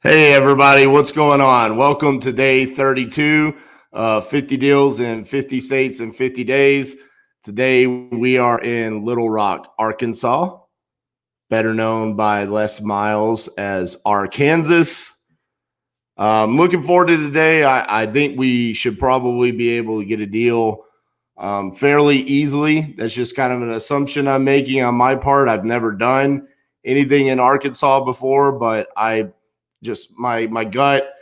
Hey everybody, what's going on? Welcome to day 32 of 50 deals in 50 states in 50 days. Today we are in Little Rock, Arkansas, better known by Les Miles as Arkansas. Looking forward to today. I think we should probably be able to get a deal fairly easily. That's just kind of an assumption I'm making on my part. I've never done anything in Arkansas before, but my gut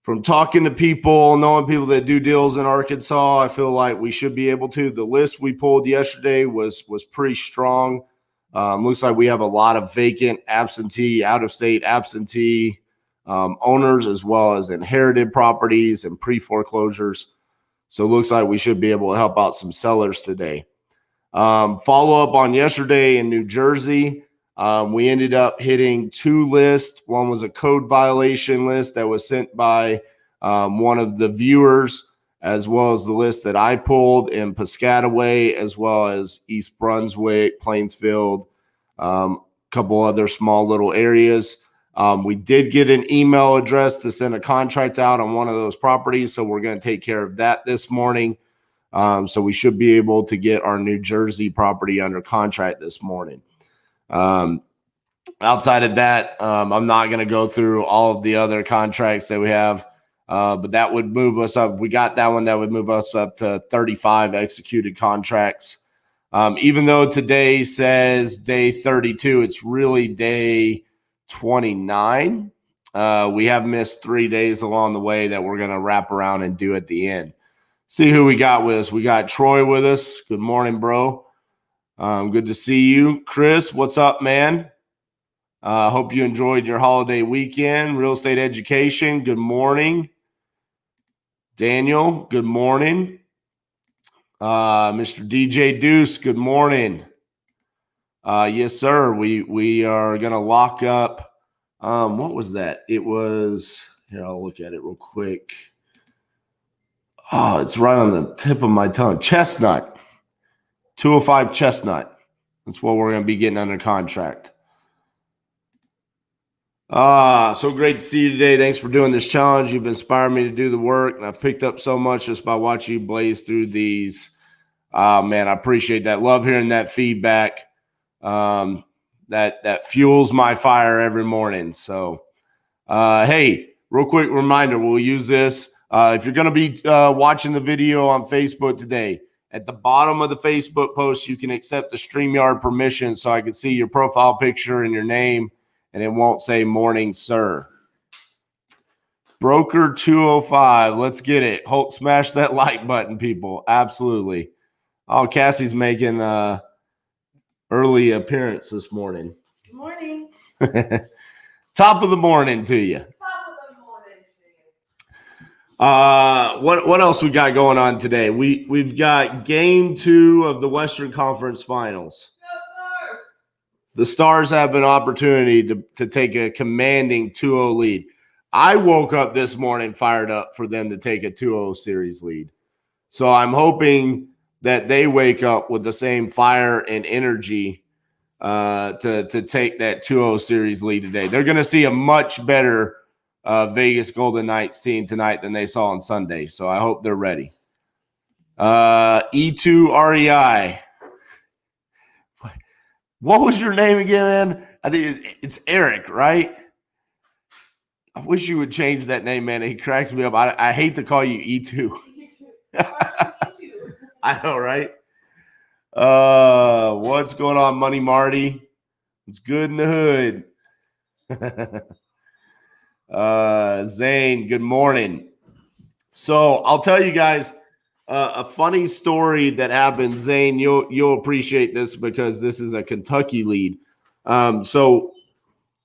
from talking to people, knowing people that do deals in Arkansas, I feel like we should be able to. The list we pulled yesterday was pretty strong. Looks like we have a lot of vacant, absentee, out-of-state absentee owners, as well as inherited properties and pre-foreclosures. So it looks like we should be able to help out some sellers today. Follow up on yesterday in New Jersey. We ended up hitting two lists. One was a code violation list that was sent by one of the viewers, as well as the list that I pulled in Piscataway, as well as East Brunswick, Plainsfield, a couple other small little areas. We did get an email address to send a contract out on one of those properties, so we're going to take care of that this morning. So we should be able to get our New Jersey property under contract this morning. Outside of that, I'm not going to go through all of the other contracts that we have, but that would move us up. If we got that one, that would move us up to 35 executed contracts. Even though today says day 32, it's really day 29. We have missed 3 days along the way that we're going to wrap around and do at the end. See who we got with us. We got Troy with us. Good morning, bro. Good to see you. Chris, what's up, man? Hope you enjoyed your holiday weekend. Real estate education, good morning. Daniel, good morning. Mr. DJ Deuce, good morning. Yes, sir. We are going to lock up. What was that? It was, here, I'll look at it real quick. Oh, it's right on the tip of my tongue. Chestnut. 205 Chestnut. That's what we're going to be getting under contract. So great to see you today. Thanks for doing this challenge. You've inspired me to do the work, and I've picked up so much just by watching you blaze through these. Man, I appreciate that. Love hearing that feedback. That fuels my fire every morning. So, hey, real quick reminder, we'll use this. If you're going to be watching the video on Facebook today, at the bottom of the Facebook post, you can accept the StreamYard permission so I can see your profile picture and your name, and it won't say morning, sir. Broker 205, let's get it. Hulk, smash that like button, people. Absolutely. Oh, Cassie's making early appearance this morning. Good morning. Top of the morning to you. What else we got going on today? We've got game 2 of the Western Conference Finals. The Stars have an opportunity to take a commanding 2-0 lead. I woke up this morning fired up for them to take a 2-0 series lead. So I'm hoping that they wake up with the same fire and energy to take that 2-0 series lead today. They're going to see a much better Vegas Golden Knights team tonight than they saw on Sunday. So I hope they're ready. E2REI. What was your name again, man? I think it's Eric, right? I wish you would change that name, man. He cracks me up. I hate to call you E2. I know, right? What's going on, Money Marty? It's good in the hood. Zane, good morning. So I'll tell you guys a funny story that happened. Zane, you'll appreciate this because this is a Kentucky lead. So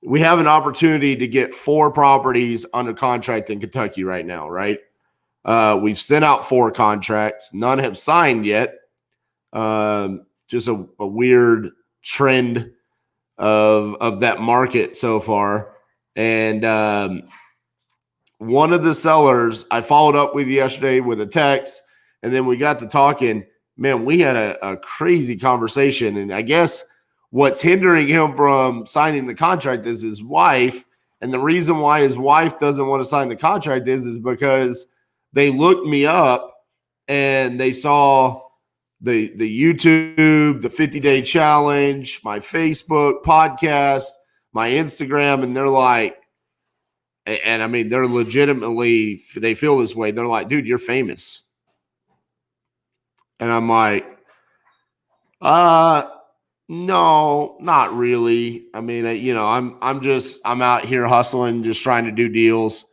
we have an opportunity to get 4 properties under contract in Kentucky right now, right? We've sent out 4 contracts. None have signed yet. Just a weird trend of that market so far. And one of the sellers I followed up with yesterday with a text, and then we got to talking. Man, we had a crazy conversation. And I guess what's hindering him from signing the contract is his wife. And the reason why his wife doesn't want to sign the contract is because they looked me up and they saw the YouTube, the 50-day challenge, my Facebook podcast, my Instagram, and they're like, and I mean, they're legitimately, they feel this way. They're like, dude, you're famous. And I'm like, no, not really. I mean, I'm out here hustling, just trying to do deals.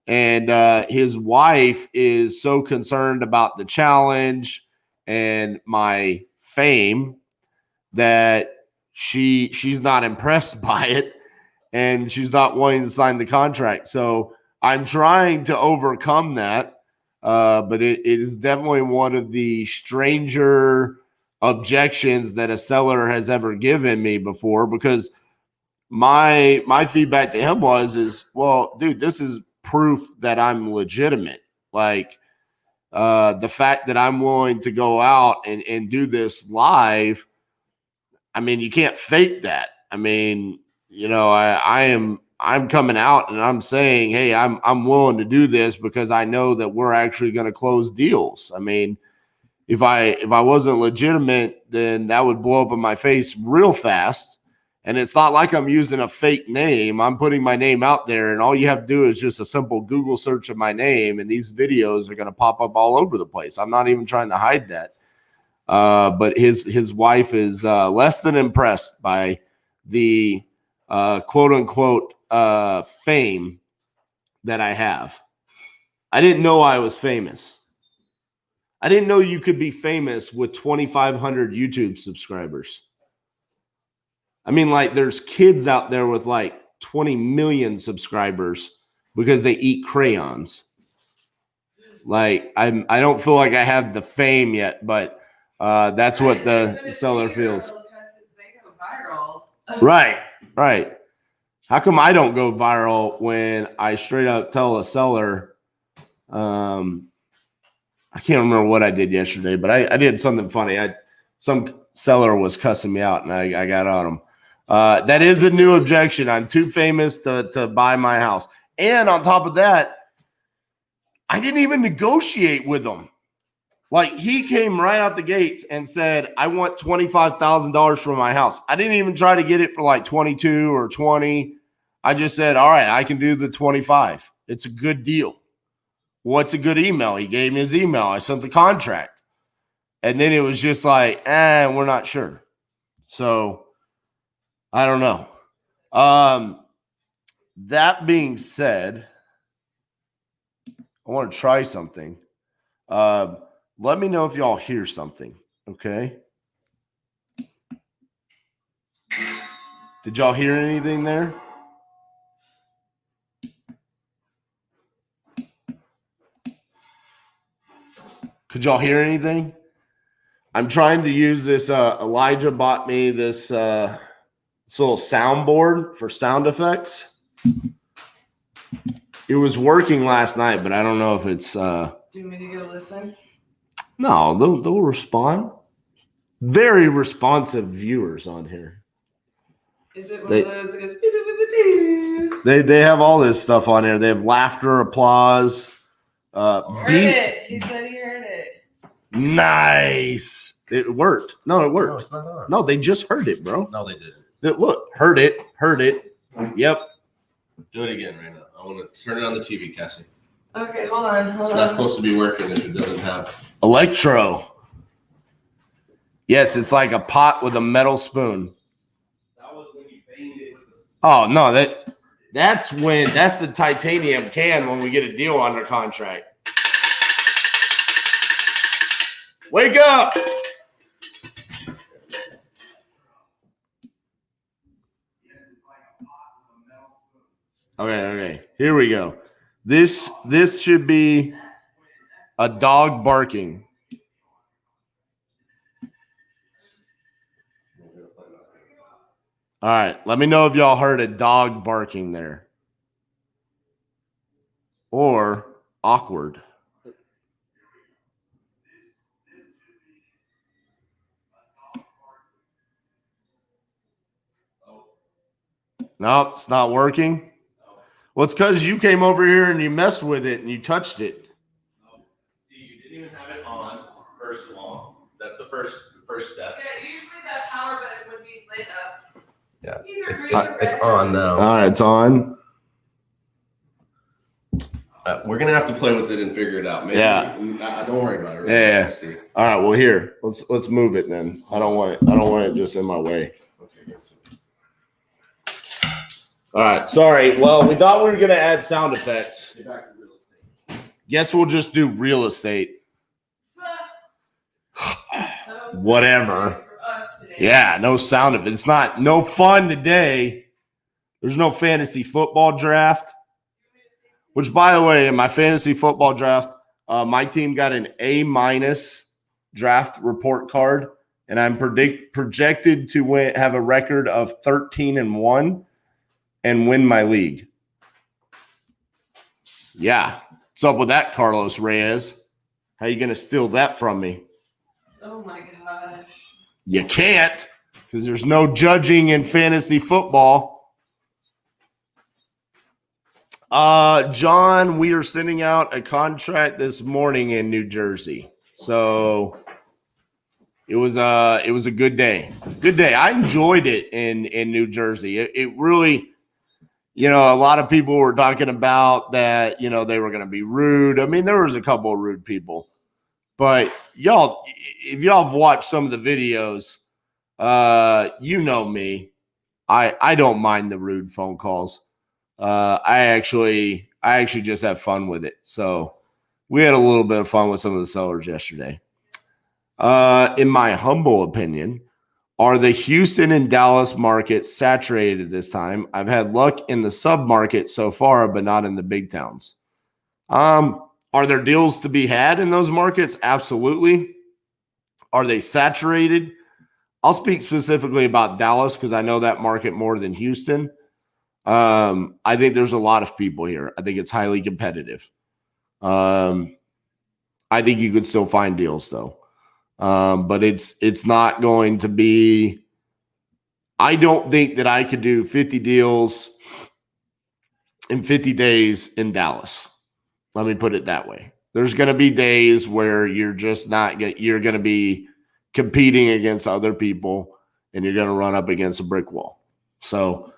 And his wife is so concerned about the challenge and my fame that she's not impressed by it, and she's not wanting to sign the contract. So I'm trying to overcome that, but it is definitely one of the stranger objections that a seller has ever given me before, because my feedback to him is, well, dude, this is proof that I'm legitimate. Like, the fact that I'm willing to go out and do this live, I mean, you can't fake that. I mean, I'm coming out and I'm saying, hey, I'm willing to do this because I know that we're actually going to close deals. I mean, if I wasn't legitimate, then that would blow up in my face real fast. And it's not like I'm using a fake name. I'm putting my name out there, and all you have to do is just a simple Google search of my name, and these videos are going to pop up all over the place. I'm not even trying to hide that. But his wife is less than impressed by the quote unquote fame that I have. I didn't know I was famous. I didn't know you could be famous with 2,500 YouTube subscribers. I mean, like, there's kids out there with like 20 million subscribers because they eat crayons. Like, I don't feel like I have the fame yet, but that's what the seller feels. Right. How come I don't go viral when I straight up tell a seller? I can't remember what I did yesterday, but I did something funny. Some seller was cussing me out, and I got on him. That is a new objection. I'm too famous to buy my house. And on top of that, I didn't even negotiate with him. Like, he came right out the gates and said, I want $25,000 for my house. I didn't even try to get it for like 22 or 20. I just said, all right, I can do the 25. It's a good deal. What's a good email? He gave me his email. I sent the contract. And then it was just like, we're not sure. So I don't know. That being said, I want to try something. Let me know if y'all hear something, okay? Did y'all hear anything there? Could y'all hear anything? I'm trying to use this. Elijah bought me this little soundboard for sound effects. It was working last night, but I don't know if it's. Do you want me to go listen? No, they'll respond. Very responsive viewers on here. Is it one of those that goes beep, beep, beep, beep? They have all this stuff on there. They have laughter, applause. Heard it. He said he heard it. Nice. It worked. No, it worked. No, it's not on. No, they just heard it, bro. No, they didn't. Look, heard it. Yep. Do it again right now. I want to turn it on the TV, Cassie. Okay, hold on. It's not supposed to be working if it doesn't have electro. Yes, it's like a pot with a metal spoon. That was when you banged it. Oh no, that's the titanium can when we get a deal under contract. Wake up! Okay. Here we go. This should be a dog barking. All right. Let me know if y'all heard a dog barking there. Or awkward. Nope, it's not working. Well, it's because you came over here and you messed with it and you touched it. See, you didn't even have it on, first of all. That's the first step. Yeah, usually that power button would be lit up. Yeah. Either green or It's red. on now. All right, it's on. We're gonna have to play with it and figure it out. Maybe, Yeah. Don't worry about it. Right? Yeah. Let's see. All right, well here, let's move it then. I don't want it just in my way. Okay. Good. All right, sorry. Well, we thought we were gonna add sound effects. Get back to real estate. Guess we'll just do real estate. No Whatever. for us today. Yeah, no sound of it. It's not no fun today. There's no fantasy football draft. Which, by the way, in my fantasy football draft, my team got an A- draft report card, and I'm projected to have a record of 13-1 and win my league. Yeah, what's up with that, Carlos Reyes? How you gonna steal that from me? Oh my gosh. You can't, because there's no judging in fantasy football. John, we are sending out a contract this morning in New Jersey. So it was a good day. Good day. I enjoyed it in New Jersey. It really, a lot of people were talking about that, they were going to be rude. I mean, there was a couple of rude people. But y'all, if y'all have watched some of the videos, you know me. I don't mind the rude phone calls. I actually just have fun with it. So we had a little bit of fun with some of the sellers yesterday. In my humble opinion, are the Houston and Dallas markets saturated at this time? I've had luck in the sub-market so far, but not in the big towns. Are there deals to be had in those markets? Absolutely. Are they saturated? I'll speak specifically about Dallas because I know that market more than Houston. I think there's a lot of people here. I think it's highly competitive. I think you could still find deals though. But it's not going to be, I don't think that I could do 50 deals in 50 days in Dallas. Let me put it that way. There's going to be days where you're just not, you're going to be competing against other people and you're going to run up against a brick wall. So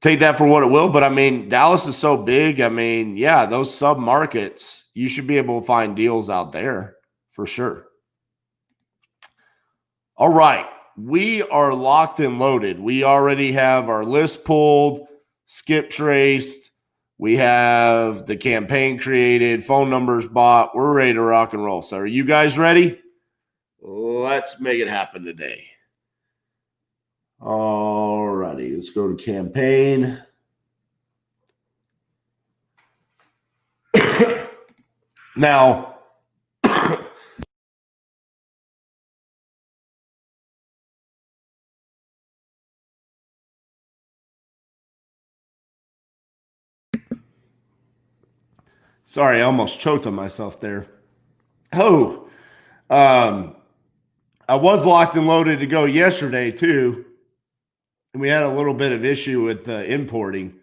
take that for what it will. But I mean, Dallas is so big. I mean, yeah, those sub markets, you should be able to find deals out there for sure. All right. We are locked and loaded. We already have our list pulled, skip traced. We have the campaign created, phone numbers bought. We're ready to rock and roll. So are you guys ready? Let's make it happen today. All righty. Let's go to campaign. Now, sorry, I almost choked on myself there. I was locked and loaded to go yesterday too. And we had a little bit of issue with importing,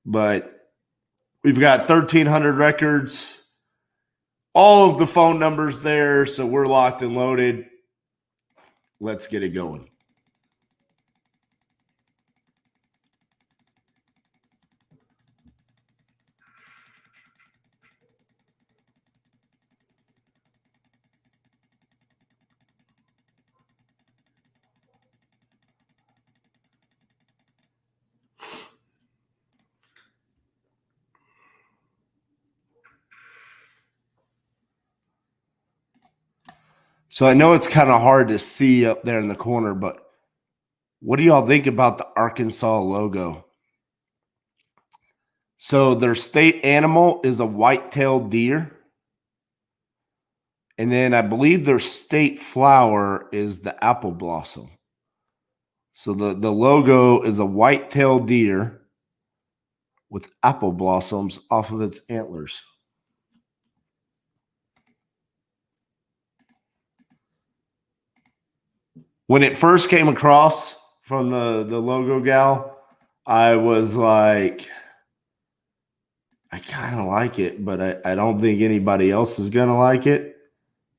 but we've got 1,300 records, all of the phone numbers there. So we're locked and loaded. Let's get it going. So I know it's kind of hard to see up there in the corner, but what do y'all think about the Arkansas logo? So their state animal is a white-tailed deer. And then I believe their state flower is the apple blossom. So the logo is a white-tailed deer with apple blossoms off of its antlers. When it first came across from the logo gal, I was like, I kind of like it, but I don't think anybody else is gonna like it.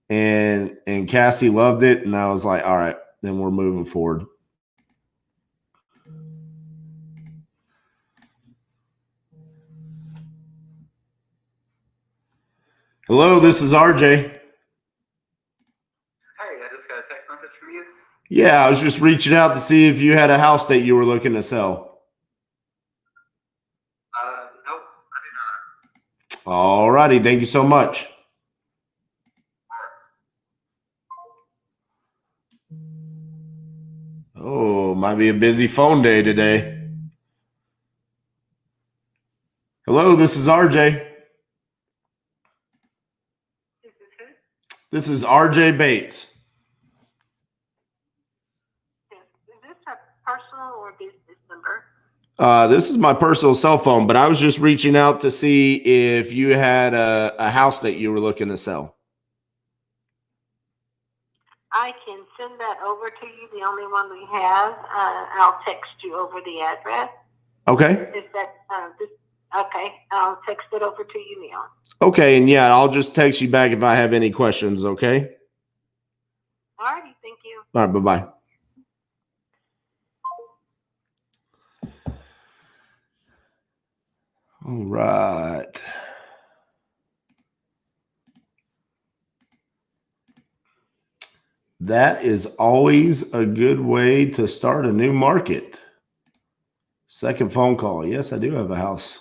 And Cassie loved it, and I was like, all right, then we're moving forward. Hello, this is RJ. Hi, I just got a text message from you. Yeah, I was just reaching out to see if you had a house that you were looking to sell. Nope, I do not. All righty, thank you so much. Oh, might be a busy phone day today. Hello, this is RJ. This is who? This is RJ Bates. Yes. Is this a personal or business number? This is my personal cell phone, but I was just reaching out to see if you had a house that you were looking to sell. I can send that over to you. The only one we have. I'll text you over the address. Okay. Is that okay? I'll text it over to you now. Okay, and yeah, I'll just text you back if I have any questions, okay? Alrighty, thank you. All right, bye-bye. All right. That is always a good way to start a new market. Second phone call. Yes, I do have a house.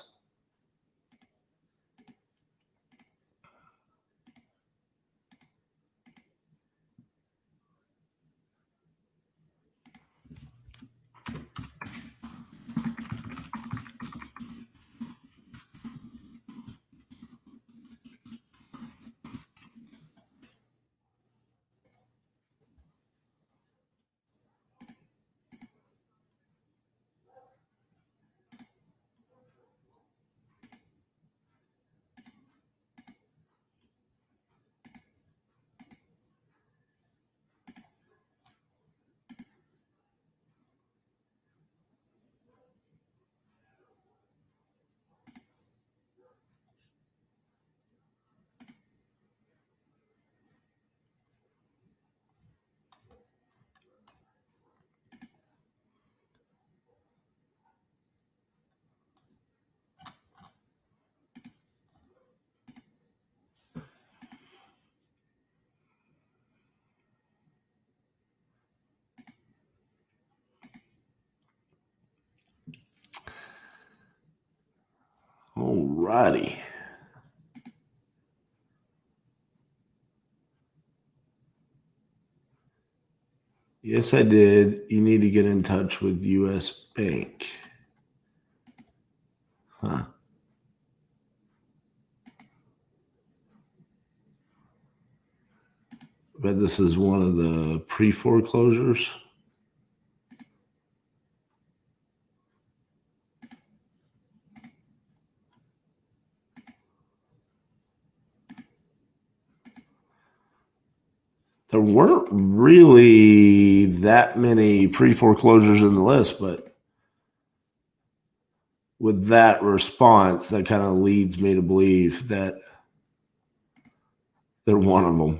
All righty. Yes, I did. You need to get in touch with US Bank. Huh. Bet this is one of the pre-foreclosures. There weren't really that many pre-foreclosures in the list, but with that response, that kind of leads me to believe that they're one of them.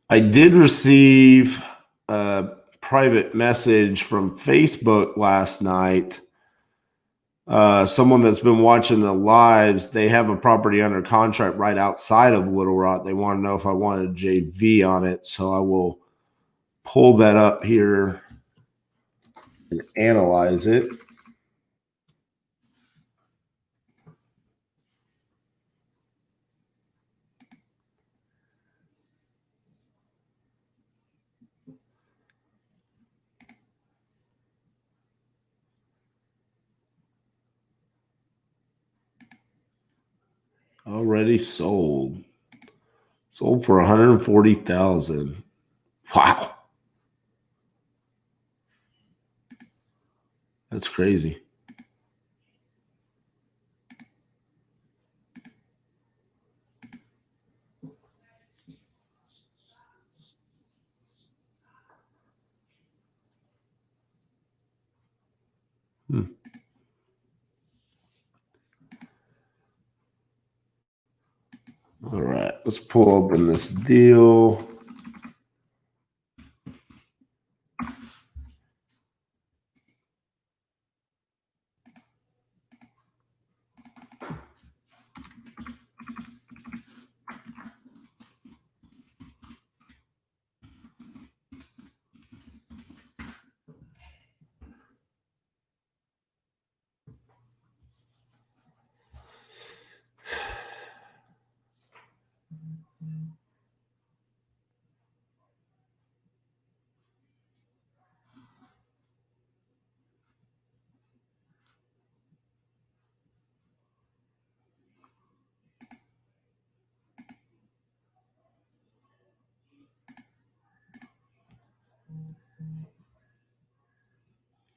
I did receive a private message from Facebook last night. Someone that's been watching the lives, they have a property under contract right outside of Little Rock. They want to know if I wanted a JV on it. So I will pull that up here and analyze it. Already sold. Sold for $140,000. Wow. That's crazy. . . . . . . . . . . . . . . . . . . . . . . . . . . . . . . . . . . . . . . . . . . . . . . . . . . . . . All right, let's pull open this deal.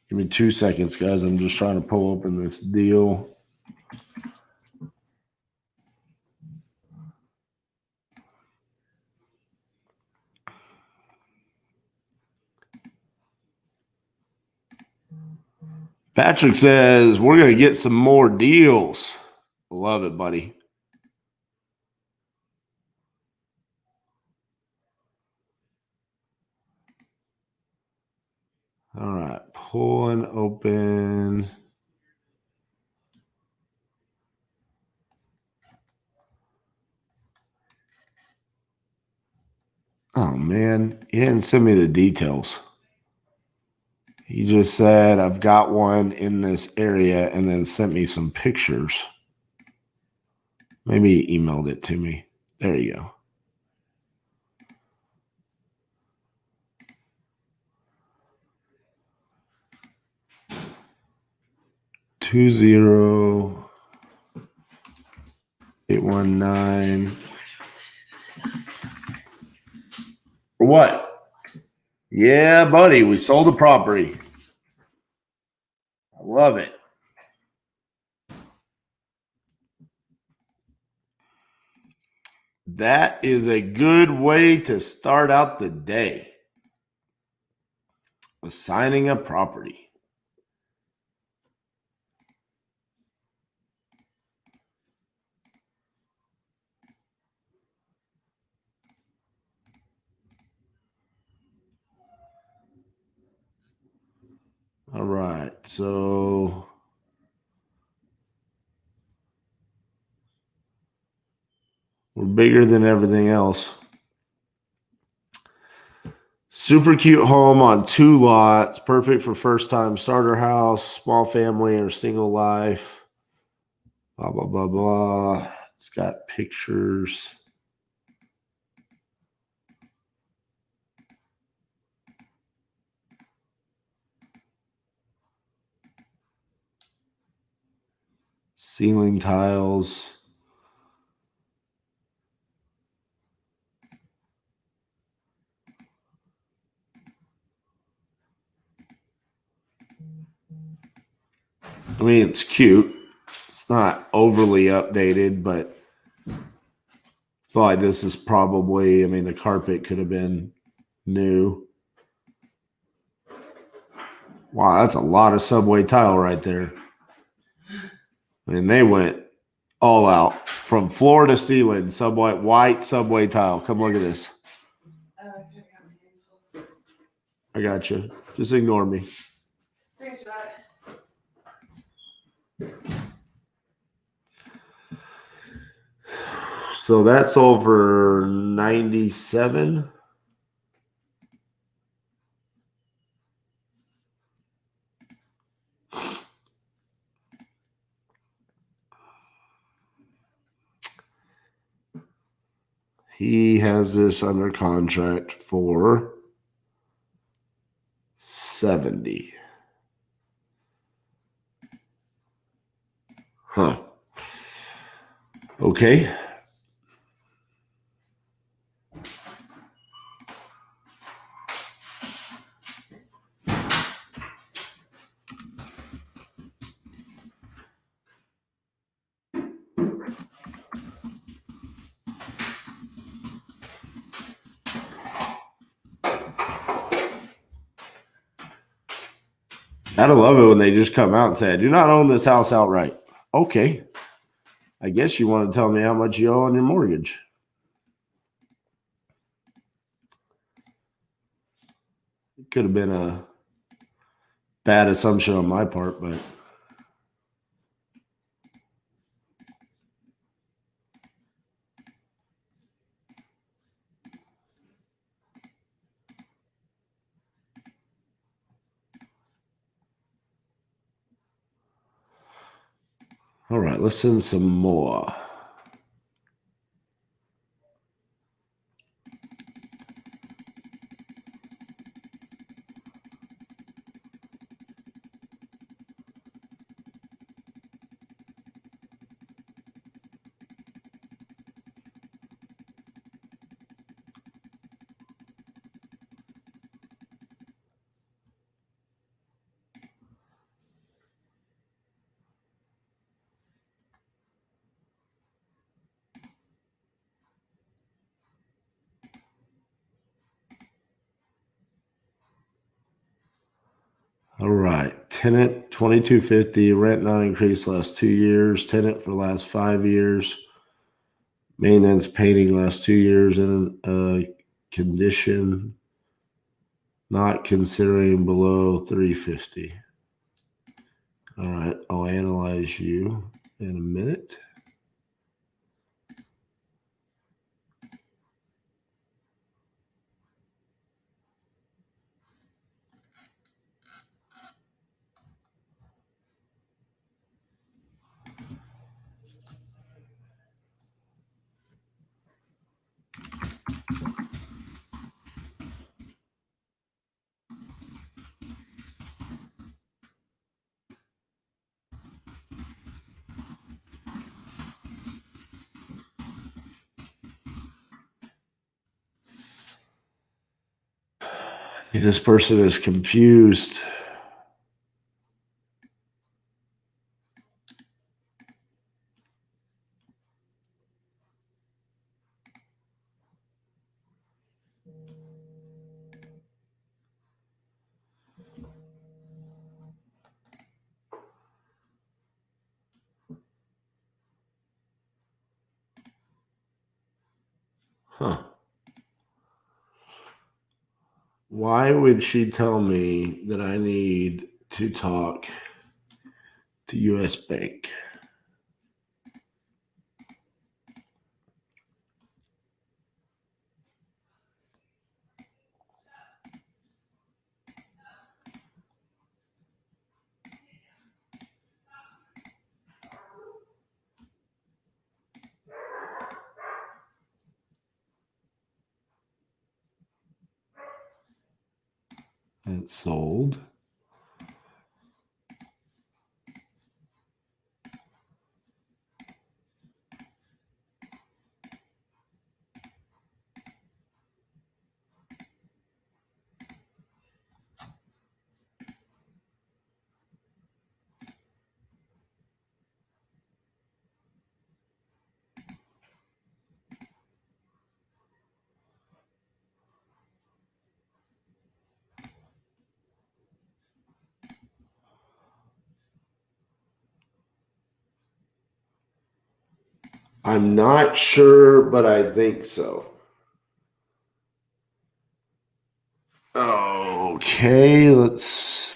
Give me 2 seconds, guys. I'm just trying to pull open this deal. Patrick says we're going to get some more deals. Love it, buddy. All right, pulling open. Oh, man. He didn't send me the details. He just said, I've got one in this area, and then sent me some pictures. Maybe he emailed it to me. There you go. Two 819. For what? Yeah, buddy, we sold the property. I love it. That is a good way to start out the day. Assigning a property. All right, so we're bigger than everything else. Super cute home on 2 lots. Perfect for first-time starter house, small family, or single life. Blah, blah, blah, blah. It's got pictures. Ceiling tiles. I mean, it's cute. It's not overly updated, but I feel like this is probably, I mean, the carpet could have been new. Wow, that's a lot of subway tile right there. I mean, they went all out from floor to ceiling. Subway, white subway tile. Come look at this. I got you. Just ignore me. Screenshot. So that's over 97. He has this under contract for 70. Huh. Okay. Gotta love it when they just come out and say, I do not own this house outright. Okay. I guess you want to tell me how much you owe on your mortgage. It could have been a bad assumption on my part, but all right, let's send some more. All right. Tenant 2250, rent not increased last 2 years, tenant for the last 5 years, maintenance painting last 2 years, and condition not considering below 350. All right, I'll analyze you in a minute. This person is confused. Huh. Why would she tell me that I need to talk to US Bank? It's sold. I'm not sure, but I think so. Okay, let's.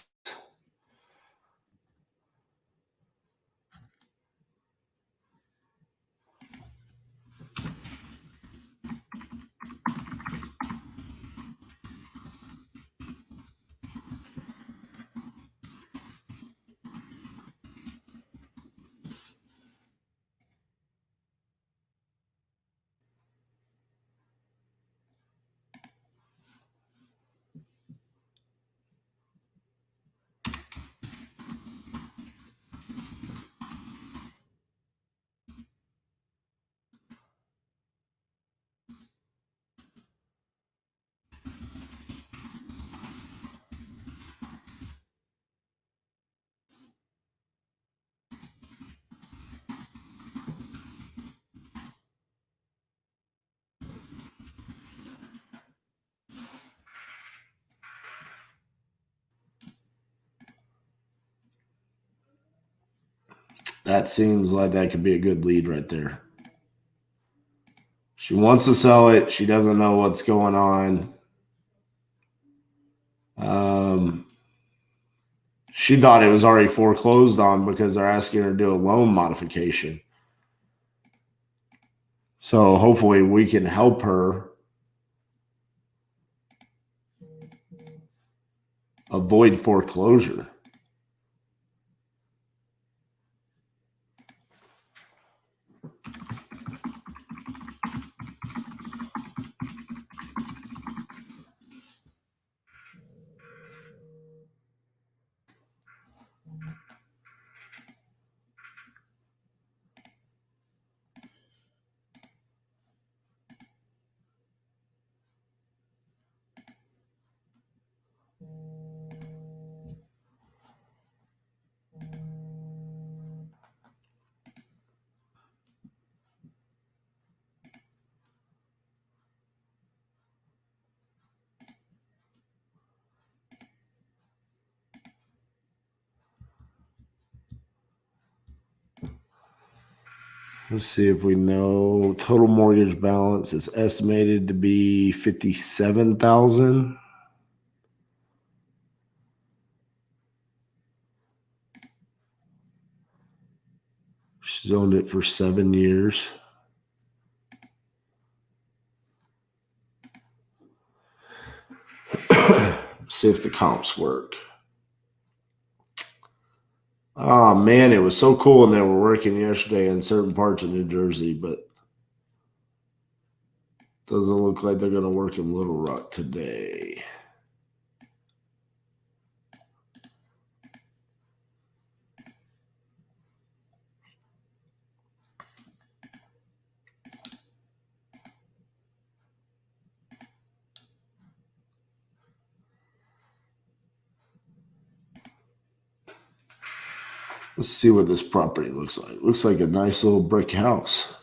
That seems like that could be a good lead right there. She wants to sell it. She doesn't know what's going on. She thought it was already foreclosed on because they're asking her to do a loan modification. So hopefully we can help her avoid foreclosure. Let's see if we know. Total mortgage balance is estimated to be $57,000. She's owned it for 7 years. See if the comps work. Oh man, it was so cool when they were working yesterday in certain parts of New Jersey, but doesn't look like they're going to work in Little Rock today. Let's see what this property looks like. Looks like a nice little brick house.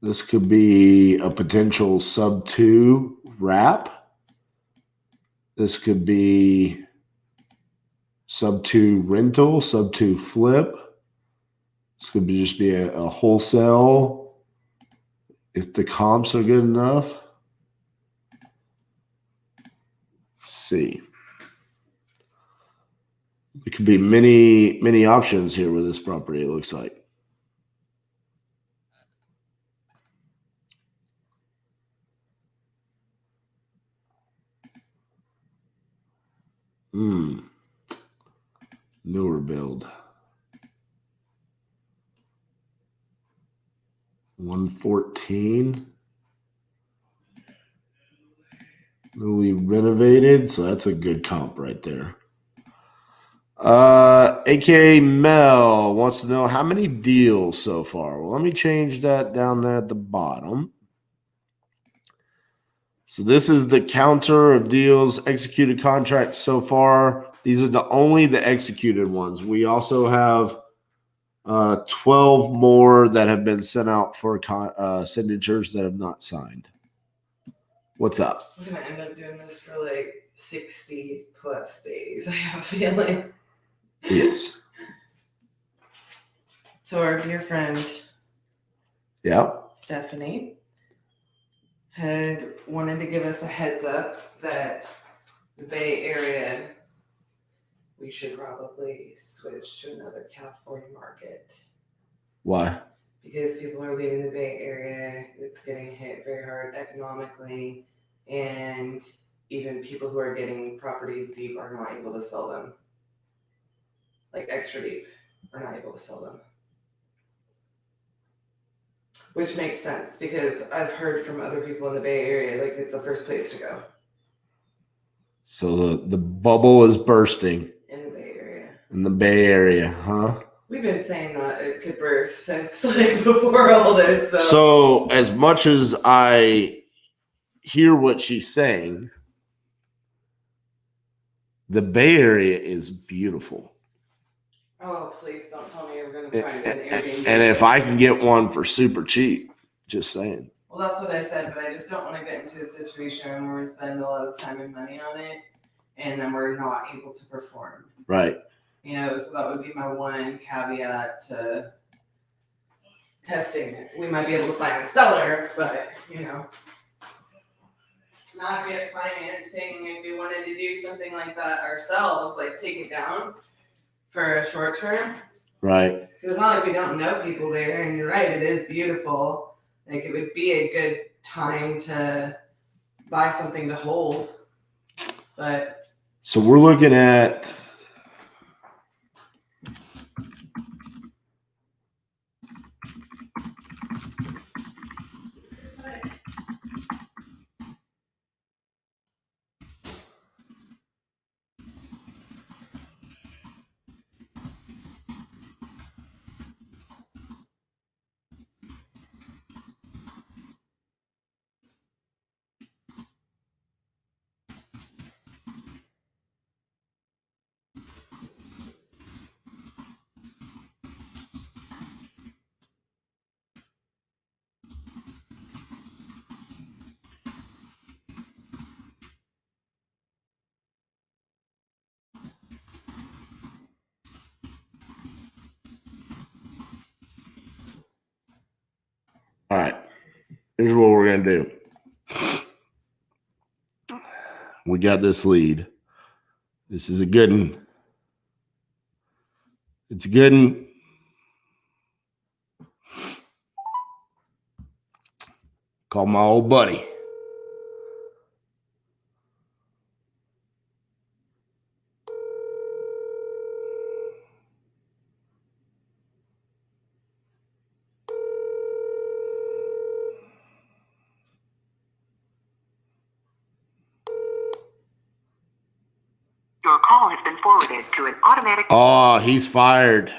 This could be a potential sub 2 wrap. This could be sub 2 rental, sub 2 flip. This could be just be a wholesale if the comps are good enough. Let's see. There could be many options here with this property, it looks like. Newer build. 114. Newly renovated, so that's a good comp right there. AKA Mel wants to know how many deals so far. Well, let me change that down there at the bottom. So this is the counter of deals, executed contracts so far. These are only the executed ones. We also have 12 more that have been sent out for signatures that have not signed. What's up? I'm gonna end up doing this for like 60 plus days. I have a feeling. Yes. So our dear friend Yeah. Stephanie had wanted to give us a heads up that the Bay Area, we should probably switch to another California market. Why? Because people are leaving the Bay Area. It's getting hit very hard economically, and even people who are getting properties deep are not able to sell them. Like extra deep, are not able to sell them. Which makes sense because I've heard from other people in the Bay Area, like it's the first place to go. So the bubble is bursting In the Bay Area. in the Bay Area, huh? We've been saying that it could burst since like before all this. So as much as I hear what she's saying, the Bay Area is beautiful. Oh, please don't tell me you're going to find an Airbnb. And if I can get one for super cheap, just saying. Well, that's what I said, but I just don't want to get into a situation where we spend a lot of time and money on it, and then we're not able to perform. Right. So that would be my one caveat to testing it. We might be able to find a seller, but not get financing if we wanted to do something like that ourselves, like take it down for a short term. Right. Because it's not like we don't know people there, and you're right, it is beautiful. Like, it would be a good time to buy something to hold. But so we're looking at all right. Here's what we're gonna do. We got this lead. This is a good one. It's a good one. Call my old buddy. Your call has been forwarded to an automatic. Oh, he's fired.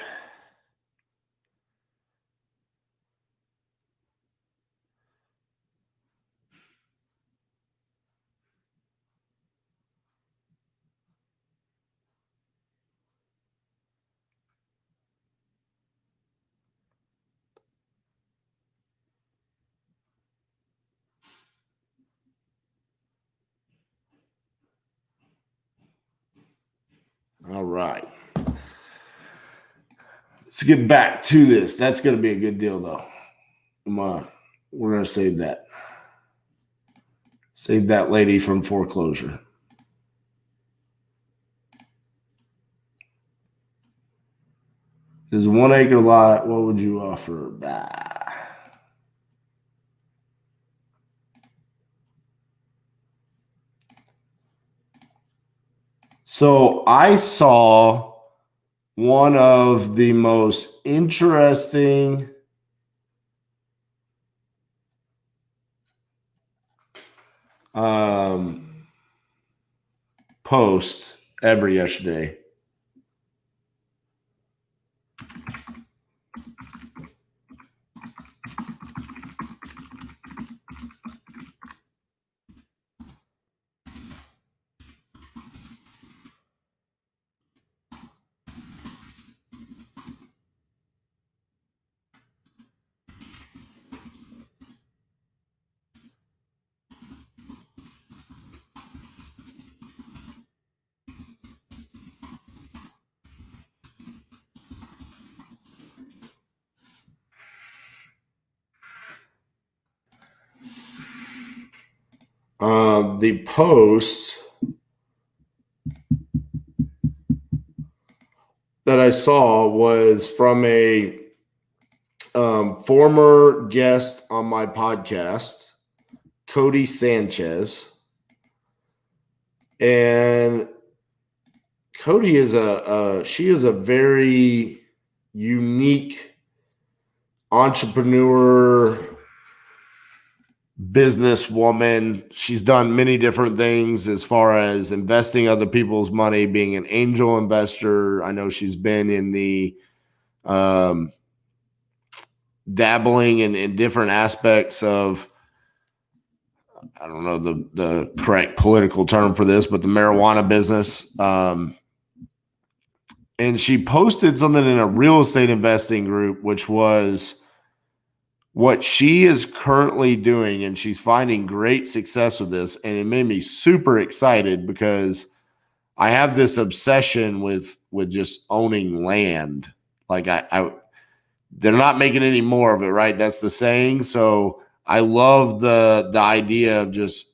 All right. Let's get back to this. That's going to be a good deal, though. Come on. We're going to save that. Save that lady from foreclosure. There's a 1 acre lot. What would you offer? Bah. So I saw one of the most interesting posts ever yesterday. The post that I saw was from a former guest on my podcast, Cody Sanchez. And Cody is she is a very unique entrepreneur, businesswoman. She's done many different things as far as investing other people's money, being an angel investor. I know she's been in the dabbling in different aspects of, I don't know the correct political term for this, but the marijuana business. And she posted something in a real estate investing group, which was what she is currently doing, and she's finding great success with this. And it made me super excited because I have this obsession with just owning land. Like they're not making any more of it, right? That's the saying. So I love the idea of just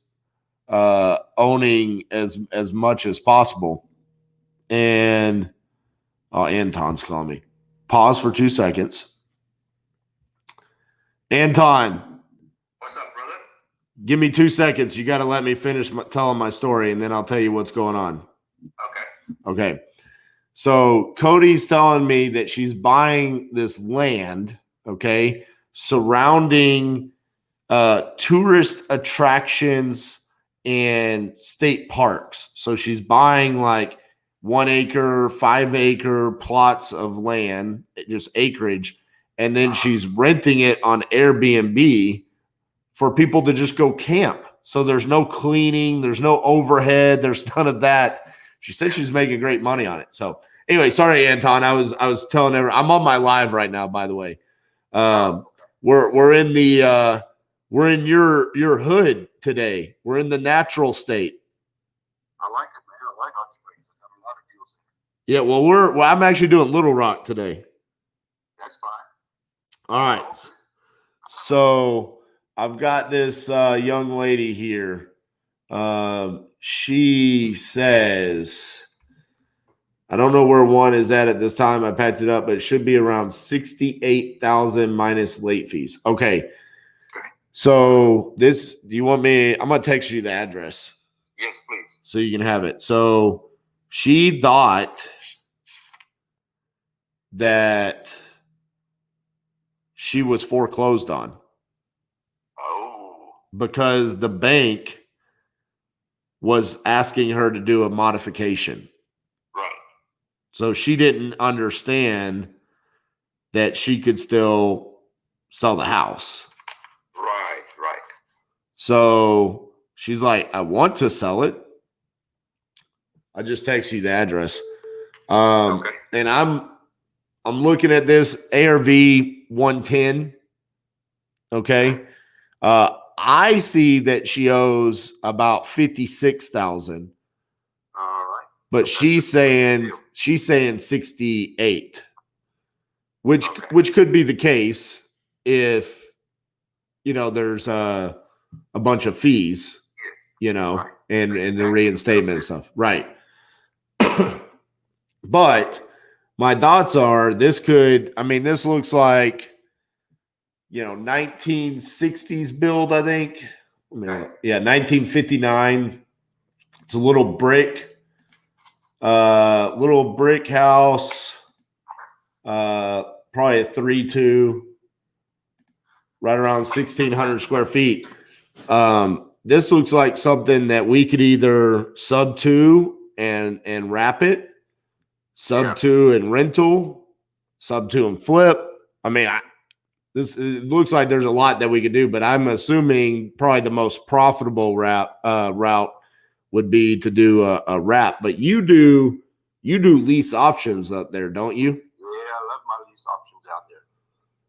owning as much as possible. And Anton's calling me. Pause for 2 seconds. Anton, What's up, brother? give me 2 seconds. You got to let me finish telling my story, and then I'll tell you what's going on. Okay. So Cody's telling me that she's buying this land, okay, surrounding tourist attractions and state parks. So she's buying like 1 acre, 5 acre plots of land, just acreage, and then she's renting it on Airbnb for people to just go camp. So there's no cleaning, there's no overhead, there's none of that. She said she's making great money on it. So anyway, sorry, Anton. I was telling everyone, I'm on my live right now, by the way. We're in the we're in your hood today. We're in the natural state. I like it, man. I like hot springs. I got a lot of deals. Yeah, well, I'm actually doing Little Rock today. That's fine. All right. So I've got this young lady here. She says, I don't know where one is at this time. I packed it up, but it should be around 68,000 minus late fees. Okay. So do you want me? I'm going to text you the address. Yes, please. So you can have it. So she thought that she was foreclosed on. Oh. Because the bank was asking her to do a modification. Right. So she didn't understand that she could still sell the house. Right. So she's like, I want to sell it. I just text you the address. Okay. And I'm looking at this ARV 110. Okay. I see that she owes about 56,000. All right. But So she's saying 68, which could be the case if there's a bunch of fees, Yes. Right. and the reinstatement and stuff, right? But my thoughts are this looks like 1960s build, I think. Yeah, 1959. It's a little brick house, probably a 3-2, right around 1,600 square feet. This looks like something that we could either sub to and wrap it, sub to and rental, sub to and flip. I mean, it looks like there's a lot that we could do, but I'm assuming probably the most profitable route would be to do a wrap. But you do lease options up there, don't you? Yeah, I love my lease options out there.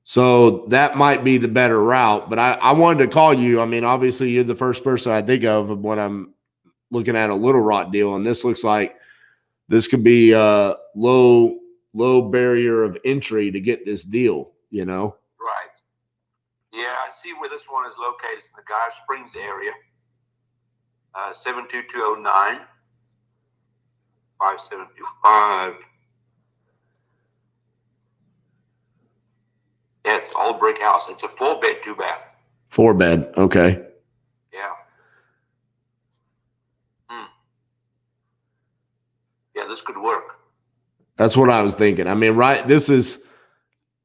So that might be the better route. But I wanted to call you. I mean, obviously you're the first person I think of when I'm looking at a Little Rock deal, and this looks like this could be a low barrier of entry to get this deal. Right. Yeah, I see where this one is located. It's in the Guy Springs area. 72209 5725. Yeah, it's all brick house. It's a 4-bed, 2-bath. 4-bed. Okay. Yeah. Yeah, this could work. That's what I was thinking. I mean, right. This is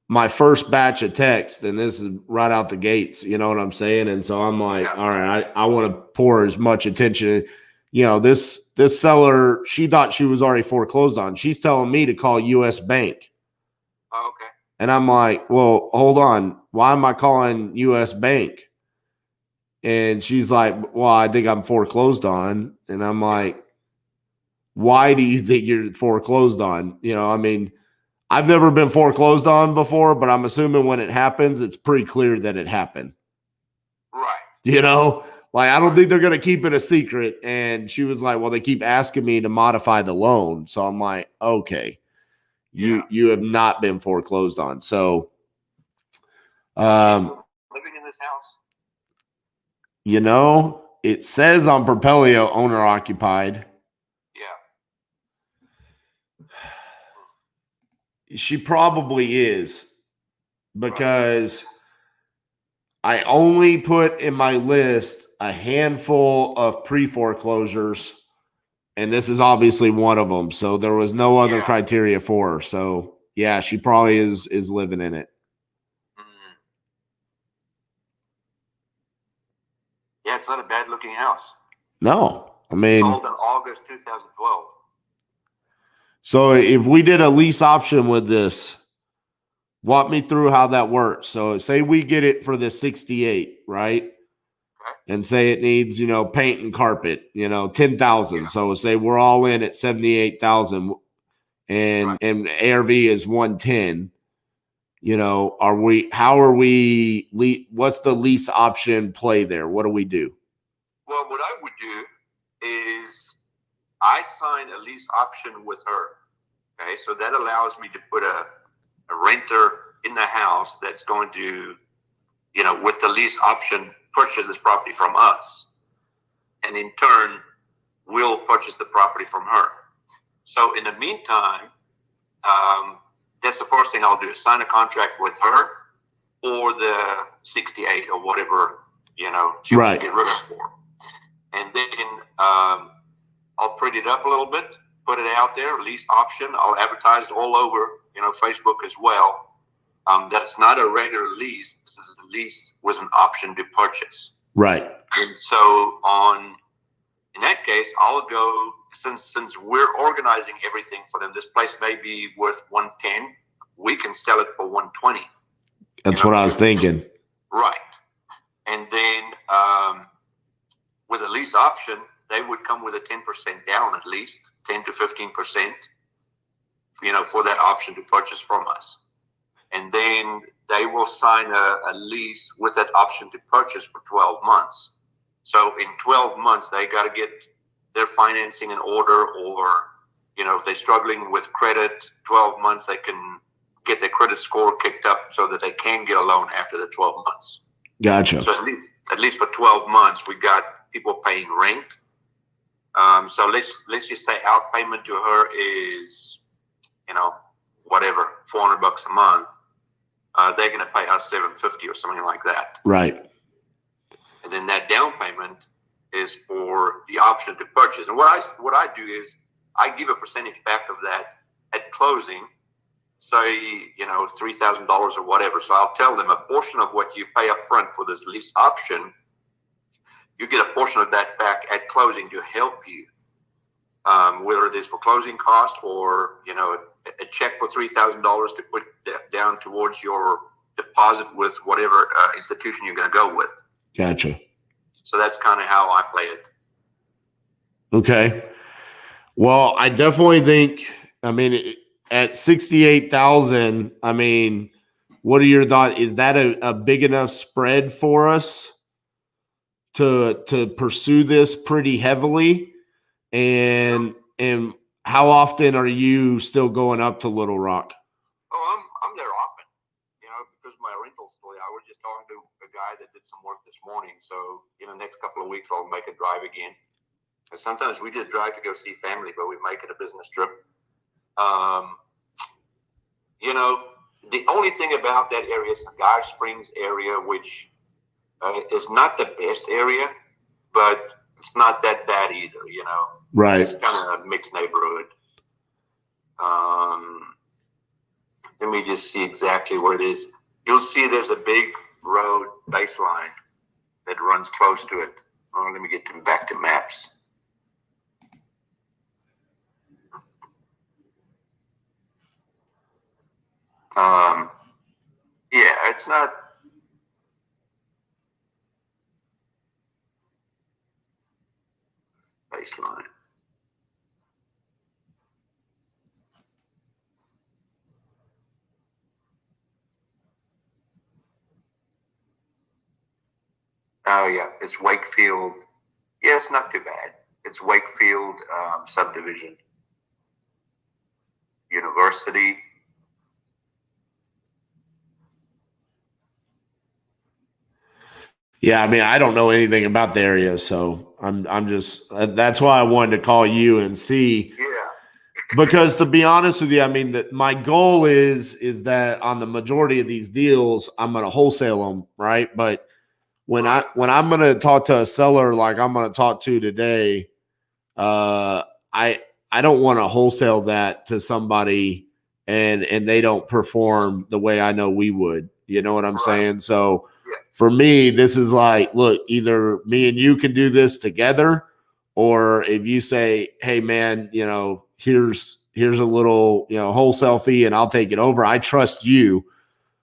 my first batch of text, and this is right out the gates. You know what I'm saying? And so I'm like, all right, I want to pour as much attention. This seller, she thought she was already foreclosed on. She's telling me to call U.S. Bank. Oh, okay. And I'm like, well, hold on. Why am I calling U.S. Bank? And she's like, well, I think I'm foreclosed on. And I'm like, why do you think you're foreclosed on? I mean, I've never been foreclosed on before, but I'm assuming when it happens, it's pretty clear that it happened. Right. Like, I don't think they're going to keep it a secret. And she was like, well, they keep asking me to modify the loan. So I'm like, okay, you have not been foreclosed on. So, living in this house? it says on Propelio owner occupied. Yeah. She probably is, because I only put in my list a handful of pre-foreclosures, and this is obviously one of them. So there was no other criteria for her. So yeah, she probably is living in it. Mm. Yeah, it's not a bad looking house. No, I mean, sold in August 2012. So if we did a lease option with this, walk me through how that works. So say we get it for the 68, right? Okay. And say it needs, paint and carpet, 10,000. So say we're all in at 78,000 and ARV is 110. What's the lease option play there? What do we do? Well, what I would do is I sign a lease option with her. Okay, so that allows me to put a renter in the house that's going to, with the lease option, purchase this property from us. And in turn, we'll purchase the property from her. So in the meantime, that's the first thing I'll do is sign a contract with her or the 68 or whatever, she wants to get rid of for. And then I'll print it up a little bit, put it out there, lease option. I'll advertise all over, Facebook as well. That it's not a regular lease. This is a lease with an option to purchase. Right. And so in that case, I'll go, since we're organizing everything for them, this place may be worth 110. We can sell it for 120. That's what I was thinking. Right. And then with a lease option, they would come with a 10% down, at least 10 to 15%, for that option to purchase from us. And then they will sign a lease with that option to purchase for 12 months. So in 12 months, they got to get their financing in order, or, if they're struggling with credit, 12 months, they can get their credit score kicked up so that they can get a loan after the 12 months. Gotcha. So at least for 12 months, we got people paying rent. So let's just say our payment to her is, whatever, $400 a month. They're going to pay us $750 or something like that. Right. And then that down payment is for the option to purchase. And what I do is I give a percentage back of that at closing, say, $3,000 or whatever. So I'll tell them a portion of what you pay up front for this lease option, you get a portion of that back at closing to help you, whether it is for closing cost or, a check for $3,000 to put down towards your deposit with whatever institution you're going to go with. Gotcha. So that's kind of how I play it. Okay. Well, I definitely think, at 68,000, what are your thoughts? Is that a big enough spread for us to pursue this pretty heavily? And how often are you still going up to Little Rock? Oh, I'm there often, because of my rental story. I was just talking to a guy that did some work this morning. So in the next couple of weeks, I'll make a drive again. And sometimes we just drive to go see family, but we make it a business trip. The only thing about that area is the Guy Springs area, which is not the best area, but it's not that bad either, Right. It's kind of a mixed neighborhood. Let me just see exactly where it is. You'll see there's a big road baseline that runs close to it. Oh, let me get back to maps. Yeah, it's not. Baseline. Oh yeah, it's Wakefield. Yeah, it's not too bad. It's Wakefield subdivision. University. Yeah, I mean, I don't know anything about the area, so I'm just that's why I wanted to call you and see. Yeah. Because to be honest with you, I mean that my goal is that on the majority of these deals, I'm going to wholesale them, right? But when I'm going to talk to a seller like I'm going to talk to today, I don't want to wholesale that to somebody and they don't perform the way I know we would. You know what I'm saying? So for me, this is like, look, either me and you can do this together, or if you say, hey man, here's a little, wholesale fee and I'll take it over. I trust you.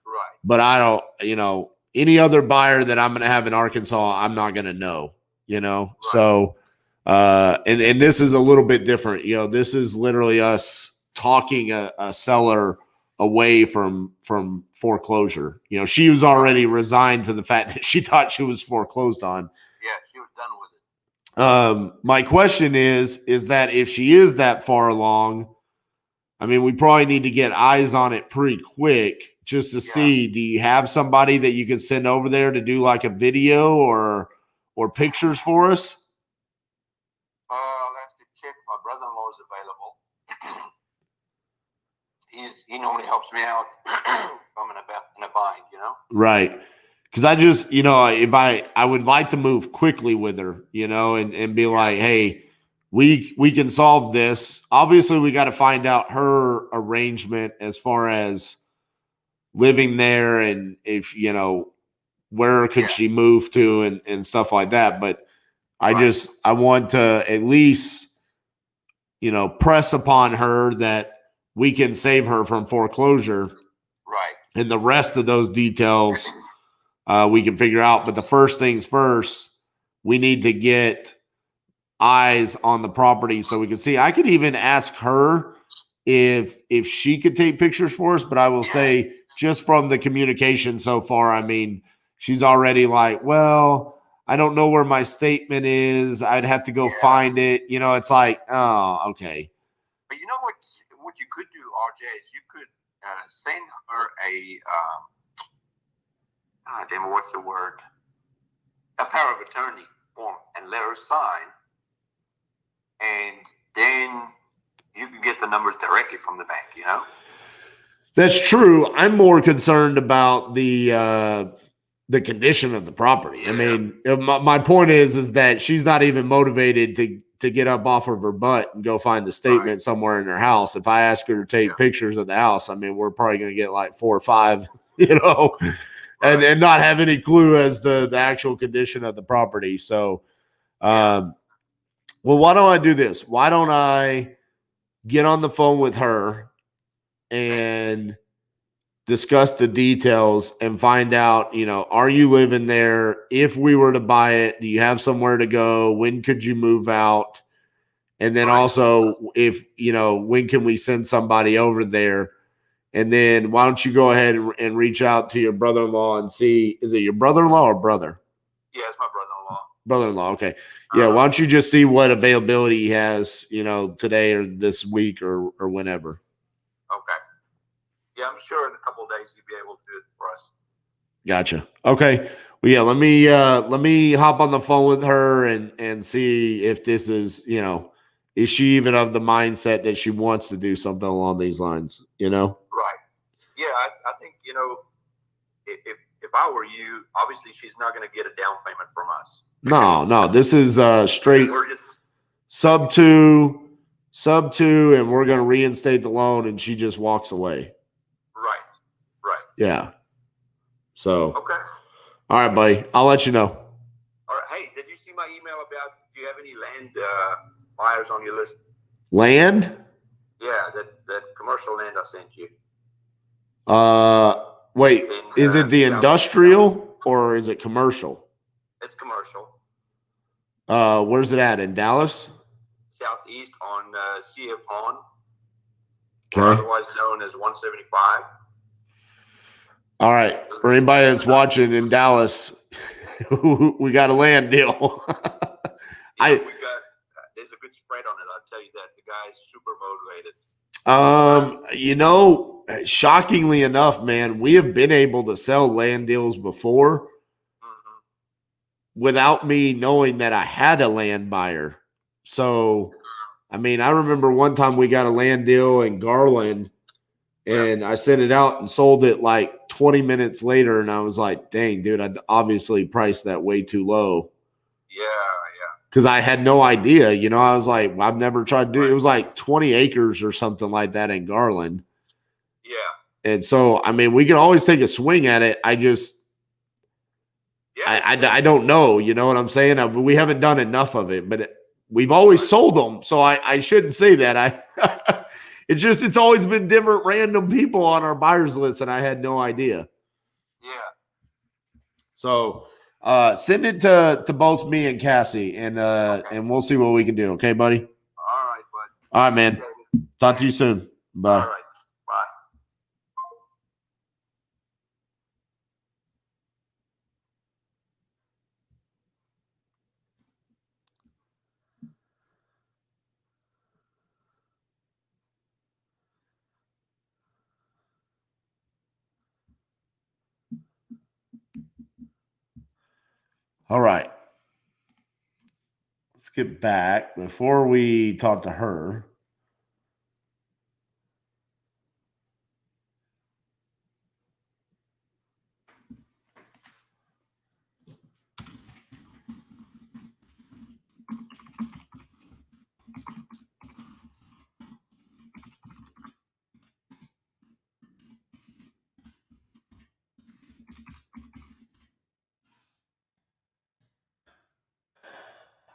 Right. But I don't, any other buyer that I'm going to have in Arkansas, I'm not going to know, Right. So, and this is a little bit different. This is literally us talking a seller away from foreclosure. She was already resigned to the fact that she thought she was foreclosed on. Yeah, she was done with it. My question is that if she is that far along, I mean, we probably need to get eyes on it pretty quick just to see, do you have somebody that you could send over there to do like a video or pictures for us? I'll have to check. My brother-in-law is available. He normally helps me out if I'm in a bind, Right. Because I just, if I would like to move quickly with her, and be like, hey, we can solve this. Obviously, we got to find out her arrangement as far as living there and if, where could she move to and stuff like that. But I want to at least, press upon her that we can save her from foreclosure. Right. And the rest of those details we can figure out. But the first things first, we need to get eyes on the property so we can see. I could even ask her if she could take pictures for us, but I will say just from the communication so far, I mean, she's already like, well, I don't know where my statement is. I'd have to go find it. It's like, oh, okay. But you know what you could do, RJ, is you could send her what's the word? A power of attorney form and let her sign. And then you can get the numbers directly from the bank, That's true. I'm more concerned about the condition of the property. I mean, my point is that she's not even motivated to get up off of her butt and go find the statement somewhere in her house. If I ask her to take pictures of the house, I mean, we're probably going to get like 4 or 5, and not have any clue as to the actual condition of the property. So, well, why don't I do this? Why don't I get on the phone with her and discuss the details and find out, are you living there? If we were to buy it, do you have somewhere to go? When could you move out? And then also if, when can we send somebody over there? And then why don't you go ahead and reach out to your brother-in-law and see, is it your brother-in-law or brother? Yeah, it's my brother-in-law. Brother-in-law. Okay. Yeah. Why don't you just see what availability he has, today or this week or whenever. Okay. Yeah, I'm sure in a couple of days you'll be able to do it for us. Gotcha. Okay. Well, yeah, let me hop on the phone with her and see if this is, is she even of the mindset that she wants to do something along these lines, Right. Yeah, I think, if I were you, obviously she's not going to get a down payment from us. No, this is straight sub two, and we're going to reinstate the loan and she just walks away. Right. Yeah. So, okay. All right, buddy. I'll let you know. All right. Hey, did you see my email about, do you have any land buyers on your list? Land? Yeah, that commercial land I sent you. Wait, is it the industrial or is it commercial? It's commercial. Where's it at? In Dallas? Southeast on CF Hahn. Okay. Otherwise known as 175. All right. For anybody that's watching in Dallas, we got a land deal. Yeah, there's a good spread on it. I'll tell you that. The guy's super motivated. Shockingly enough, man, we have been able to sell land deals before without me knowing that I had a land buyer. So, I mean, I remember one time we got a land deal in Garland and I sent it out and sold it like 20 minutes later. And I was like, dang, dude, I obviously priced that way too low. Yeah. Because I had no idea. I was like, I've never tried to do it. It was like 20 acres or something like that in Garland. Yeah. And so, I mean, we can always take a swing at it. I don't know. You know what I'm saying? We haven't done enough of it, but we've always sold them. So I shouldn't say that. It's always been different random people on our buyers list, and I had no idea. Yeah. So send it to both me and Cassie, and we'll see what we can do. Okay, buddy? All right, bud. All right, man. Talk to you soon. Bye. All right. Bye. All right. Let's get back before we talk to her.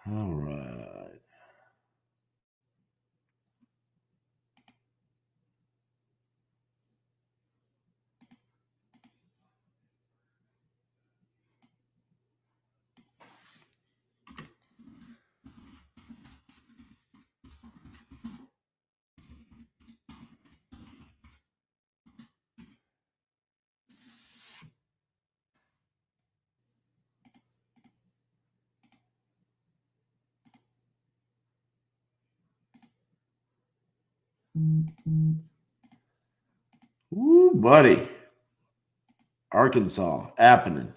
All right. Ooh, buddy. Arkansas, happening.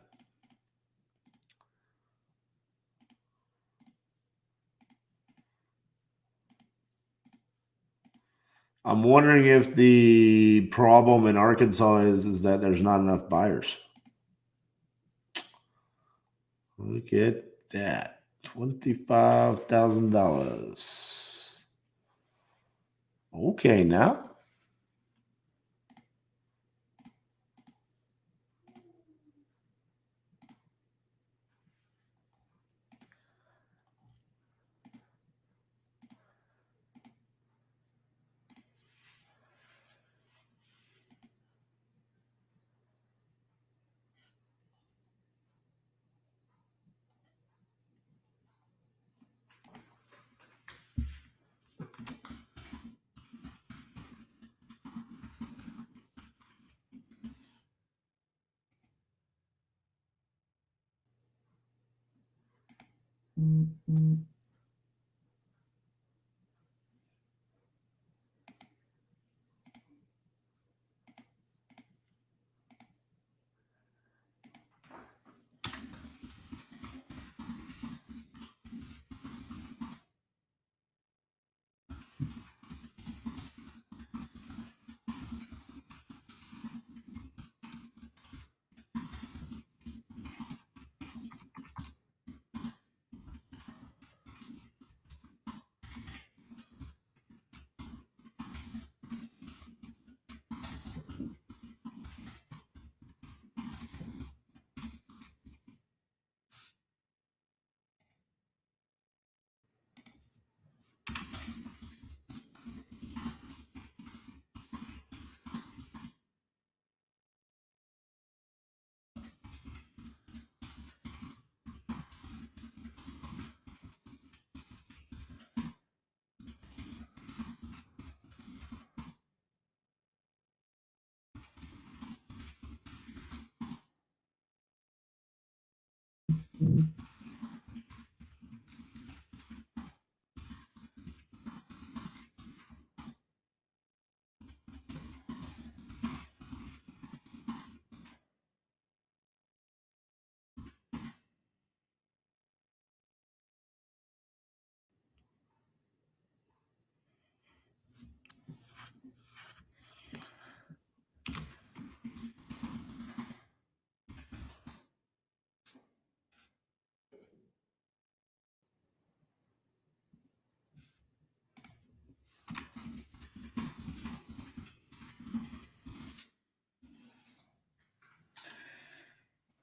I'm wondering if the problem in Arkansas is that there's not enough buyers. Look at that. $25,000. Okay, now.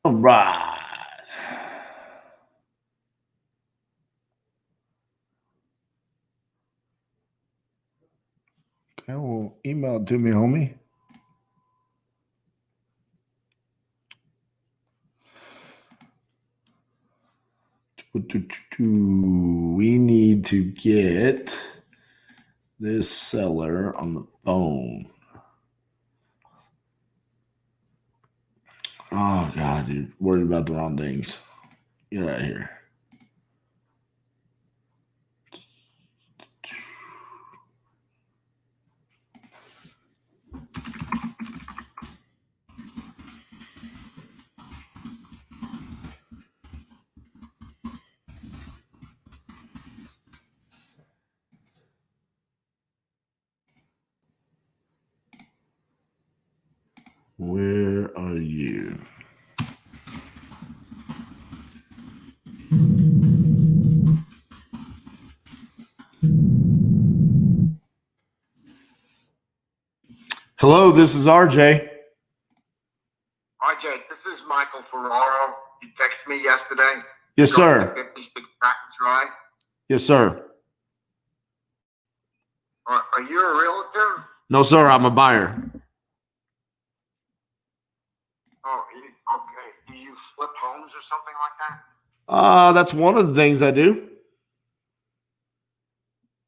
All right. Okay, well, email it to me, homie. We need to get this seller on the phone. Oh, God, dude. Worried about the wrong things. Get out of here. Where are you? Hello, this is RJ. RJ, this is Michael Ferraro. You texted me yesterday. Yes, sir. 56 Packers Drive. Yes, sir. Are you a realtor? No, sir. I'm a buyer. Oh, okay. Do you flip homes or something like that? That's one of the things I do.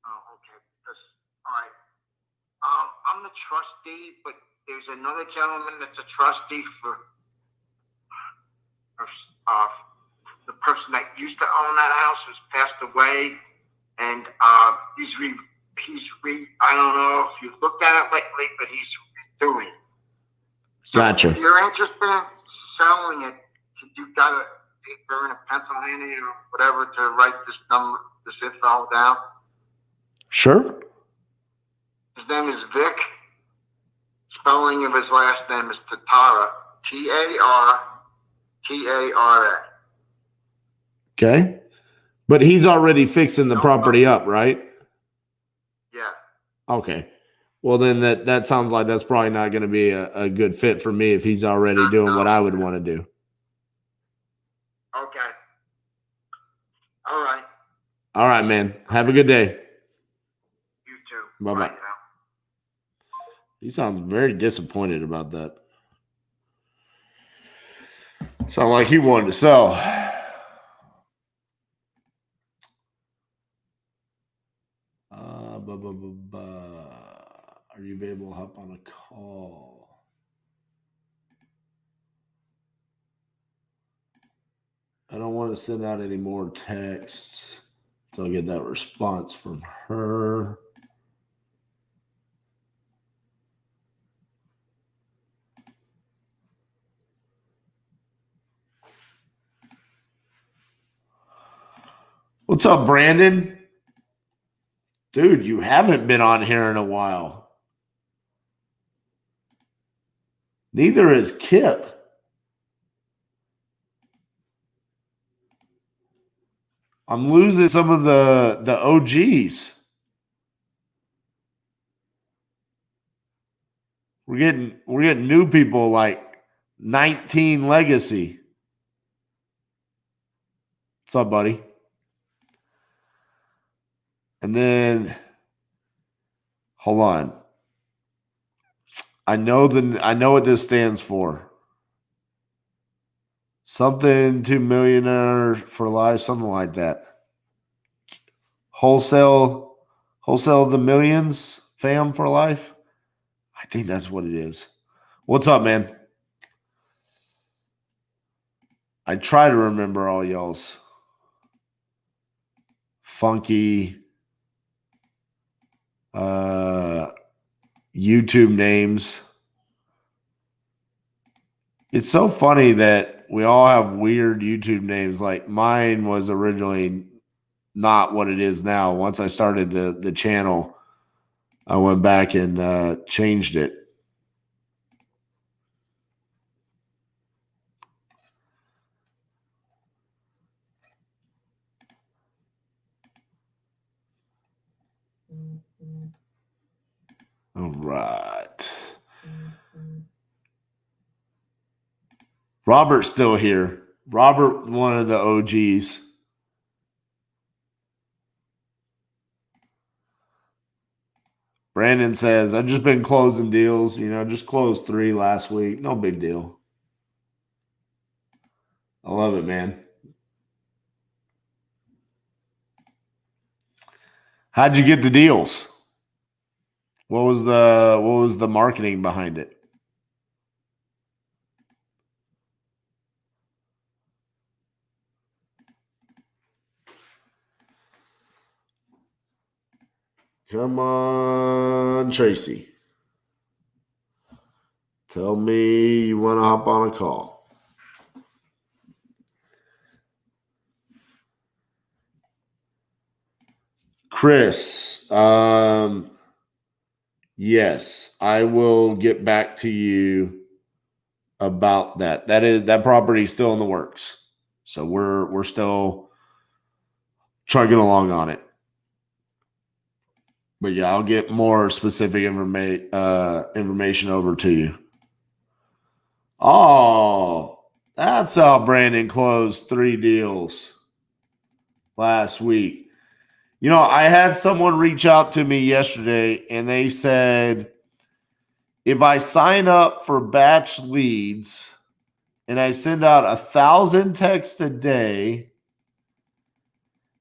Oh, okay. All right. I'm the trustee, but there's another gentleman that's a trustee for the person that used to own that house who's passed away, and I don't know if you've looked at it lately, but he's redoing. So Gotcha. if you're interested in selling it, you got a paper and a pencil handy or whatever to write this info down. Sure. His name is Vic. Spelling of his last name is Tatara. Tartara. Okay. But he's already fixing the property up, right? Yeah. Okay. Well, then that sounds like that's probably not going to be a good fit for me if he's already doing what I would want to do. Okay. All right. All right, man. Have a good day. You too. Bye-bye. Bye now. He sounds very disappointed about that. Sound like he wanted to sell. Are you available to hop on a call? I don't want to send out any more texts until I get that response from her. What's up, Brandon? Dude, you haven't been on here in a while. Neither is Kip. I'm losing some of the OGs. We're getting new people like 19 Legacy. What's up, buddy? And then hold on. I know what this stands for. Something to millionaire for life, something like that. Wholesale the millions, fam for life. I think that's what it is. What's up, man? I try to remember all y'all's funky YouTube names. It's so funny that we all have weird YouTube names. Like mine was originally not what it is now. Once I started the channel, I went back and changed it. All right. Robert's still here. Robert, one of the OGs. Brandon says, I've just been closing deals. Just closed 3 last week. No big deal. I love it, man. How'd you get the deals? What was the marketing behind it? Come on, Tracy. Tell me you want to hop on a call. Chris, yes, I will get back to you about that. That property is still in the works. So we're still chugging along on it. But yeah, I'll get more specific information over to you. Oh, that's how Brandon closed 3 deals last week. I had someone reach out to me yesterday and they said, if I sign up for batch leads and I send out 1,000 texts a day,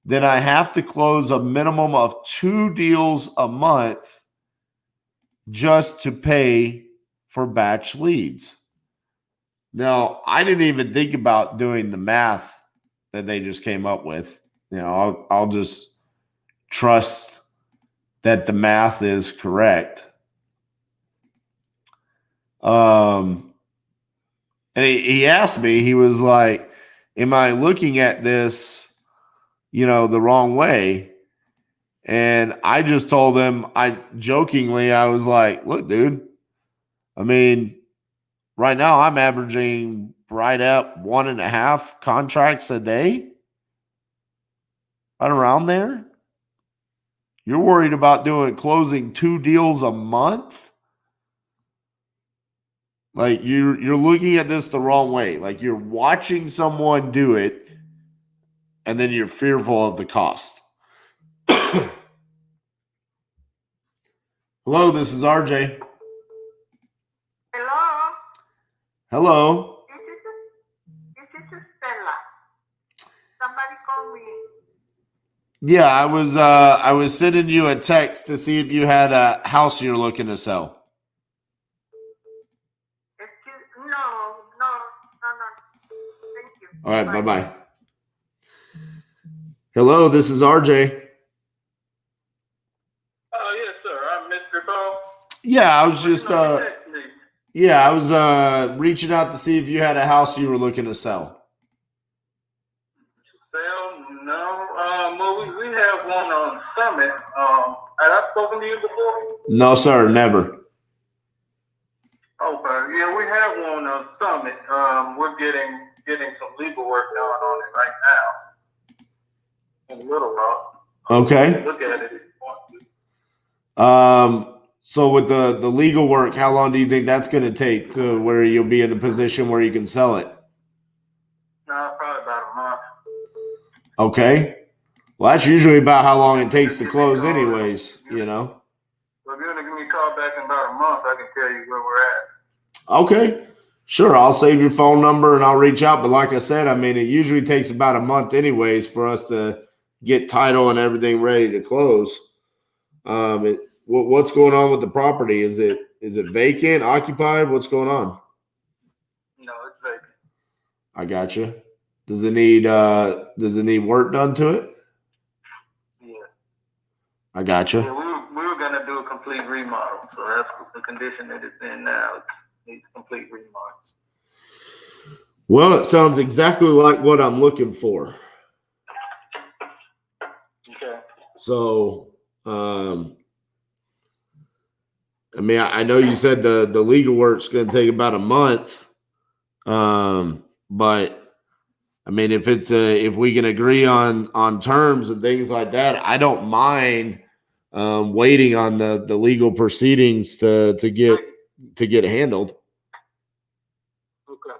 then I have to close a minimum of 2 deals a month just to pay for batch leads. Now, I didn't even think about doing the math that they just came up with. I'll just trust that the math is correct. And he asked me, he was like, am I looking at this, the wrong way? And I just told him, I was like, look, dude, I mean, right now I'm averaging right at 1.5 contracts a day. Right around there. You're worried about closing 2 deals a month? Like you're looking at this the wrong way. Like you're watching someone do it and then you're fearful of the cost. Hello, this is RJ. Hello? Hello. This is Stella. Somebody called me. Yeah, I was sending you a text to see if you had a house you're looking to sell. No. Thank you. All right, bye-bye. Hello, this is RJ. Yes, sir. I missed your call. Yeah, I was just reaching out to see if you had a house you were looking to sell. Sale? No. Well, we have one on Summit. Have I spoken to you before? No, sir, never. Okay. Yeah, we have one on Summit. We're getting some legal work done on it right now. In Little Rock. Okay. Look at it if you want to. So with the legal work, how long do you think that's going to take to where you'll be in a position where you can sell it? No, probably about a month. Okay. Well, that's usually about how long it takes to close anyways, Well, if you're going to give me a call back in about a month, I can tell you where we're at. Okay. Sure. I'll save your phone number and I'll reach out. But like I said, I mean, it usually takes about a month anyways for us to get title and everything ready to close. What's going on with the property? Is it vacant, occupied? What's going on? No, it's vacant. I got you. Does it need work done to it? Yeah. I gotcha. Yeah, we were gonna do a complete remodel, so that's the condition that it's in now. It needs a complete remodel. Well, it sounds exactly like what I'm looking for. Okay. So, I mean, I know you said the legal work's going to take about a month, but I mean, if we can agree on terms and things like that, I don't mind waiting on the legal proceedings to get handled. Okay.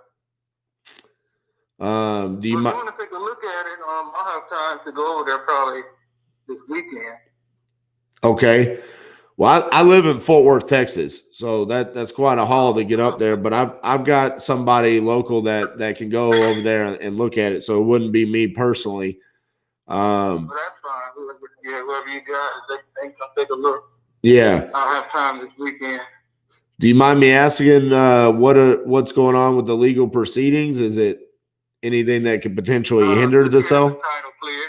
Do you If you mind? want to take a look at it, I'll have time to go over there probably this weekend. Okay. Well, I live in Fort Worth, Texas, so that's quite a haul to get up there. But I've got somebody local that can go over there and look at it, so it wouldn't be me personally. Well, that's fine. Whoever you got, they can take a look. Yeah. I'll have time this weekend. Do you mind me asking what's going on with the legal proceedings? Is it anything that could potentially hinder the sale? Title clear.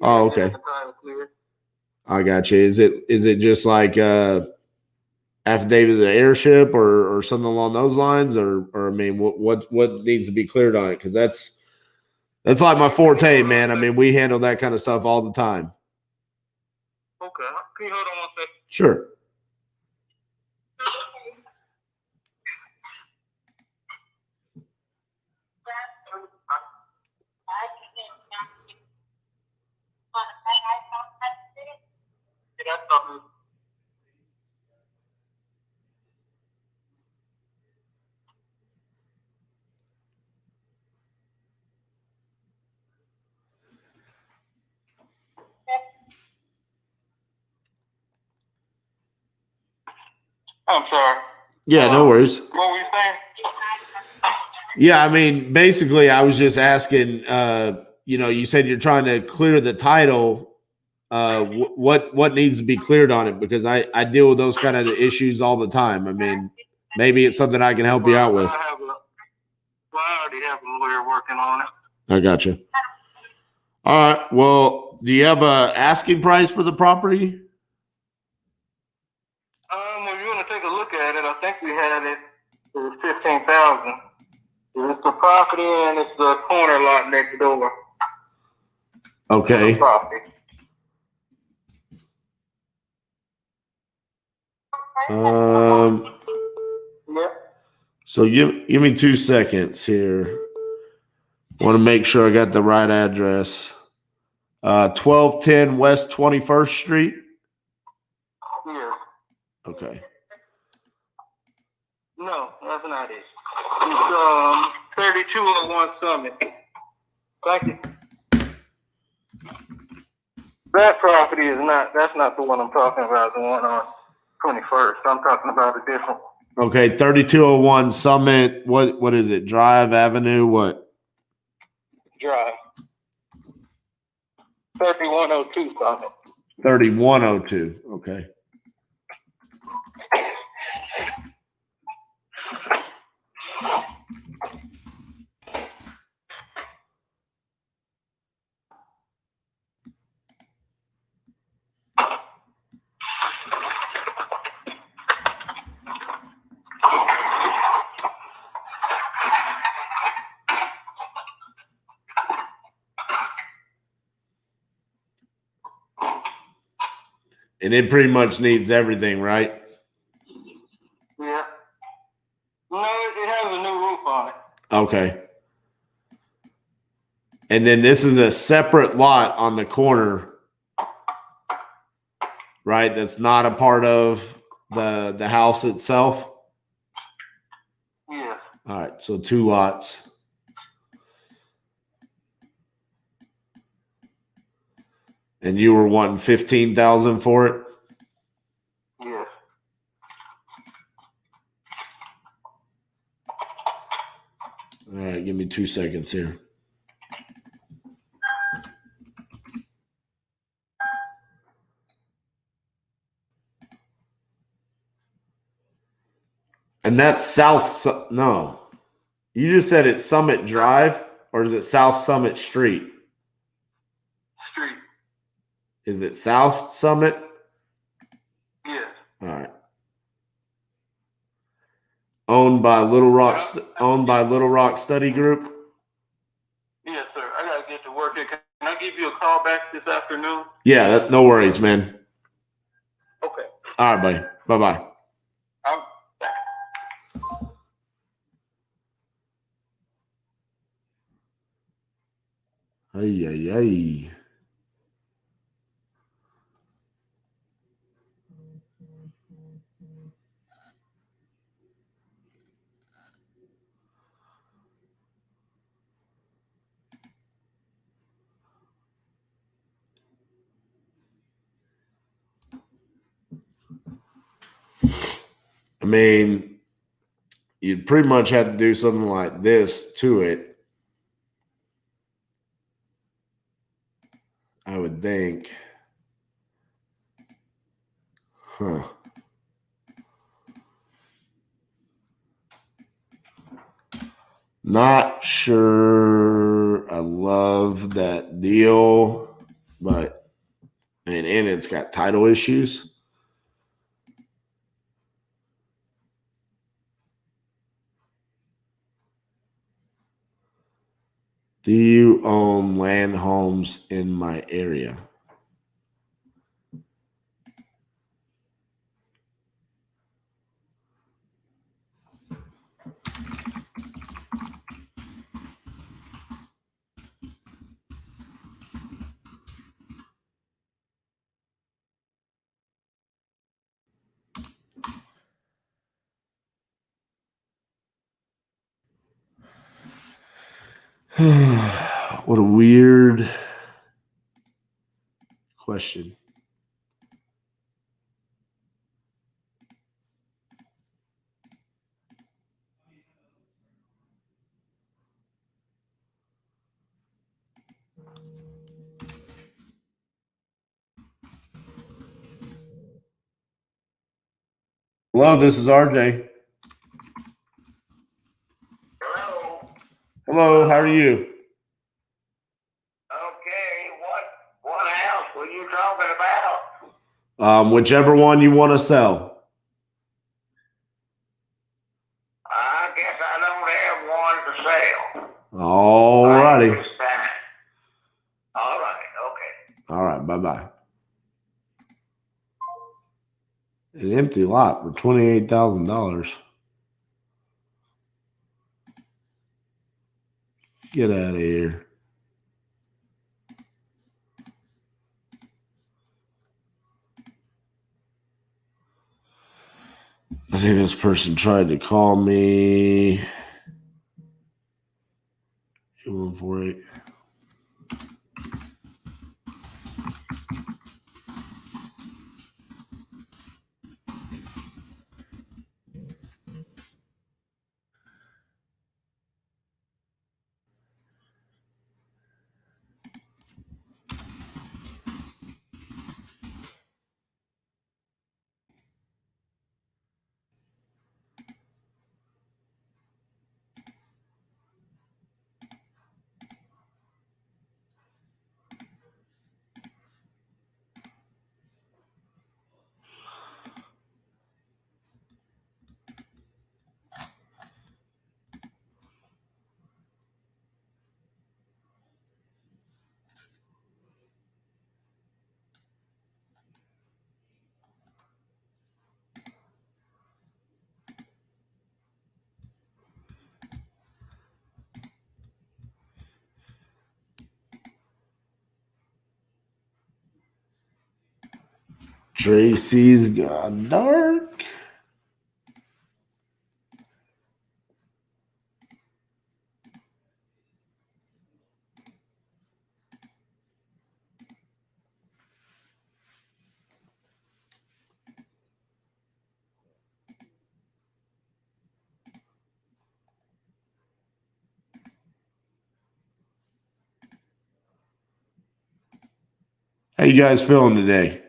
Oh, okay. The title clear. I got you. Is it just like affidavit of heirship or something along those lines, or I mean, what needs to be cleared on it? Because that's like my forte, man. I mean, we handle that kind of stuff all the time. Okay. Can you hold on one second? Sure. I'm sorry. Yeah, no worries. What were you saying? Yeah, I mean, basically, I was just asking. You said you're trying to clear the title. What needs to be cleared on it? Because I deal with those kind of issues all the time. I mean, maybe it's something I can help you out with. I already have a lawyer working on it. I got you. All right. Well, do you have a asking price for the property? If you want to take a look at it, I think we had it for $15,000. It's the property and it's the corner lot next door. Okay. Property. Yeah. So give me 2 seconds here. Want to make sure I got the right address. 1210 West 21st Street. Yeah. Okay. No, that's not it. It's 3201 Summit. Thank you. That property that's not the one I'm talking about, the one on 21st. I'm talking about a different one. Okay, 3201 Summit. What is it? Drive, Avenue, what? Drive. 3102 Summit. 3102. Okay. And it pretty much needs everything, right? Yeah. No, it has a new roof on it. Okay. And then this is a separate lot on the corner, right? That's not a part of the house itself. Yeah. All right, so 2 lots. And you were wanting 15,000 for it? Yes. All right, give me 2 seconds here. And that's no. You just said it's Summit Drive or is it South Summit Street? Street. Is it South Summit? Yes. All right. Owned by Little Rock Study Group. Yes, sir. I gotta get to work here. Can I give you a call back this afternoon? Yeah, no worries, man. Okay. All right, buddy. Bye-bye. I'll Ay, ay, ay. I mean, you'd pretty much have to do something like this to it, I would think. Huh. Not sure I love that deal, but and it's got title issues. Do you own land homes in my area? What a weird question. Hello, this is RJ. Hello. Hello, how are you? Okay, what house were you talking about? Whichever one you want to sell. I guess I don't have one to sell. All Right righty. this time. All right, okay. All right, bye-bye. An empty lot for $28,000. Get out of here. I think this person tried to call me. 8148. Tracy's gone dark. How you guys feeling today?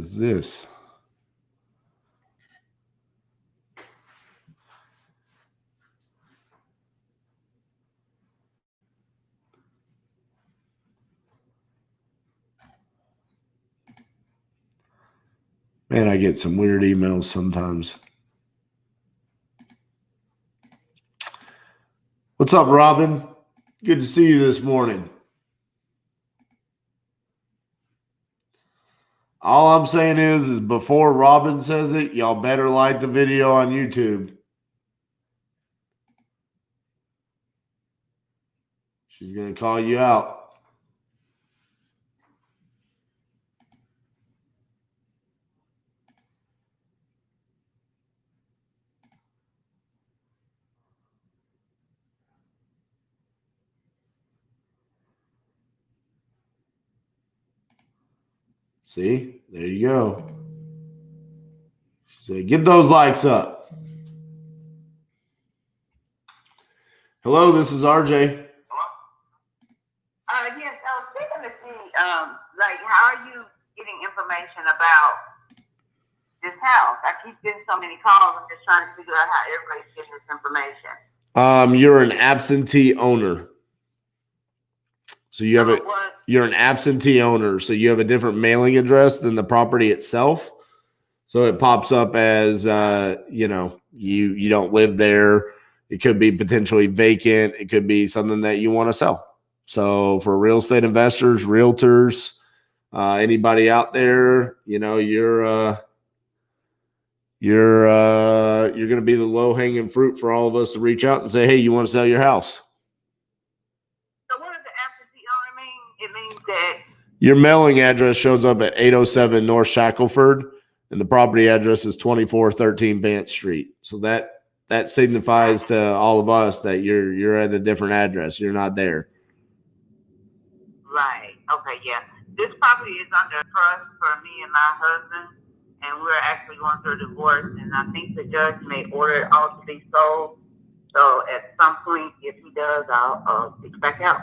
is this? Man, I get some weird emails sometimes. What's up, Robin? Good to see you this morning. All I'm saying is before Robin says it, y'all better like the video on YouTube. She's going to call you out. See? There you go. She said, get those likes up. Hello, this is RJ. Yes, I was thinking to see, like, how are you getting information about this house? I keep getting so many calls. I'm just trying to figure out how everybody's getting this information. You're an absentee owner. So you have a What? you're an absentee owner, so you have a different mailing address than the property itself. So it pops up as you don't live there. It could be potentially vacant. It could be something that you want to sell. So for real estate investors, realtors, anybody out there, you're going to be the low hanging fruit for all of us to reach out and say, hey, you want to sell your house? So what does the absentee owner mean? It means that Your mailing address shows up at 807 North Shackelford, and the property address is 2413 Vance Street. So that signifies to all of us that you're at a different address. You're not there. right. Okay, yeah. This property is under trust for me and my husband, and we're actually going through a divorce, and I think the judge may order it all to be sold. So at some point, if he does, I'll reach back out.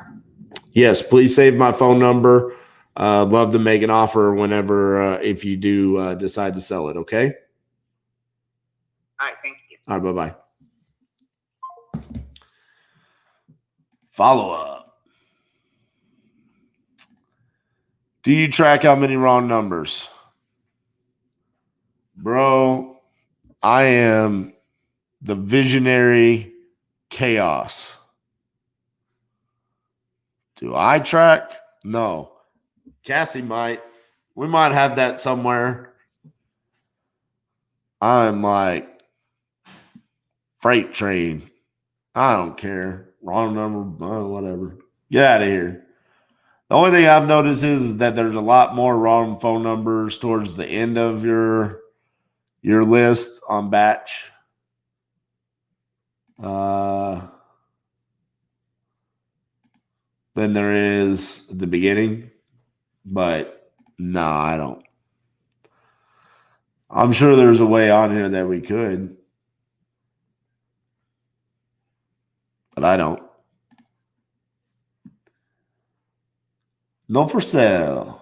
Yes, please save my phone number. Love to make an offer whenever if you do decide to sell it. Okay. All right, thank you. All right. Bye-bye. Follow up. Do you track how many wrong numbers? Bro, I am the visionary chaos. Do I track? No. Cassie might. We might have that somewhere. I'm like freight train. I don't care. Wrong number, whatever. Get out of here. The only thing I've noticed is that there's a lot more wrong phone numbers towards the end of your list on batch. Than there is at the beginning. But no, I don't. I'm sure there's a way on here that we could. But I don't. No for sale.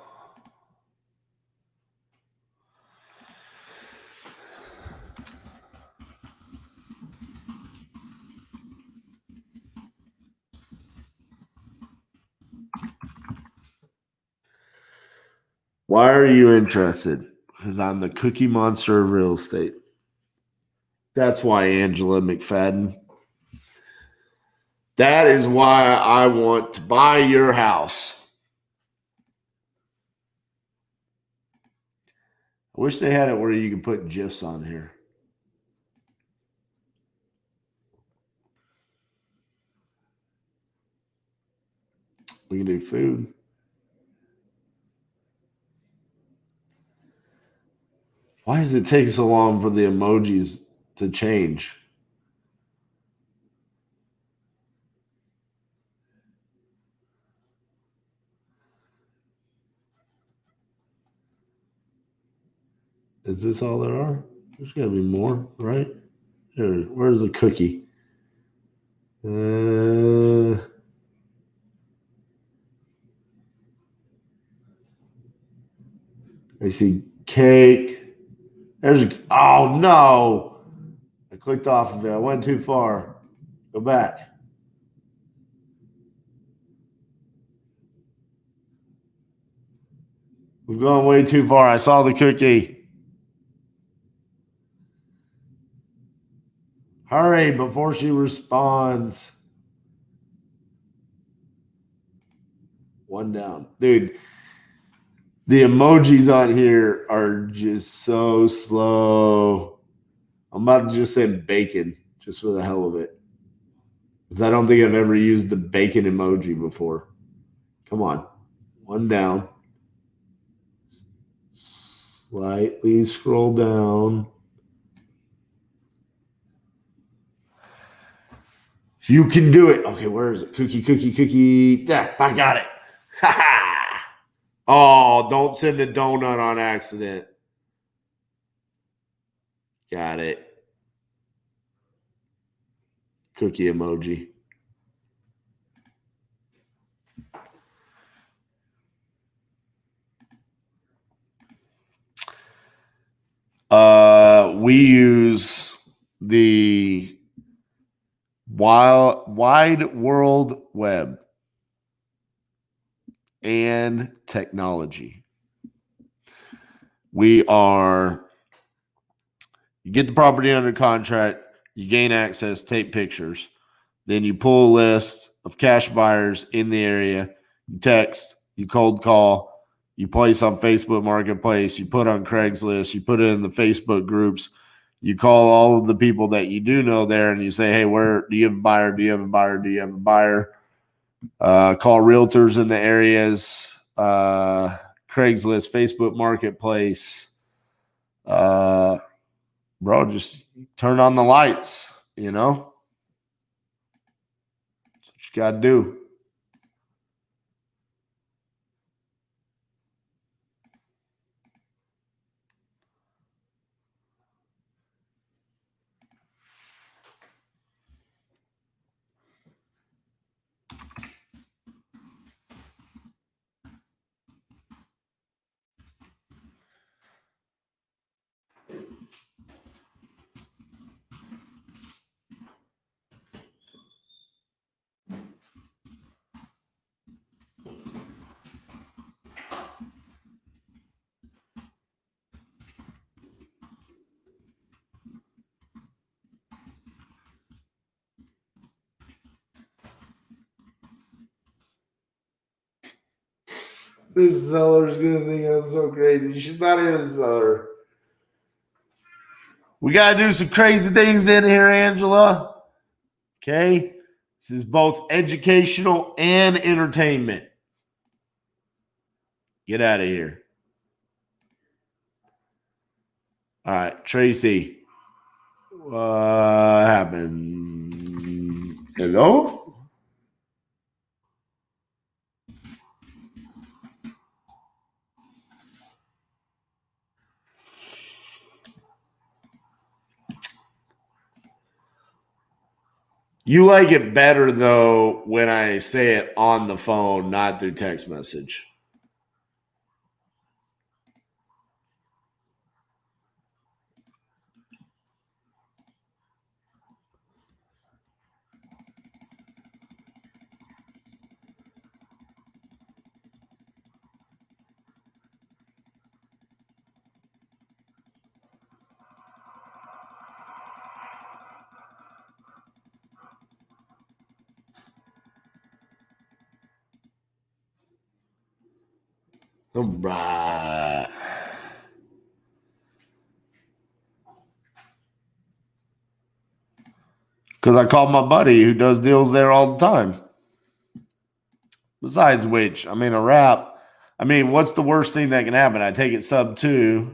Why are you interested? Because I'm the cookie monster of real estate. That's why, Angela McFadden. That is why I want to buy your house. I wish they had it where you could put GIFs on here. We can do food. Why does it take so long for the emojis to change? Is this all there are? There's got to be more, right? Here, where's the cookie? I see cake. Oh no. I clicked off of it. I went too far. Go back. We've gone way too far. I saw the cookie. Hurry before she responds. One down. Dude, the emojis on here are just so slow. I'm about to just say bacon just for the hell of it. Because I don't think I've ever used the bacon emoji before. Come on. One down. Slightly scroll down. You can do it. Okay, where is it? Cookie. There, I got it. Ha ha. Oh, don't send a donut on accident. Got it. Cookie emoji. We use the wide world web and technology. You get the property under contract, you gain access, take pictures, then you pull a list of cash buyers in the area, you text, you cold call, you place on Facebook Marketplace, you put on Craigslist, you put it in the Facebook groups, you call all of the people that you do know there and you say, hey, where do you have a buyer? Do you have a buyer? Do you have a buyer? Call realtors in the areas, Craigslist, Facebook Marketplace. Bro, just turn on the lights, you know? That's what you got to do. This seller's gonna think I'm so crazy. She's not even a seller. We gotta do some crazy things in here, Angela. Okay? This is both educational and entertainment. Get out of here. All right, Tracy. What happened? Hello? You like it better, though, when I say it on the phone, not through text message. All right. Because I called my buddy who does deals there all the time. Besides which, I mean, a wrap. I mean, what's the worst thing that can happen? I take it sub 2.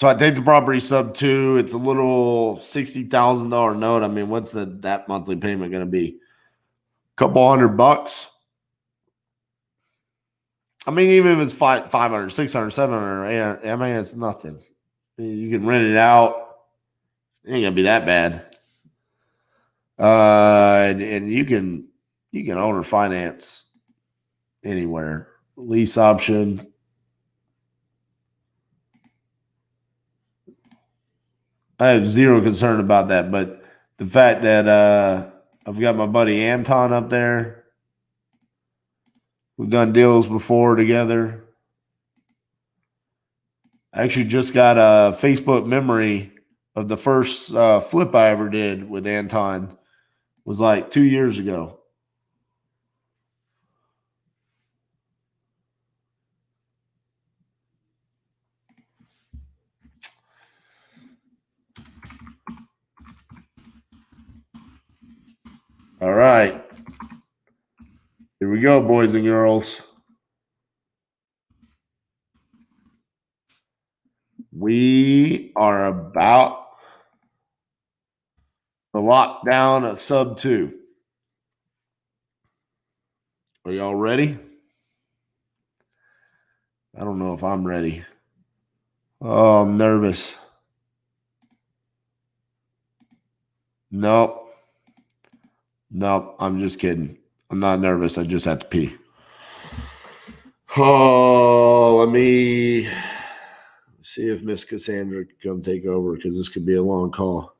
So I take the property sub 2. It's a little $60,000 note. I mean, what's that monthly payment going to be? Couple $100. I mean, even if it's 500, 600, 700, I mean, it's nothing. You can rent it out. It ain't gonna be that bad. And you can own or finance anywhere. Lease option. I have zero concern about that, but the fact that I've got my buddy Anton up there. We've done deals before together. I actually just got a Facebook memory of the first flip I ever did with Anton. It was like 2 years ago. All right. Here we go, boys and girls. We are about to lock down a sub 2. Are y'all ready? I don't know if I'm ready. Oh, I'm nervous. Nope. I'm just kidding. I'm not nervous. I just have to pee. Oh, let me see if Miss Cassandra can come take over because this could be a long call.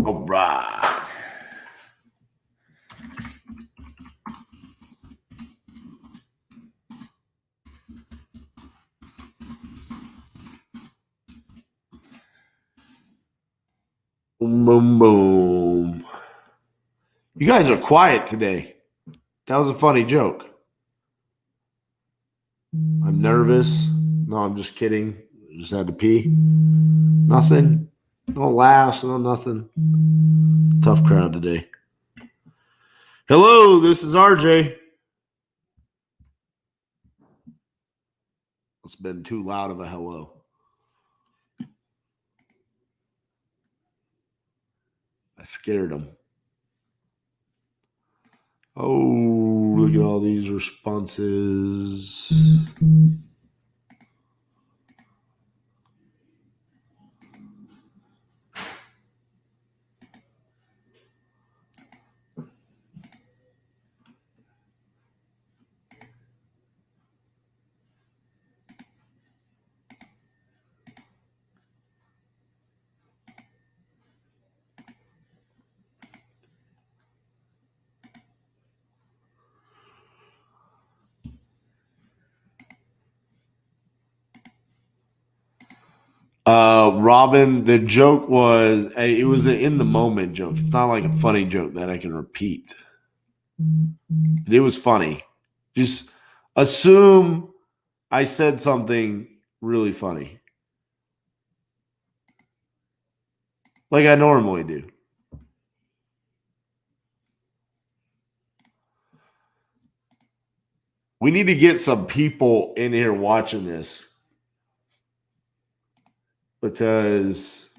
All right. Boom, boom, boom. You guys are quiet today. That was a funny joke. I'm nervous. No, I'm just kidding. I just had to pee. Nothing. No laughs, no nothing. Tough crowd today. Hello, this is RJ. It's been too loud of a hello. I scared him. Oh, look at all these responses. Robin, the joke was, it was an in the moment joke. It's not like a funny joke that I can repeat. It was funny. Just assume I said something really funny. Like I normally do. We need to get some people in here watching this. Because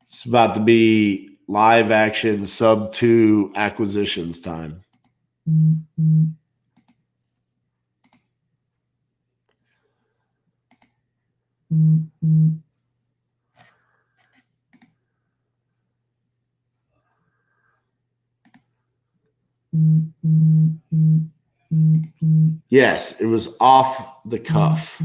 it's about to be live action sub 2 acquisitions time. Yes, it was off the cuff.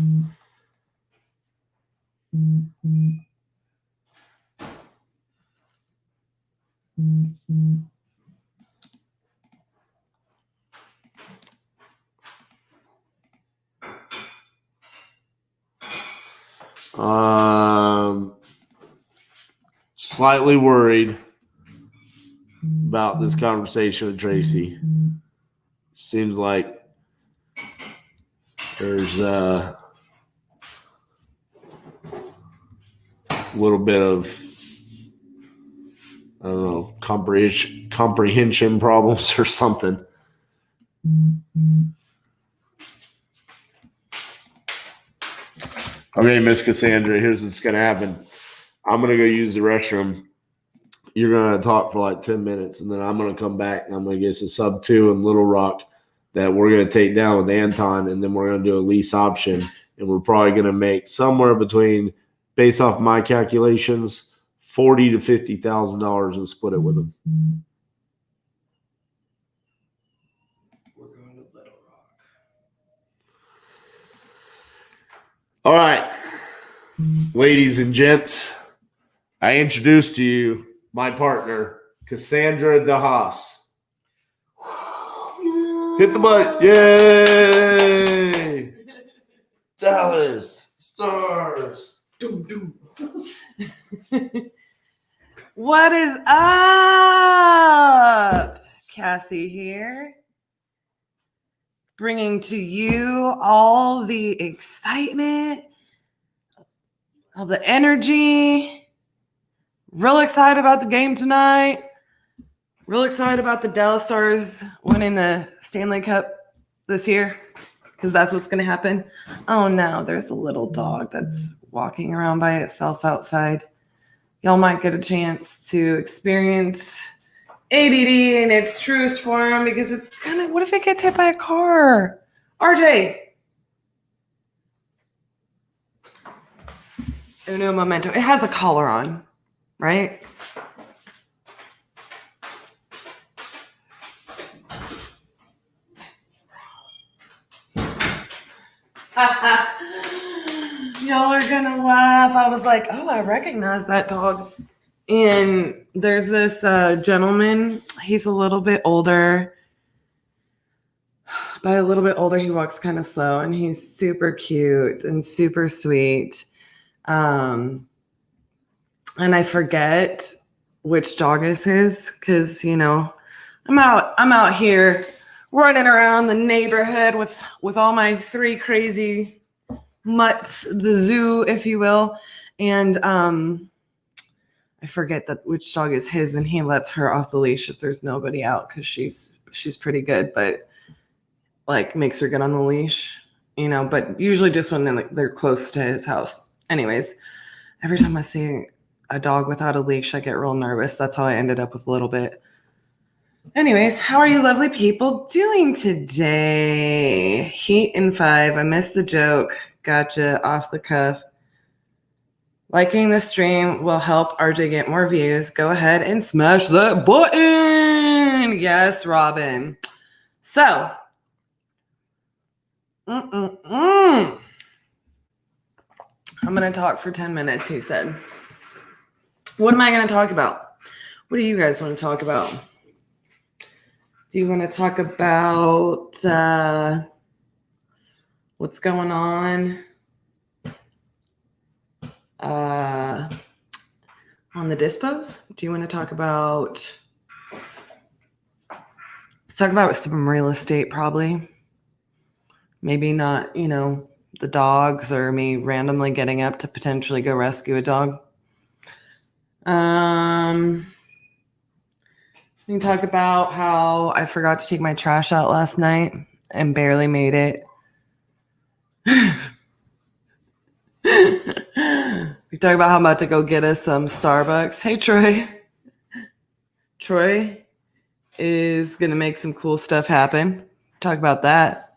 Slightly worried about this conversation with Tracy. Seems like There's a little bit of, I don't know, comprehension problems or something. Okay, Miss Cassandra, here's what's going to happen. I'm going to go use the restroom. You're going to talk for like 10 minutes, and then I'm going to come back, and I'm going to get a sub 2 in Little Rock that we're going to take down with Anton, and then we're going to do a lease option, and we're probably going to make somewhere between, based off my calculations, $40,000 to $50,000 and split it with them. We're going to Little Rock. All right, ladies and gents, I introduce to you my partner, Cassandra DeHaas. Hit the button. Yay! Dallas Stars. Doom, doom. What is up? Cassie here. Bringing to you all the excitement, all the energy. Real excited about the game tonight. Real excited about the Dallas Stars winning the Stanley Cup this year, because that's what's going to happen. Oh no, there's a little dog that's walking around by itself outside. Y'all might get a chance to experience ADD in its truest form, because it's kind of, what if it gets hit by a car? RJ. Uno momento. It has a collar on, right? Y'all are gonna laugh. I was like, oh, I recognize that dog. And there's this gentleman. He's a little bit older. By a little bit older, he walks kind of slow, and he's super cute and super sweet. And I forget which dog is his, because, you know, I'm out here running around the neighborhood with all my 3 crazy mutts, the zoo, if you will. And I forget which dog is his, and he lets her off the leash if there's nobody out, because she's pretty good, but like makes her get on the leash, you know, but usually just when they're close to his house. Anyways, every time I see a dog without a leash, I get real nervous. That's how I ended up with a little bit. Anyways, how are you lovely people doing today? Heat in 5. I missed the joke. Gotcha. Off the cuff. Liking the stream will help RJ get more views. Go ahead and smash that button. Yes, Robin. So, I'm going to talk for 10 minutes, he said. What am I going to talk about? What do you guys want to talk about? Do you want to talk about what's going on on the dispos? Do you want to talk about, let's talk about some real estate probably. Maybe not, you know, the dogs or me randomly getting up to potentially go rescue a dog. We can talk about how I forgot to take my trash out last night and barely made it. We talk about how I'm about to go get us some Starbucks. Hey, Troy. Troy is going to make some cool stuff happen. Talk about that.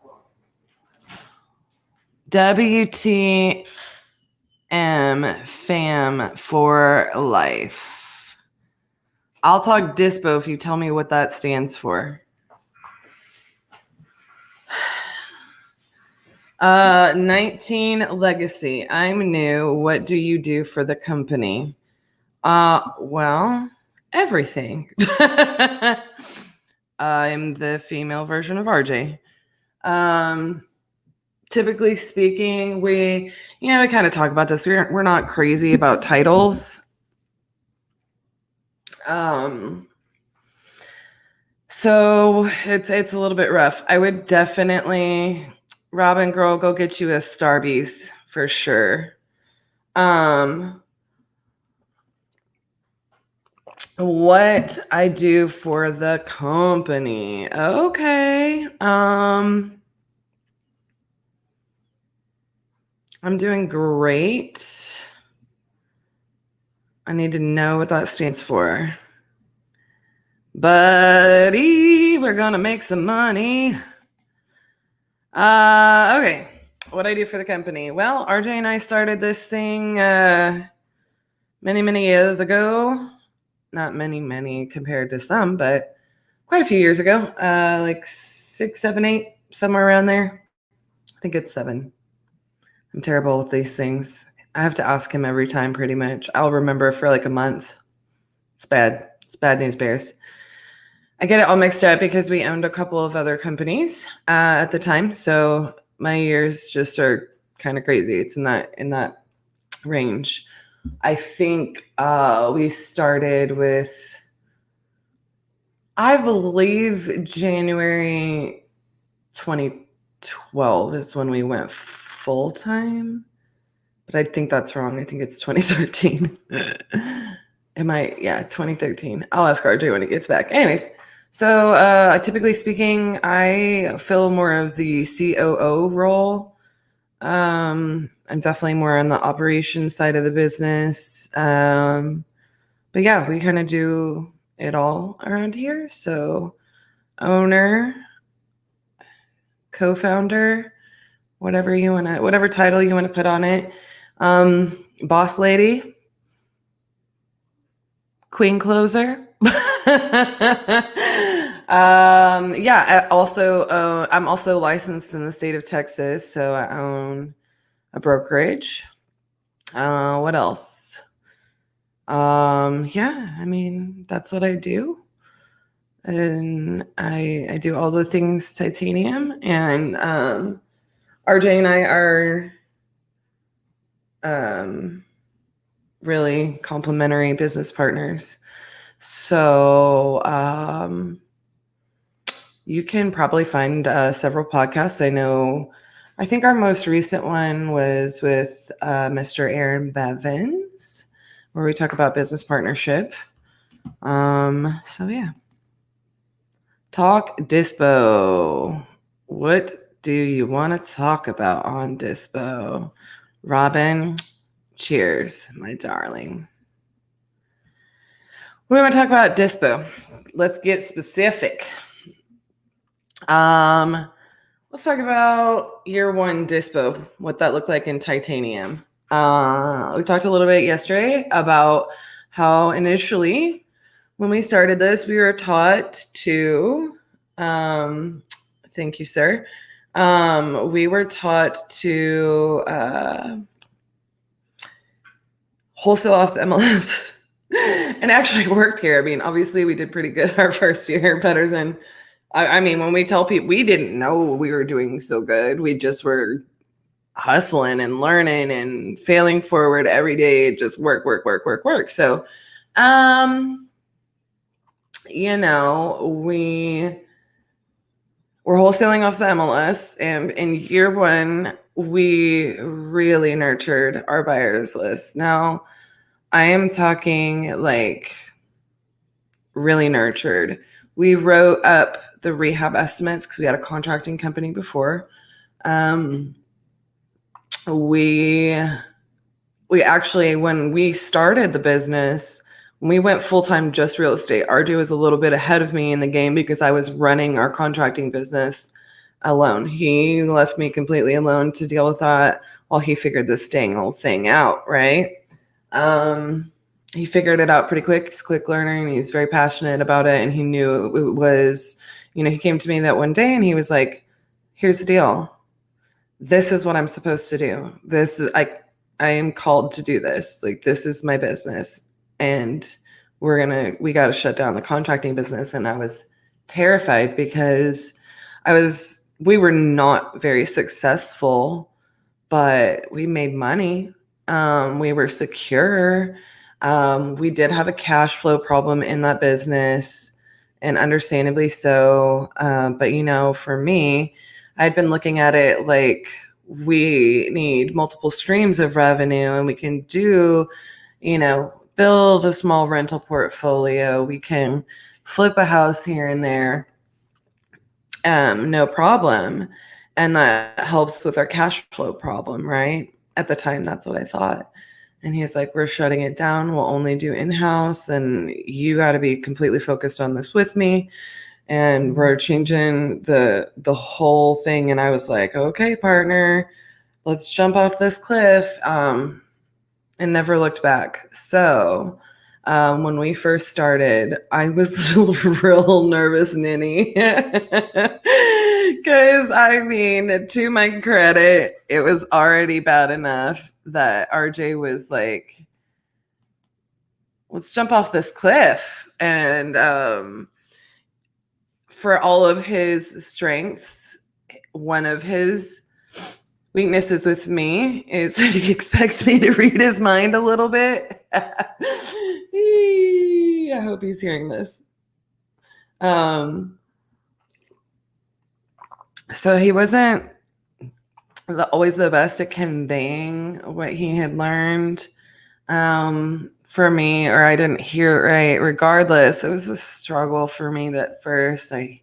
WTM fam for life. I'll talk dispo if you tell me what that stands for. 19 legacy. I'm new. What do you do for the company? Well, everything. I'm the female version of RJ. Typically speaking, we kind of talk about this. We're not crazy about titles. So it's a little bit rough. I would definitely Robin girl, go get you a Starbucks for sure. What I do for the company. Okay. I'm doing great. I need to know what that stands for. Buddy, we're gonna make some money. Okay. What I do for the company. Well, RJ and I started this thing many years ago. Not many compared to some, but quite a few years ago. Like 6, 7, 8, somewhere around there. I think it's 7. I'm terrible with these things. I have to ask him every time pretty much. I'll remember for like a month. It's bad. It's bad news bears. I get it all mixed up because we owned a couple of other companies at the time. So my years just are kind of crazy. It's in that range. I think we started with, I believe, January 2012 is when we went full time. But I think that's wrong. I think it's 2013. Yeah, 2013. I'll ask RJ when he gets back. Anyways, so typically speaking, I fill more of the COO role. I'm definitely more on the operations side of the business. But yeah, we kind of do it all around here. So owner, co-founder, whatever title you want to put on it. Boss lady, queen closer. Yeah, I'm also licensed in the state of Texas, so I own a brokerage. What else? Yeah, I mean, that's what I do. And I do all the things titanium, and RJ and I are really complementary business partners. So you can probably find several podcasts. I think our most recent one was with Mr. Aaron Bevins, where we talk about business partnership. So yeah. Talk Dispo. What do you want to talk about on Dispo? Robin, cheers, my darling. What do we want to talk about Dispo? Let's get specific. Let's talk about year 1 Dispo, what that looked like in titanium. We talked a little bit yesterday about how initially when we started this, we were taught to, thank you, sir. We were taught to wholesale off the MLS and actually worked here. I mean, obviously we did pretty good our first year, better than, I mean, when we tell people, we didn't know we were doing so good. We just were hustling and learning and failing forward every day, just work. So, you know, we were wholesaling off the MLS, and in year 1, we really nurtured our buyers list. Now, I am talking like really nurtured. We wrote up the rehab estimates because we had a contracting company before. We actually, when we started the business, when we went full-time just real estate, RJ was a little bit ahead of me in the game because I was running our contracting business alone. He left me completely alone to deal with that while he figured this dang old thing out, right? He figured it out pretty quick. He's a quick learner and he's very passionate about it. And he knew it was, you know, he came to me that one day and he was like, here's the deal. This is what I'm supposed to do. This is, I am called to do this. Like, this is my business. And we got to shut down the contracting business. And I was terrified because we were not very successful, but we made money. We were secure. We did have a cash flow problem in that business, and understandably so. But, you know, for me, I'd been looking at it like we need multiple streams of revenue, and we can do, build a small rental portfolio. We can flip a house here and there, no problem. And that helps with our cash flow problem, right? At the time, that's what I thought. And he's like, we're shutting it down. We'll only do in-house, and you got to be completely focused on this with me. And we're changing the whole thing. And I was like, okay, partner, let's jump off this cliff. And never looked back. So when we first started, I was a real nervous ninny. Because, to my credit, it was already bad enough that RJ was like, let's jump off this cliff. And for all of his strengths, one of his weaknesses with me is that he expects me to read his mind a little bit. I hope he's hearing this. So he wasn't always the best at conveying what he had learned for me, or I didn't hear it right. Regardless, it was a struggle for me at first. I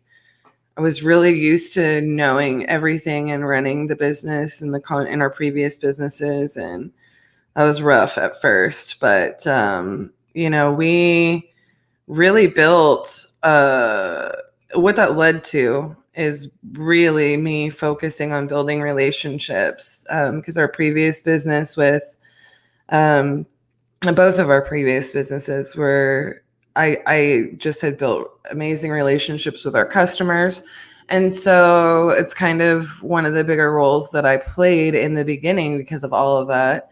was really used to knowing everything and running the business and in our previous businesses, and that was rough at first. But we really built. What that led to is really me focusing on building relationships, because our previous business with both of our previous businesses were. I just had built amazing relationships with our customers. And so it's kind of one of the bigger roles that I played in the beginning because of all of that,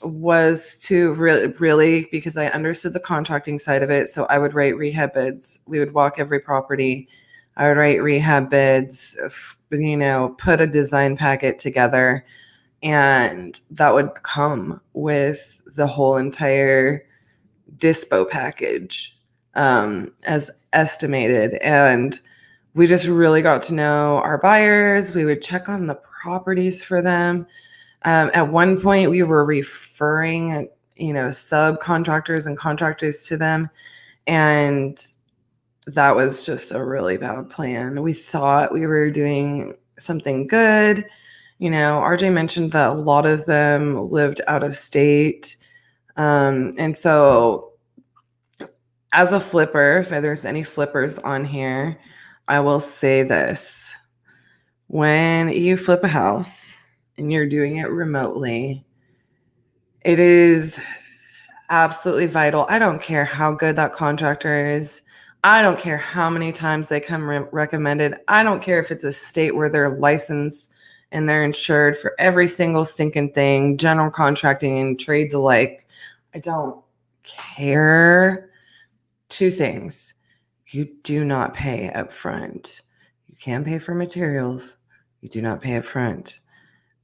was to really, because I understood the contracting side of it. So I would write rehab bids. We would walk every property. I would write rehab bids, put a design packet together, and that would come with the whole entire dispo package as estimated. And we just really got to know our buyers. We would check on the properties for them. At one point we were referring subcontractors and contractors to them, and that was just a really bad plan. We thought we were doing something good. RJ mentioned that a lot of them lived out of state. And so as a flipper, if there's any flippers on here, I will say this. When you flip a house and you're doing it remotely, it is absolutely vital. I don't care how good that contractor is. I don't care how many times they come recommended. I don't care if it's a state where they're licensed and they're insured for every single stinking thing, general contracting and trades alike. I don't care. Two things. You do not pay up front. You can pay for materials. You do not pay up front.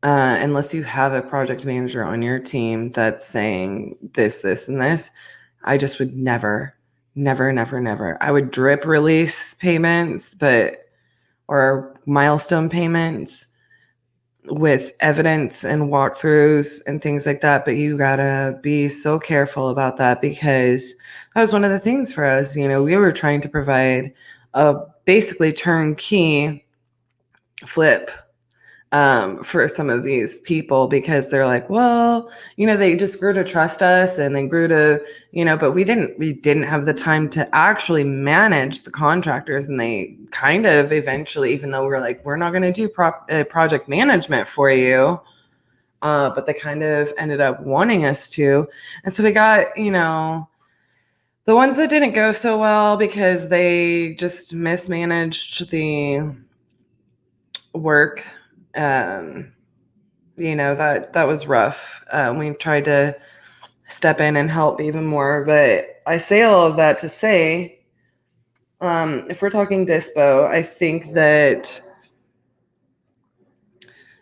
Unless you have a project manager on your team that's saying this, and this. I just would never. I would drip release payments, or milestone payments with evidence and walkthroughs and things like that. But you gotta be so careful about that, because that was one of the things for us. We were trying to provide a basically turnkey flip for some of these people, because they're like, well, they just grew to trust us, and they grew to, but we didn't have the time to actually manage the contractors. And they kind of eventually, even though we're like, we're not going to do project management for you, but they kind of ended up wanting us to. And so we got, the ones that didn't go so well because they just mismanaged the work. That was rough. We tried to step in and help even more, but I say all of that to say, if we're talking dispo, I think that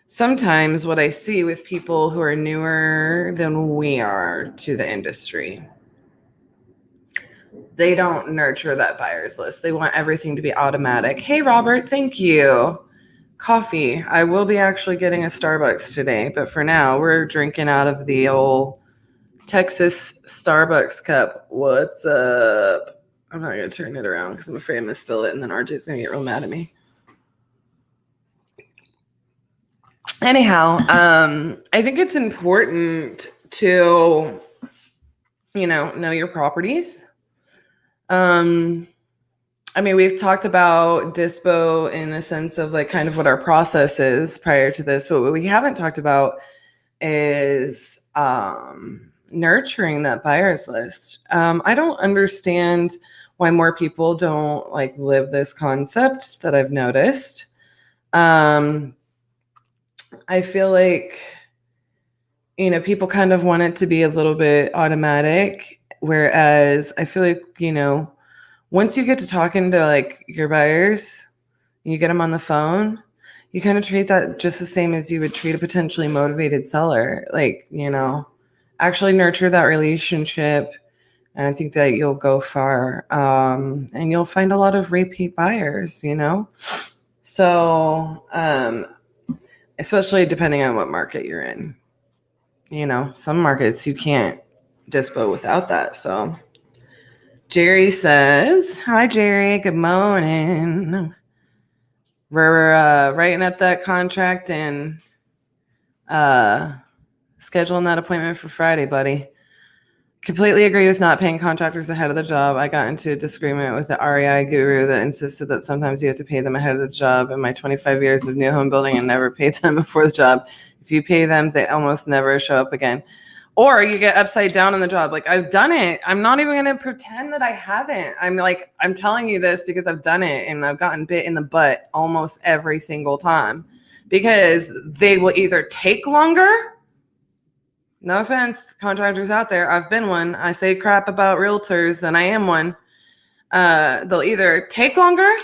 sometimes what I see with people who are newer than we are to the industry, they don't nurture that buyer's list. They want everything to be automatic. Hey, Robert, thank you. coffee. I will be actually getting a Starbucks today, but for now, we're drinking out of the old Texas Starbucks cup. What's up? I'm not going to turn it around because I'm afraid I'm going to spill it, and then RJ's going to get real mad at me. Anyhow, I think it's important to, know your properties. I mean, we've talked about dispo in the sense of like kind of what our process is prior to this, but what we haven't talked about is nurturing that buyer's list. I don't understand why more people don't like live this concept that I've noticed. I feel like, people kind of want it to be a little bit automatic, whereas I feel like, once you get to talking to like your buyers, you get them on the phone, you kind of treat that just the same as you would treat a potentially motivated seller. Like, actually nurture that relationship. And I think that you'll go far. And you'll find a lot of repeat buyers, So, especially depending on what market you're in. Some markets you can't dispo without that. So Jerry says, hi, Jerry. Good morning. We're writing up that contract and scheduling that appointment for Friday, buddy. Completely agree with not paying contractors ahead of the job. I got into a disagreement with the REI guru that insisted that sometimes you have to pay them ahead of the job. In my 25 years of new home building, and never paid them before the job. If you pay them, they almost never show up again. Or you get upside down on the job. Like, I've done it. I'm not even going to pretend that I haven't. I'm telling you this because I've done it, and I've gotten bit in the butt almost every single time because they will either take longer. No offense, contractors out there. I've been one. I say crap about realtors, and I am one. They'll either take longer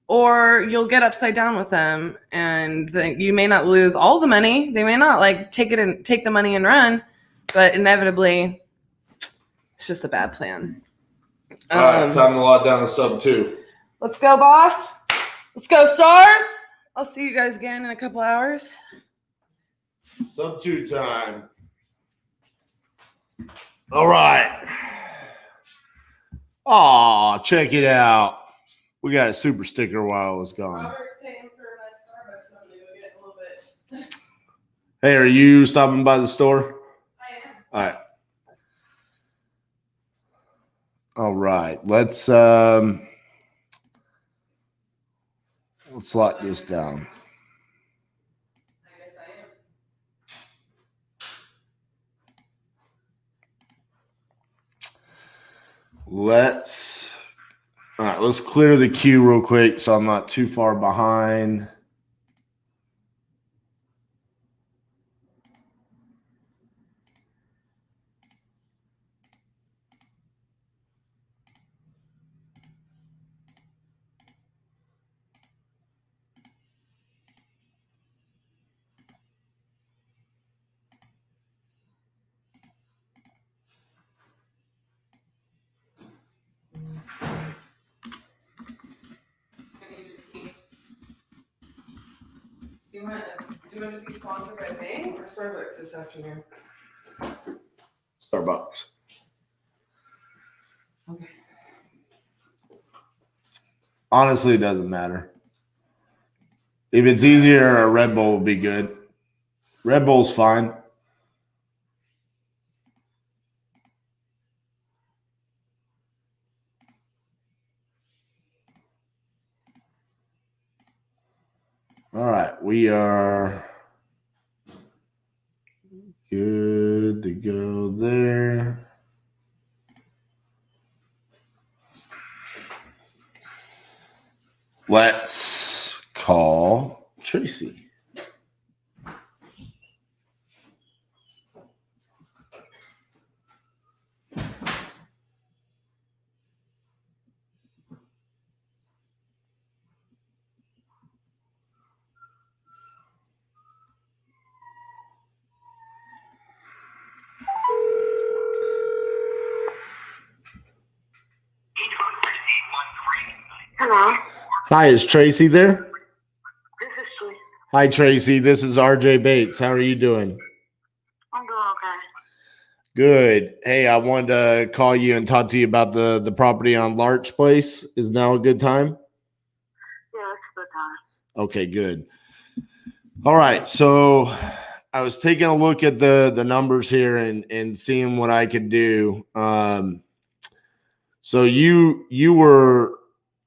or you'll get upside down with them, and then you may not lose all the money. They may not take the money and run, but inevitably it's just a bad plan. All right, time to lock down a sub 2. Let's go, boss. Let's go, Stars. I'll see you guys again in a couple hours. Sub 2 time. All right. Oh, check it out. We got a super sticker while I was gone. Robert's paying for my Starbucks. So I'm going to go get a little bit. Hey, are you stopping by the store? I am. All right. All right. Let's lock this down. I guess I am. Let's clear the queue real quick so I'm not too far behind. Do you want to be sponsored by Bang or Starbucks this afternoon? Starbucks. Okay. Honestly, it doesn't matter. If it's easier, a Red Bull would be good. Red Bull's fine. All right, we are good to go there. Let's call Tracy. Hello. Hi, is Tracy there? This Hi, Tracy. This is RJ Bates. How are you doing? I'm doing okay. Good. Hey, I wanted to call you and talk to you about the property on Larch Place. Is now a good time? Yeah, it's a good time. Okay, good. All right. So I was taking a look at the numbers here and seeing what I could do. So you were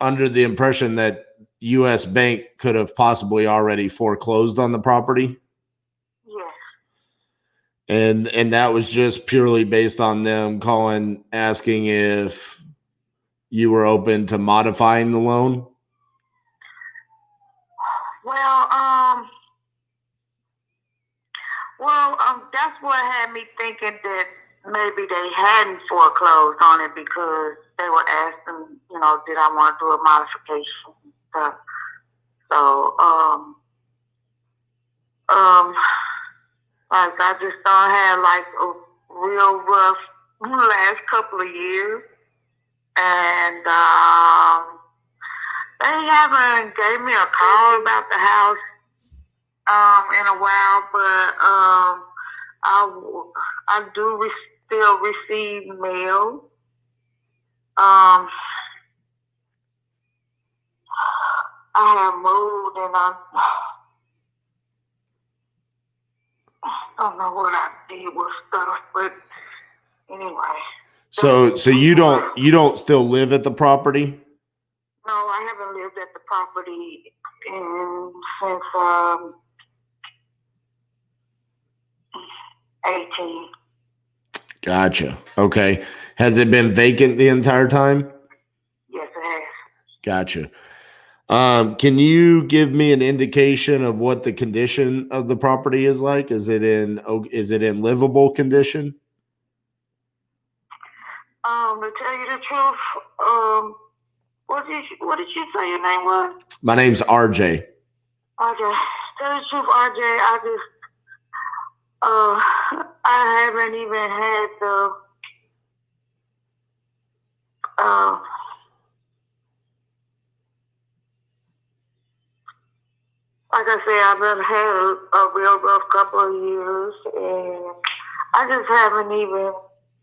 under the impression that U.S. Bank could have possibly already foreclosed on the property? Yes. And that was just purely based on them calling, asking if you were open to modifying the loan? That's what had me thinking that maybe they hadn't foreclosed on it because they were asking, did I want to do a modification and stuff. So, like I just had like a real rough last couple of years, and they haven't gave me a call about the house in a while, but I do still receive mail. I have moved and I don't know what I did with stuff, but anyway. So you don't still live at the property? No, I haven't lived at the property since 18. Gotcha. Okay. Has it been vacant the entire time? Yes, it has. Gotcha. Can you give me an indication of what the condition of the property is like? Is it in livable condition? To tell you the truth, what did you say your name was? My name's RJ. Okay. Tell the truth, RJ, I haven't even had the like I said, I've been had a real rough couple of years, and I just haven't even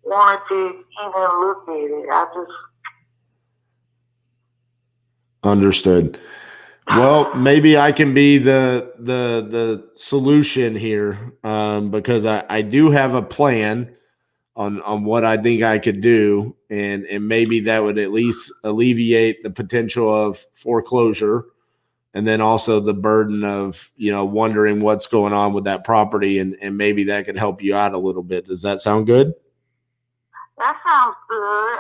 wanted to even look at it. I just Understood. Well, maybe I can be the solution here, because I do have a plan on what I think I could do, and maybe that would at least alleviate the potential of foreclosure, and then also the burden of wondering what's going on with that property, and maybe that could help you out a little bit. Does that sound good? that sounds good.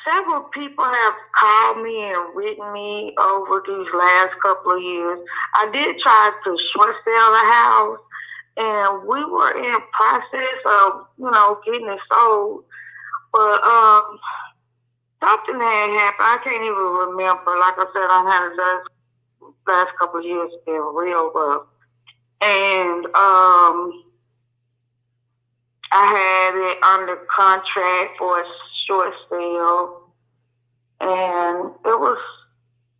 Several people have called me and written me over these last couple of years. I did try to short sell the house, and we were in process of, getting it sold. But something had happened. I can't even remember. Like I said, I had the last couple of years been real rough. And I had it under contract for a short sale, and it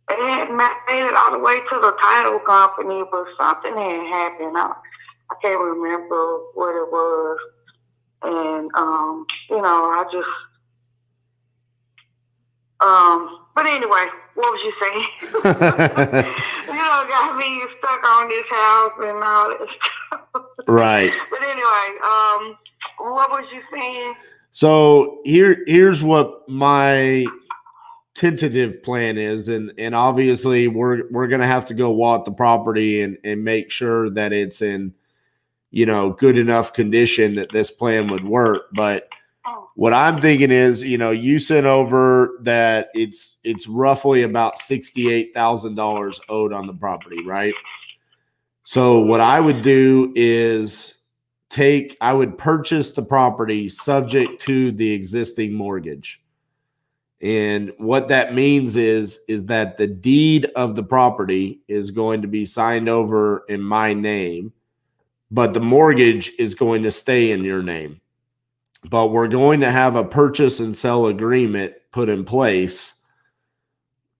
had made it all the way to the title company, but something had happened. I can't remember what it was, and I just but anyway, what was you saying? Got me stuck on this house and all that stuff. Right. But anyway, what was you saying? So here's what my tentative plan is, and obviously we're gonna have to go walk the property and make sure that it's in good enough condition that this plan would work. But what I'm thinking is, you sent over that it's roughly about $68,000 owed on the property, right? So what I would do is I would purchase the property subject to the existing mortgage. And what that means is that the deed of the property is going to be signed over in my name, but the mortgage is going to stay in your name. But we're going to have a purchase and sell agreement put in place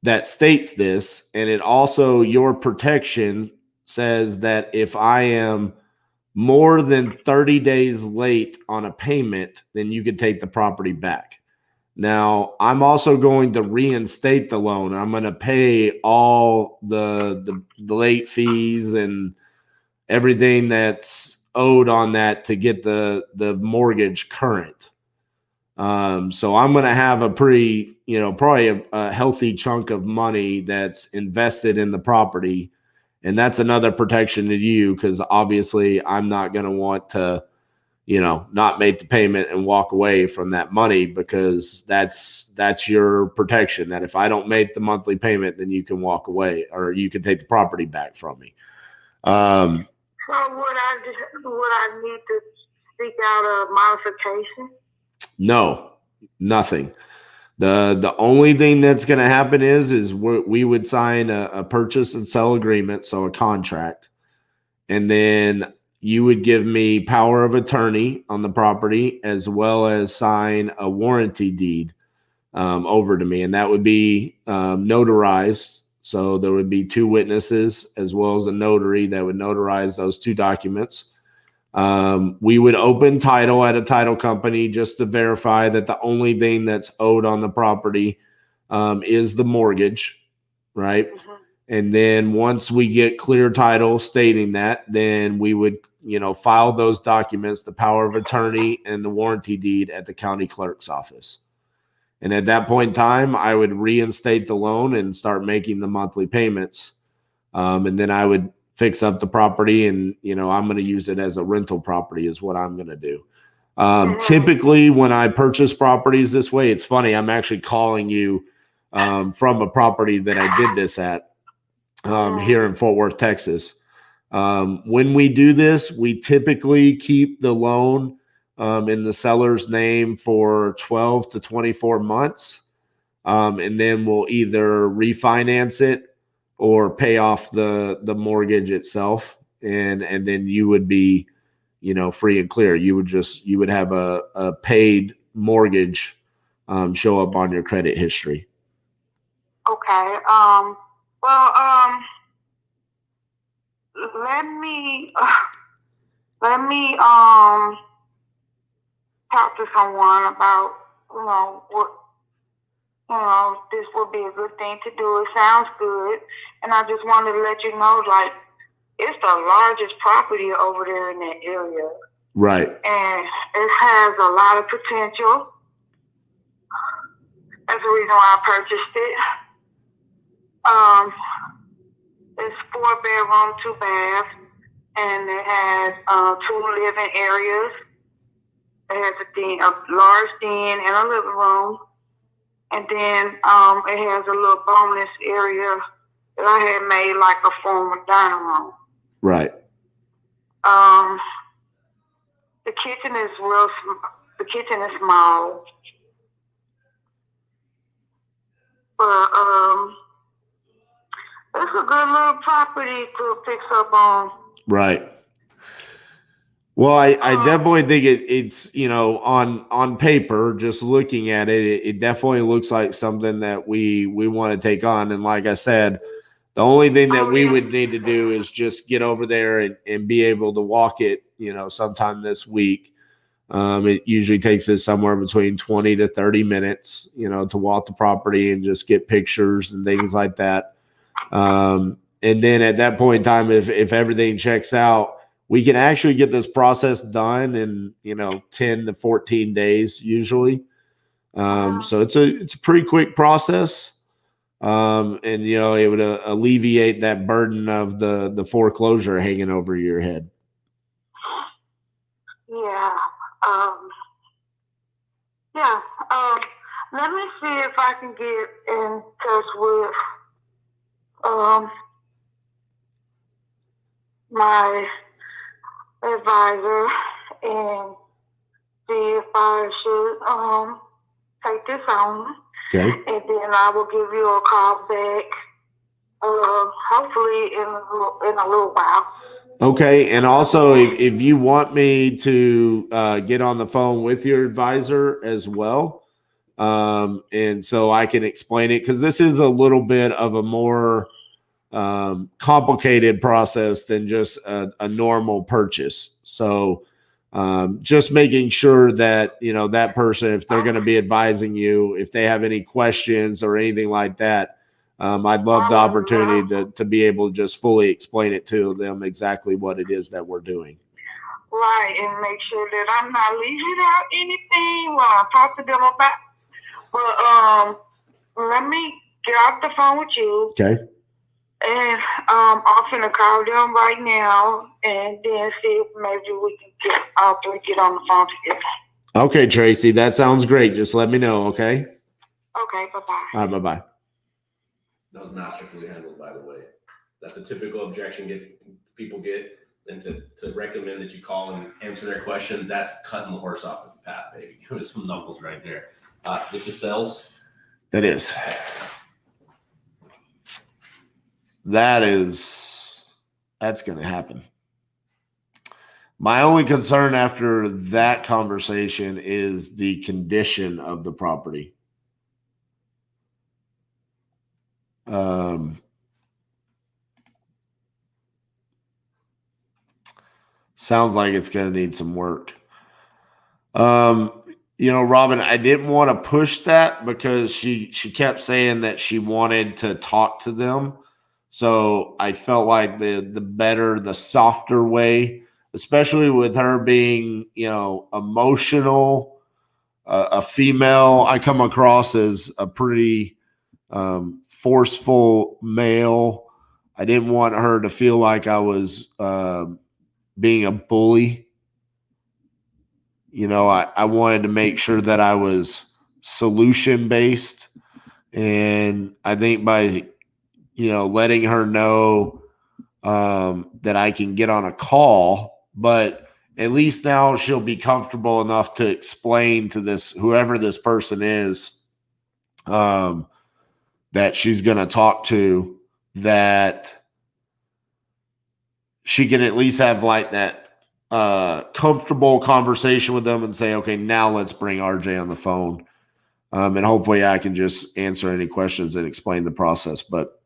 that states this, and it also, your protection says that if I am more than 30 days late on a payment, then you can take the property back. Now, I'm also going to reinstate the loan. I'm going to pay all the late fees and everything that's owed on that to get the mortgage current. So I'm going to have a pretty, probably a healthy chunk of money that's invested in the property. And that's another protection to you, because obviously I'm not going to want to, not make the payment and walk away from that money, because that's your protection, that if I don't make the monthly payment, then you can walk away, or you can take the property back from me. So would I need to seek out a modification? No, nothing. The only thing that's going to happen is we would sign a purchase and sell agreement, so a contract, and then you would give me power of attorney on the property, as well as sign a warranty deed over to me, and that would be notarized. So there would be 2 witnesses as well as a notary that would notarize those 2 documents. We would open title at a title company just to verify that the only thing that's owed on the property is the mortgage, right? Mm-hmm. And then once we get clear title stating that, then we would, file those documents, the power of attorney and the warranty deed, at the county clerk's office. And at that point in time, I would reinstate the loan and start making the monthly payments. And then I would fix up the property, and, I'm going to use it as a rental property is what I'm going to do. Typically when I purchase properties this way, it's funny, I'm actually calling you from a property that I did this at here in Fort Worth, Texas. When we do this, we typically keep the loan in the seller's name for 12 to 24 months. And then we'll either refinance it or pay off the mortgage itself. And then you would be, free and clear. You would have a paid mortgage show up on your credit history. Okay. Let me talk to someone about, what, this would be a good thing to do. It sounds good. And I just wanted to let you know, it's the largest property over there in that area. Right. And it has a lot of potential. That's the reason why I purchased it. It's 4-bedroom, 2-bath, and it has 2 living areas. It has a large den and a living room, and then it has a little bonus area that I had made like a former dining room. Right. The kitchen is the kitchen is small, but it's a good little property to fix up on. Right. Well, I definitely think it's, on paper, just looking at it, it definitely looks like something that we want to take on. And like I said, the only thing that we would need to do is just get over there and be able to walk it, sometime this week. It usually takes us somewhere between 20 to 30 minutes, to walk the property and just get pictures and things like that. And then at that point in time, if everything checks out, we can actually get this process done in, 10 to 14 days usually. So it's a pretty quick process. And, it would alleviate that burden of the foreclosure hanging over your head. Yeah. Let me see if I can get in touch with my advisor and see if I should take this on. Okay. And then I will give you a call back, hopefully in a little while. Okay. And also, if you want me to get on the phone with your advisor as well, And so I can explain it because this is a little bit of a more complicated process than just a normal purchase. So just making sure that, that person, if they're going to be advising you, if they have any questions or anything like that, I'd love the opportunity to be able to just fully explain it to them exactly what it is that we're doing. Right, and make sure that I'm not leaving out anything when I talk to them about. But let me get off the phone with you. Okay. And I'm finna call them right now, and then see if maybe we can all three get on the phone together. Okay, Tracy, that sounds great. Just let me know, okay? Okay, bye-bye. All right, bye-bye. That was masterfully handled, by the way. That's a typical objection people get, and to recommend that you call and answer their questions, that's cutting the horse off at the path, baby. Give us some knuckles right there. This is sales? That is. That's going to happen. My only concern after that conversation is the condition of the property. Sounds like it's going to need some work. Robin, I didn't want to push that because she kept saying that she wanted to talk to them. So I felt like the softer way, especially with her being, emotional, a female, I come across as a pretty forceful male. I didn't want her to feel like I was being a bully. I wanted to make sure that I was solution based. And I think by, letting her know that I can get on a call, but at least now she'll be comfortable enough to explain to whoever this person is, that she's going to talk to, that she can at least have like that comfortable conversation with them and say, okay, now let's bring RJ on the phone. And hopefully I can just answer any questions and explain the process. But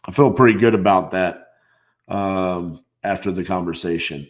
I feel pretty good about that after the conversation.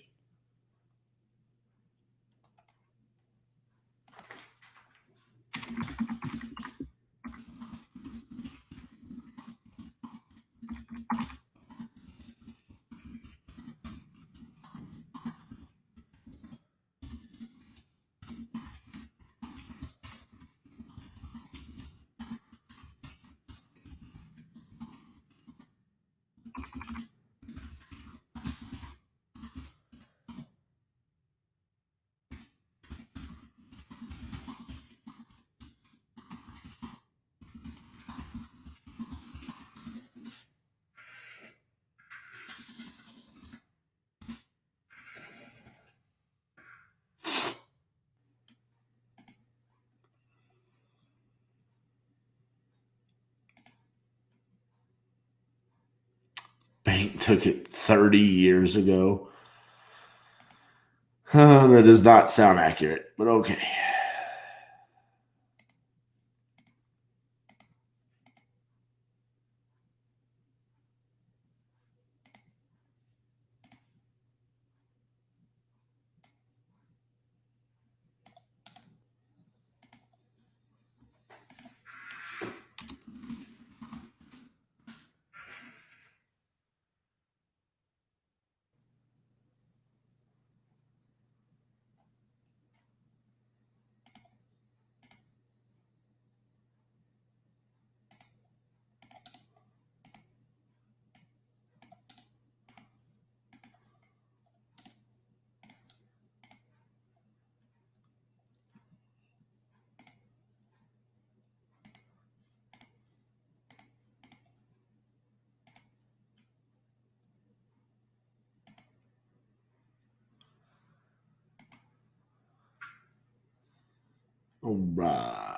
Bank took it 30 years ago. That does not sound accurate, but okay. All right.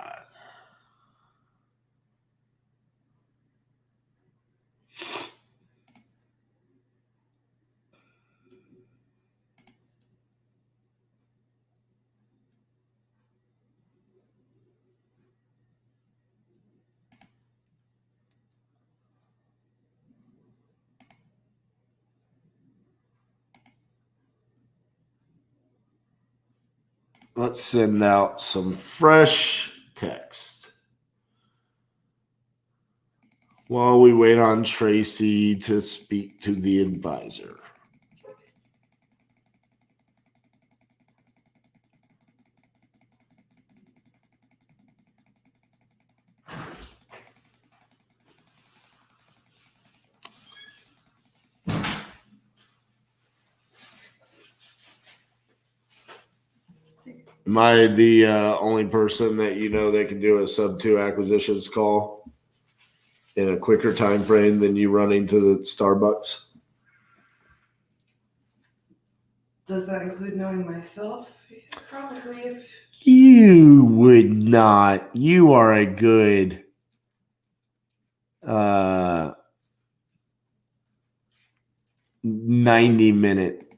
Let's send out some fresh text while we wait on Tracy to speak to the advisor. Am I the only person that you know that can do a sub-2 acquisitions call in a quicker time frame than you running to the Starbucks? Does that include knowing myself? Probably. If You would not. You are a good 90-minute.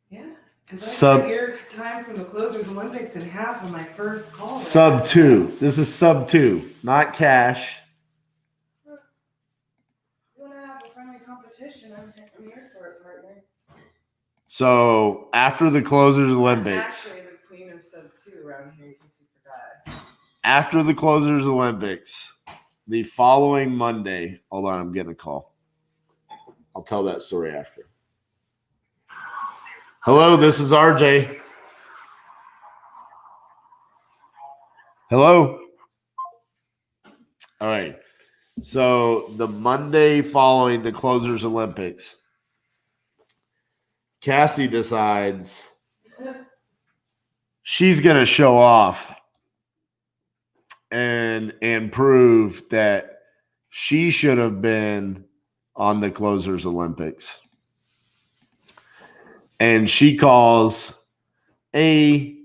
yeah, because I Sub- cut your time from the Closers Olympics in half on my first call. Sub-2. This is sub-2, not cash. You want to have a friendly competition? I'm here for it, partner. So after the Closers Olympics. I'm actually the queen of sub-2 around here, in case you forgot. After the Closers Olympics, the following Monday, hold on, I'm getting a call. I'll tell that story after. Hello, this is RJ. Hello. All right. So the Monday following the Closers Olympics, Cassie decides she's going to show off and prove that she should have been on the Closers Olympics. And she calls a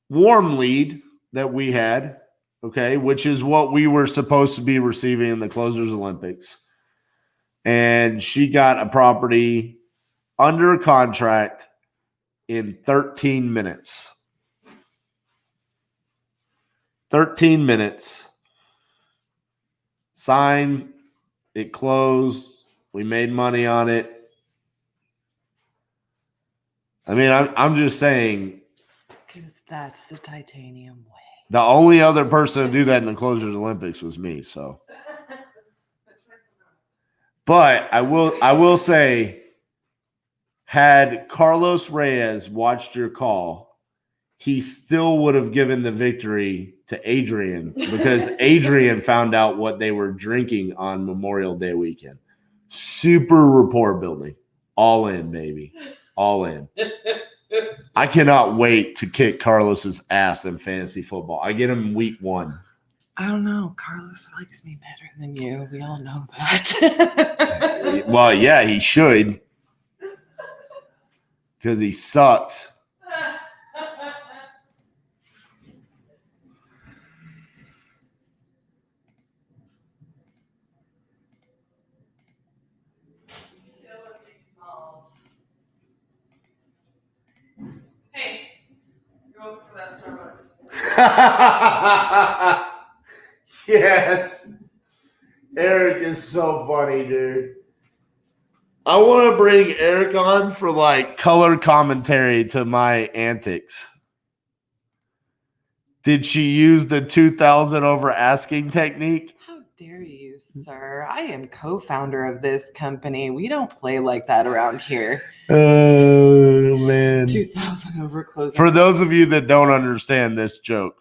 warm lead that we had, okay, which is what we were supposed to be receiving in the Closers Olympics. And she got a property under contract in 13 minutes. 13 minutes. Signed. It closed. We made money on it. I mean, I'm just saying. Because that's the titanium way. The only other person to do that in the Closers Olympics was me. So, but I will say, had Carlos Reyes watched your call, he still would have given the victory to Adrian because Adrian found out what they were drinking on Memorial Day weekend. Super rapport building. All in, baby. All in. I cannot wait to kick Carlos's ass in fantasy football. I get him week 1. I don't know. Carlos likes me better than you. We all know that. Well, yeah, he should. Because he sucks. Hey, you're welcome for that Starbucks. Yes. Eric is so funny, dude. I want to bring Eric on for like color commentary to my antics. Did she use the 2,000 over asking technique? How dare you, sir? I am co-founder of this company. We don't play like that around here. Oh, man. 2,000 over closing. For those of you that don't understand this joke,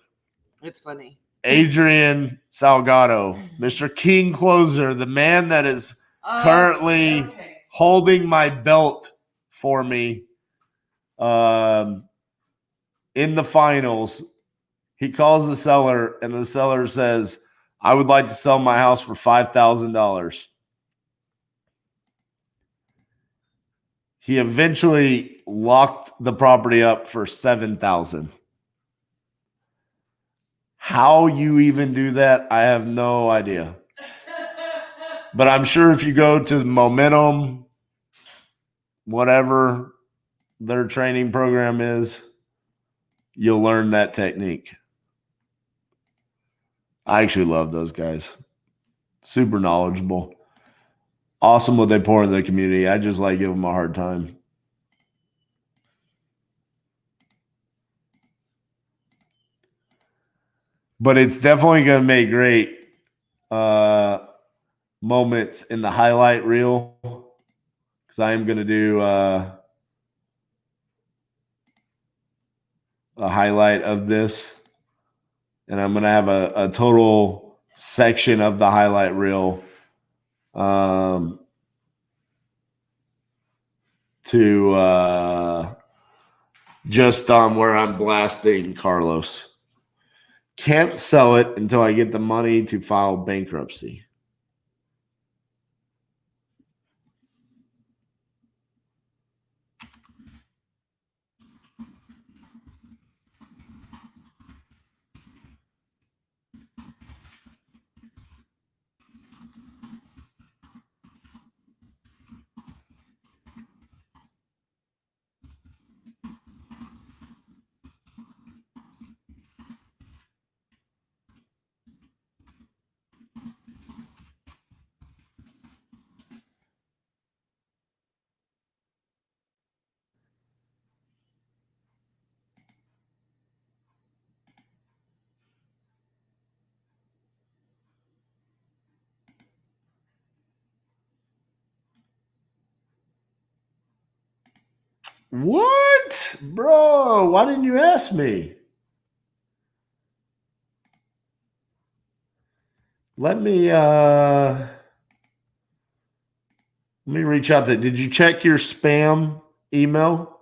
It's funny. Adrian Salgado, Mr. King Closer, the man that is currently holding my belt for me in the finals. He calls the seller, and the seller says, I would like to sell my house for $5,000. He eventually locked the property up for $7,000. How you even do that, I have no idea. But I'm sure if you go to Momentum, whatever their training program is, you'll learn that technique. I actually love those guys. Super knowledgeable. Awesome what they pour in the community. I just like giving them a hard time. But it's definitely going to make great moments in the highlight reel, because I am going to do a highlight of this, and I'm going to have a total section of the highlight reel to just on where I'm blasting Carlos. Can't sell it until I get the money to file bankruptcy. What? Bro, why didn't you ask me? Let me reach out to. Did you check your spam email?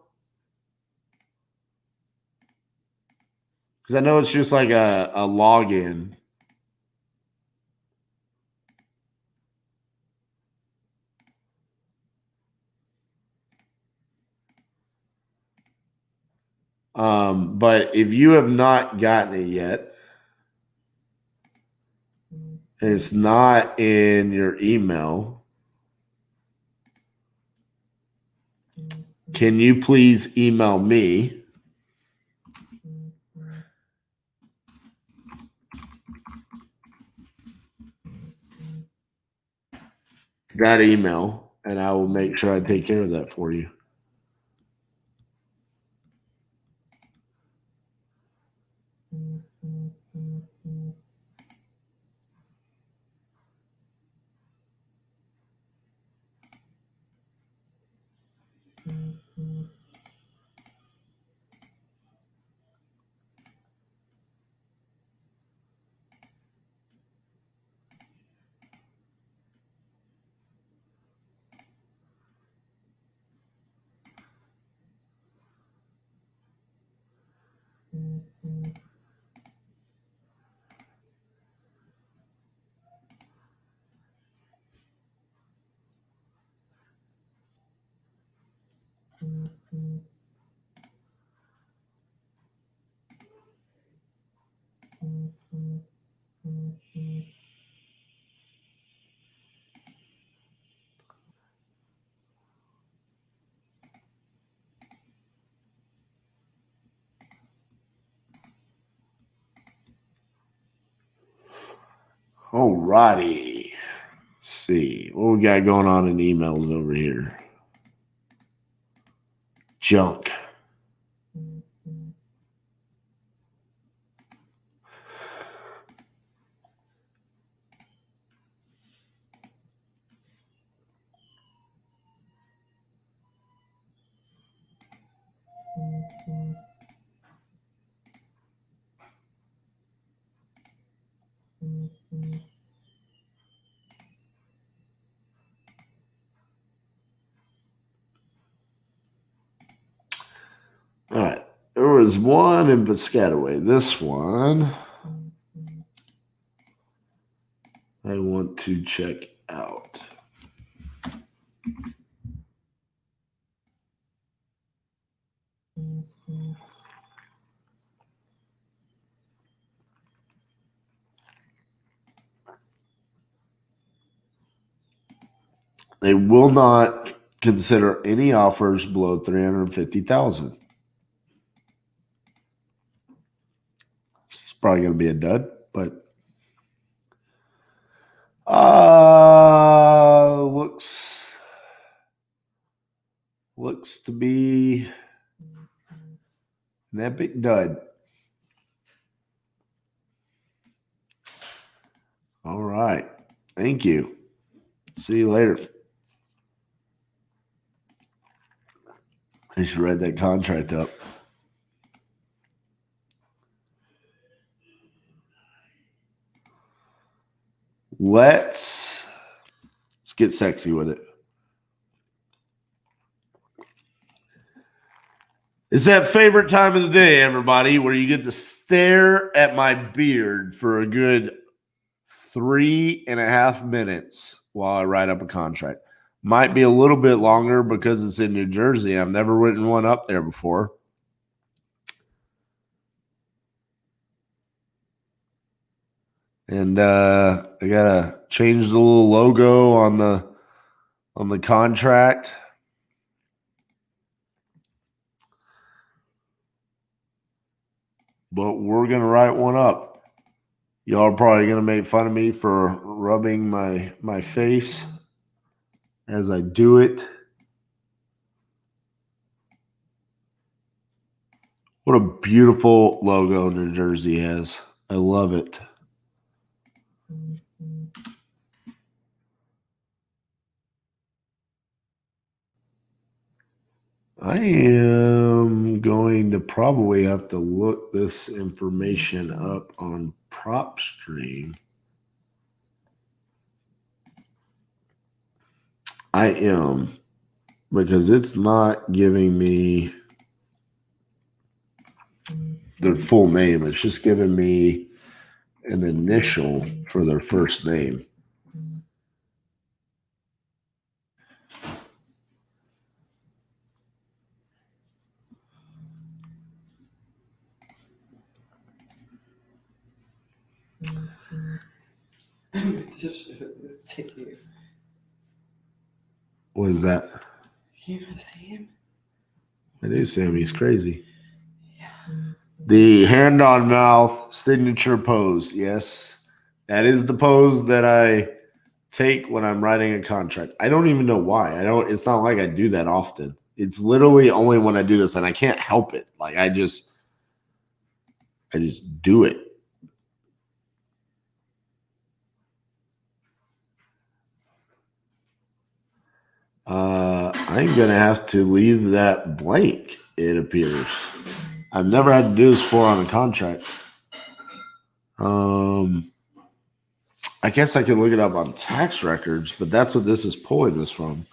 Because I know it's just like a login. But if you have not gotten it yet, and it's not in your email, can you please email me? That email, and I will make sure I take care of that for you. Alrighty. Let's see what we got going on in emails over here. Junk. All right. There was one in Piscataway. This one I want to check out. They will not consider any offers below $350,000. It's probably going to be a dud, but looks to be an epic dud. Thank you. See you later. I should write that contract up. Let's get sexy with it. It's that favorite time of the day, everybody, where you get to stare at my beard for a good 3.5 minutes while I write up a contract. Might be a little bit longer because it's in New Jersey. I've never written one up there before. And I gotta change the little logo on the contract. But we're gonna write one up. Y'all are probably gonna make fun of me for rubbing my face as I do it. What a beautiful logo New Jersey has. I love it. I am going to probably have to look this information up on PropStream. I am, because it's not giving me their full name. It's just giving me an initial for their first name. What is that? You not see him? I do see him. He's crazy. Yeah. The hand on mouth signature pose. Yes. That is the pose that I take when I'm writing a contract. I don't even know why. It's not like I do that often. It's literally only when I do this, and I can't help it. Like I just do it. I'm going to have to leave that blank, it appears. I've never had to do this before on a contract. I guess I could look it up on tax records, but that's what this is pulling this from.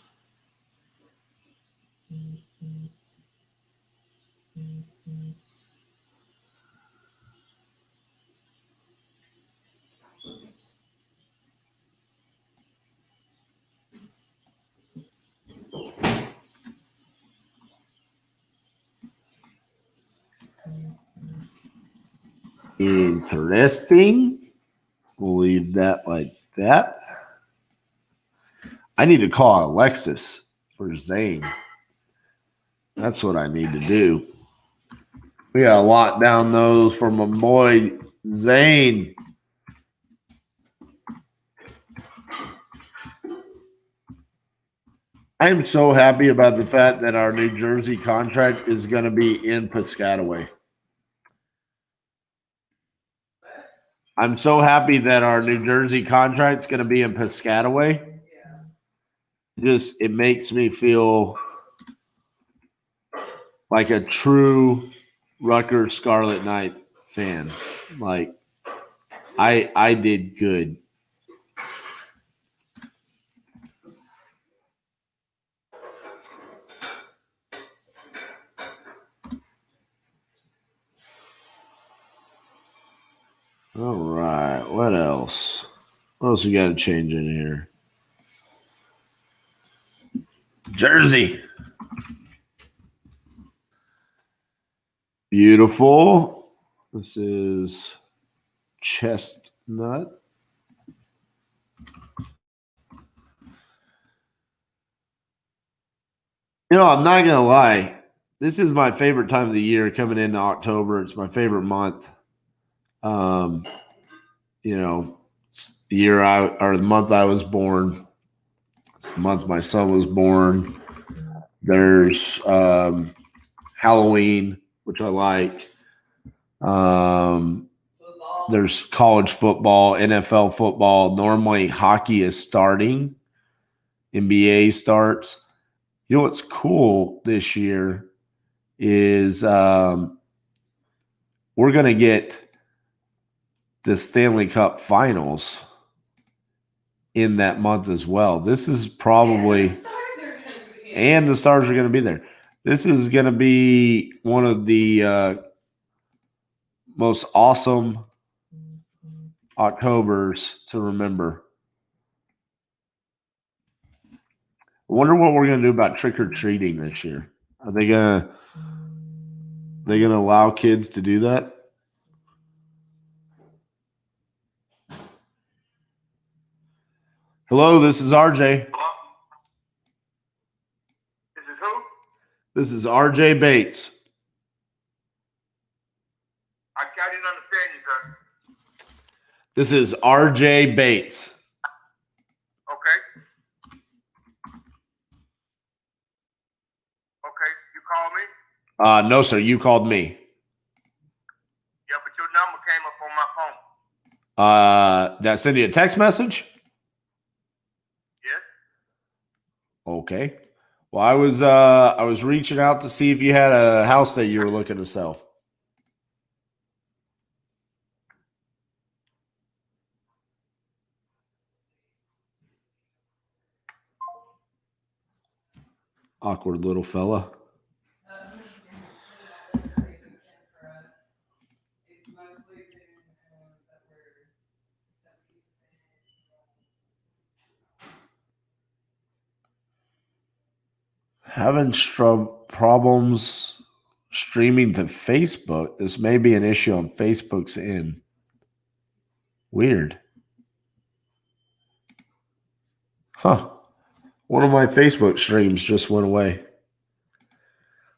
Interesting. We'll leave that like that. I need to call Alexis for Zane. That's what I need to do. We got to lock down those for my boy Zane. I am so happy about the fact that our New Jersey contract is going to be in Piscataway. I'm so happy that our New Jersey contract is going to be in Piscataway. It makes me feel like a true Rutgers Scarlet Knight fan. Like I did good. All right, what else? What else we got to change in here? Jersey. Beautiful. This is chestnut. You know, I'm not going to lie. This is my favorite time of the year coming into October. It's my favorite month. You know, the month I was born. It's the month my son was born. There's Halloween, which I like. Football. there's college football, NFL football. Normally, hockey is starting. NBA starts. You know what's cool this year is we're going to get the Stanley Cup Finals in that month as well. This is probably And the Stars are going to be there. the Stars are going to be there. This is going to be one of the most awesome Octobers to remember. I wonder what we're going to do about trick or treating this year. Are they going to allow kids to do that? Hello, this is RJ. This is who? This is RJ Bates. I didn't understand you, sir. This is RJ Bates. Okay. Okay, you called me? No, sir, you called me. Yeah, but your number came up on my phone. Did I send you a text message? Yes? Okay. Well, I was reaching out to see if you had a house that you were looking to sell. Awkward little fella. Having problems streaming to Facebook. This may be an issue on Facebook's end. Weird. Huh. One of my Facebook streams just went away.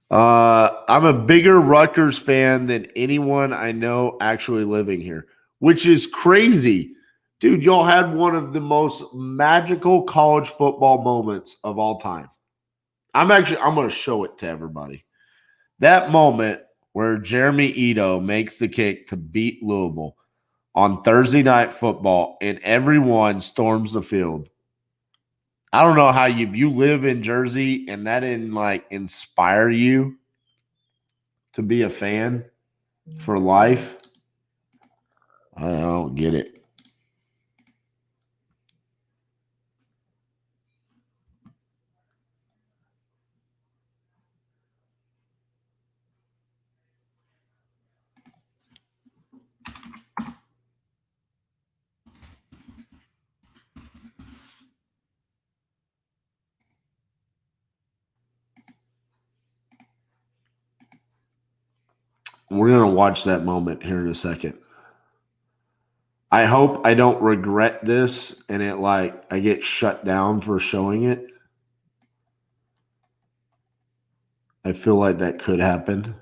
I'm a bigger Rutgers fan than anyone I know actually living here, which is crazy. Dude, y'all had one of the most magical college football moments of all time. I'm going to show it to everybody. That moment where Jeremy Ito makes the kick to beat Louisville on Thursday Night Football and everyone storms the field. I don't know how you live in Jersey and that didn't inspire you to be a fan for life. I don't get it. We're going to watch that moment here in a second. I hope I don't regret this and I get shut down for showing it. I feel like that could happen.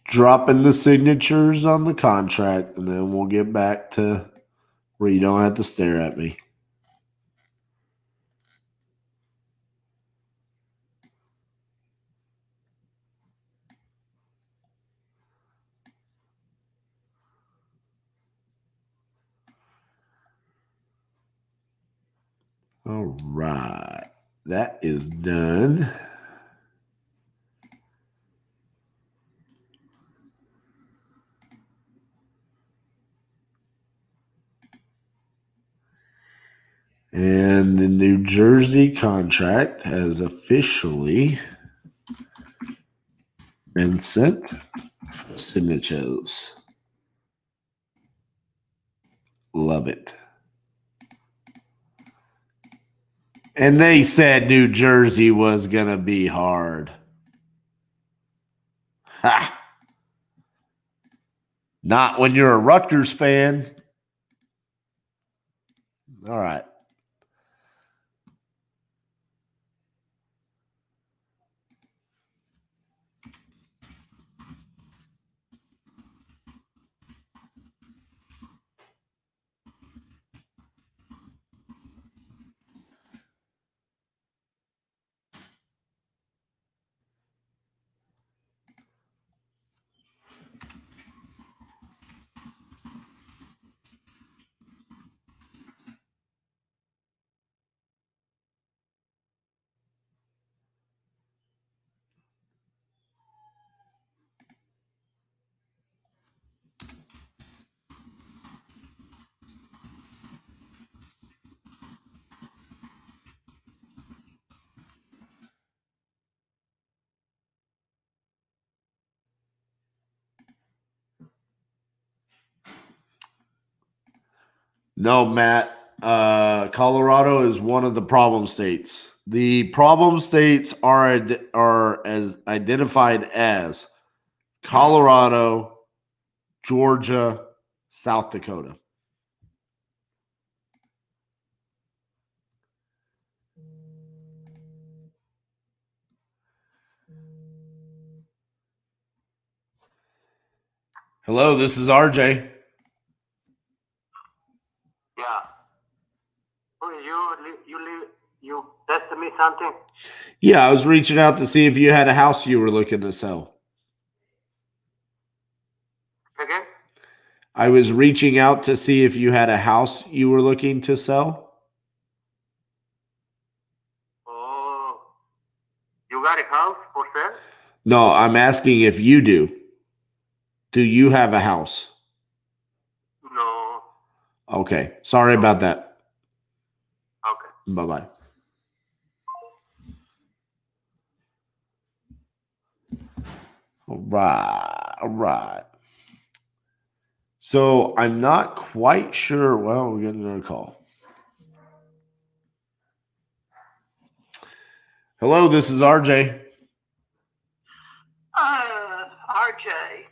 Dropping the signatures on the contract, and then we'll get back to where you don't have to stare at me. All right. That is done. And the New Jersey contract has officially been sent for signatures. Love it. And they said New Jersey was going to be hard. Ha! Not when you're a Rutgers fan. All right. No, Matt. Colorado is one of the problem states. The problem states are as identified as Colorado, Georgia, South Dakota. Hello, this is RJ. Yeah. You texted me something? Yeah, I was reaching out to see if you had a house you were looking to sell. Again? I was reaching out to see if you had a house you were looking to sell. Oh, you got a house for sale? No, I'm asking if you do. Do you have a house? No. Okay. Sorry about that. Okay. Bye-bye. All right. All right. So I'm not quite sure. Well, we're getting another call. Hello, this is RJ. RJ,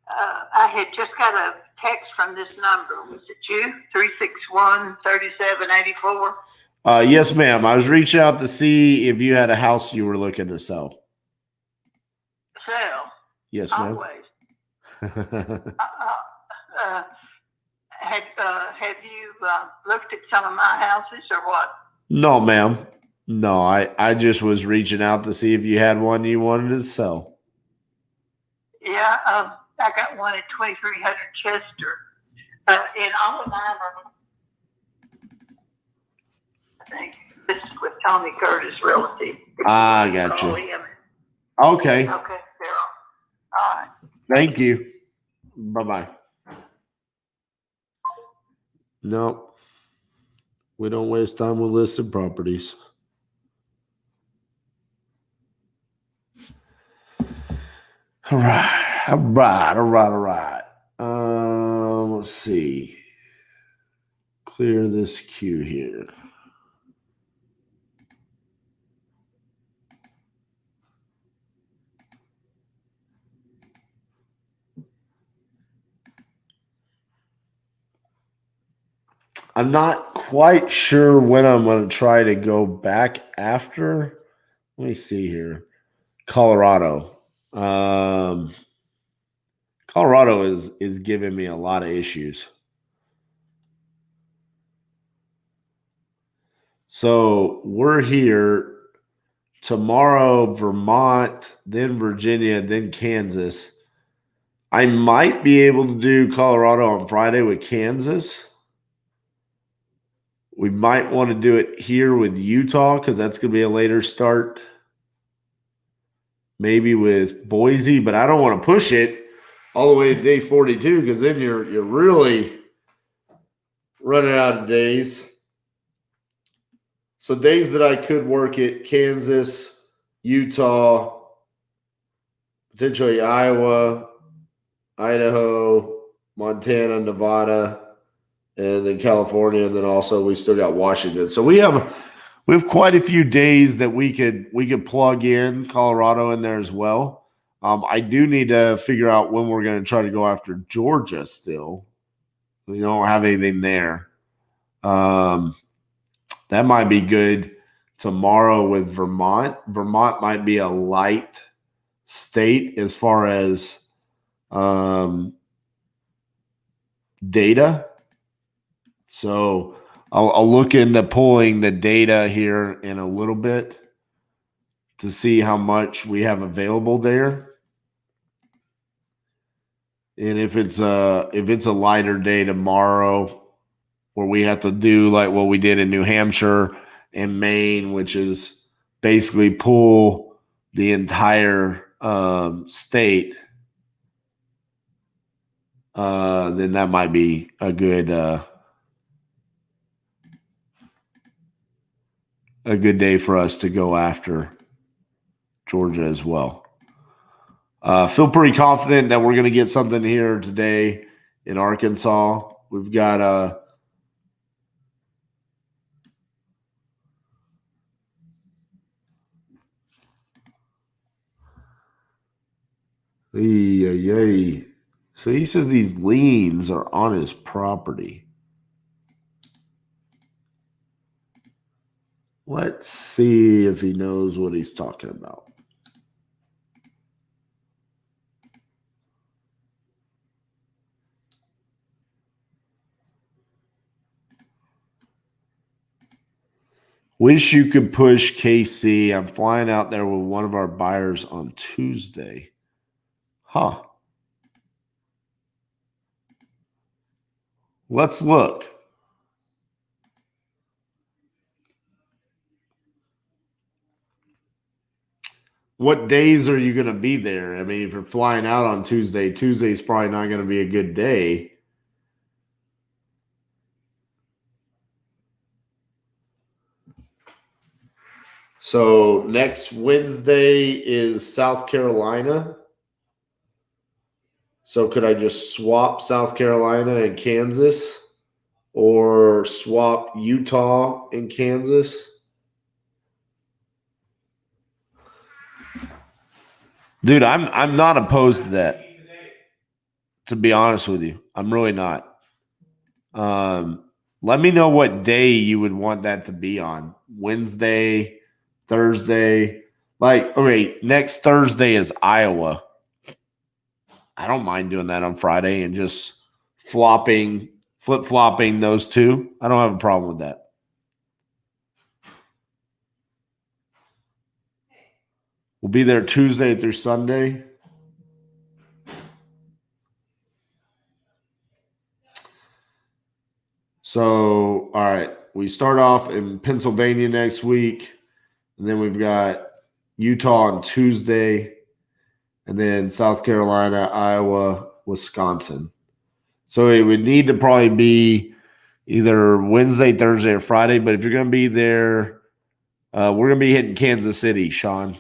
I had just got a text from this number. Was it you? 361-3784? Yes, ma'am. I was reaching out to see if you had a house you were looking to sell. Sell? Yes, ma'am. Always. Have you looked at some of my houses or what? No, ma'am. No, I just was reaching out to see if you had one you wanted to sell. Yeah, I got one at 2300 Chester. And all of mine are, I think, this is with Tony Curtis Realty. I got you. Okay. Okay. Okay, they're all right. Thank you. Bye-bye. No, we don't waste time with listed properties. All right. All right. All right. All right. Let's see. Clear this queue here. I'm not quite sure when I'm going to try to go back after. Let me see here. Colorado. Colorado is giving me a lot of issues. So we're here tomorrow, Vermont, then Virginia, then Kansas. I might be able to do Colorado on Friday with Kansas. We might want to do it here with Utah because that's going to be a later start. Maybe with Boise, but I don't want to push it all the way to day 42 because then you're really running out of days. So days that I could work at Kansas, Utah, potentially Iowa, Idaho, Montana, Nevada, and then California, and then also we still got Washington. So we have quite a few days that we could plug in Colorado in there as well. I do need to figure out when we're going to try to go after Georgia still. We don't have anything there. That might be good tomorrow with Vermont. Vermont might be a light state as far as data. So I'll look into pulling the data here in a little bit to see how much we have available there. And if it's a lighter day tomorrow where we have to do like what we did in New Hampshire and Maine, which is basically pull the entire state, then that might be a good day for us to go after Georgia as well. Feel pretty confident that we're going to get something here today in Arkansas. We've got Ay. So he says these liens are on his property. Let's see if he knows what he's talking about. Wish you could push KC. I'm flying out there with one of our buyers on Tuesday. Huh. Let's look. What days are you going to be there? I mean, if you're flying out on Tuesday, Tuesday's probably not going to be a good day. So next Wednesday is South Carolina. So could I just swap South Carolina and Kansas or swap Utah and Kansas? Dude, I'm not opposed to that. To be honest with you, I'm really not. Let me know what day you would want that to be on. Wednesday, Thursday. Like, okay, next Thursday is Iowa. I don't mind doing that on Friday and just flip-flopping those two. I don't have a problem with that. We'll be there Tuesday through Sunday. So, all right, we start off in Pennsylvania next week, and then we've got Utah on Tuesday, and then South Carolina, Iowa, Wisconsin. So it would need to probably be either Wednesday, Thursday, or Friday. But if you're going to be there, we're going to be hitting Kansas City, Sean.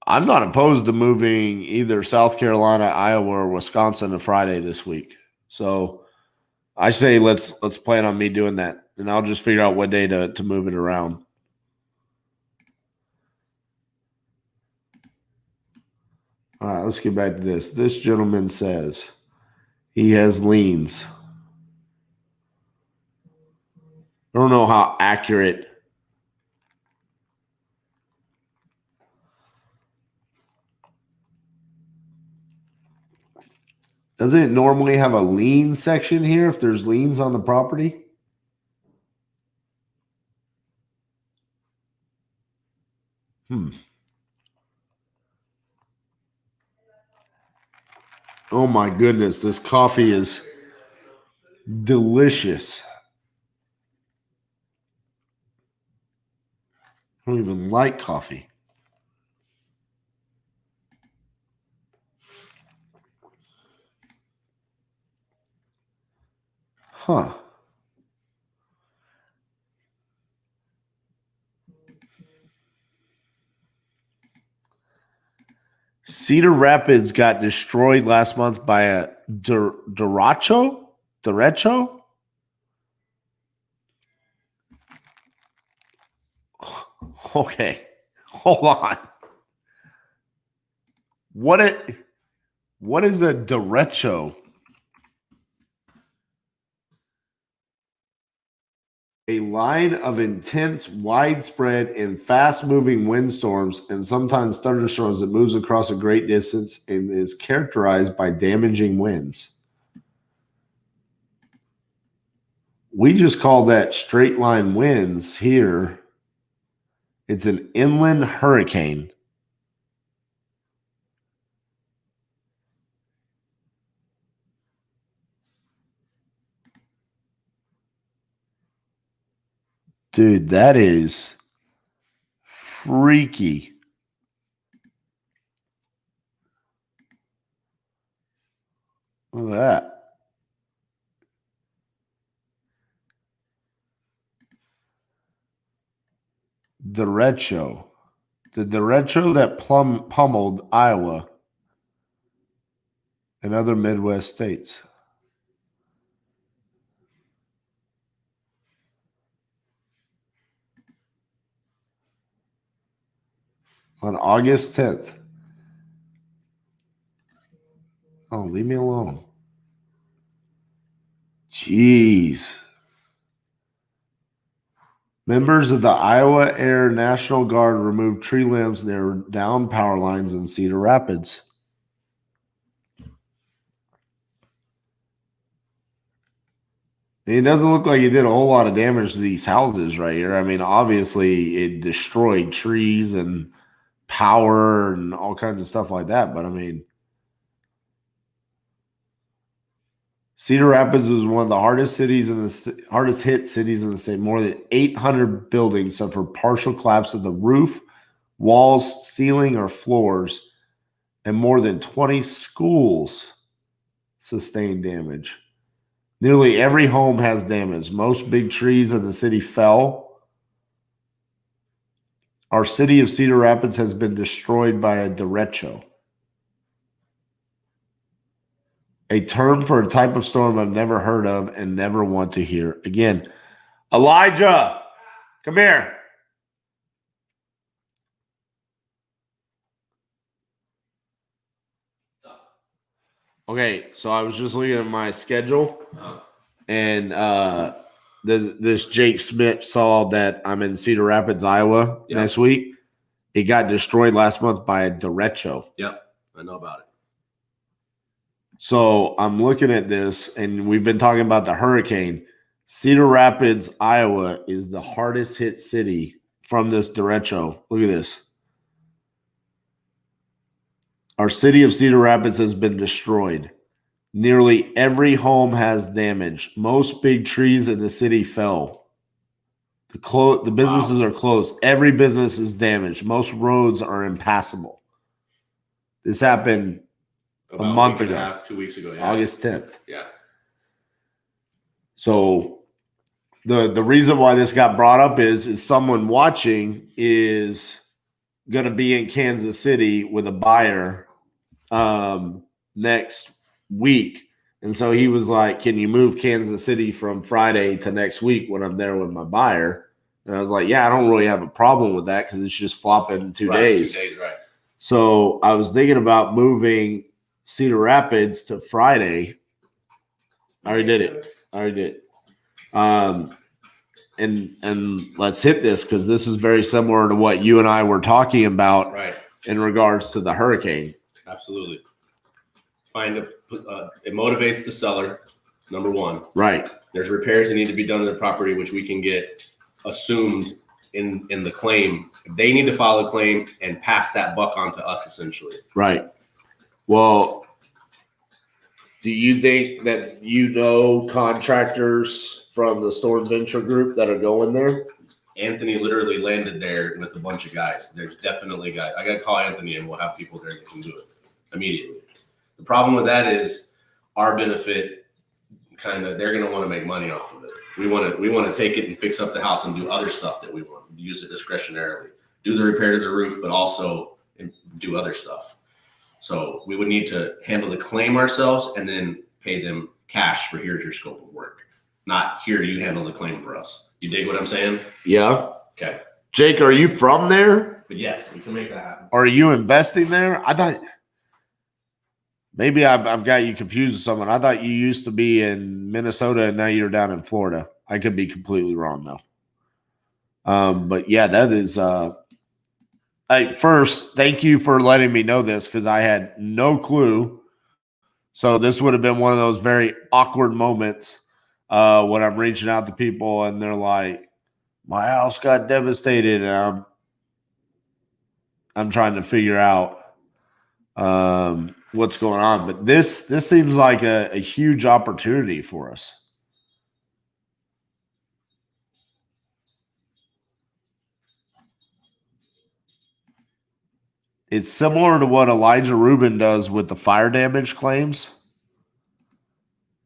I'm not opposed to moving either South Carolina, Iowa, or Wisconsin to Friday this week. So I say let's plan on me doing that, and I'll just figure out what day to move it around. All right, let's get back to this. This gentleman says he has liens. I don't know how accurate. Doesn't it normally have a lien section here if there's liens on the property? Oh my goodness, this coffee is delicious. I don't even like coffee. Huh. Cedar Rapids got destroyed last month by a derecho? Derecho? Okay. Hold on. What is a derecho? A line of intense, widespread, and fast-moving windstorms and sometimes thunderstorms that moves across a great distance and is characterized by damaging winds. We just call that straight line winds here. It's an inland hurricane. Dude, that is freaky. Look at that. Derecho. The derecho that pummeled Iowa and other Midwest states. On August 10th. Oh, leave me alone. Jeez. Members of the Iowa Air National Guard removed tree limbs near downed power lines in Cedar Rapids. It doesn't look like it did a whole lot of damage to these houses right here. I mean, obviously it destroyed trees and power and all kinds of stuff like that. But I mean, Cedar Rapids was one of the hardest hit cities in the state. More than 800 buildings suffered partial collapse of the roof, walls, ceiling, or floors, and more than 20 schools sustained damage. Nearly every home has damage. Most big trees in the city fell. Our city of Cedar Rapids has been destroyed by a derecho, a term for a type of storm I've never heard of and never want to hear again. Elijah, come here. Okay, so I was just looking at my schedule, and this Jake Smith saw that I'm in Cedar Rapids, Iowa next week. It got destroyed last month by a derecho. Yep, I know about it. So I'm looking at this, and we've been talking about the hurricane. Cedar Rapids, Iowa is the hardest hit city from this derecho. Look at this. Our city of Cedar Rapids has been destroyed. Nearly every home has damage. Most big trees in the city fell. The businesses are closed. Every business is damaged. Most roads are impassable. This happened About a month week and ago. a half, 2 weeks ago. Yeah. August 10th. Yeah. So the reason why this got brought up is someone watching is going to be in Kansas City with a buyer next week. And so he was like, can you move Kansas City from Friday to next week when I'm there with my buyer? And I was like, yeah, I don't really have a problem with that because it's just flopping 2 days. 2 days, right. So I was thinking about moving Cedar Rapids to Friday. I already did it. And let's hit this because this is very similar to what you and I were talking about in regards to the hurricane. Absolutely. It motivates the seller, number one. Right. There's repairs that need to be done to the property, which we can get assumed in the claim. They need to file a claim and pass that buck on to us, essentially. Right. Well, do you think that contractors from the Storm Venture Group that are going there? Anthony literally landed there with a bunch of guys. There's definitely guys. I got to call Anthony and we'll have people there that can do it immediately. The problem with that is our benefit they're going to want to make money off of it. We want to take it and fix up the house and do other stuff that we want. Use it discretionarily. Do the repair to the roof, but also do other stuff. So we would need to handle the claim ourselves and then pay them cash for here's your scope of work. Not here, you handle the claim for us. You dig what I'm saying? Yeah. Okay. Jake, are you from there? But yes, we can make that happen. Are you investing there? I thought maybe I've got you confused with someone. I thought you used to be in Minnesota and now you're down in Florida. I could be completely wrong though. But yeah, that is first, thank you for letting me know this because I had no clue. So this would have been one of those very awkward moments when I'm reaching out to people and they're like, my house got devastated and I'm trying to figure out what's going on. But this seems like a huge opportunity for us. It's similar to what Elijah Rubin does with the fire damage claims,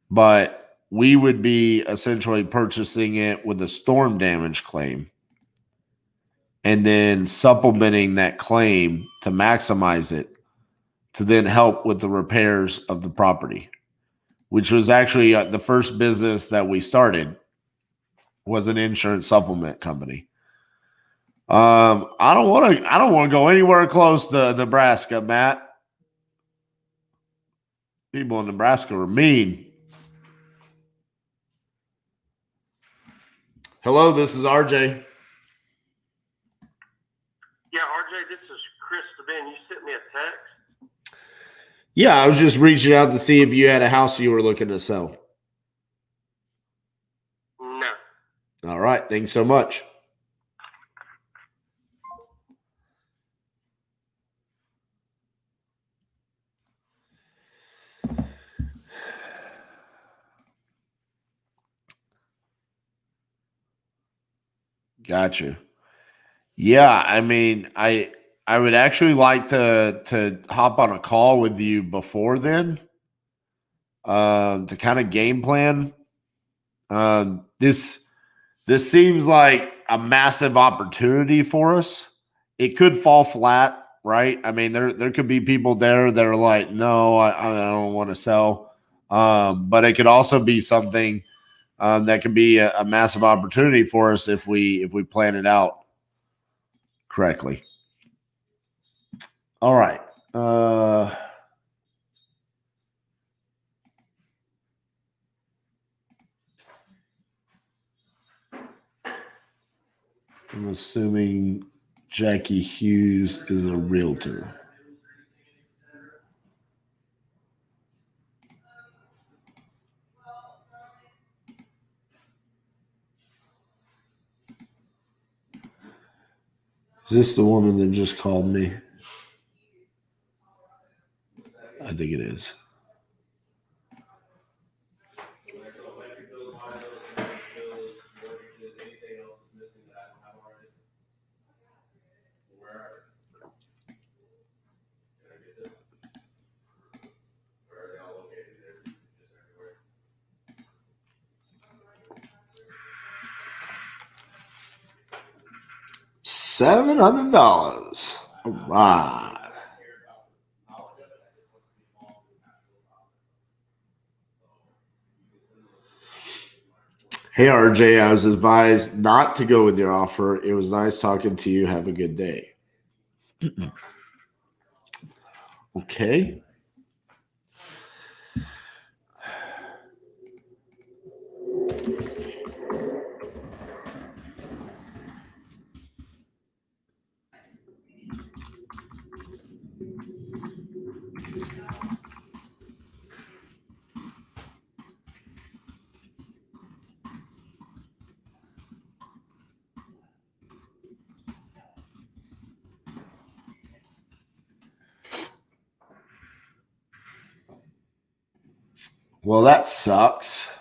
but we would be essentially purchasing it with a storm damage claim and then supplementing that claim to maximize it to then help with the repairs of the property, which was actually the first business that we started was an insurance supplement company. I don't want to go anywhere close to Nebraska, Matt. People in Nebraska are mean. Hello, this is RJ. Yeah, RJ, this is Chris Devin. You sent me a text. Yeah, I was just reaching out to see if you had a house you were looking to sell. No. All right, thanks so much. Gotcha. Yeah, I mean, I would actually like to hop on a call with you before then, to kind of game plan. This seems like a massive opportunity for us. It could fall flat, right? I mean, there could be people there that are like, no, I don't want to sell. But it could also be something that could be a massive opportunity for us if we plan it out correctly. All right. I'm assuming Jackie Hughes is a realtor. Is this the woman that just called me? I think it is. $700. All right. Hey, RJ, I was advised not to go with your offer. It was nice talking to you. Have a good day. Okay. Well, that sucks.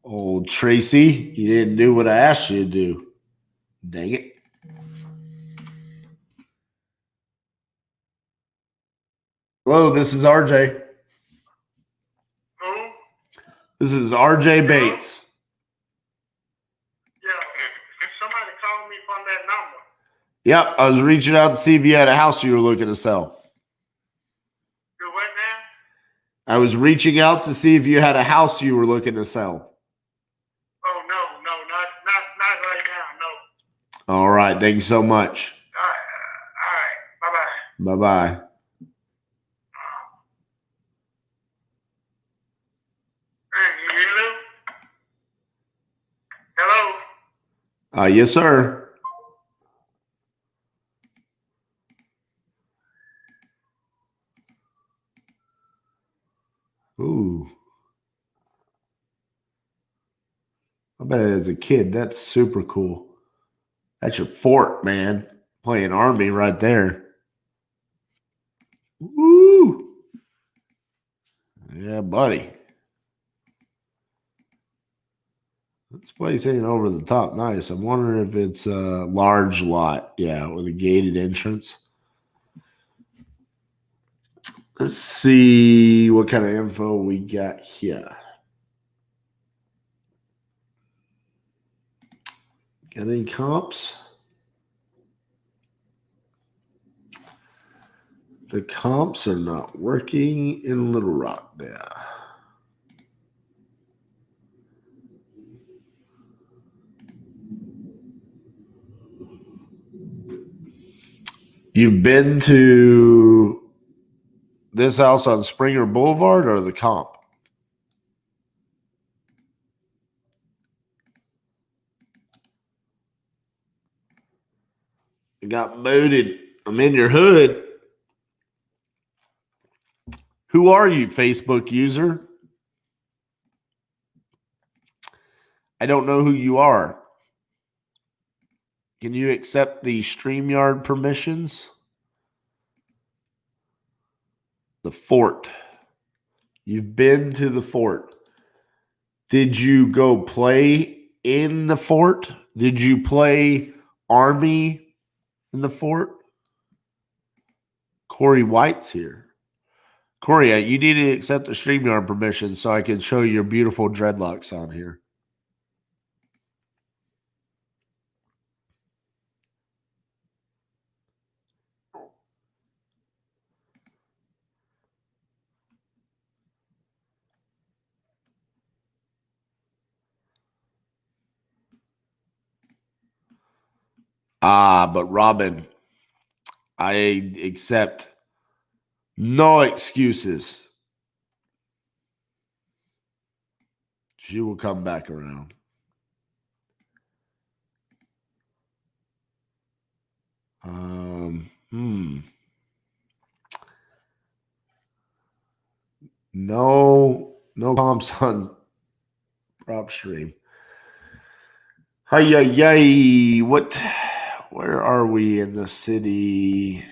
Old Tracy, you didn't do what I asked you to do. Dang it. Hello, this is RJ. Who? This is RJ Bates. Yeah, if somebody called me from that number. Yep, I was reaching out to see if you had a house you were looking to sell. You what now? I was reaching out to see if you had a house you were looking to sell. Oh, no, not right now, no. All right, thank you so much. All right, bye-bye. Bye-bye. Hello? Hello? Yes, sir. Ooh. I bet as a kid, that's super cool. That's your fort, man. Playing Army right there. Woo! Yeah, buddy. This place ain't over the top nice. I'm wondering if it's a large lot. Yeah, with a gated entrance. Let's see what kind of info we got here. Got any comps? The comps are not working in Little Rock there. You've been to this house on Springer Boulevard or the comp? It got booted. I'm in your hood. Who are you, Facebook user? I don't know who you are. Can you accept the StreamYard permissions? The fort. You've been to the fort. Did you go play in the fort? Did you play Army in the fort? Corey White's here. Corey, you need to accept the StreamYard permission so I can show your beautiful dreadlocks on here. But Robin, I accept no excuses. She will come back around. No comps on prop stream. Hi. Where are we in the city?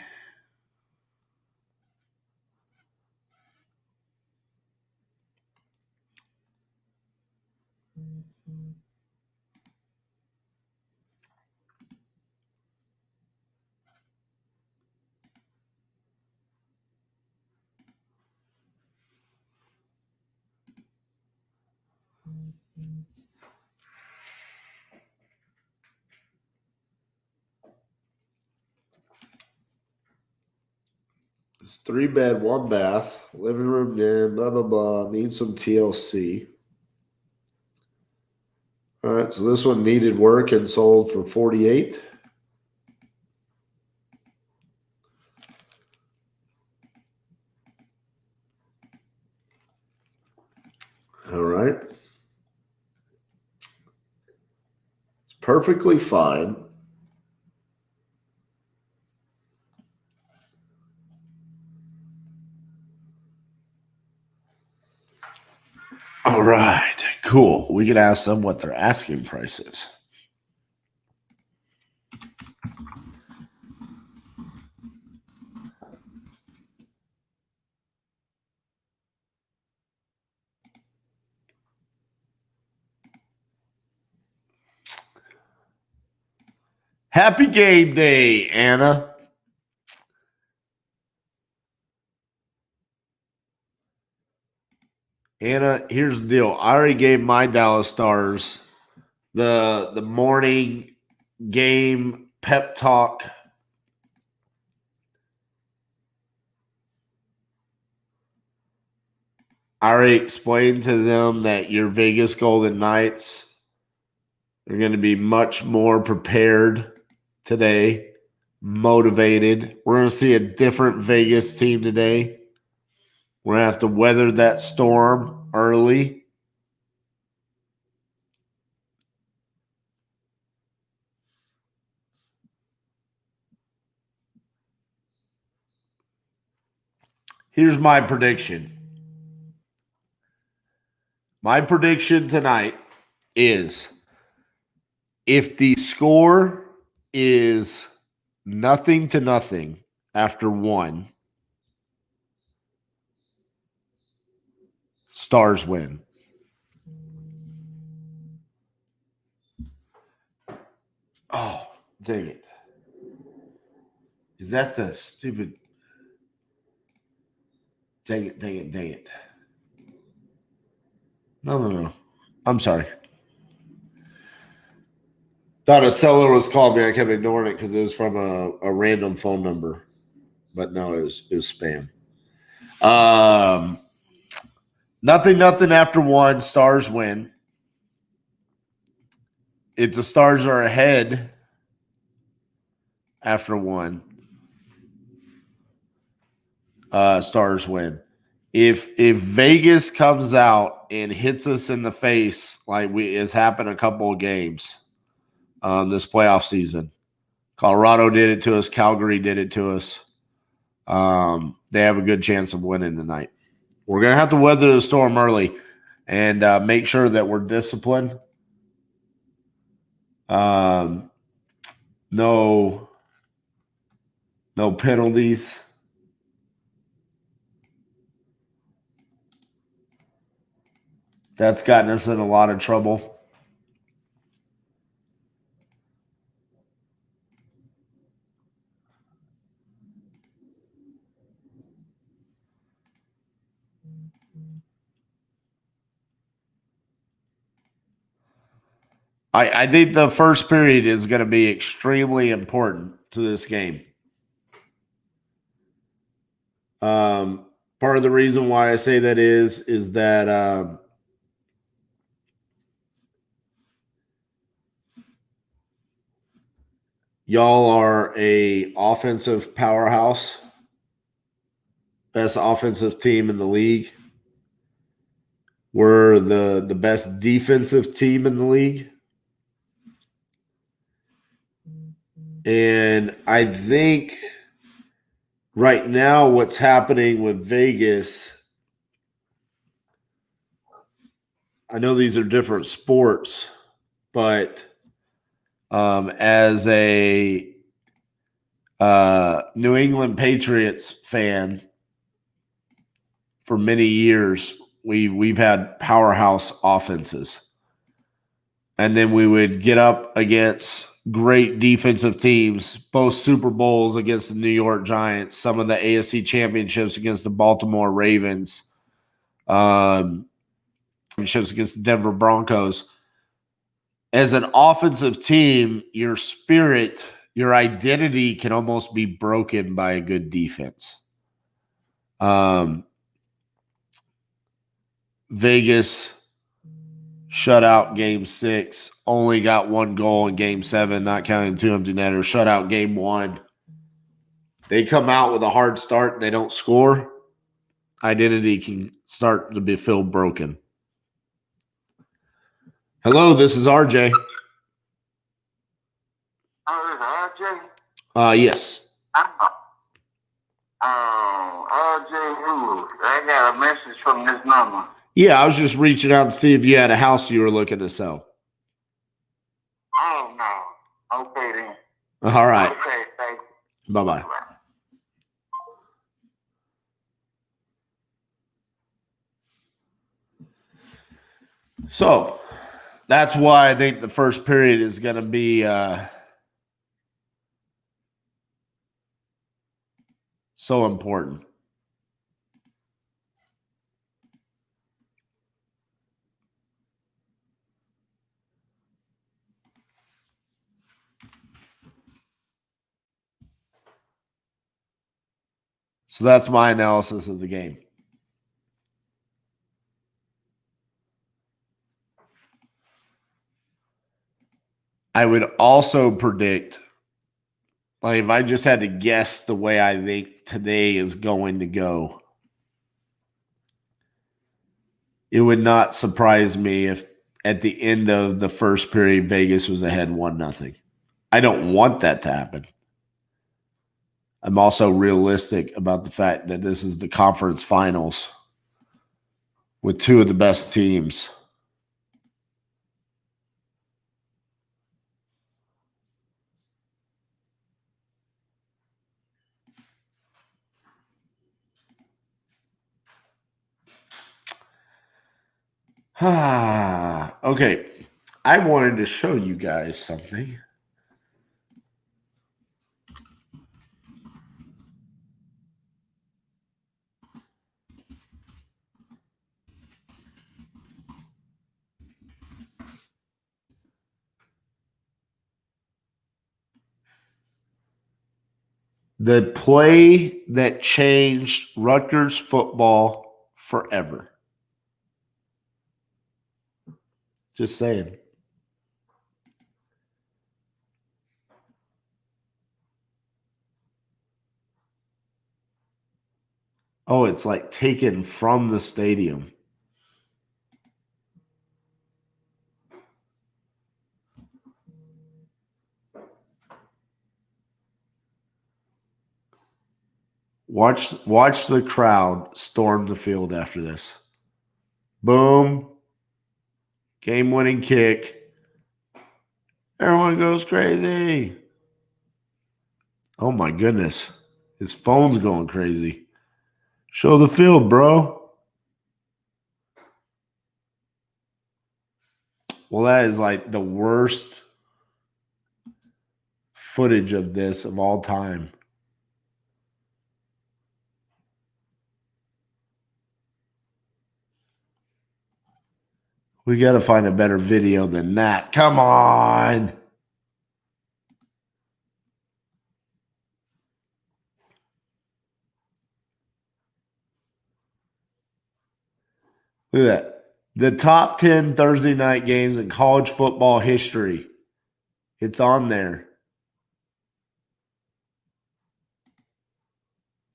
It's 3-bed, 1 bath, living room, den, blah, blah, blah. Need some TLC. All right, so this one needed work and sold for 48. All right. It's perfectly fine. All right, cool. We can ask them what their asking price is. Happy game day, Anna. Anna, here's the deal. I already gave my Dallas Stars the morning game pep talk. I already explained to them that your Vegas Golden Knights are going to be much more prepared today, motivated. We're going to see a different Vegas team today. We're going to have to weather that storm early. Here's my prediction. My prediction tonight is if the score is 0-0 after 1, Stars win. Oh, dang it. Is that the stupid? Dang it. No. I'm sorry. Thought a seller was calling me. I kept ignoring it because it was from a random phone number. But no, it was spam. 0-0 after 1. Stars win. If the Stars are ahead after 1, Stars win. If Vegas comes out and hits us in the face like it's happened a couple of games this playoff season, Colorado did it to us, Calgary did it to us. They have a good chance of winning tonight. We're gonna have to weather the storm early and make sure that we're disciplined. No penalties. That's gotten us in a lot of trouble. I think the first period is going to be extremely important to this game. Part of the reason why I say that is that y'all are a offensive powerhouse, best offensive team in the league. We're the best defensive team in the league. And I think right now what's happening with Vegas, I know these are different sports, but as a New England Patriots fan for many years, we've had powerhouse offenses. And then we would get up against great defensive teams, both Super Bowls against the New York Giants, some of the AFC championships against the Baltimore Ravens, championships against the Denver Broncos. As an offensive team, your spirit, your identity can almost be broken by a good defense. Vegas shut out game 6, only got 1 goal in game 7, not counting 2 empty netters, shut out game 1. They come out with a hard start and they don't score. Identity can start to feel broken. Hello, this is RJ. Oh, this is RJ? Yes. RJ who? I got a message from this number. Yeah, I was just reaching out to see if you had a house you were looking to sell. Oh, no. Okay, then. All right. Okay, thank you. Bye-bye. So that's why I think the first period is going to be so important. So that's my analysis of the game. I would also predict, like if I just had to guess the way I think today is going to go, it would not surprise me if at the end of the first period, Vegas was ahead 1-0. I don't want that to happen. I'm also realistic about the fact that this is the conference finals with 2 of the best teams. Okay. I wanted to show you guys something. The play that changed Rutgers football forever. Just saying. Oh, it's like taken from the stadium. Watch the crowd storm the field after this. Boom. Game-winning kick. Everyone goes crazy. Oh my goodness. His phone's going crazy. Show the field, bro. Well, that is like the worst footage of this of all time. We got to find a better video than that. Come on. Look at that. The top 10 Thursday night games in college football history. It's on there.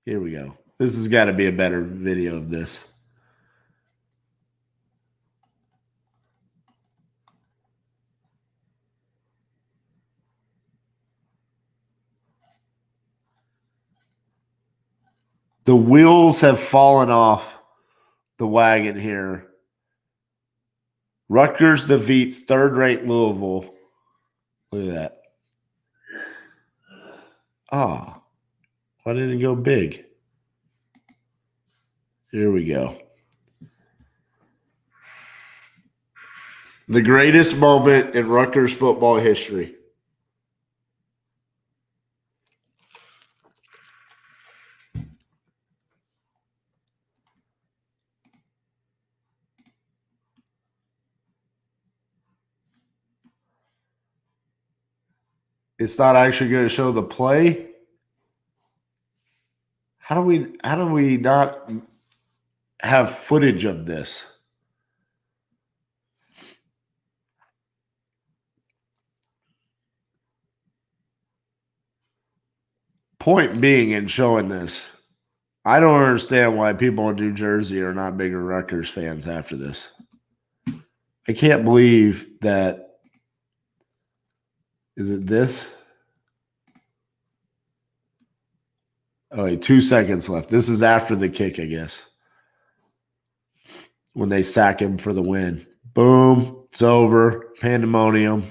Here we go. This has got to be a better video of this. The wheels have fallen off the wagon here. Rutgers defeats third-rate Louisville. Look at that. Ah, why didn't it go big? Here we go. The greatest moment in Rutgers football history. It's not actually going to show the play. How do we not have footage of this? Point being in showing this, I don't understand why people in New Jersey are not bigger Rutgers fans after this. I can't believe that. Is it this? Oh, wait, 2 seconds left. This is after the kick, I guess. When they sack him for the win. Boom. It's over. Pandemonium.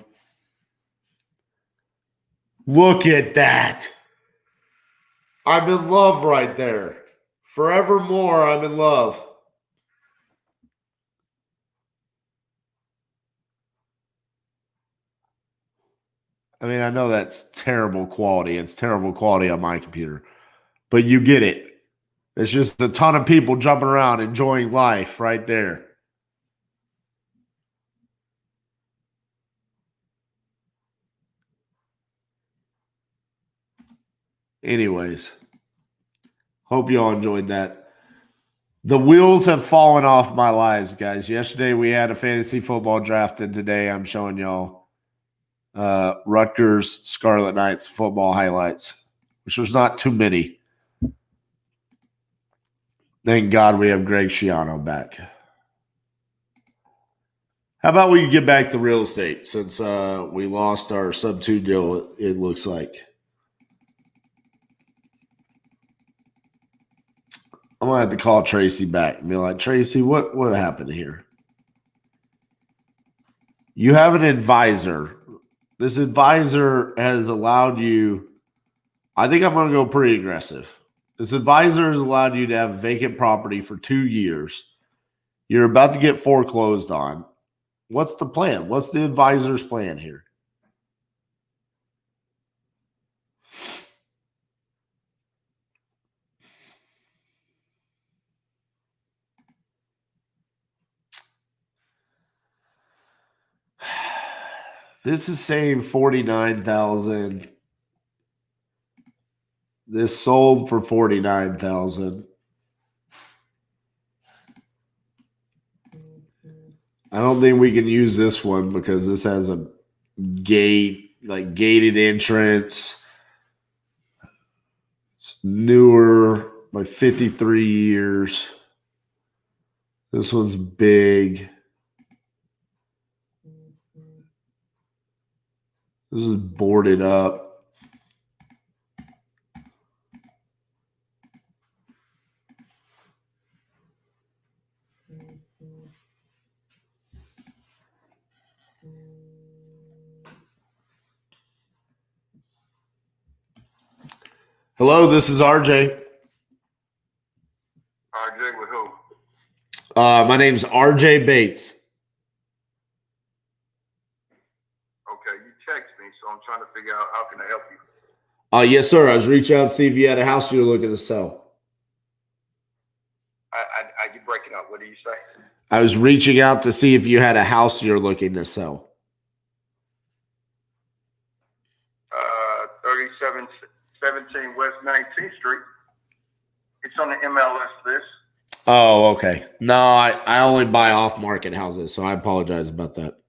Look at that. I'm in love right there. Forevermore, I'm in love. I mean, I know that's terrible quality. It's terrible quality on my computer. But you get it. It's just a ton of people jumping around, enjoying life right there. Anyways, hope you all enjoyed that. The wheels have fallen off my lives, guys. Yesterday we had a fantasy football draft, and today I'm showing y'all Rutgers Scarlet Knights football highlights, which was not too many. Thank God we have Greg Schiano back. How about we get back to real estate since we lost our sub-2 deal, it looks like. I'm going to have to call Tracy back and be like, Tracy, what happened here? You have an advisor. This advisor has allowed you, I think I'm going to go pretty aggressive. This advisor has allowed you to have vacant property for 2 years. You're about to get foreclosed on. What's the plan? What's the advisor's plan here? This is saying $49,000. This sold for $49,000. I don't think we can use this one because this has a gate, like gated entrance. It's newer. by 53 years. This one's big. This is boarded up. Hello, this is RJ. RJ with who? My name's RJ Bates. Okay, you text me, so I'm trying to figure out how can I help you. Yes, sir. I was reaching out to see if you had a house you were looking to sell. You breaking up? What do you say? I was reaching out to see if you had a house you're looking to sell. 3717 West 19th Street. It's on the MLS list. Oh, okay. No, I only buy off-market houses, so I apologize about that.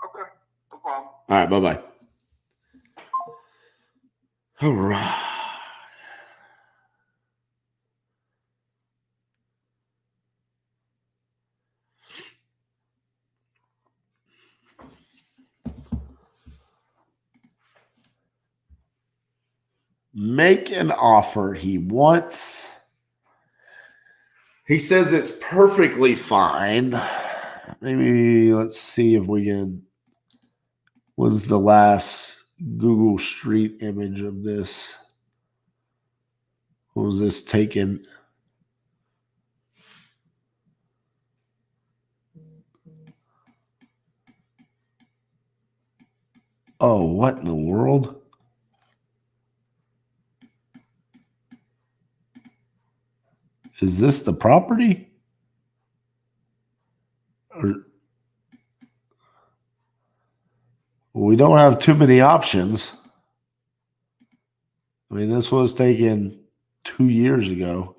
Okay, no problem. All right, bye-bye. All right. Make an offer he wants. He says it's perfectly fine. Maybe let's see if we can. Was the last Google Street image of this? What was this taken? Oh, what in the world? Is this the property? Or we don't have too many options. I mean, this was taken 2 years ago.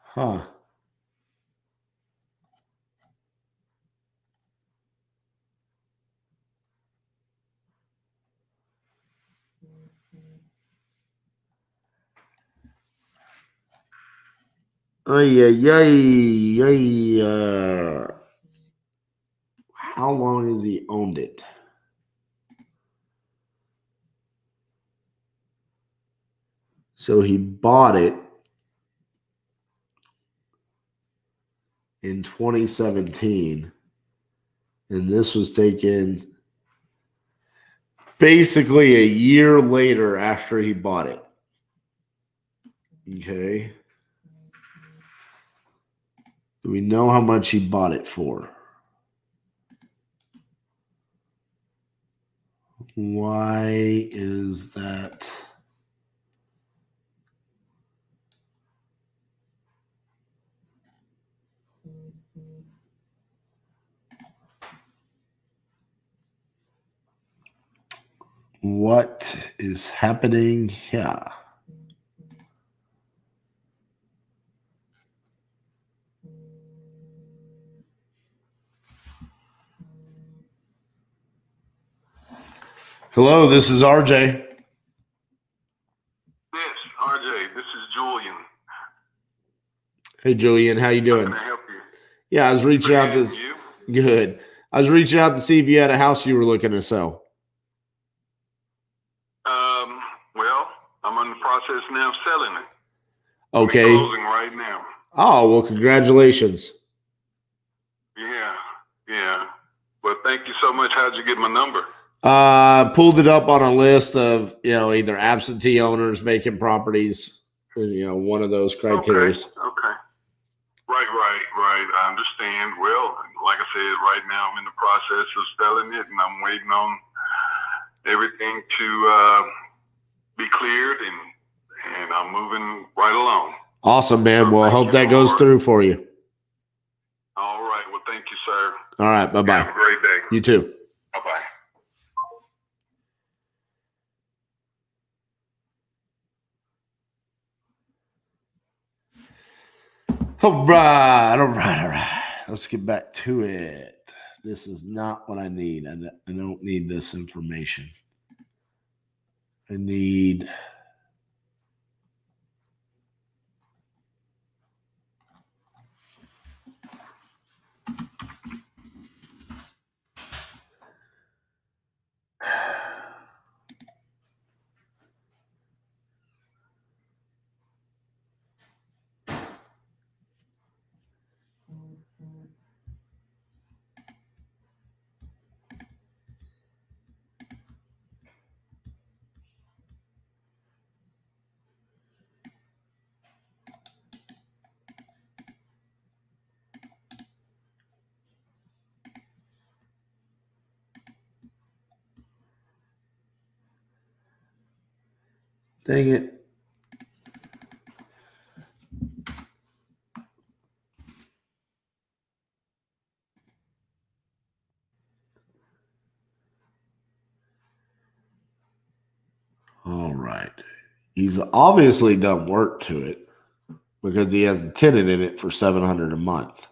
Huh. How long has he owned it? So he bought it in 2017, and this was taken basically a year later after he bought it. Okay. Do we know how much he bought it for? Why is that? What is happening here? Hello, this is RJ. Yes, RJ, this is Julian. Hey, Julian, how you How doing? can I help you? Yeah, I was reaching out to. You? Good. I was reaching out to see if you had a house you were looking to sell. Well, I'm in the process now of selling it. Okay. I'm closing right now. Oh, well, congratulations. Yeah. Well, thank you so much. How'd you get my number? Pulled it up on a list of, either absentee owners, vacant properties, one of those criteria. Okay. Right. I understand. Well, like I said, right now I'm in the process of selling it, and I'm waiting on everything to be cleared, and I'm moving right along. Awesome, man. So well, I hope that goes through for you. All right. Well, thank you, sir. All right. Bye-bye. Have a great day. You too. Bye-bye. All right. Let's get back to it. This is not what I need. I don't need this information. I need... Dang it. All right. He's obviously done work to it because he has a tenant in it for $700 a month.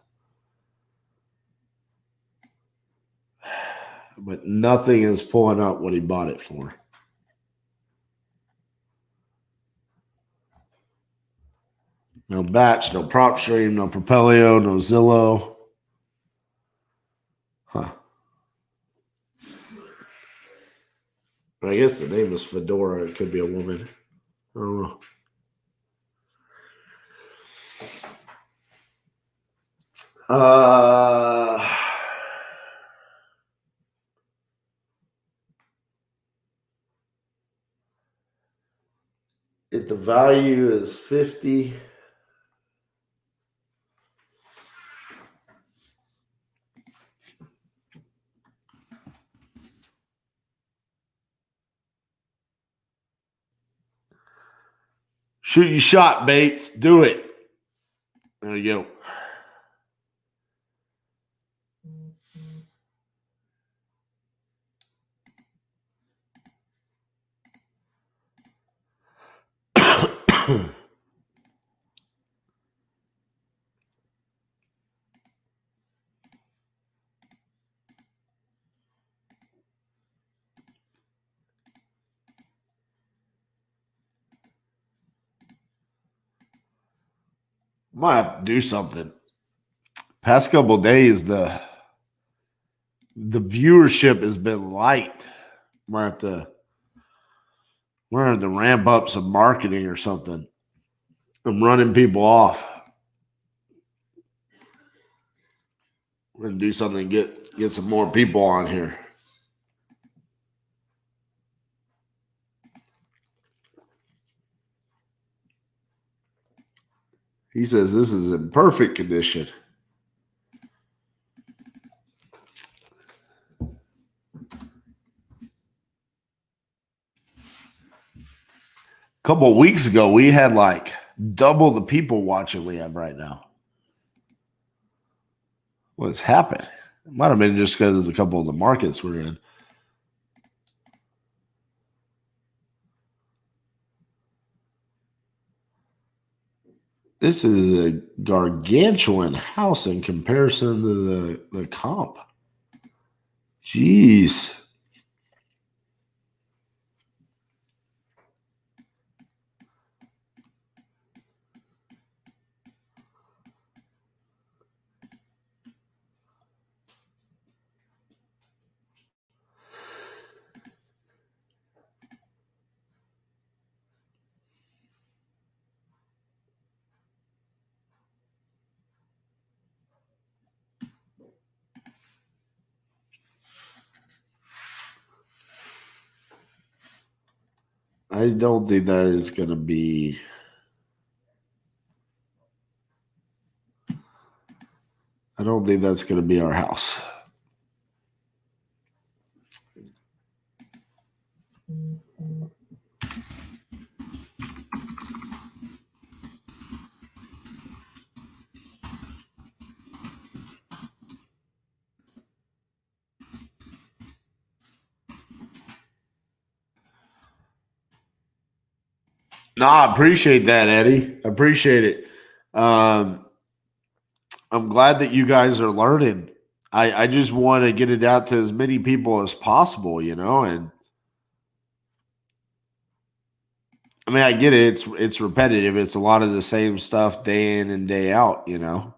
But nothing is pulling up what he bought it for. No Batch, no PropStream, no Propelio, no Zillow. Huh. But I guess the name is Fedora. It could be a woman. I don't know. If the value is 50, shoot your shot, Bates. Do it. There you go. Might have to do something. Past couple of days, the viewership has been light. Might have to ramp up some marketing or something. I'm running people off. We're gonna do something to get some more people on here. He says this is in perfect condition. A couple of weeks ago, we had like double the people watching we have right now. What's happened? It might have been just because a couple of the markets we're in. This is a gargantuan house in comparison to the comp. Jeez. I don't think that is going to be. I don't think that's going to be our house. No, I appreciate that, Eddie. I appreciate it. I'm glad that you guys are learning. I just want to get it out to as many people as possible, you know, and I mean, I get it. It's repetitive. It's a lot of the same stuff day in and day out, you know.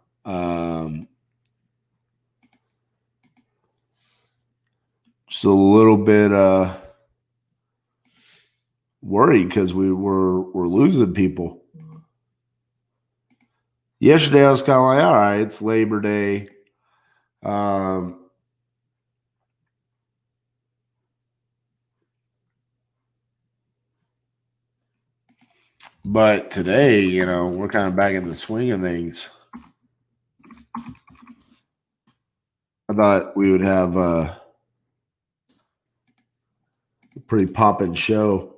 Just a little bit worried because we're losing people. Yesterday I was kind of like, all right, it's Labor Day. But today, you know, we're kind of back in the swing of things. I thought we would have a pretty poppin' show.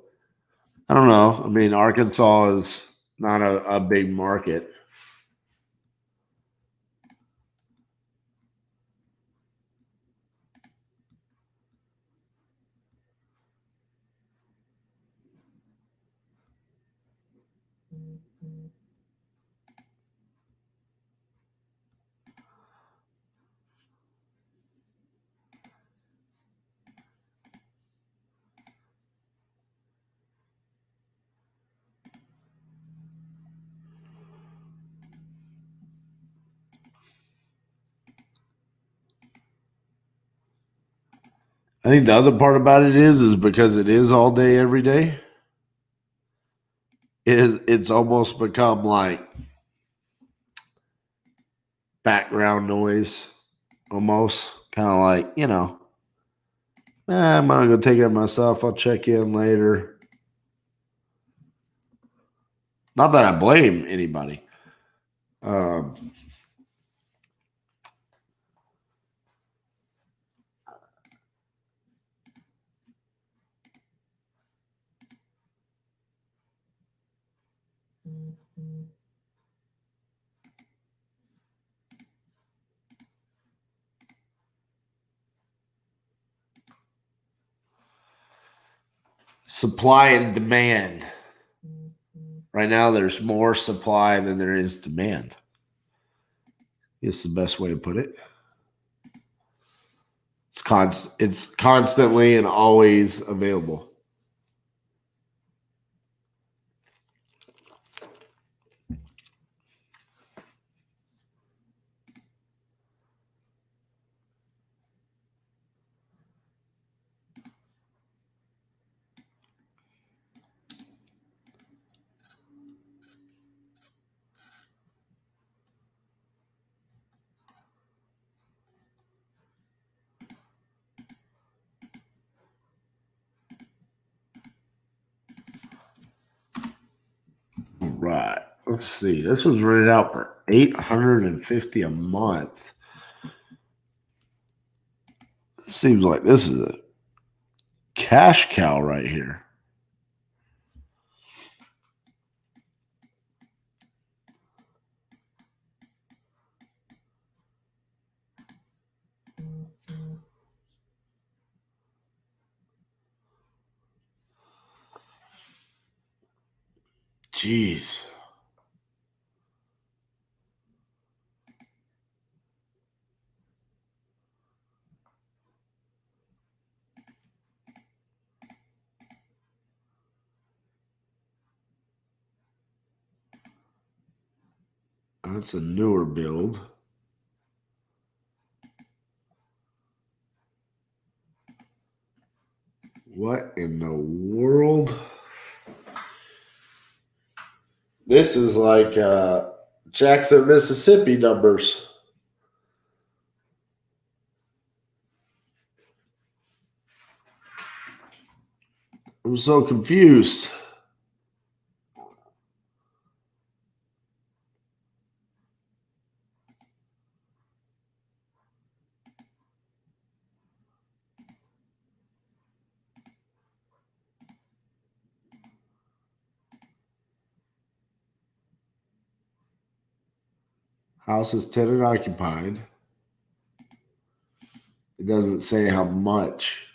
I don't know. I mean, Arkansas is not a big market. I think the other part about it is because it is all day, every day. It's almost become like background noise, almost kind of like, you know, I'm gonna go take care of myself. I'll check in later. Not that I blame anybody. Supply and demand. Right now, there's more supply than there is demand. It's the best way to put it. It's constantly and always available. Right. Let's see. This was rented out for $850 a month. Seems like this is a cash cow right here. Jeez. That's a newer build. What in the world? This is like Jackson, Mississippi numbers. I'm so confused. House is tenant occupied. It doesn't say how much.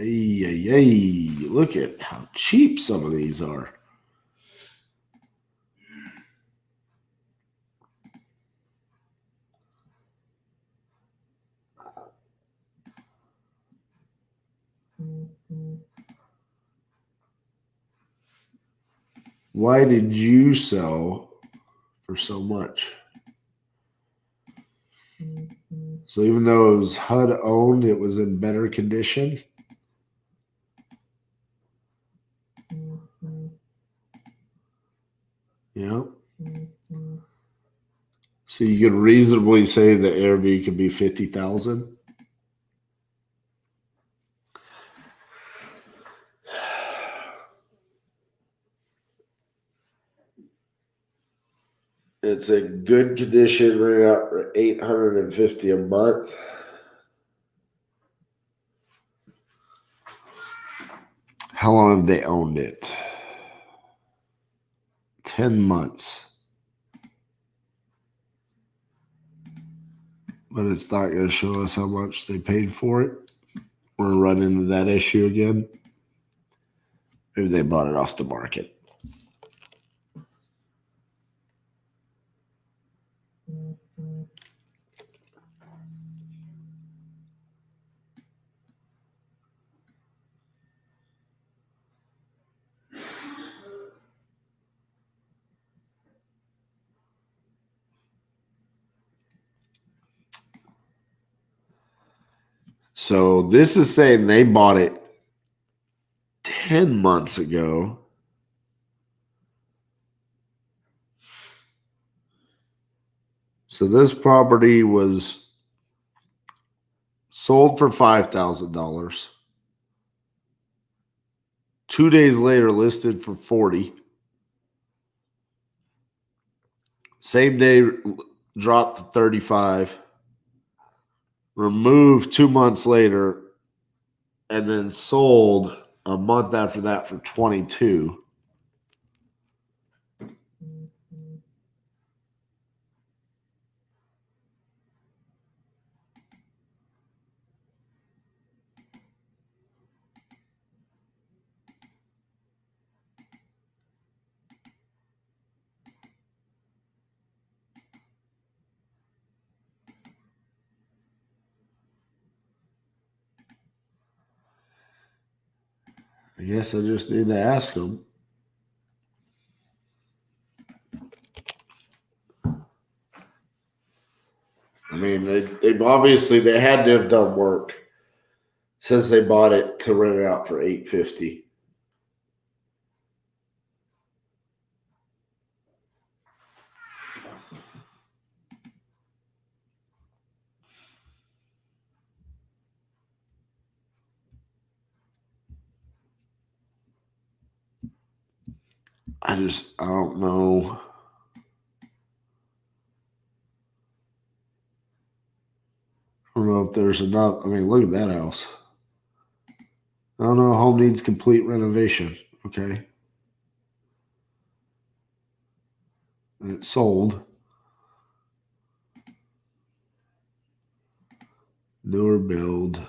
Hey, look at how cheap some of these are. Why did you sell for so much? So even though it was HUD owned, it was in better condition. Yeah. So you could reasonably say the ARV could be 50,000. It's in good condition, right out for $850 a month. How long have they owned it? 10 months. But it's not going to show us how much they paid for it. We're going to run into that issue again. Maybe they bought it off the market. So this is saying they bought it 10 months ago. So this property was sold for $5,000. 2 days later, listed for $40,000. Same day, dropped to $35,000. Removed 2 months later, and then sold a month after that for $22,000. I guess I just need to ask them. I mean, they obviously they had to have done work. Says they bought it to rent it out for $850. I don't know. I don't know if there's enough. I mean, look at that house. I don't know. Home needs complete renovation. Okay. And it's sold. Newer build.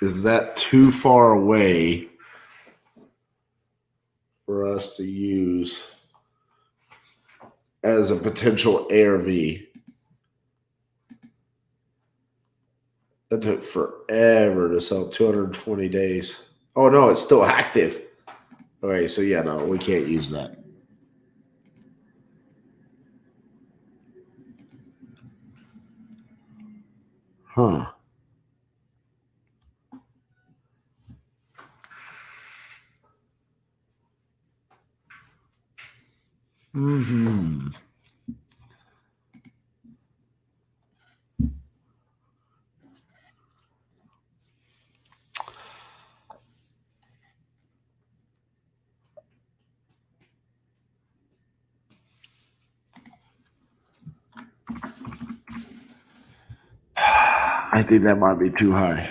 Is that too far away for us to use as a potential ARV? That took forever to sell, 220 days. Oh, no, it's still active. Okay, so yeah, no, we can't use that. Huh. Mm-hmm. I think that might be too high.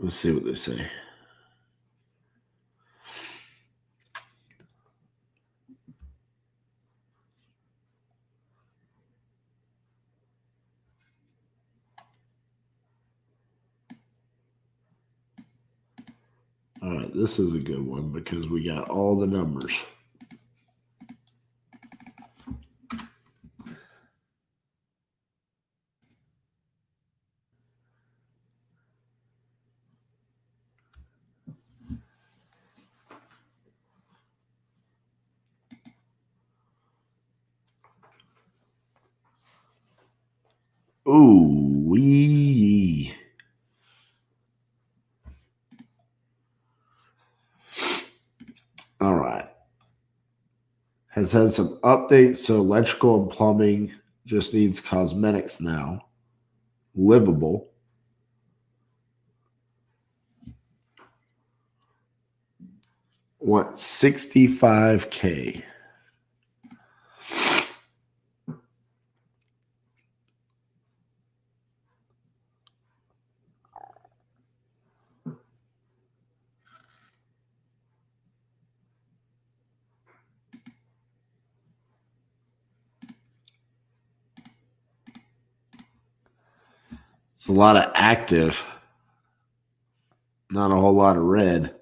Let's see what they say. All right, this is a good one because we got all the numbers. Ooh, wee. All right. Has had some updates, so electrical and plumbing just needs cosmetics now. Livable. Want $65K. It's a lot of active, not a whole lot of red.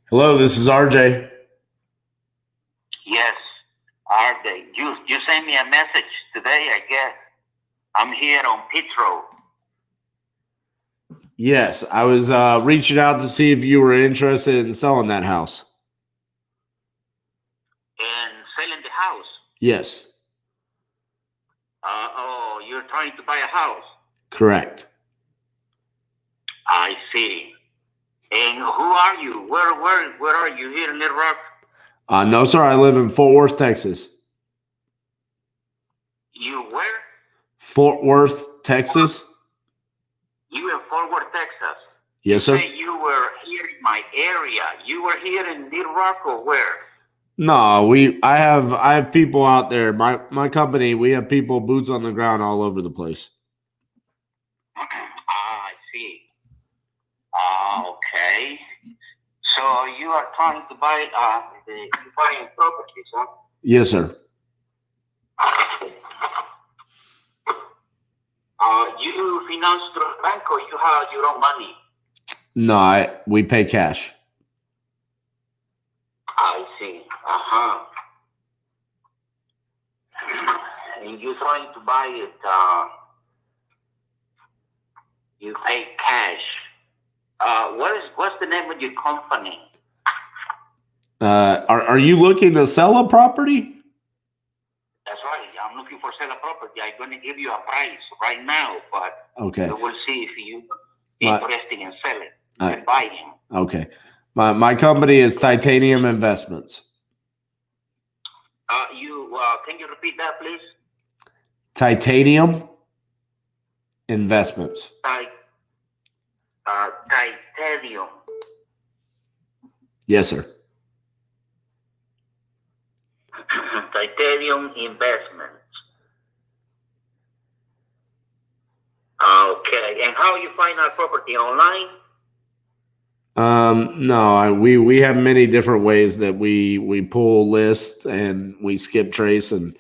Hello, this is RJ. Yes, RJ. You sent me a message today, I guess. I'm here on Pitt Road. Yes, I was reaching out to see if you were interested in selling that house. And selling the house. Yes. Oh, you're trying to buy a house. Correct. I see. And who are you? Where are you? Here in Little Rock? No, sir. I live in Fort Worth, Texas. You where? Fort Worth, Texas. You in Fort Worth, Texas? Yes, sir. You say you were here in my area. You were here in Little Rock or where? No, I have people out there. My company, we have people boots on the ground all over the place. I see. Okay. So you are trying to buy you buying properties, huh? Yes, sir. You finance through a bank or you have your own money? No, we pay cash. I see. And you're trying to buy it, you pay cash. What's the name of your company? Are you looking to sell a property? That's right. I'm looking for sell a property. I'm going to give you a price right now, but Okay. we will see if you're interested in selling and buying. Okay. My company is Titanium Investments. Can you repeat that, please? Titanium Investments. Titanium. Yes, sir. Titanium Investments. Okay. And how you find our property online? No, we have many different ways that we pull lists and we skip trace, and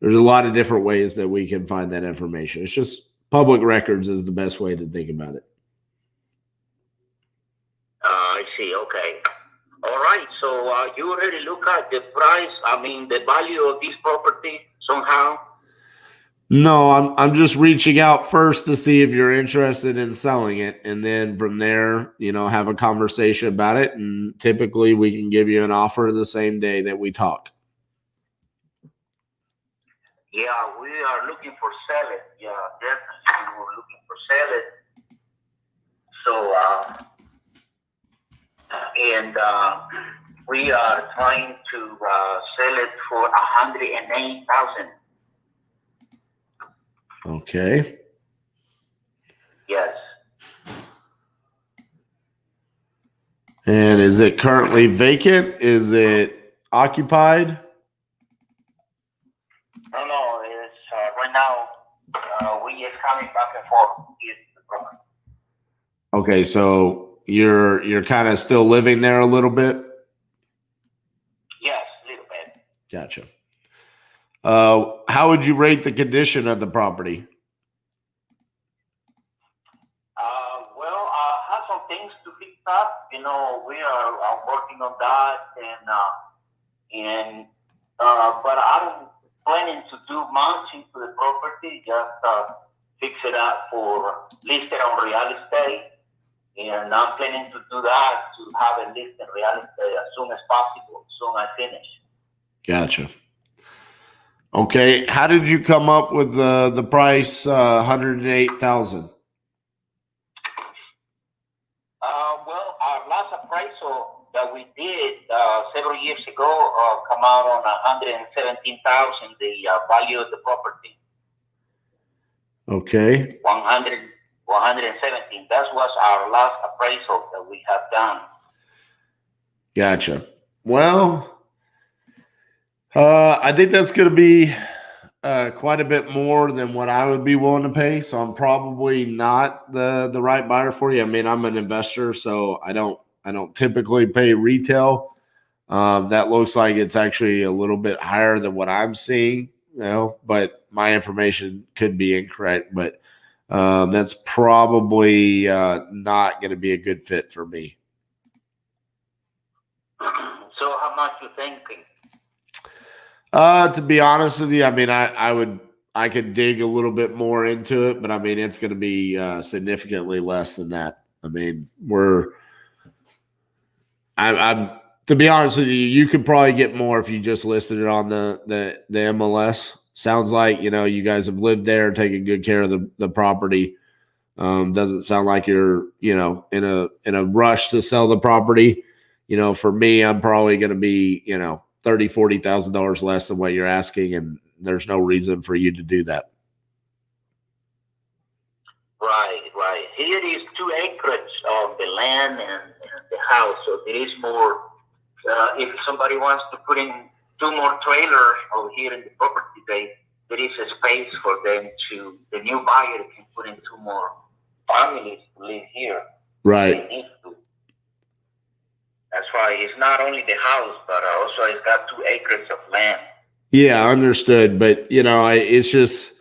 there's a lot of different ways that we can find that information. It's just public records is the best way to think about it. I see. Okay. All right. So you already look at the price. The value of this property somehow. No, I'm just reaching out first to see if you're interested in selling it, and then from there, have a conversation about it. And typically, we can give you an offer the same day that we talk. Yeah, we are looking for sell it. Yeah, definitely, we're looking for sell it. So, we are trying to sell it for $108,000. Okay. Yes. And is it currently vacant? Is it occupied? No, it's right now we just coming back and forth. Is the problem. Okay, so you're kind of still living there a little bit? Yes, a little bit. Gotcha. How would you rate the condition of the property? Well, I have some things to fix up. You know, we are working on that, but I don't planning to do much into the property. Just fix it up for listed on real estate, and I'm planning to do that to have it listed in real estate as soon as possible. Soon I finish. Gotcha. Okay, how did you come up with the price 108,000? Well, our last appraisal that we did several years ago come out on 117,000. The value of the property. Okay. 117. That was our last appraisal that we have done. Gotcha. Well, I think that's going to be quite a bit more than what I would be willing to pay. So I'm probably not the right buyer for you. I mean, I'm an investor, so I don't typically pay retail. That looks like it's actually a little bit higher than what I'm seeing, but my information could be incorrect. But that's probably not going to be a good fit for me. So how much you thinking? To be honest with you, I mean, I could dig a little bit more into it, but I mean, it's going to be significantly less than that. I mean, I'm to be honest with you, you could probably get more if you just listed it on the MLS. Sounds like, you guys have lived there, taking good care of the property. Doesn't sound like you're, in a rush to sell the property. For me, I'm probably going to be, $30,000-$40,000 less than what you're asking, and there's no reason for you to do that. Right. Here is 2 acres of the land and the house, so there is more. If somebody wants to put in 2 more trailers over here in the property, there is a space for them to. The new buyer can put in 2 more families to live here. Right. They need to. That's why it's not only the house, but also it's got 2 acres of land. Yeah, understood. But it's just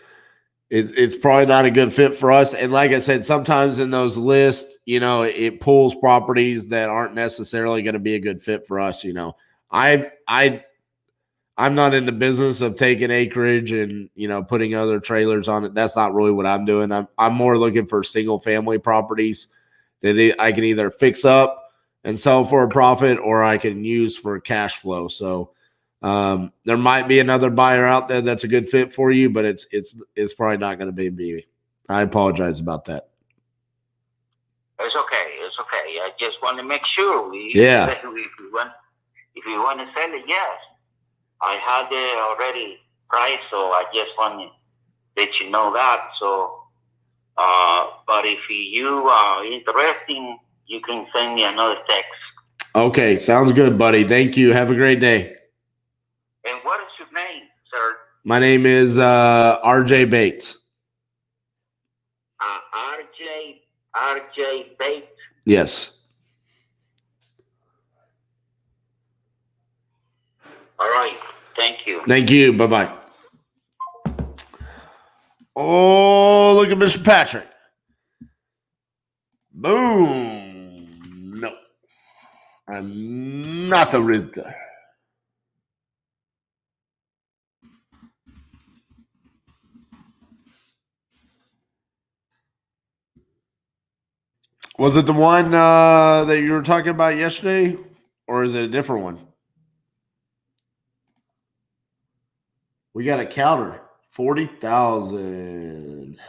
it's probably not a good fit for us. And like I said, sometimes in those lists, it pulls properties that aren't necessarily going to be a good fit for us. I'm not in the business of taking acreage and putting other trailers on it. That's not really what I'm doing. I'm more looking for single family properties that I can either fix up and sell for a profit, or I can use for cash flow. So there might be another buyer out there that's a good fit for you, but it's probably not going to be me. I apologize about that. It's okay. I just want to make sure if you want to sell it, yes. I had it already priced, so I just want to let you know that. So, but if you are interested, you can send me another text. Okay, sounds good, buddy. Thank you. Have a great day. And what is your name, sir? My name is RJ Bates. RJ Bates? Yes. All right. Thank you. Thank you. Bye-bye. Oh, look at Mr. Patrick. Boom. No. I'm not a realtor. Was it the one that you were talking about yesterday, or is it a different one? We got a counter, 40,000.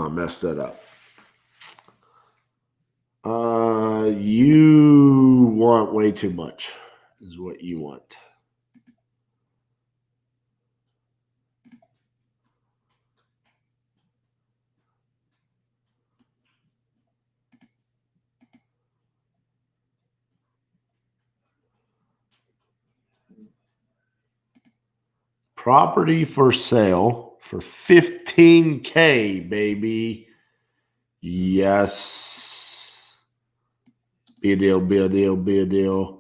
I messed that up. You want way too much, is what you want. Property for sale for $15K, baby. Yes. Be a deal, be a deal, be a deal.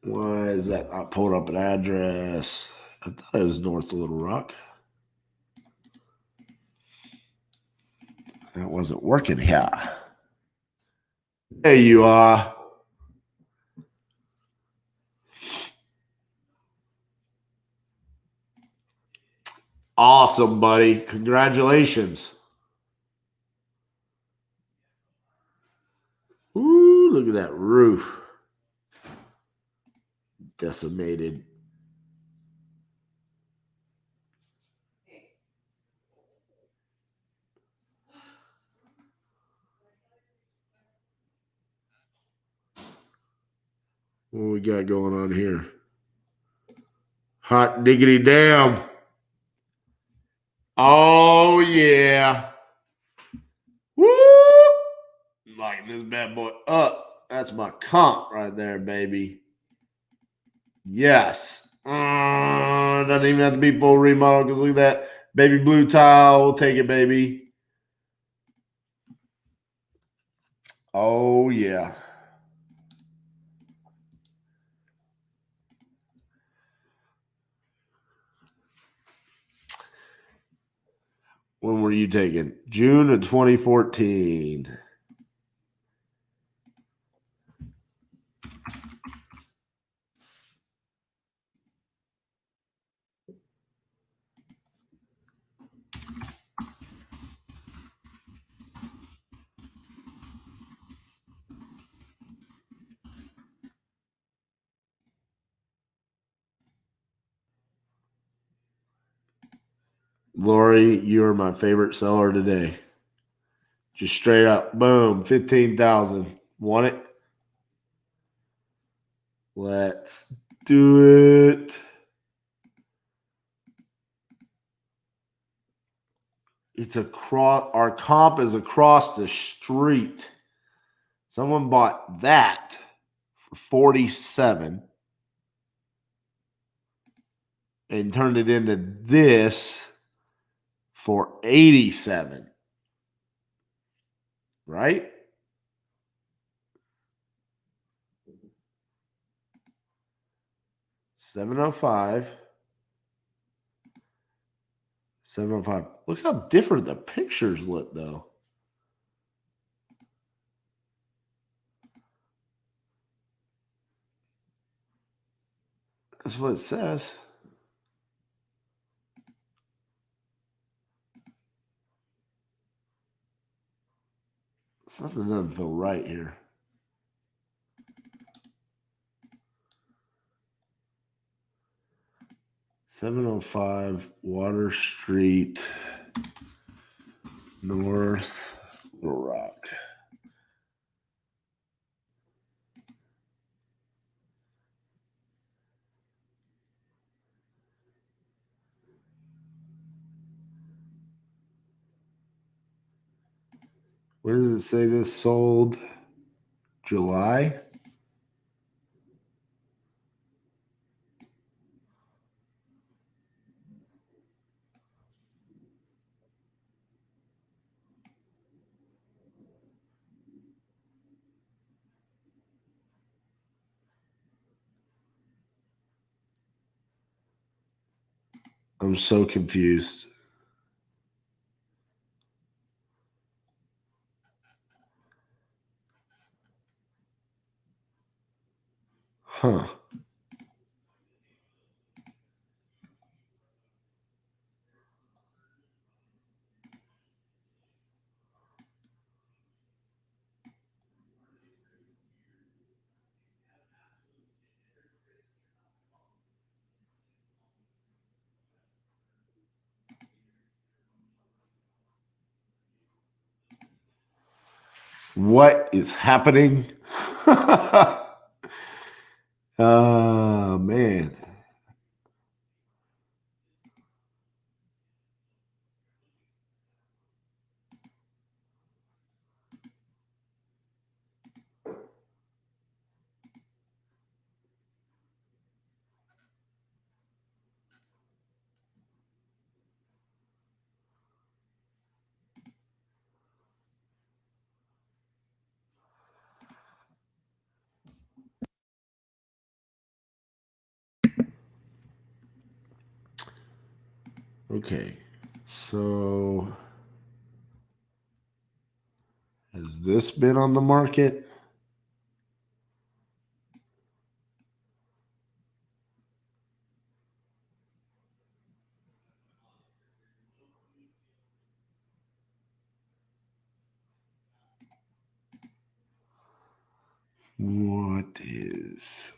Why is that not pulling up an address? I thought it was north of Little Rock. That wasn't working here. There you are. Awesome, buddy. Congratulations. Ooh, look at that roof. Decimated. What we got going on here? Hot diggity damn. Oh, yeah. Woo! Lighting this bad boy up. That's my comp right there, baby. Yes. Doesn't even have to be full remodel because look at that. Baby blue tile. We'll take it, baby. Oh, yeah. When were you taken? June of 2014. Lori, you are my favorite seller today. Just straight up, boom, 15,000. Want it? Let's do it. It's across, our comp is across the street. Someone bought that for 47 and turned it into this for 87. Right? $705. $705. Look how different the pictures look, though. That's what it says. Something doesn't feel right here. $705 Water Street, North Little Rock. Where does it say this sold? July? I'm so confused. Huh. What is happening? Oh, man. Okay. So has this been on the market?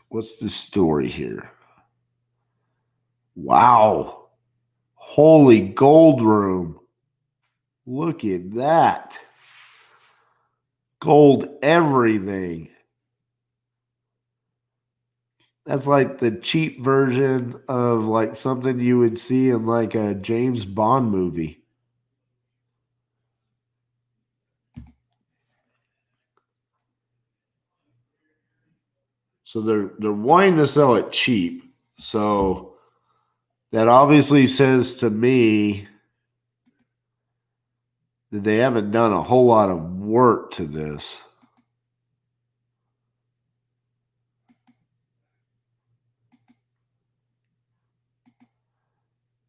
What's the story here? Wow. Holy gold room. Look at that. Gold everything. That's like the cheap version of like something you would see in like a James Bond movie. So they're wanting to sell it cheap. So that obviously says to me that they haven't done a whole lot of work to this.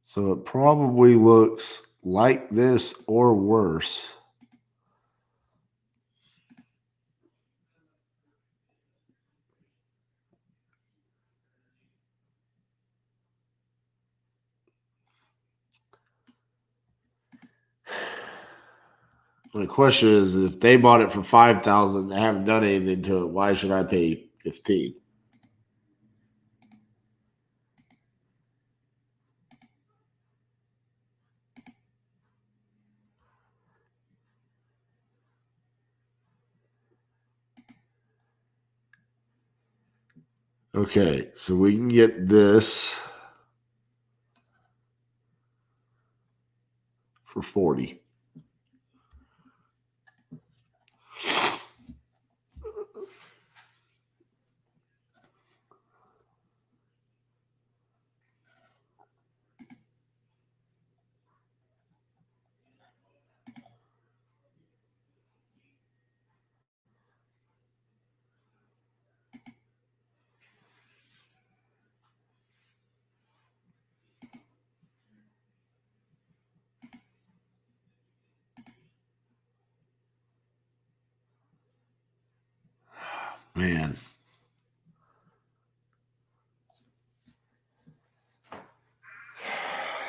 So it probably looks like this or worse. The question is, if they bought it for 5,000, they haven't done anything to it. Why should I pay 15? Okay, so we can get this for 40. Man.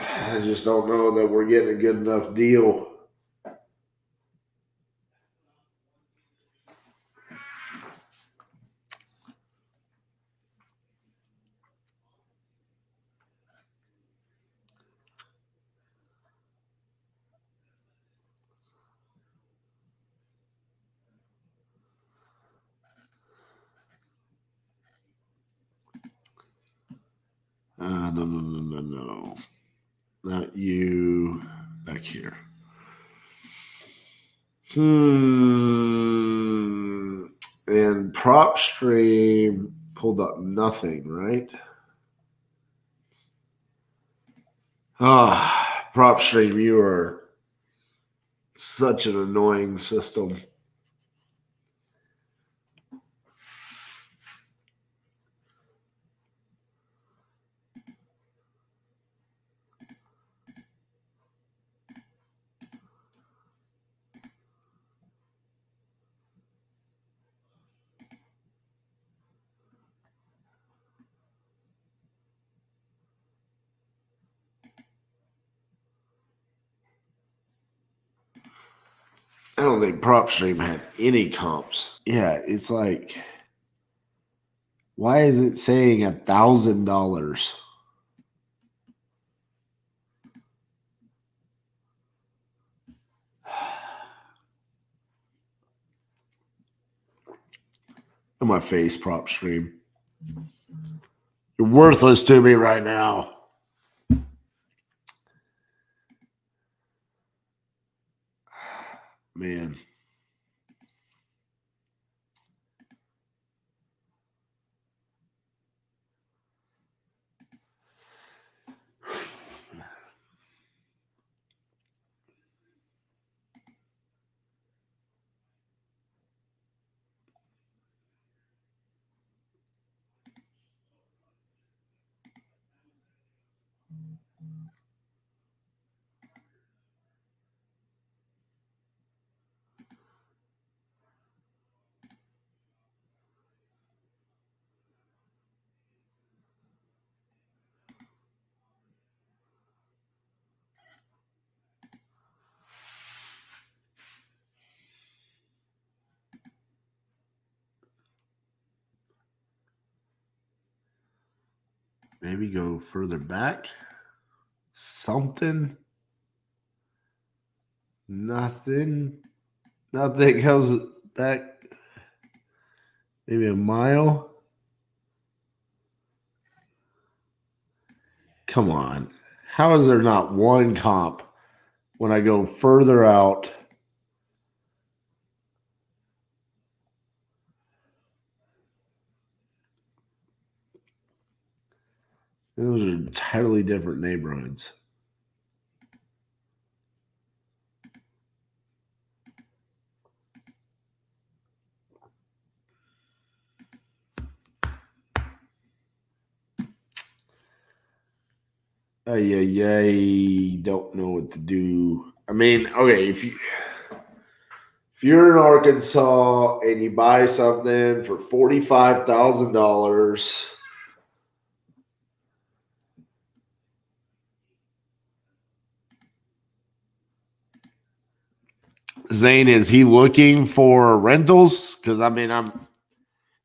I just don't know that we're getting a good enough deal. No. Not you. Back here. And prop stream pulled up nothing, right? Prop stream, you are such an annoying system. I don't think PropStream had any comps. Yeah, it's like, why is it saying $1,000? In my face, PropStream. You're worthless to me right now. Man. Maybe go further back. Something. Nothing. Nothing goes back. Maybe a mile. Come on. How is there not one comp when I go further out? Those are entirely different neighborhoods. I don't know what to do. I mean, okay, if you're in Arkansas and you buy something for $45,000, Zane, is he looking for rentals? Because I mean,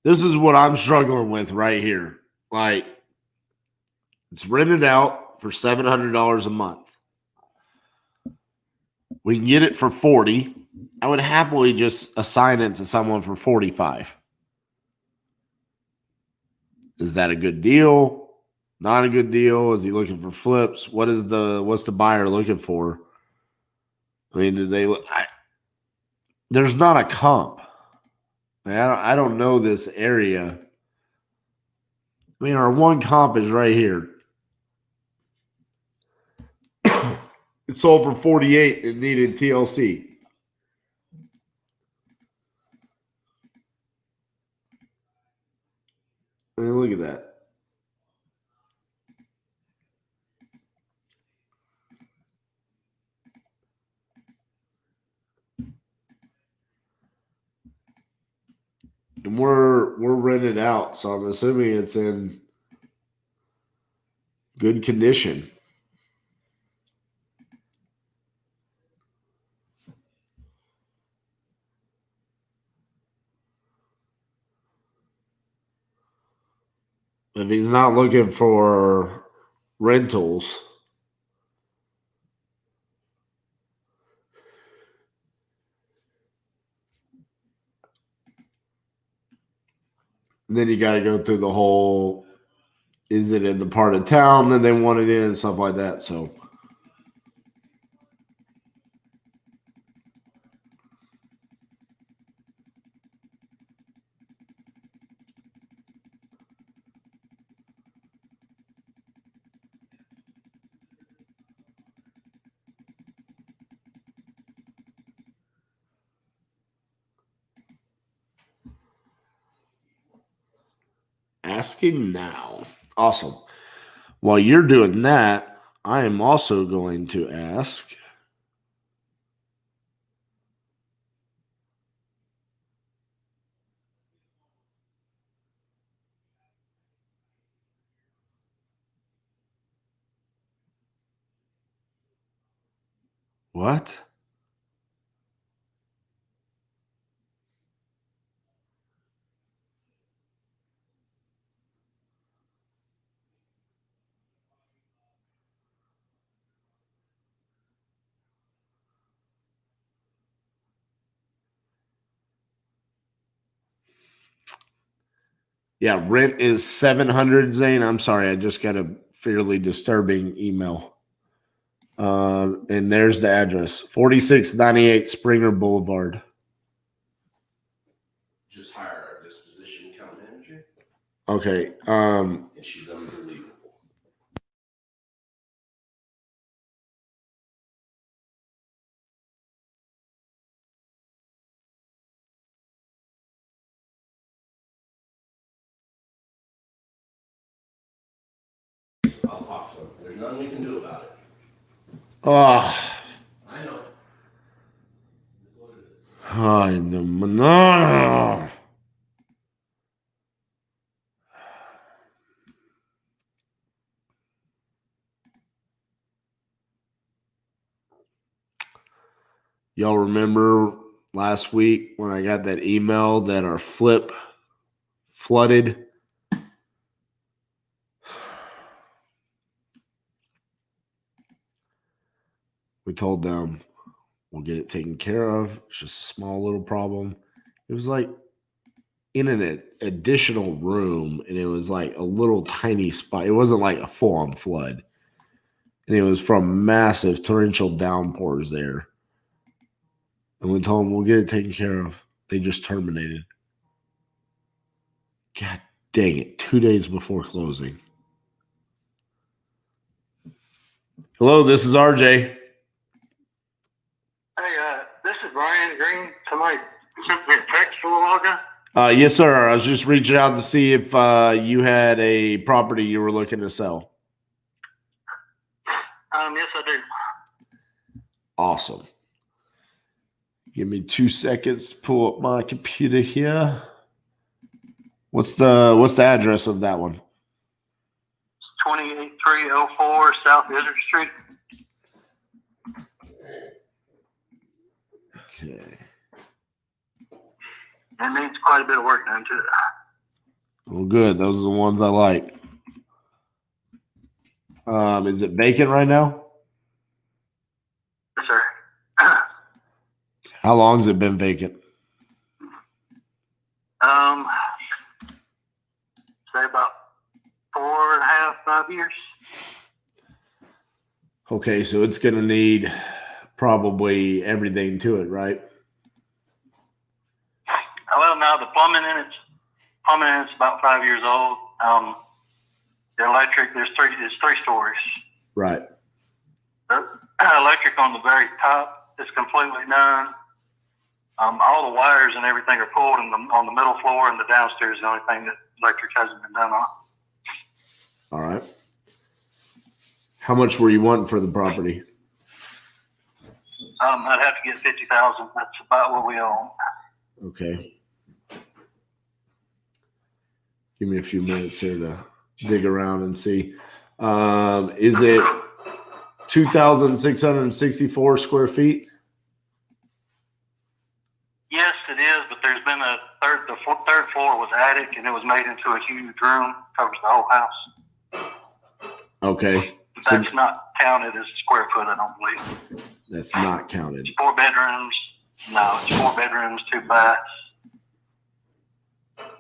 this is what I'm struggling with right here. Like, it's rented out for $700 a month. We can get it for 40. I would happily just assign it to someone for 45. Is that a good deal? Not a good deal? Is he looking for flips? What's the buyer looking for? I mean, there's not a comp. I don't know this area. I mean, our one comp is right here. It sold for 48 and needed TLC. I mean, look at that. And we're rented out, so I'm assuming it's in good condition. If he's not looking for rentals, then you got to go through the whole, is it in the part of town that they want it in and stuff like that. So asking now. Awesome. While you're doing that, I am also going to ask. What? Yeah, rent is $700, Zane. I'm sorry, I just got a fairly disturbing email. And there's the address, 4698 Springer Boulevard. Just hire our disposition account manager, Okay. and she's unbelievable. I'll talk to him. There's nothing we can do about it. Oh, I know. It's what it is. no. Y'all remember last week when I got that email that our flip flooded? We told them we'll get it taken care of. It's just a small little problem. It was like in an additional room, and it was like a little tiny spot. It wasn't like a full-on flood. And it was from massive torrential downpours there. And we told them we'll get it taken care of. They just terminated. God dang it. 2 days before closing. Hello, this is RJ. Hey, this is Brian Green. Somebody sent me a text a little while ago. Yes, sir. I was just reaching out to see if you had a property you were looking to sell. Yes, I do. Awesome. Give me 2 seconds to pull up my computer here. What's the address of that one? 28304 South Desert Street. Okay. It needs quite a bit of work done to it. Well, good. Those are the ones I like. Is it vacant right now? Yes, sir. How long has it been vacant? Say about 4.5, 5 years. Okay, so it's going to need probably everything to it, right? Well, now the plumbing in it's about 5 years old. The electric, there's three stories. Right. The electric on the very top is completely done. All the wires and everything are pulled on the middle floor, and the downstairs is the only thing that electric hasn't been done on. All right. How much were you wanting for the property? I'd have to get $50,000. That's about what we own. Okay. Give me a few minutes here to dig around and see. Is it 2,664 square feet? Yes, it is, but there's been the third floor was attic, and it was made into a huge room, covers the whole house. Okay. That's not counted as square foot, I don't believe. That's not counted. It's 4 bedrooms. No, it's 4 bedrooms, 2 baths.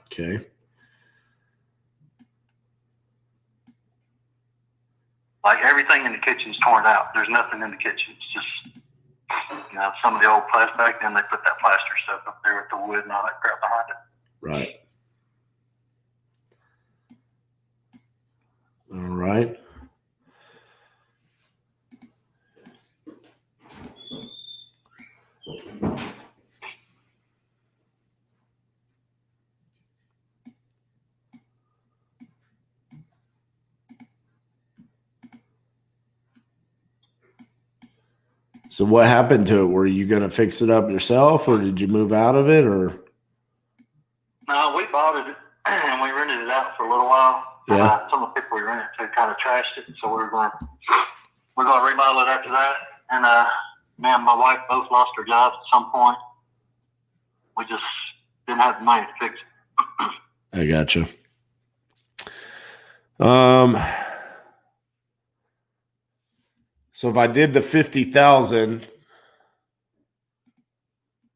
Okay. Like everything in the kitchen's torn out. There's nothing in the kitchen. It's just, some of the old plastic back then, they put that plaster stuff up there with the wood and all that crap behind it. Right. All right. So what happened to it? Were you going to fix it up yourself, or did you move out of it, or? No, we bought it and we rented it out for a little while. Yeah. Some of the people we rented to kind of trashed it, so we're going to remodel it after that. And me and my wife both lost our jobs at some point. We just didn't have the money to fix it. I gotcha. So if I did the 50,000,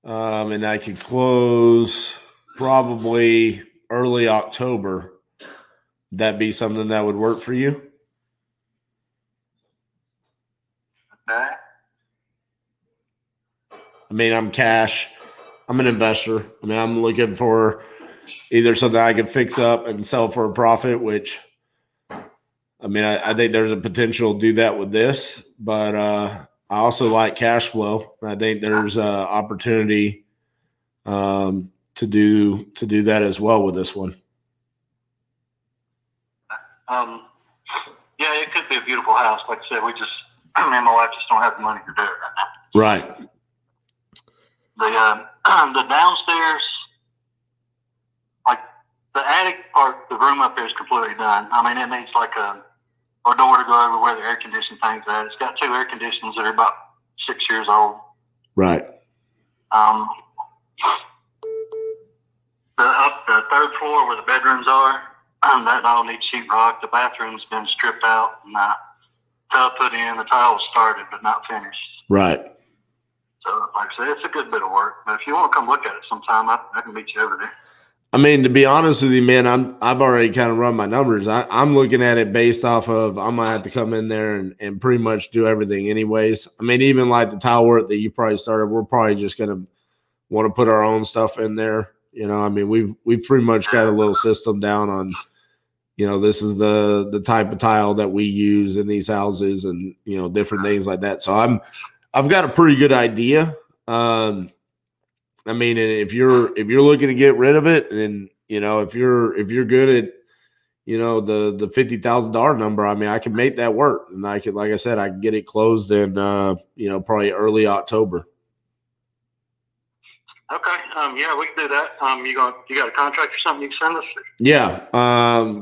and I could close probably early October. That be something that would work for you? Okay. I mean, I'm cash. I'm an investor. I mean, I'm looking for either something I can fix up and sell for a profit, which, I mean, I think there's a potential to do that with this, but I also like cash flow. I think there's opportunity to do that as well with this one. Yeah, it could be a beautiful house. Like I said, me and my wife just don't have the money to do it right now. Right. The downstairs, like the attic part, the room up there is completely done. I mean, it needs like a door to go over where the air conditioning thing's at. It's got 2 air conditioners that are about 6 years old. Right. The third floor where the bedrooms are, that all needs sheetrock. The bathroom's been stripped out and tub put in. The tiles started but not finished. Right. So, like I said, it's a good bit of work. But if you want to come look at it sometime, I can meet you over there. I mean, to be honest with you, man, I've already kind of run my numbers. I'm looking at it based off of I'm gonna have to come in there and pretty much do everything anyways. I mean, even like the tile work that you probably started, we're probably just gonna want to put our own stuff in there. You know, I mean, we've pretty much got a little system down on, you know, this is the type of tile that we use in these houses and, you know, different things like that. So I've got a pretty good idea. I mean, if you're looking to get rid of it, and you know, if you're good at, you know, the $50,000 number, I mean, I can make that work, and I could, like I said, I can get it closed in you know, probably early October. Okay. Yeah, we can do that. You got a contract or something you can send us? Yeah.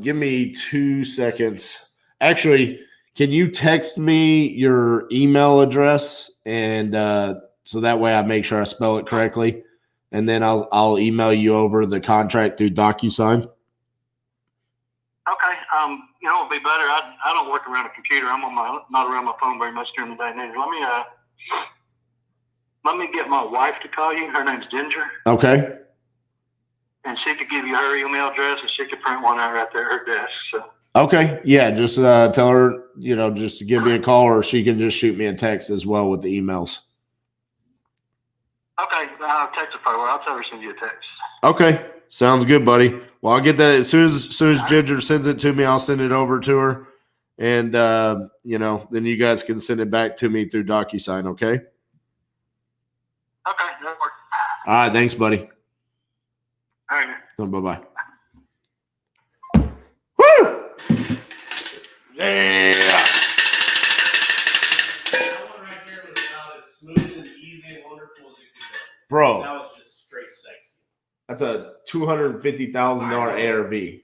Give me 2 seconds. Actually, can you text me your email address, and so that way I make sure I spell it correctly, and then I'll email you over the contract through DocuSign. Okay. You know, it'd be better. I don't work around a computer. I'm not around my phone very much during the day. Let me get my wife to call you. Her name's Ginger. Okay. And she could give you her email address, and she could print one out right there at her desk. So. Okay. Yeah. Just tell her, you know, just to give me a call, or she can just shoot me a text as well with the emails. Okay. I'll text her for her. I'll tell her to send you a text. Okay. Sounds good, buddy. Well, I'll get that as soon as Ginger sends it to me. I'll send it over to her, and you know, then you guys can send it back to me through DocuSign. Okay. Okay. That works. All right. Thanks, buddy. All right. Bye-bye. Woo! Yeah. That one right there was about as smooth and easy and wonderful as it could go. Bro, That was just straight sexy. that's a $250,000 ARV.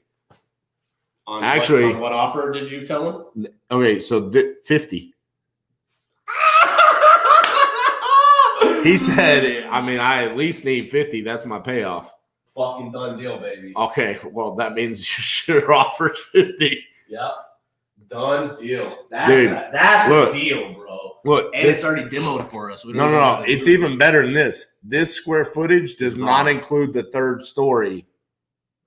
Actually, what offer did you tell him? Okay, so 50. He said, I mean, I at least need 50. That's my payoff. Fucking done deal, baby. Okay, well, that means your offer's 50. Yep. Done deal. That's look, a deal, bro. Look, and it's already demoed for us. No. It's even better than this. This square footage does not include the third story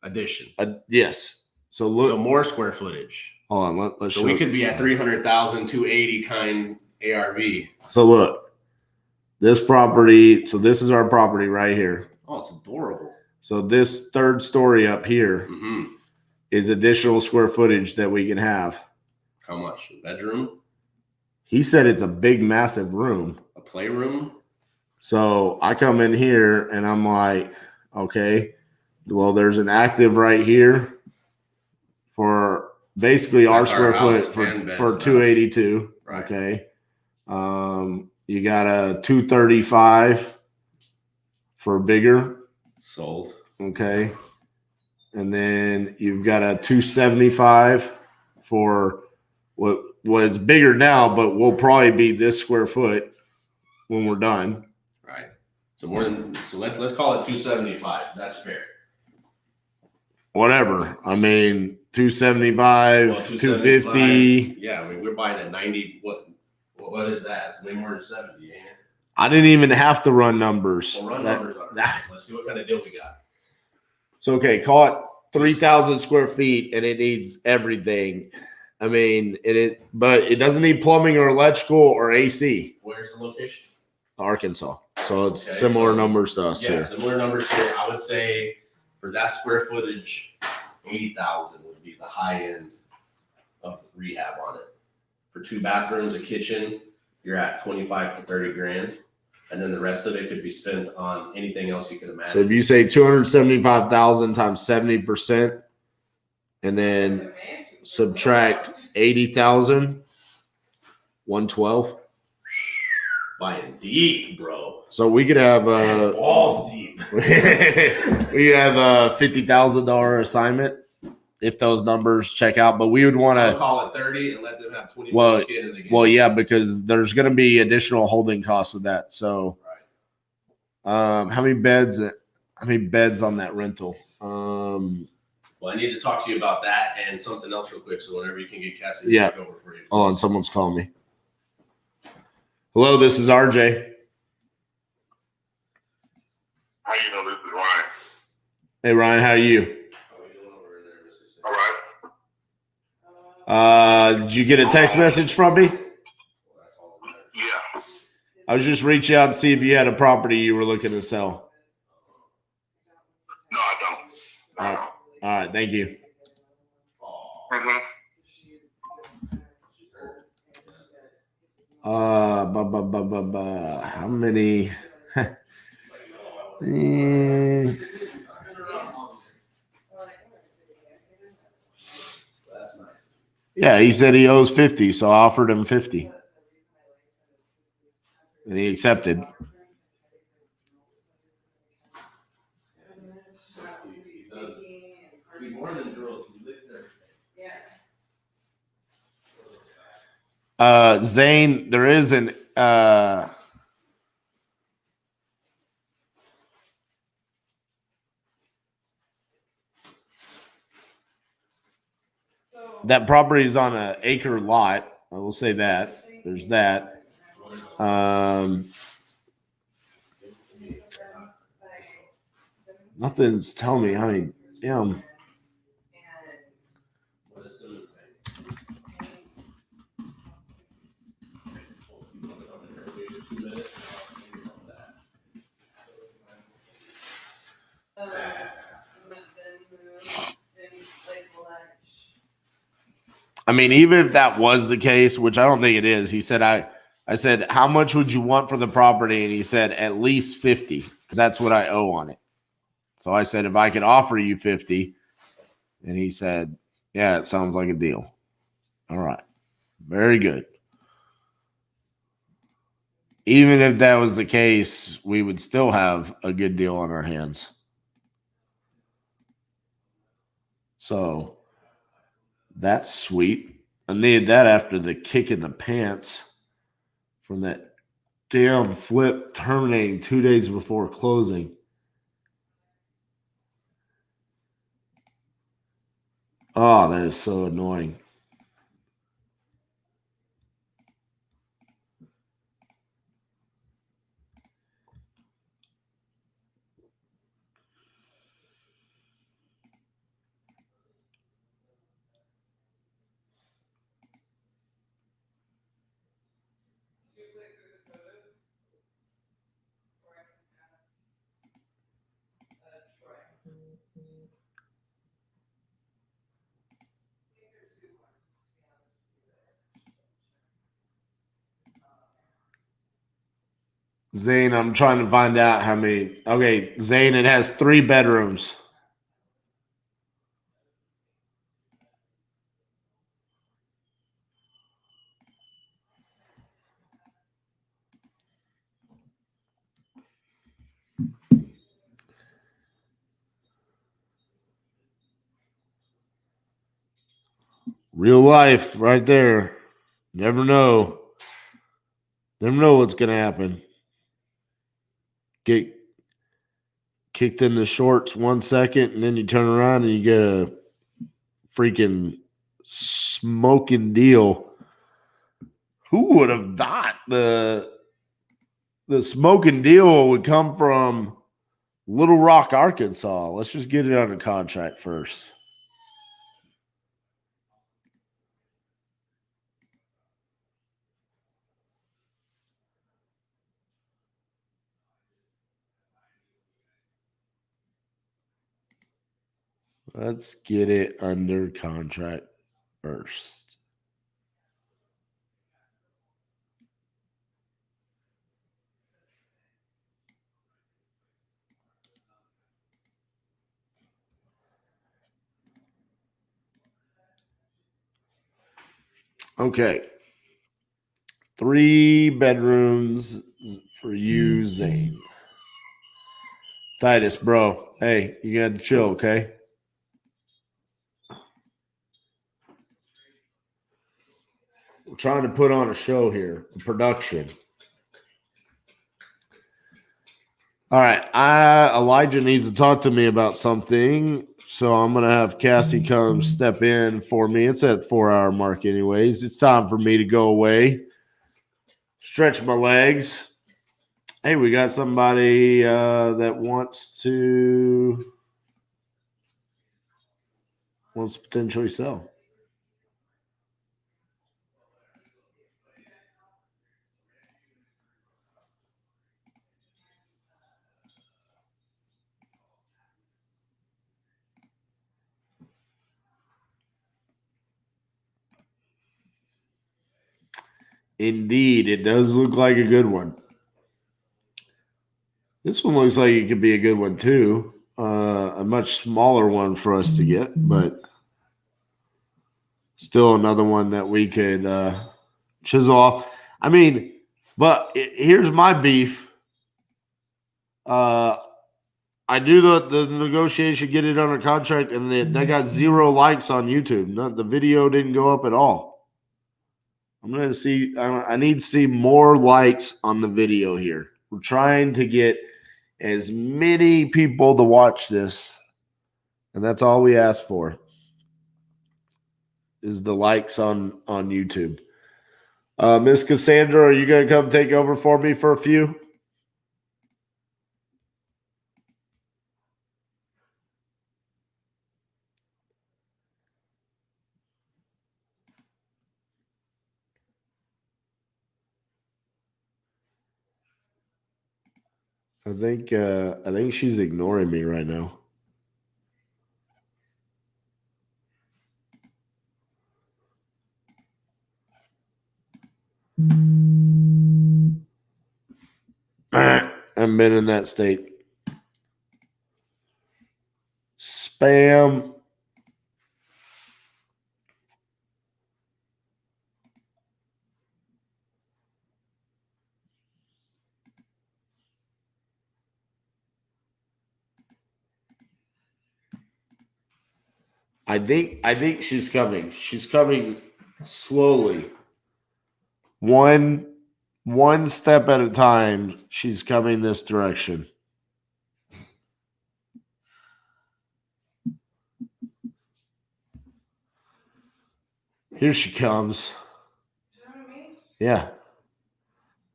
addition. Yes. So look. So more square footage. Hold on. Let's so show we could be at 300,000, 280 kind ARV. So look. This property, so this is our property right here. Oh, it's adorable. So this third story up here is additional square footage that we can have. How much? A bedroom? He said it's a big, massive room. A playroom? So I come in here and I'm like, okay, well, there's an active right here for basically our square foot for 282. Right. Okay. You got a 235 for bigger. Sold. Okay. And then you've got a 275 for what's bigger now, but will probably be this square foot when we're done. Right. So let's call it 275. That's fair. Whatever. I mean, 275, 250. Yeah, I mean, we're buying at 90. What is that? It's way more than 70, ain't it? I didn't even have to run numbers. Well, run numbers on it. Let's see what kind of deal we got. So, okay, call it 3,000 square feet and it needs everything. I mean, but it doesn't need plumbing or electrical or AC. Where's the location? Arkansas. So it's Okay, similar so- numbers to us Yeah, here. similar numbers here. I would say for that square footage, 80,000 would be the high end of rehab on it. For 2 bathrooms, a kitchen, you're at 25 to 30 grand. And then the rest of it could be spent on anything else you could imagine. So if you say 275,000 times 70%, and then subtract 80,000, 112. Buying deep, bro. So we could have Balls deep. we have a $50,000 assignment if those numbers check out. But we would want I'll to call it 30 and let them have 20 Well, more skin in the game. well, yeah, because there's going to be additional holding costs with that. So, how many beds on that rental? Well, I need to talk to you about that and something else real quick. So whenever you can get Cassidy Yeah. back over for you. Oh, and someone's calling me. Hello, this is RJ. How you know this is Ryan? Hey, Ryan, how are you? How are you doing over there, Mr. Sam? All right. Did you get a text message from me? Well, that's all that matters. Yeah. I was just reaching out to see if you had a property you were looking to sell. No, I don't. All right. All right, thank you. Mm-hmm. How many? Yeah, he said he owes 50, so I offered him 50. And he accepted. He more than drills. He lives there. Zane, there is an that property is on an acre lot. I will say that. There's that. Nothing's telling me how many. Damn. I mean, even if that was the case, which I don't think it is, he said, I said, how much would you want for the property? And he said, at least 50, because that's what I owe on it. So I said, if I could offer you 50, and he said, yeah, it sounds like a deal. All right. Very good. Even if that was the case, we would still have a good deal on our hands. So that's sweet. I needed that after the kick in the pants from that damn flip terminating 2 days before closing. Oh, that is so annoying. Zane, I'm trying to find out how many. Okay, Zane, it has 3 bedrooms. Real life right there. Never know. Never know what's going to happen. Get kicked in the shorts 1 second, and then you turn around and you get a freaking smoking deal. Who would have thought the smoking deal would come from Little Rock, Arkansas. Let's just get it under contract first. Let's get it under contract first. Okay. 3 bedrooms for you, Zane. Titus, bro. Hey, you got to chill, okay? We're trying to put on a show here, a production. All right. Elijah needs to talk to me about something. So I'm going to have Cassie come step in for me. It's at 4-hour mark anyways. It's time for me to go away. Stretch my legs. Hey, we got somebody that wants to potentially sell. Indeed, it does look like a good one. This one looks like it could be a good one too. A much smaller one for us to get, but still another one that we could chisel off. I mean, but here's my beef. I do the negotiation, get it under contract, and that got 0 likes on YouTube. The video didn't go up at all. I'm going to see. I need to see more likes on the video here. We're trying to get as many people to watch this, and that's all we ask for is the likes on YouTube. Miss Cassandra, are you going to come take over for me for a few? I think she's ignoring me right now. I've been in that state. Spam. I think she's coming. She's coming slowly. One step at a time, she's coming this direction. Here she comes. Yeah.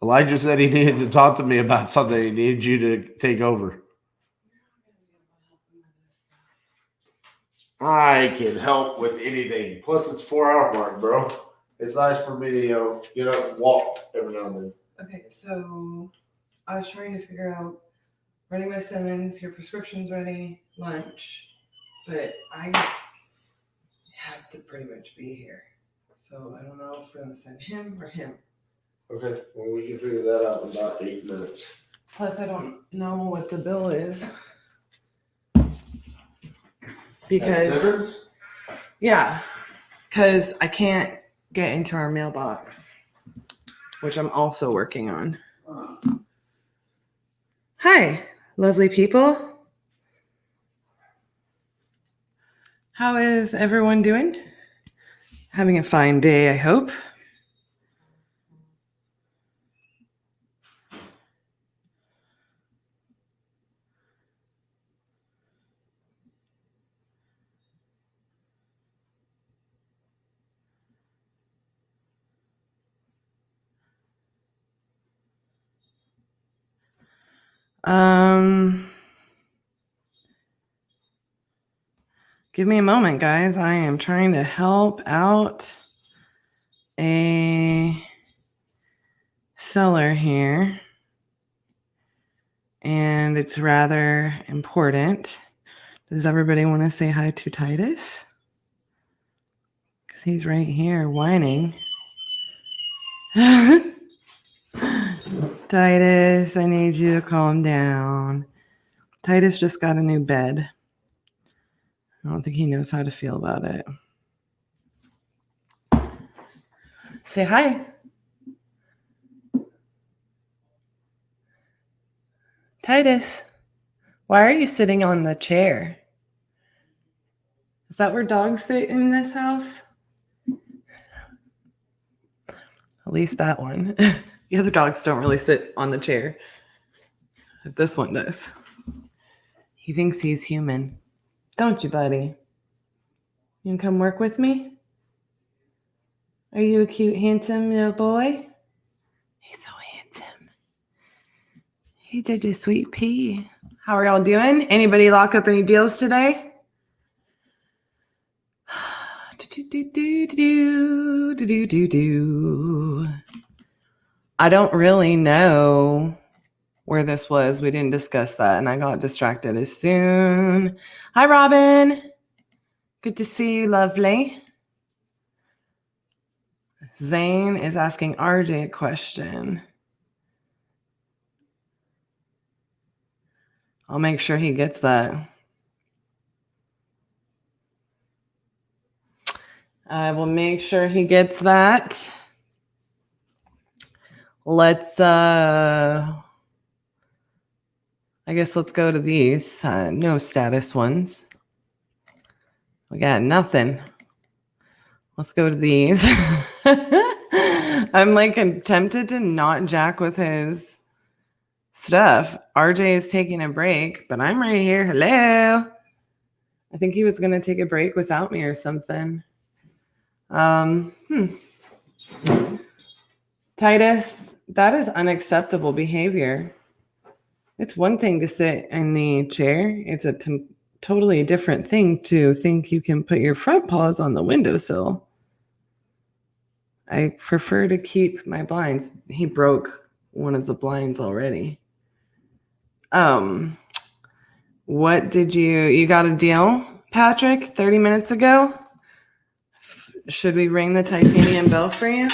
Elijah said he needed to talk to me about something. He needed you to take over. I can help with anything. Plus, it's 4-hour mark, bro. It's nice for me to, get up and walk every now and then. Okay, so I was trying to figure out running my Simmons, your prescription's ready, lunch, but I have to pretty much be here. So I don't know if we're gonna send him or him. Okay, well, we can figure that out in about 8 minutes. Plus, I don't know what the bill is. Because, yeah, because I can't get into our mailbox, which I'm also working on. Hi, lovely people. How is everyone doing? Having a fine day, I hope. Give me a moment, guys. I am trying to help out a seller here. And it's rather important. Does everybody want to say hi to Titus? Because he's right here whining. Titus, I need you to calm down. Titus just got a new bed. I don't think he knows how to feel about it. Say hi. Titus, why are you sitting on the chair? Is that where dogs sit in this house? At least that one. The other dogs don't really sit on the chair. But this one does. He thinks he's human. Don't you, buddy? You can come work with me? Are you a cute, handsome little boy? He's so handsome. He's such a sweet pea. How are y'all doing? Anybody lock up any deals today? I don't really know where this was. We didn't discuss that, and I got distracted as soon. Hi, Robin. Good to see you, lovely. Zane is asking RJ a question. I'll make sure he gets that. I will make sure he gets that. Let's, I guess let's go to these no status ones. We got nothing. Let's go to these. I'm like tempted to not jack with his stuff. RJ is taking a break, but I'm right here. Hello. I think he was going to take a break without me or something. Titus, that is unacceptable behavior. It's one thing to sit in the chair. It's a totally different thing to think you can put your front paws on the windowsill. I prefer to keep my blinds. He broke one of the blinds already. What did you got a deal, Patrick, 30 minutes ago? Should we ring the titanium bell for you?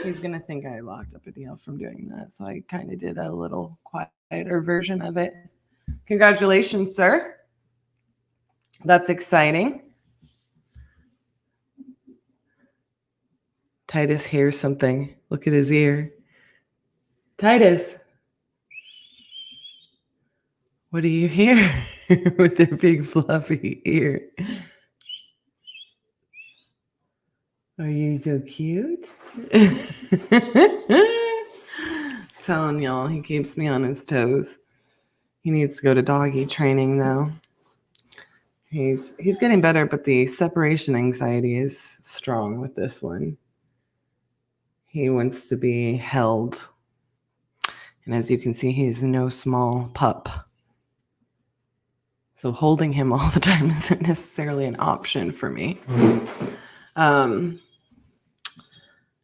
He's going to think I locked up a deal from doing that. So I kind of did a little quieter version of it. Congratulations, sir. That's exciting. Titus hears something. Look at his ear. Titus, what do you hear with their big fluffy ear? Are you so cute? Telling y'all, he keeps me on his toes. He needs to go to doggy training though. He's getting better, but the separation anxiety is strong with this one. He wants to be held. And as you can see, he's no small pup. So holding him all the time isn't necessarily an option for me.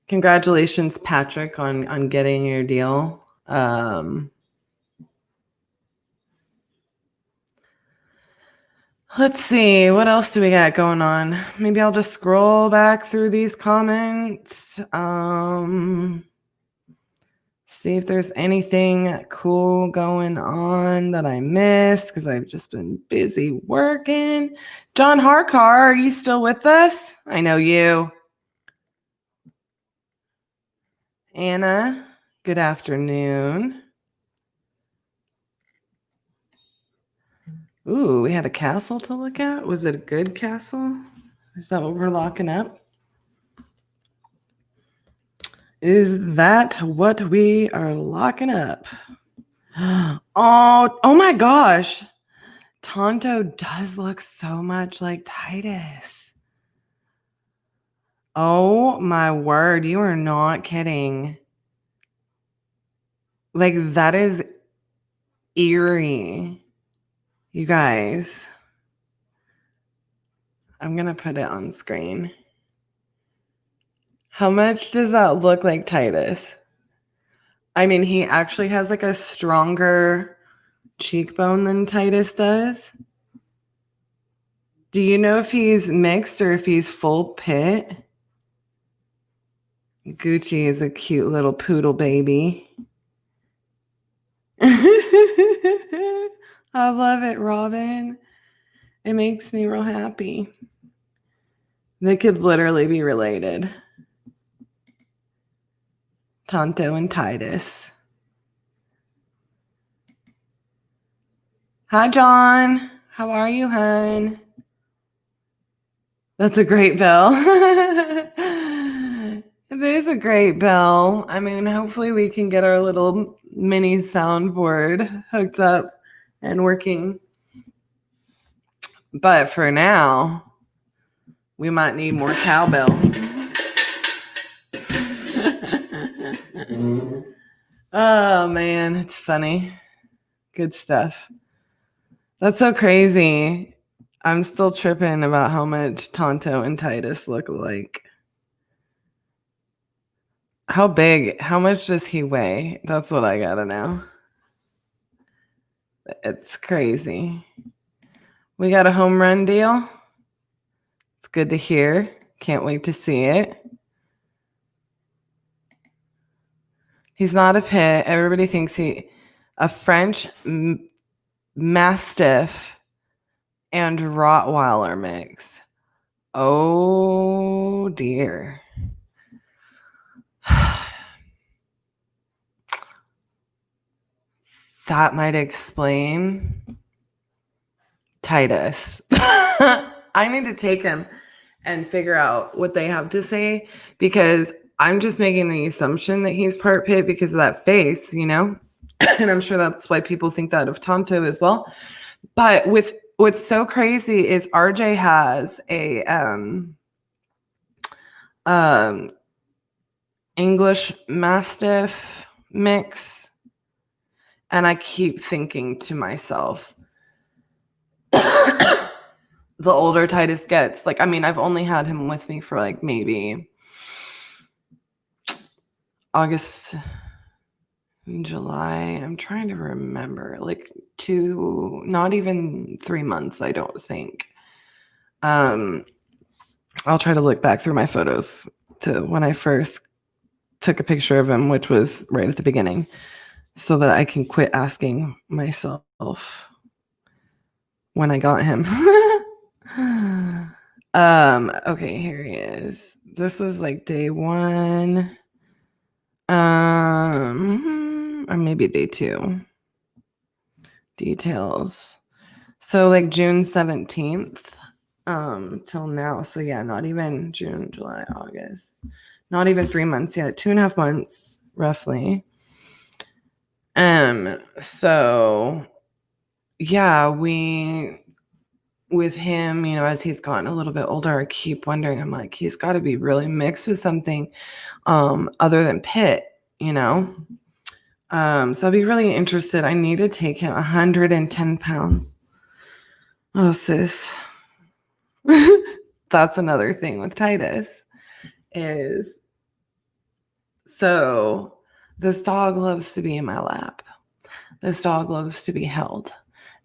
Congratulations, Patrick, on getting your deal. Let's see, what else do we got going on? Maybe I'll just scroll back through these comments. See if there's anything cool going on that I missed because I've just been busy working. John Harkar, are you still with us? I know you. Anna, good afternoon. Ooh, we had a castle to look at. Was it a good castle? Is that what we're locking up? Is that what we are locking up? Oh my gosh. Tonto does look so much like Titus. Oh my word, you are not kidding. Like that is eerie. You guys, I'm going to put it on screen. How much does that look like Titus? I mean, he actually has like a stronger cheekbone than Titus does. Do you know if he's mixed or if he's full pit? Gucci is a cute little poodle baby. I love it, Robin. It makes me real happy. They could literally be related. Tonto and Titus. Hi, John. How are you, hun? That's a great bell. It is a great bell. I mean, hopefully we can get our little mini soundboard hooked up and working. But for now, we might need more cowbell. Oh, man, it's funny. Good stuff. That's so crazy. I'm still tripping about how much Tonto and Titus look alike. How big? How much does he weigh? That's what I gotta know. It's crazy. We got a home run deal. It's good to hear. Can't wait to see it. He's not a pit. Everybody thinks a French Mastiff and Rottweiler mix. Oh dear. That might explain Titus. I need to take him and figure out what they have to say, because I'm just making the assumption that he's part pit because of that face, you know? And I'm sure that's why people think that of Tonto as well. But what's so crazy is RJ has a English Mastiff mix, and I keep thinking to myself, the older Titus gets, like, I mean, I've only had him with me for like maybe August, July. I'm trying to remember, like not even 3 months, I don't think. I'll try to look back through my photos to when I first took a picture of him, which was right at the beginning, so that I can quit asking myself when I got him. Okay, here he is. This was like day 1. Or maybe day 2. Details. So like June 17th till now. So yeah, not even June, July, August. Not even 3 months yet. 2.5 months roughly. So yeah, with him, you know, as he's gotten a little bit older, I keep wondering, I'm like, he's got to be really mixed with something other than pit, you know? So I'd be really interested. I need to take him 110 pounds. Oh, sis. That's another thing with Titus is, so this dog loves to be in my lap. This dog loves to be held.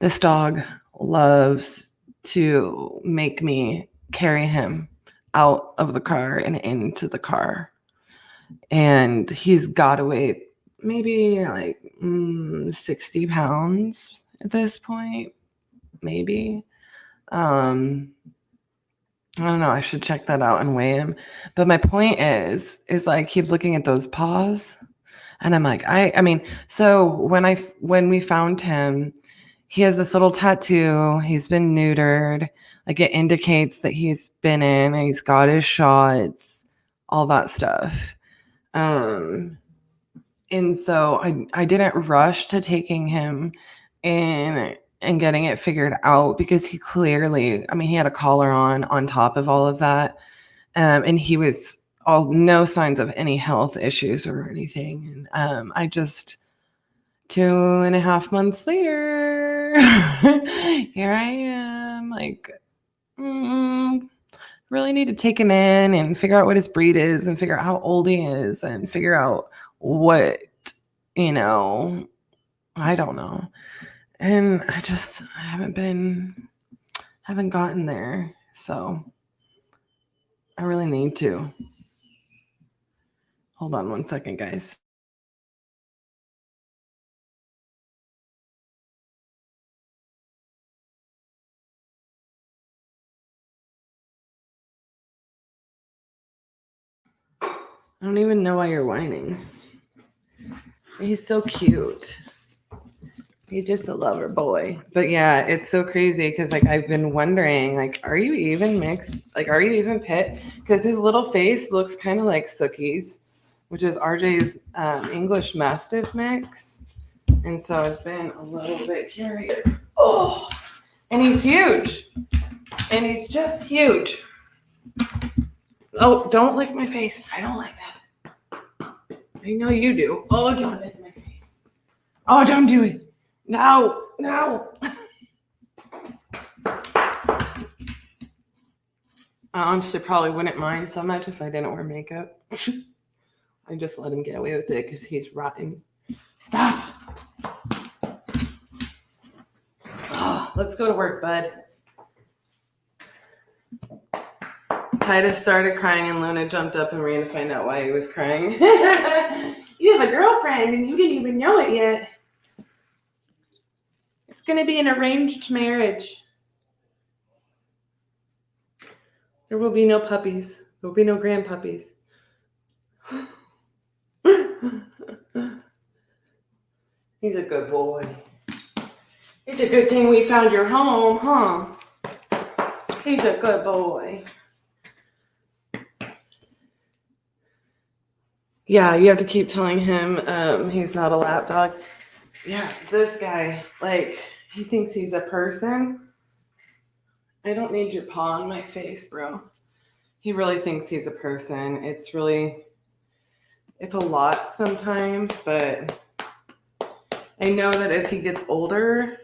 This dog loves to make me carry him out of the car and into the car. And he's got to weigh maybe like 60 pounds at this point, maybe. I don't know. I should check that out and weigh him. But my point is I keep looking at those paws, and I'm like, I mean, so when we found him, he has this little tattoo. He's been neutered. Like, it indicates that he's been in, and he's got his shots, all that stuff. And so I didn't rush to taking him in and getting it figured out, because he clearly, I mean, he had a collar on top of all of that. And he was no signs of any health issues or anything. And I just, 2.5 months later, here I am, like, really need to take him in and figure out what his breed is and figure out how old he is and figure out what, I don't know. And I haven't gotten there. So I really need to. Hold on one second, guys. I don't even know why you're whining. He's so cute. He's just a lover boy. But yeah, it's so crazy because like I've been wondering, like, are you even mixed? Like, are you even pit? Because his little face looks kind of like Sookie's, which is RJ's English Mastiff mix. And so I've been a little bit curious. Oh, and he's huge. And he's just huge. Oh, don't lick my face. I don't like that. I know you do. Oh, don't lick my face. Oh, don't do it. No. I honestly probably wouldn't mind so much if I didn't wear makeup. I just let him get away with it because he's rotten. Stop. Oh, let's go to work, bud. Titus started crying and Luna jumped up and ran to find out why he was crying. You have a girlfriend and you didn't even know it yet. It's going to be an arranged marriage. There will be no puppies. There will be no grandpuppies. He's a good boy. It's a good thing we found your home, huh? He's a good boy. Yeah, you have to keep telling him he's not a lap dog. Yeah, this guy, like, he thinks he's a person. I don't need your paw on my face, bro. He really thinks he's a person. It's a lot sometimes, but I know that as he gets older,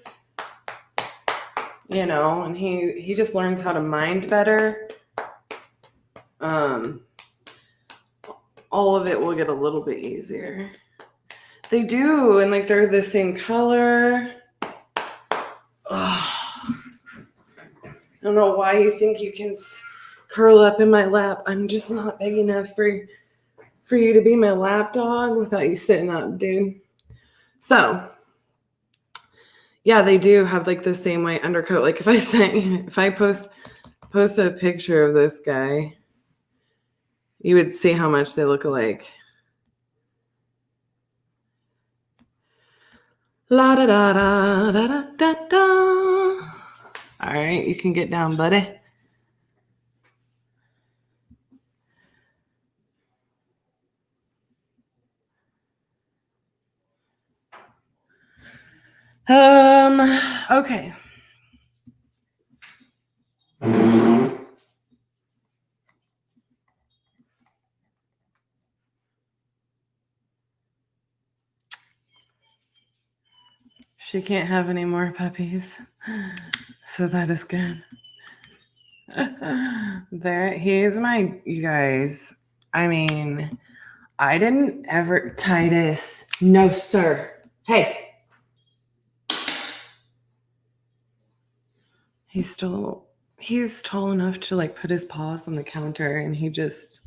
and he just learns how to mind better. All of it will get a little bit easier. They do, and like they're the same color. I don't know why you think you can curl up in my lap. I'm just not big enough for you to be my lap dog without you sitting up, dude. So, yeah, they do have like the same white undercoat. Like if I post a picture of this guy, you would see how much they look alike. La da da da da da da da. All right, you can get down, buddy. Okay. She can't have any more puppies. So that is good. He's you guys. I mean, I didn't ever, Titus. No, sir. Hey. He's tall enough to like put his paws on the counter and he just,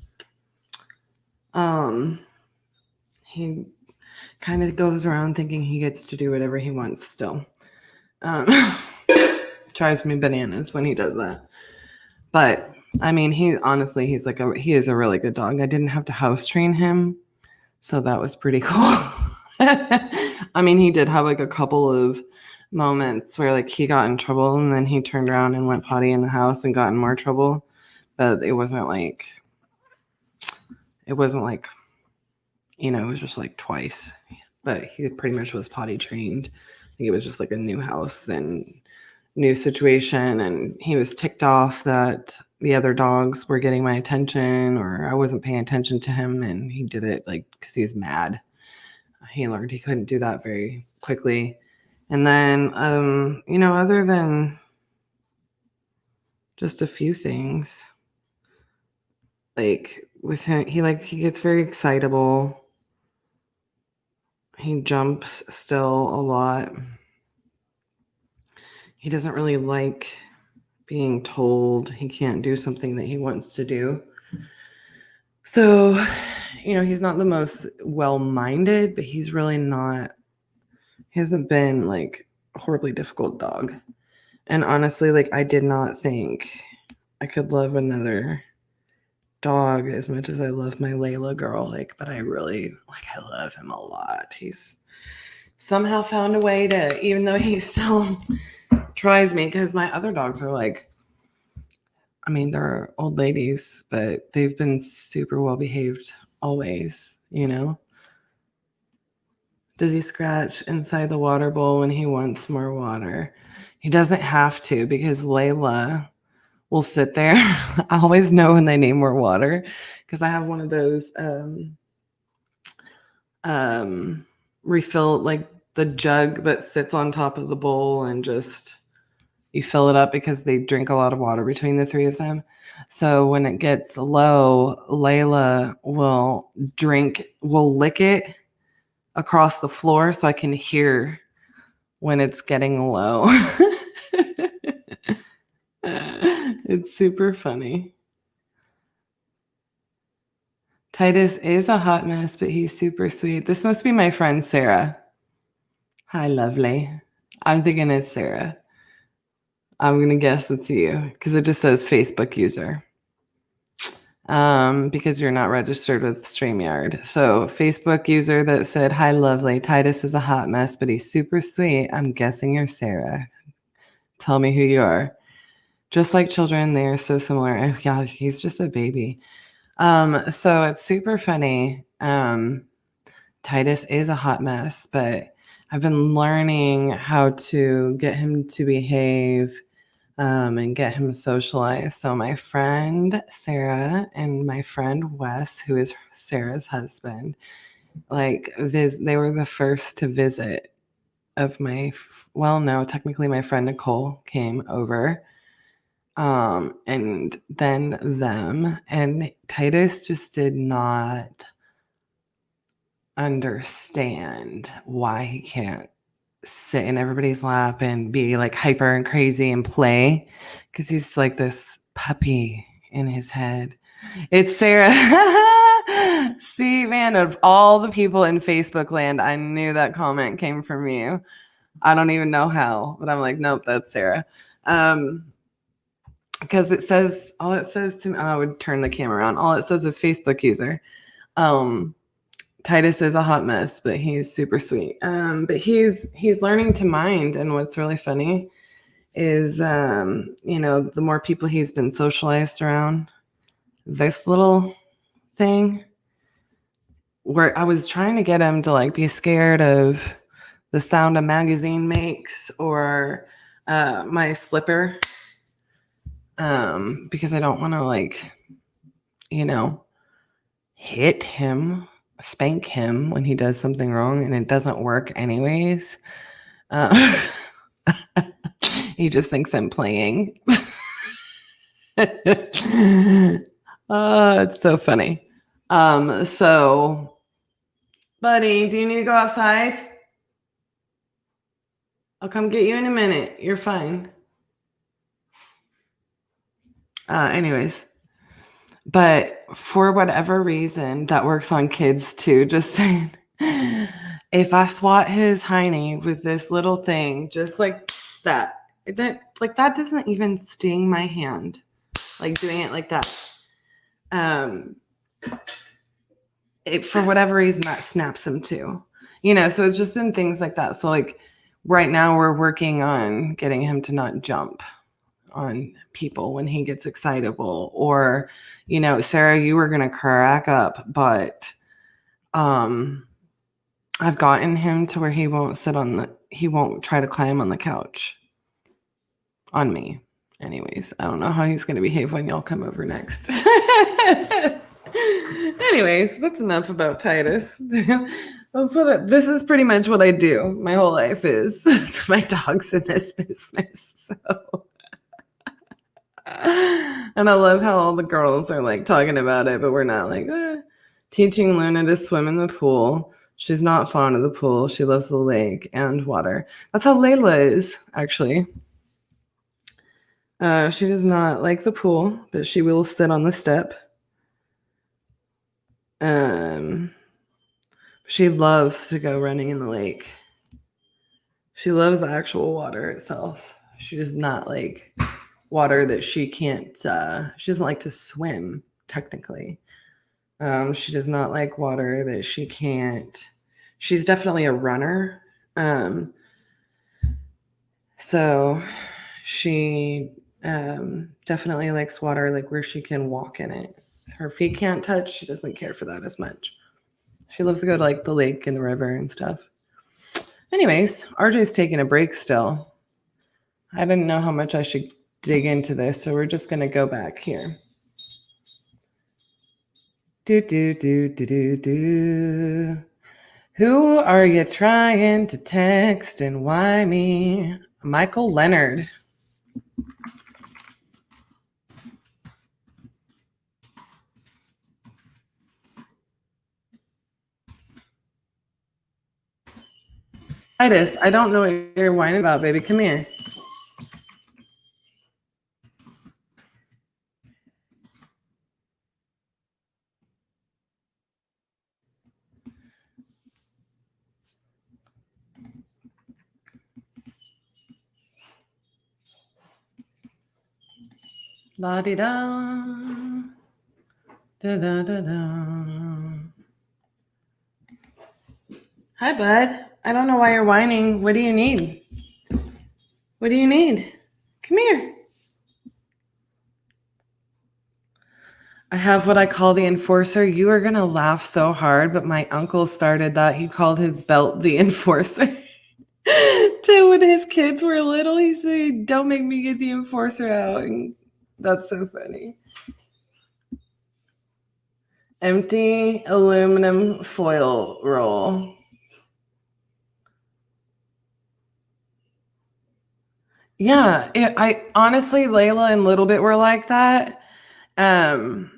he kind of goes around thinking he gets to do whatever he wants still. Drives me bananas when he does that. But I mean, he is a really good dog. I didn't have to house train him, so that was pretty cool. I mean, he did have like a couple of moments where like he got in trouble and then he turned around and went potty in the house and got in more trouble, but it wasn't like it was just like twice. But he pretty much was potty trained. I think it was just like a new house and new situation, and he was ticked off that the other dogs were getting my attention or I wasn't paying attention to him, and he did it like because he's mad. he learned he couldn't do that very quickly. And then, other than just a few things, like with him, he gets very excitable. He jumps still a lot. He doesn't really like being told he can't do something that he wants to do. So, he's not the most well-minded, but he's really not, he hasn't been like a horribly difficult dog. And honestly, like I did not think I could love another dog as much as I love my Layla girl. But I really, I love him a lot. He's somehow found a way to, even though he still tries me, because my other dogs are they're old ladies, but they've been super well behaved always, Does he scratch inside the water bowl when he wants more water? He doesn't have to, because Layla will sit there. I always know when they need more water, because I have one of those refill, like the jug that sits on top of the bowl, and just you fill it up because they drink a lot of water between the three of them. So when it gets low, Layla will lick it across the floor so I can hear when it's getting low. It's super funny. Titus is a hot mess, but he's super sweet. This must be my friend Sarah. Hi, lovely. I'm thinking it's Sarah. I'm going to guess it's you because it just says Facebook user. Because you're not registered with StreamYard. So Facebook user that said, hi, lovely. Titus is a hot mess, but he's super sweet. I'm guessing you're Sarah. Tell me who you are. Just like children, they are so similar. Oh, yeah, he's just a baby. So it's super funny. Titus is a hot mess, but I've been learning how to get him to behave and get him socialized. So my friend Sarah and my friend Wes, who is Sarah's husband, they were the first to visit of technically my friend Nicole came over. And then them, and Titus just did not understand why he can't sit in everybody's lap and be like hyper and crazy and play, because he's like this puppy in his head. It's Sarah. See, man, of all the people in Facebook land, I knew that comment came from you. I don't even know how, but I'm like, nope, that's Sarah. Because all it says to me, I would turn the camera on. All it says is Facebook user. Titus is a hot mess, but he's super sweet. But he's learning to mind. And what's really funny is, the more people he's been socialized around, this little thing, where I was trying to get him to be scared of the sound a magazine makes or my slipper. Because I don't want to hit him, spank him when he does something wrong, and it doesn't work anyways. He just thinks I'm playing. It's so funny. So, buddy, do you need to go outside? I'll come get you in a minute. You're fine. Anyways, but for whatever reason, that works on kids too. Just saying, if I swat his hiney with this little thing, just like that, that doesn't even sting my hand. Doing it like that. For whatever reason, that snaps him too. So it's just been things like that. So right now we're working on getting him to not jump on people when he gets excitable, or Sarah, you were gonna crack up, but I've gotten him to where he won't try to climb on the couch on me. Anyways, I don't know how he's gonna behave when y'all come over next. Anyways, that's enough about Titus. This is pretty much what I do. My whole life is my dog's in this business. So, and I love how all the girls are like talking about it, but we're not like teaching Luna to swim in the pool. She's not fond of the pool. She loves the lake and water. That's how Layla is, actually. She does not like the pool, but she will sit on the step. She loves to go running in the lake. She loves the actual water itself. She does not like water that she can't, she doesn't like to swim, technically. She does not like water that she can't. She's definitely a runner. So she definitely likes water, like where she can walk in it. Her feet can't touch. She doesn't care for that as much. She loves to go to like the lake and the river and stuff. Anyways, RJ's taking a break still. I didn't know how much I should dig into this, so we're just going to go back here. Who are you trying to text and why me? Michael Leonard. Titus, I don't know what you're whining about, baby. Come here. La-di-da. Da-da-da-da. Hi, bud. I don't know why you're whining. What do you need? What do you need? Come here. I have what I call the enforcer. You are going to laugh so hard, but my uncle started that. He called his belt the enforcer. So when his kids were little, he said, don't make me get the enforcer out. And that's so funny. Empty aluminum foil roll. Yeah, I honestly, Layla and Little Bit were like that. And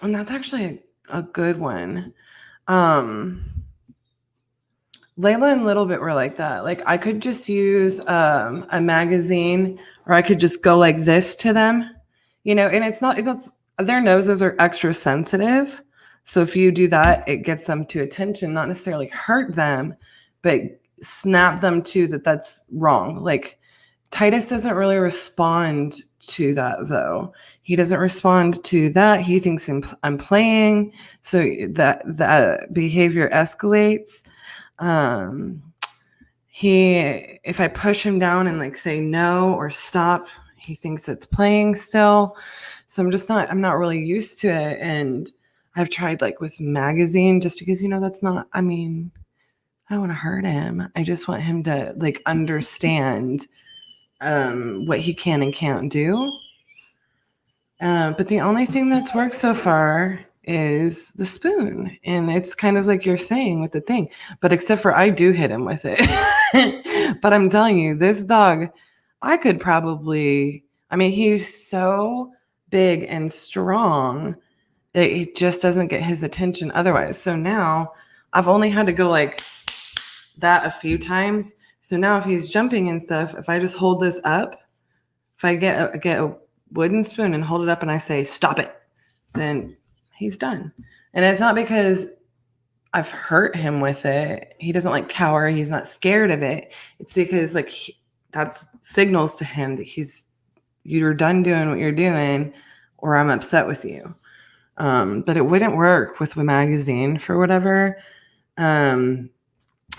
that's actually a good one. Layla and Little Bit were like that. Like I could just use a magazine, or I could just go like this to them, and it's their noses are extra sensitive. So if you do that, it gets them to attention, not necessarily hurt them, but snap them to that's wrong. Like Titus doesn't really respond to that though. He doesn't respond to that. He thinks I'm playing. So that behavior escalates. If I push him down and like say no or stop, he thinks it's playing still. So I'm not really used to it. And I've tried like with magazine just because, that's not, I don't want to hurt him. I just want him to like understand what he can and can't do. But the only thing that's worked so far is the spoon. And it's kind of like you're saying with the thing, but except for I do hit him with it. But I'm telling you, this dog, I could probably, he's so big and strong that it just doesn't get his attention otherwise. So now I've only had to go like that a few times. So now if he's jumping and stuff, if I just hold this up, if I get a wooden spoon and hold it up and I say, stop it, then he's done. And it's not because I've hurt him with it. He doesn't like cower. He's not scared of it. It's because like that's signals to him that you're done doing what you're doing or I'm upset with you. But it wouldn't work with a magazine for whatever.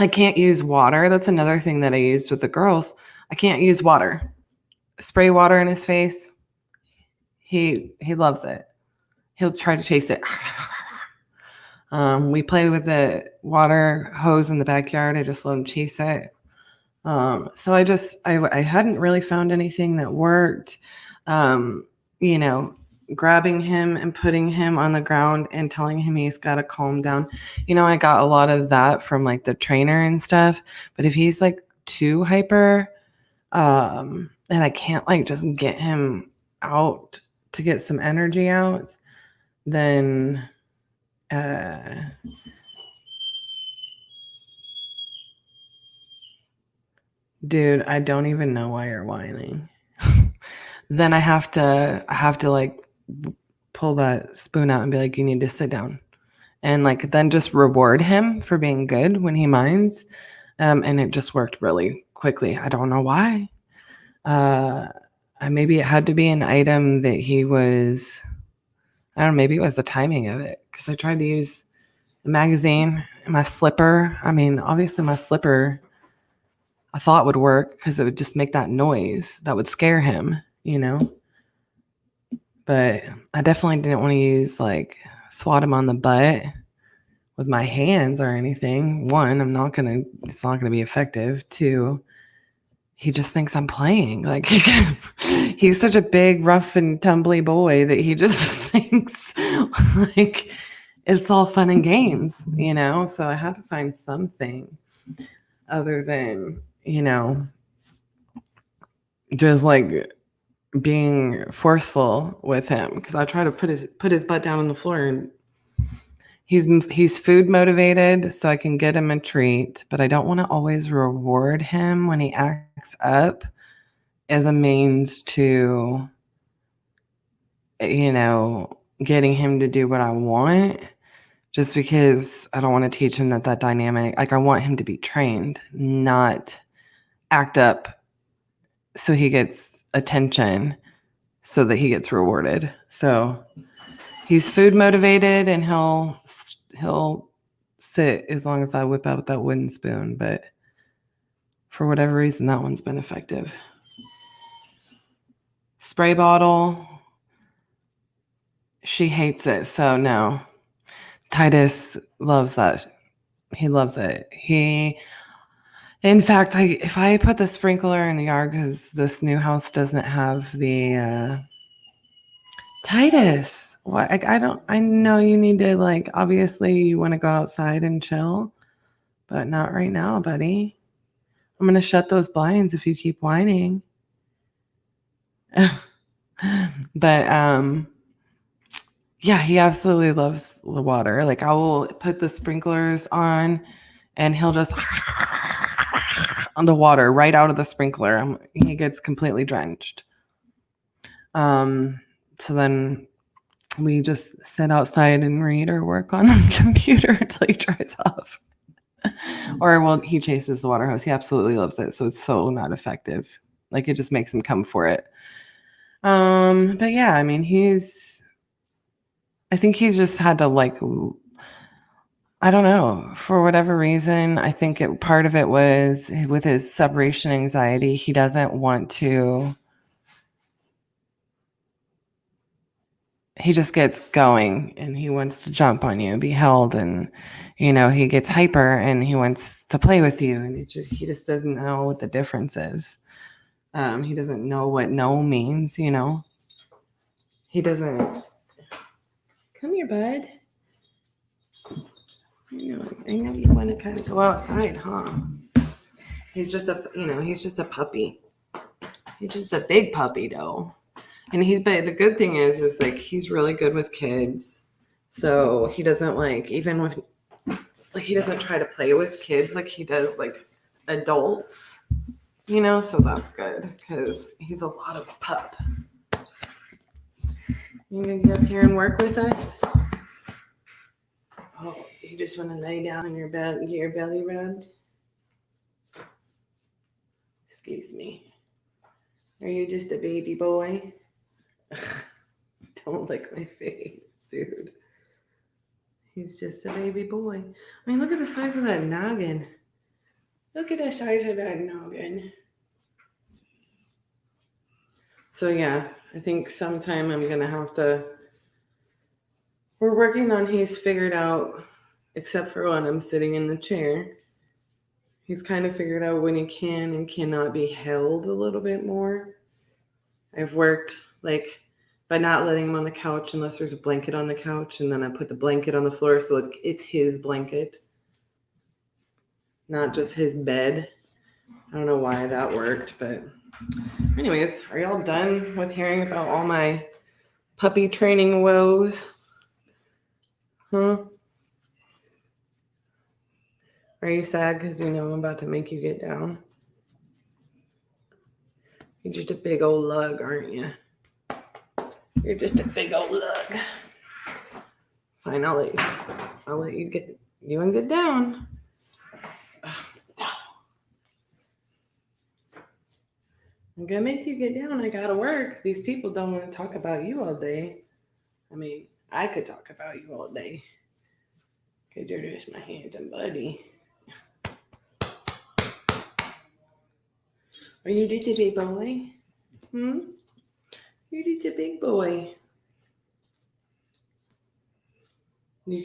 I can't use water. That's another thing that I used with the girls. I can't use water. Spray water in his face. He loves it. He'll try to chase it. We play with the water hose in the backyard. I just let him chase it. So I hadn't really found anything that worked. grabbing him and putting him on the ground and telling him he's got to calm down. You know, I got a lot of that from like the trainer and stuff, but if he's like too hyper, and I can't like just get him out to get some energy out, then dude, I don't even know why you're whining. Then I have to like pull that spoon out and be like, you need to sit down. And like then just reward him for being good when he minds. And it just worked really quickly. I don't know why. Maybe it had to be an item that he was, I don't know, maybe it was the timing of it. Because I tried to use a magazine and my slipper. I mean, obviously my slipper I thought would work because it would just make that noise that would scare him, you know? But I definitely didn't want to use like swat him on the butt with my hands or anything. One, it's not gonna be effective. Two, he just thinks I'm playing. Like he's such a big, rough and tumbly boy that he just thinks like it's all fun and games, you know? So I had to find something other than, you know, just like being forceful with him, because I try to put his butt down on the floor, and he's food motivated, so I can get him a treat, but I don't want to always reward him when he acts up as a means to, you know, getting him to do what I want, just because I don't want to teach him that dynamic. Like I want him to be trained, not act up so he gets attention so that he gets rewarded. So he's food motivated and he'll sit as long as I whip out that wooden spoon, but for whatever reason that one's been effective. Spray bottle, she hates it, so no. Titus loves that. He loves it. In fact, if I put the sprinkler in the yard, because this new house doesn't have the Titus, what? I know you need to, like, obviously you want to go outside and chill, but not right now, buddy. I'm going to shut those blinds if you keep whining. But, yeah, he absolutely loves the water. Like, I will put the sprinklers on and he'll just on the water right out of the sprinkler. He gets completely drenched. So then we just sit outside and read or work on the computer until he dries off. Or he chases the water hose. He absolutely loves it. So it's so not effective. Like it just makes him come for it. But yeah, I mean, I think he's just had to like, I don't know, for whatever reason, I think part of it was with his separation anxiety. He doesn't want to, he just gets going and he wants to jump on you, be held, and, you know, he gets hyper and he wants to play with you. And he just doesn't know what the difference is. He doesn't know what no means, you know. He doesn't. Come here, bud. I know you want to kind of go outside, huh? He's just a puppy. He's just a big puppy, though. And the good thing is like he's really good with kids. So he doesn't he doesn't try to play with kids like he does like adults, you know. So that's good because he's a lot of pup. You gonna get up here and work with us? Oh, you just want to lay down in your bed and get your belly rubbed? Excuse me. Are you just a baby boy? Don't lick my face, dude. He's just a baby boy. I mean, look at the size of that noggin. Look at the size of that noggin. So yeah, I think sometime I'm going to have to, we're working on he's figured out, except for when I'm sitting in the chair, he's kind of figured out when he can and cannot be held a little bit more. I've worked like by not letting him on the couch unless there's a blanket on the couch, and then I put the blanket on the floor so it's his blanket, not just his bed. I don't know why that worked, but anyways, are y'all done with hearing about all my puppy training woes? Huh? Are you sad because you know I'm about to make you get down? You're just a big old lug, aren't you? You're just a big old lug. Fine, I'll let you get down. I'm gonna make you get down. I gotta work. These people don't want to talk about you all day. I mean, I could talk about you all day. Because you're just my handsome buddy. Are you just a big boy? You're just a big boy. They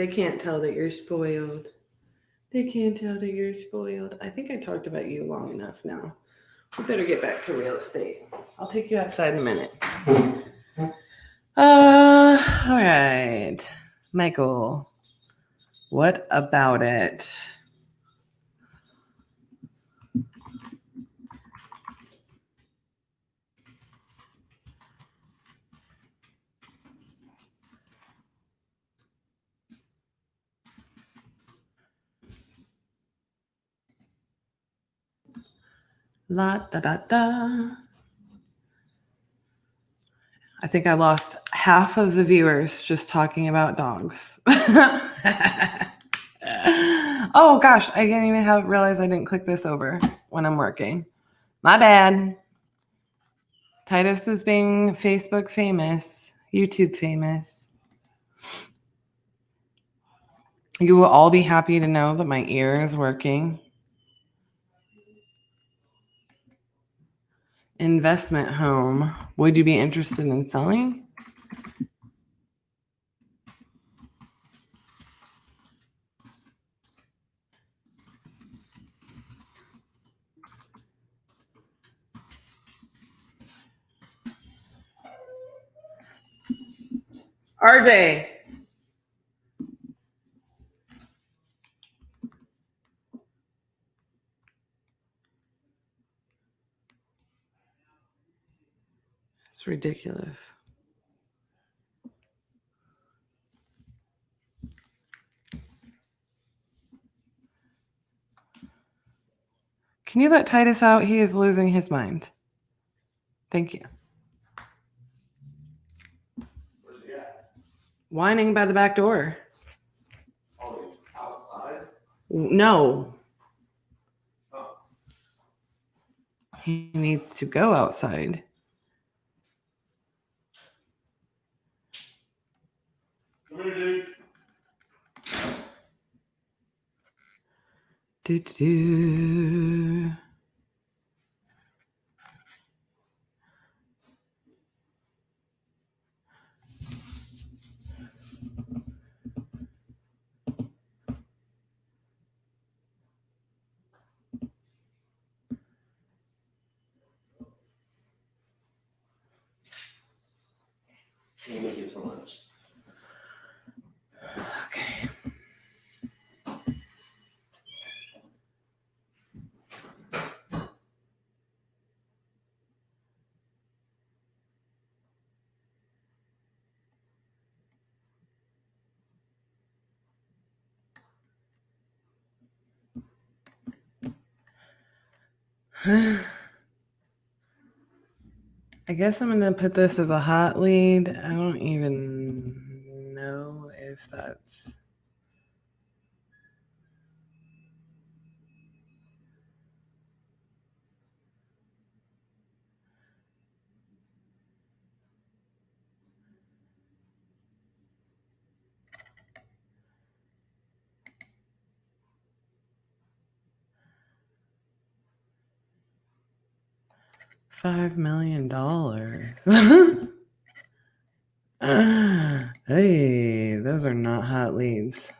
can't tell that you're spoiled. They can't tell that you're spoiled. I think I talked about you long enough now. We better get back to real estate. I'll take you outside in a minute. All right. Michael, what about it? La da da da. I think I lost half of the viewers just talking about dogs. Oh gosh, I didn't even realize I didn't click this over when I'm working. My bad. Titus is being Facebook famous, YouTube famous. You will all be happy to know that my ear is working. Investment home. Would you be interested in selling? RJ. It's ridiculous. Can you let Titus out? He is losing his mind. Thank you. Where's he at? Whining by the back door. Oh, he's outside? No. Oh. He needs to go outside. Come here, dude. Do-do-do. Let me get some lunch. Okay. I guess I'm going to put this as a hot lead. I don't even know if that's... $5 million. Hey, those are not hot leads.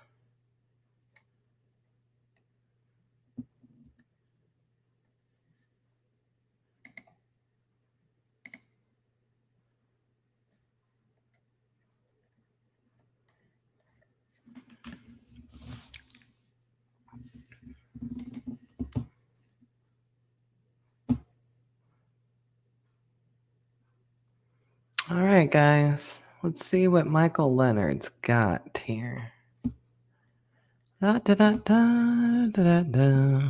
right, guys. Let's see what Michael Leonard's got here. Da, da, da, da, da, da.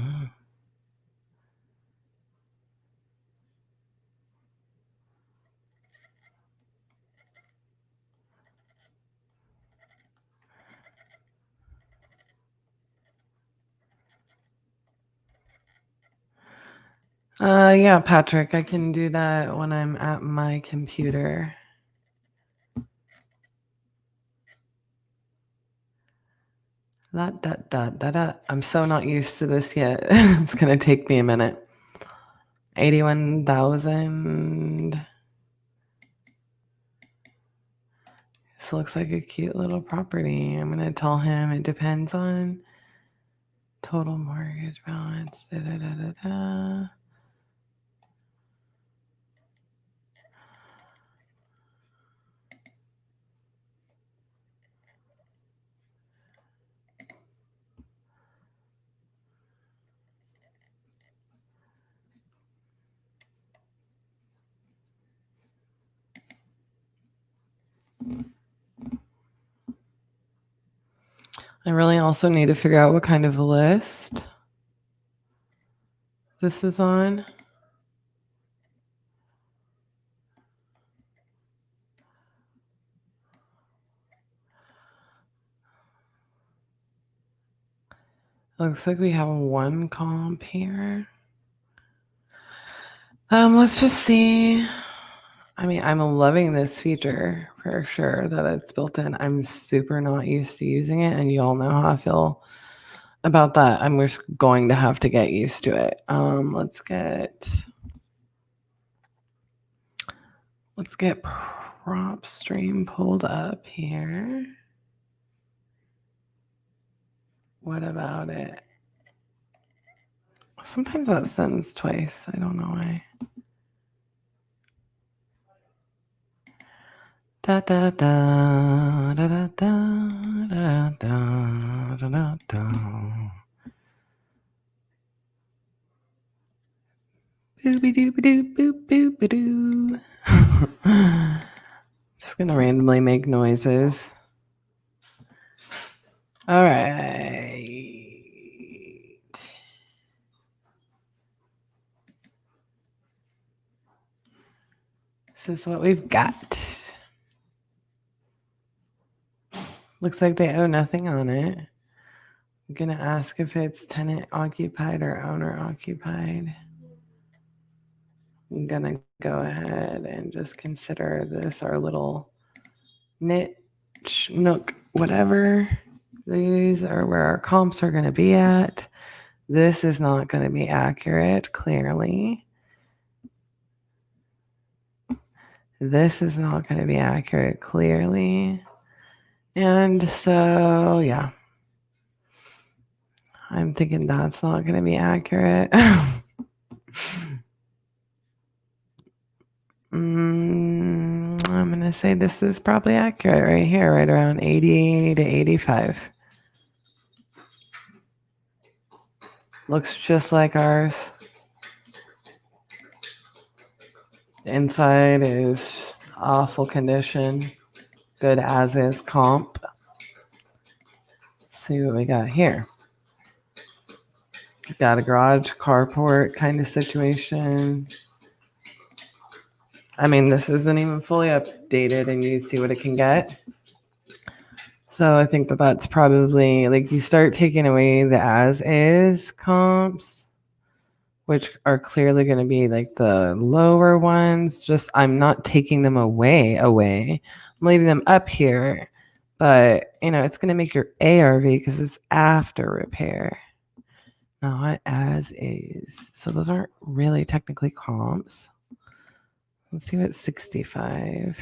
Yeah, Patrick, I can do that when I'm at my computer. I'm so not used to this yet. It's gonna take me a minute. 81,000. This looks like a cute little property. I'm gonna tell him it depends on total mortgage balance. Da, da, da, da, da. I really also need to figure out what kind of list this is on. Looks like we have one comp here. Let's just see. I mean, I'm loving this feature for sure that it's built in. I'm super not used to using it, and you all know how I feel about that. I'm just going to have to get used to it. Let's get prop stream pulled up here. What about it? Sometimes that sends twice. I don't know why. Da da da da da da da da da da da. Booby dooby doo boop boop doo. Just gonna randomly make noises. All right. This is what we've got. Looks like they owe nothing on it. I'm gonna ask if it's tenant occupied or owner occupied. I'm gonna go ahead and just consider this our little niche, nook, whatever. These are where our comps are gonna be at. This is not gonna be accurate, clearly. This is not gonna be accurate, clearly. And so, yeah. I'm thinking that's not gonna be accurate. I'm going to say this is probably accurate right here, right around 80 to 85. Looks just like ours. Inside is awful condition. Good as is comp. Let's see what we got here. Got a garage, carport kind of situation. I mean, this isn't even fully updated and you see what it can get. So I think that that's probably like you start taking away the as is comps, which are clearly going to be like the lower ones. Just I'm not taking them away. I'm leaving them up here, but it's going to make your ARV because it's after repair, not as is. So those aren't really technically comps. Let's see what 65.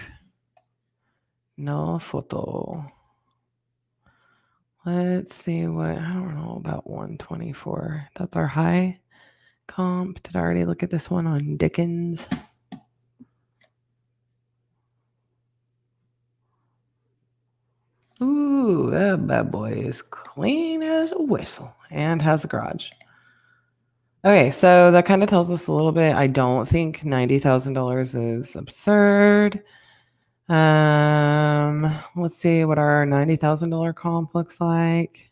No photo. Let's see what, I don't know about 124. That's our high comp. Did I already look at this one on Dickens? Ooh, that bad boy is clean as a whistle and has a garage. Okay, so that kind of tells us a little bit. I don't think $90,000 is absurd. Let's see what our $90,000 comp looks like.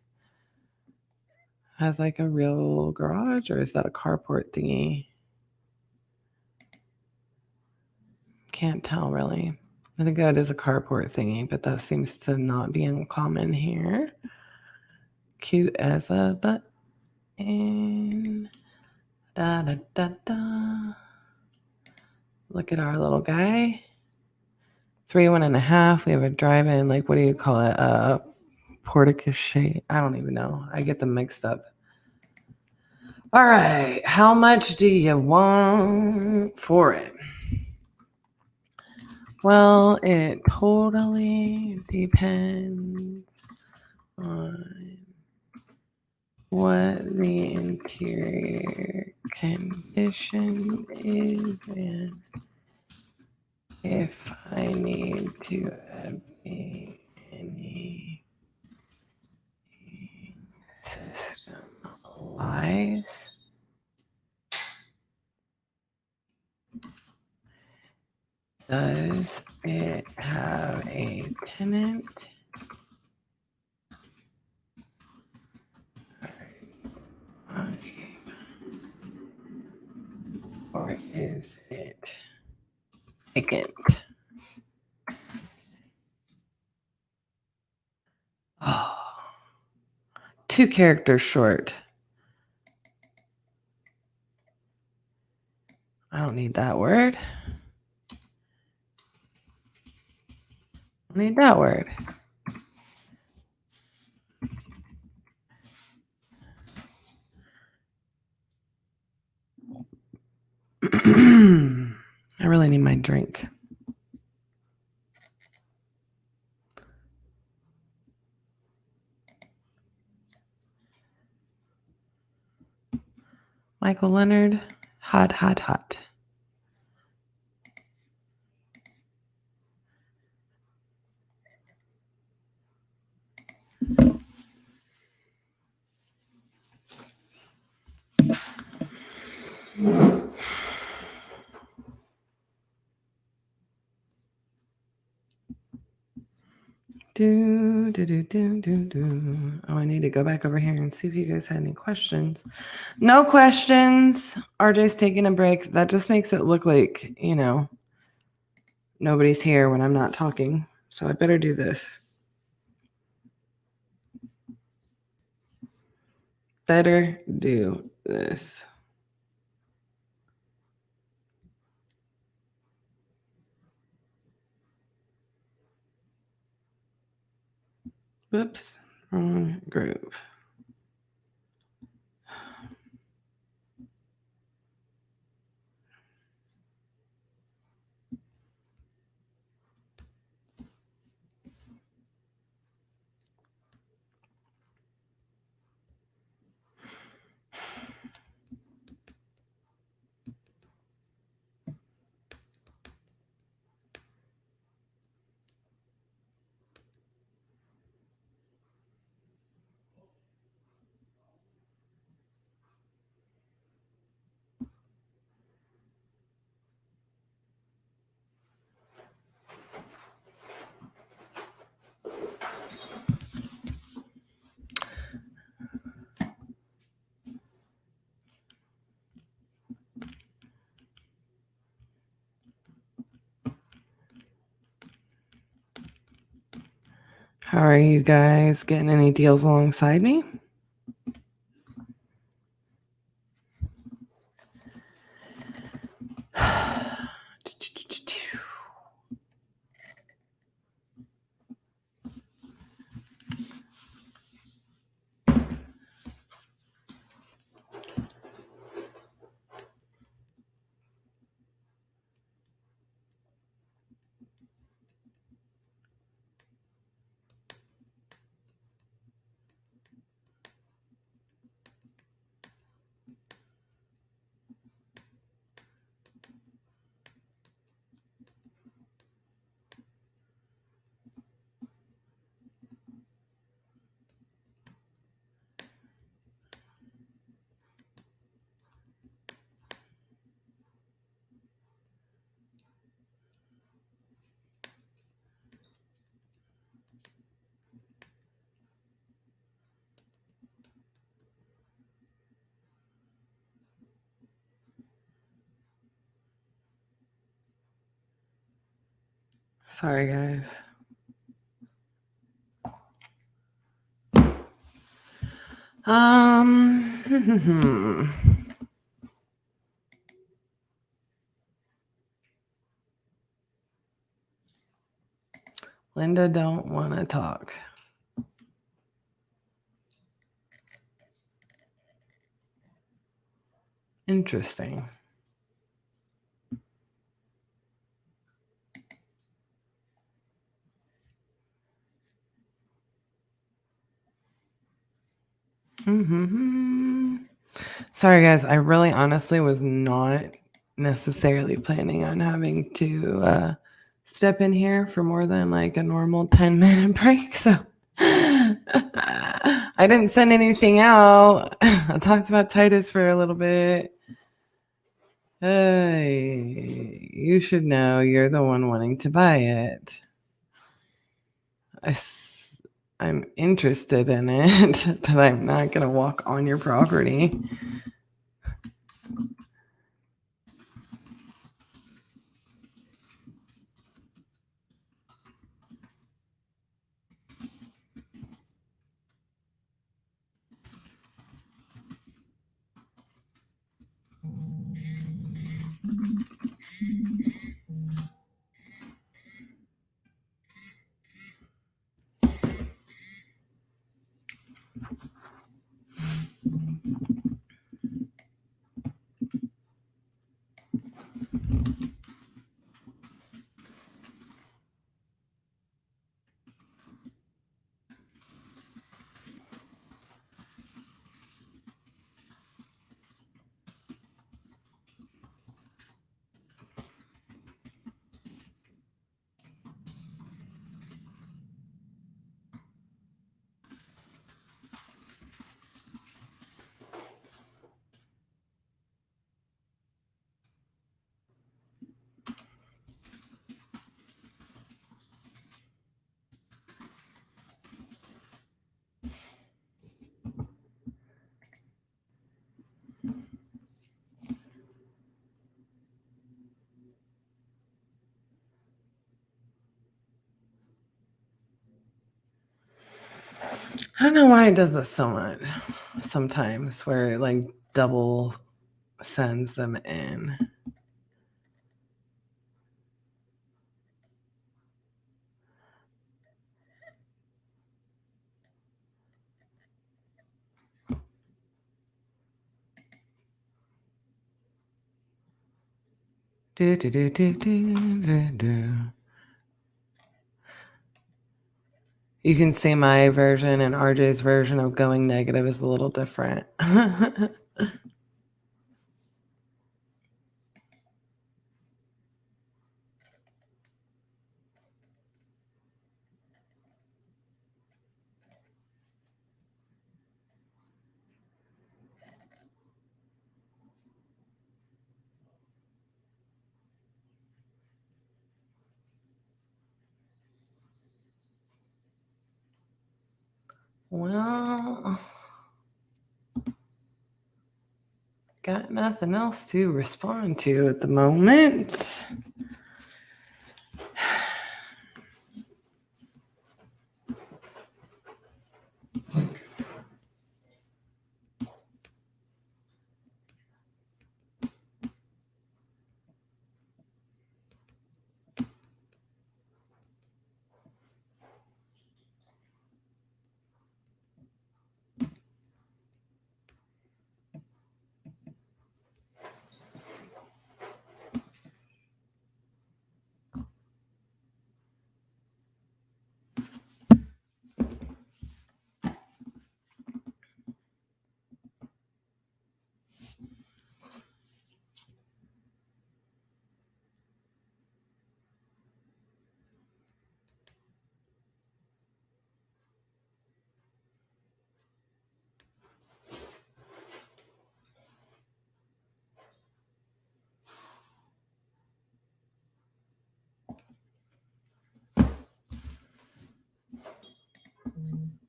Has like a real garage, or is that a carport thingy? Can't tell really. I think that is a carport thingy, but that seems to not be uncommon here. Cute as a button. Da da da da. Look at our little guy. 3.5. We have a drive-in, like, what do you call it? Portico. I don't even know. I get them mixed up. All right. How much do you want for it? Well, it totally depends on what the interior condition is and if I need to update any system wise. Does it have a tenant? Okay. Or is it vacant? Oh, 2 characters short. I don't need that word. I need that word. I really need my drink. Michael Leonard, hot, hot, hot. Do. Oh, I need to go back over here and see if you guys had any questions. No questions. RJ's taking a break. That just makes it look like, nobody's here when I'm not talking. So I better do this. Better do this. Whoops, wrong group. How are you guys getting any deals alongside me? Sorry, guys. Linda don't want to talk. Interesting. Sorry, guys. I really honestly was not necessarily planning on having to step in here for more than like a normal 10-minute break. So I didn't send anything out. I talked about Titus for a little bit. You should know you're the one wanting to buy it. I'm interested in it, but I'm not going to walk on your property. I don't know why it does this so much sometimes, where it like double sends them in. You can see my version, and RJ's version of going negative is a little different. Well, got nothing else to respond to at the moment.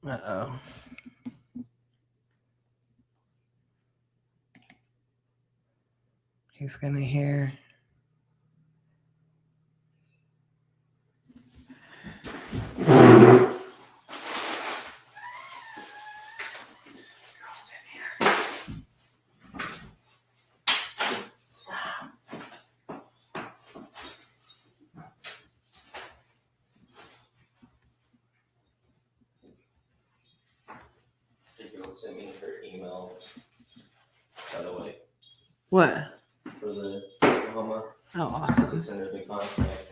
Uh-oh. He's gonna hear. sent me her email, by the way, What? for the Oklahoma. Oh, awesome. To send her the contract.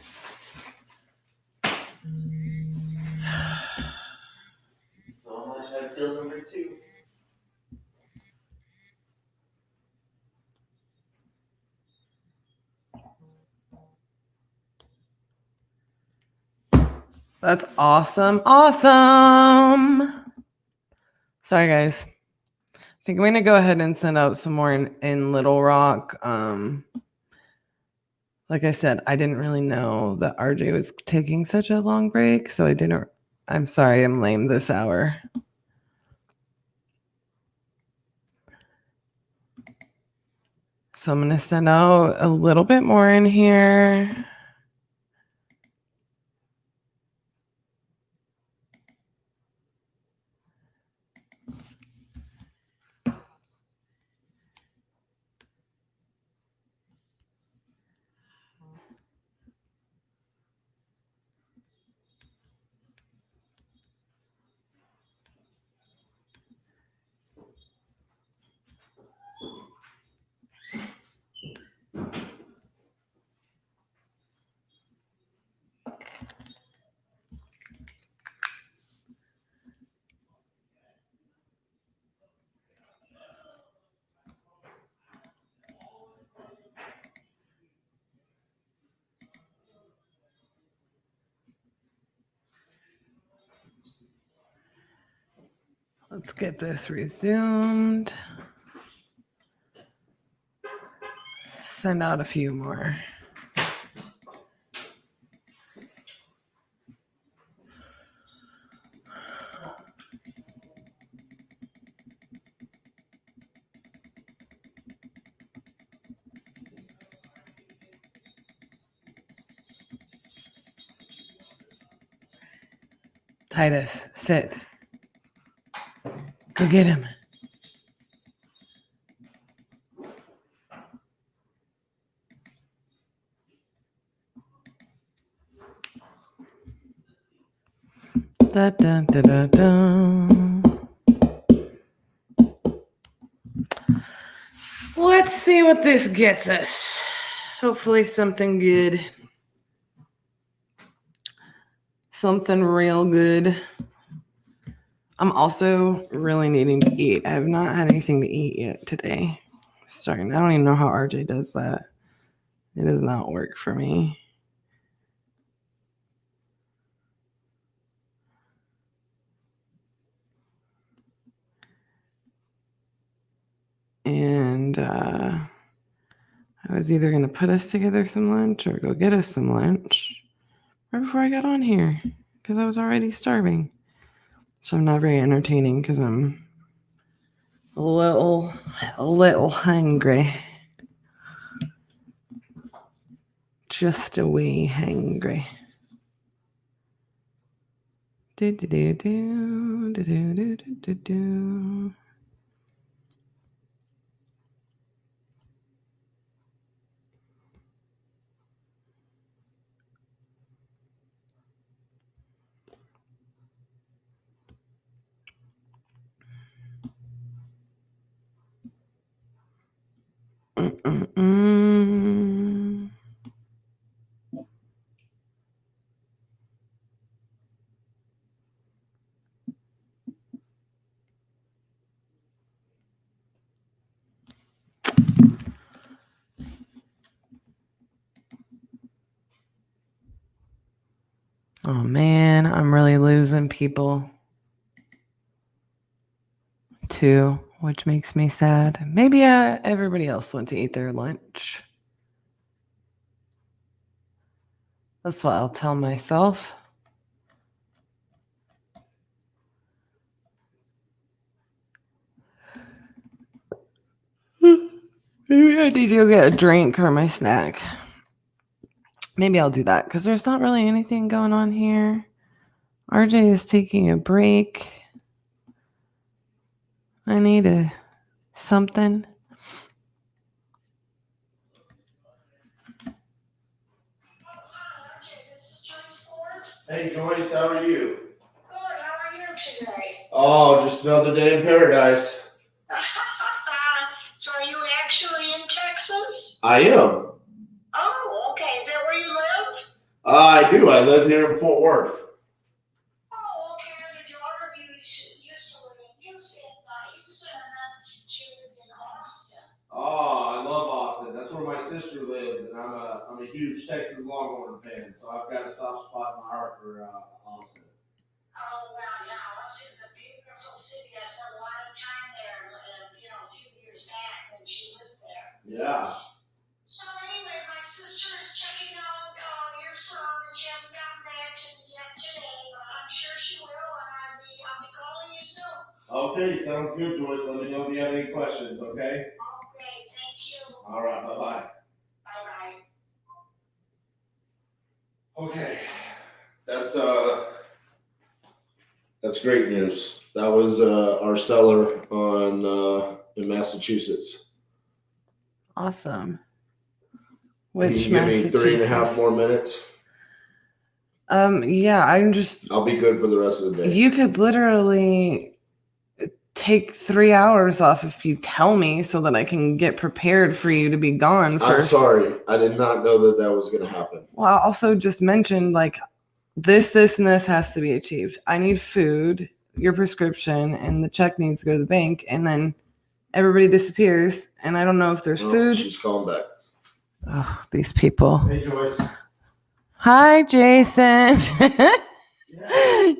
So I might have bill number 2. That's awesome. Awesome. Sorry, guys. I think I'm going to go ahead and send out some more in Little Rock. Like I said, I didn't really know that RJ was taking such a long break, so I'm sorry I'm lame this hour. So I'm going to send out a little bit more in here. Let's get this resumed. Send out a few more. Titus, sit. Go get him. Da, da, da, da, da. Let's see what this gets us. Hopefully something good. Something real good. I'm also really needing to eat. I have not had anything to eat yet today. I don't even know how RJ does that. It does not work for me. And I was either going to put us together some lunch or go get us some lunch right before I got on here because I was already starving. So I'm not very entertaining because I'm a little hungry. Just a wee hungry. Do do do do do do do do do. Mm-mm-mm. Oh man, I'm really losing people too, which makes me sad. Maybe everybody else went to eat their lunch. That's what I'll tell myself. Maybe I need to go get a drink or my snack. Maybe I'll do that because there's not really anything going on here. RJ is taking a break. I need something. Hey Joyce, how are you? Good. How are you today? Oh, just another day in paradise. So are you actually in Texas? I am. Oh, okay. Is that where you live? I do. I live here in Fort Worth. Oh, okay. The daughter of you used to live in Houston, and then she lived in Austin. Oh, I love Austin. That's where my sister lives, and I'm a huge Texas Longhorn fan, so I've got a soft spot in my heart for Austin. Oh, well, yeah, Austin's a beautiful city. I spent a lot of time there, a few years back when she lived there. Yeah. So anyway, my sister is checking out your phone, and she hasn't gotten back to me yet today, but I'm sure she will, and I'll be calling you soon. Okay, sounds good, Joyce. Let me know if you have any questions, okay? Okay, thank you. All right, bye-bye. Bye-bye. Okay. That's great news. That was our seller in Massachusetts. Awesome. Can you give me 3.5 more minutes? Yeah, I'll be good for the rest of the day. You could literally take 3 hours off if you tell me so that I can get prepared for you to be gone for. I'm sorry. I did not know that was going to happen. Well, I also just mentioned like this, and this has to be achieved. I need food, your prescription, and the check needs to go to the bank, and then everybody disappears, and I don't know if there's food. She's calling back. Oh, these people. Hey, Joyce. Hi, Jason.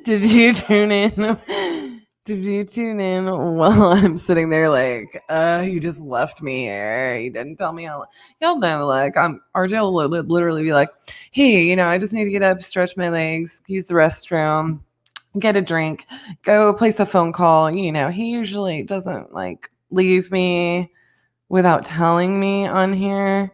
Did you tune in? Did you tune in while I'm sitting there like, you just left me here. You didn't tell me y'all know, like, RJ will literally be like, hey, I just need to get up, stretch my legs, use the restroom, get a drink, go place a phone call. He usually doesn't like leave me without telling me on here,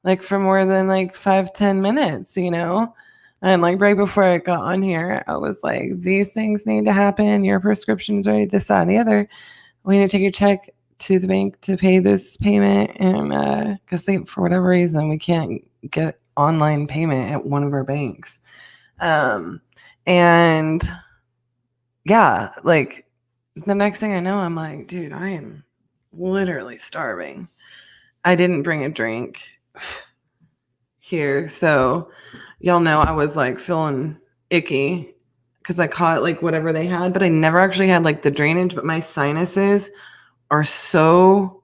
like for more than like 5-10 minutes, And like right before I got on here, I was like, these things need to happen. Your prescription's ready, this, that, and the other. We need to take your check to the bank to pay this payment. And because for whatever reason, we can't get online payment at one of our banks. And yeah, like the next thing I know, I'm like, dude, I am literally starving. I didn't bring a drink here. So y'all know I was like feeling icky because I caught like whatever they had, but I never actually had like the drainage, but my sinuses are so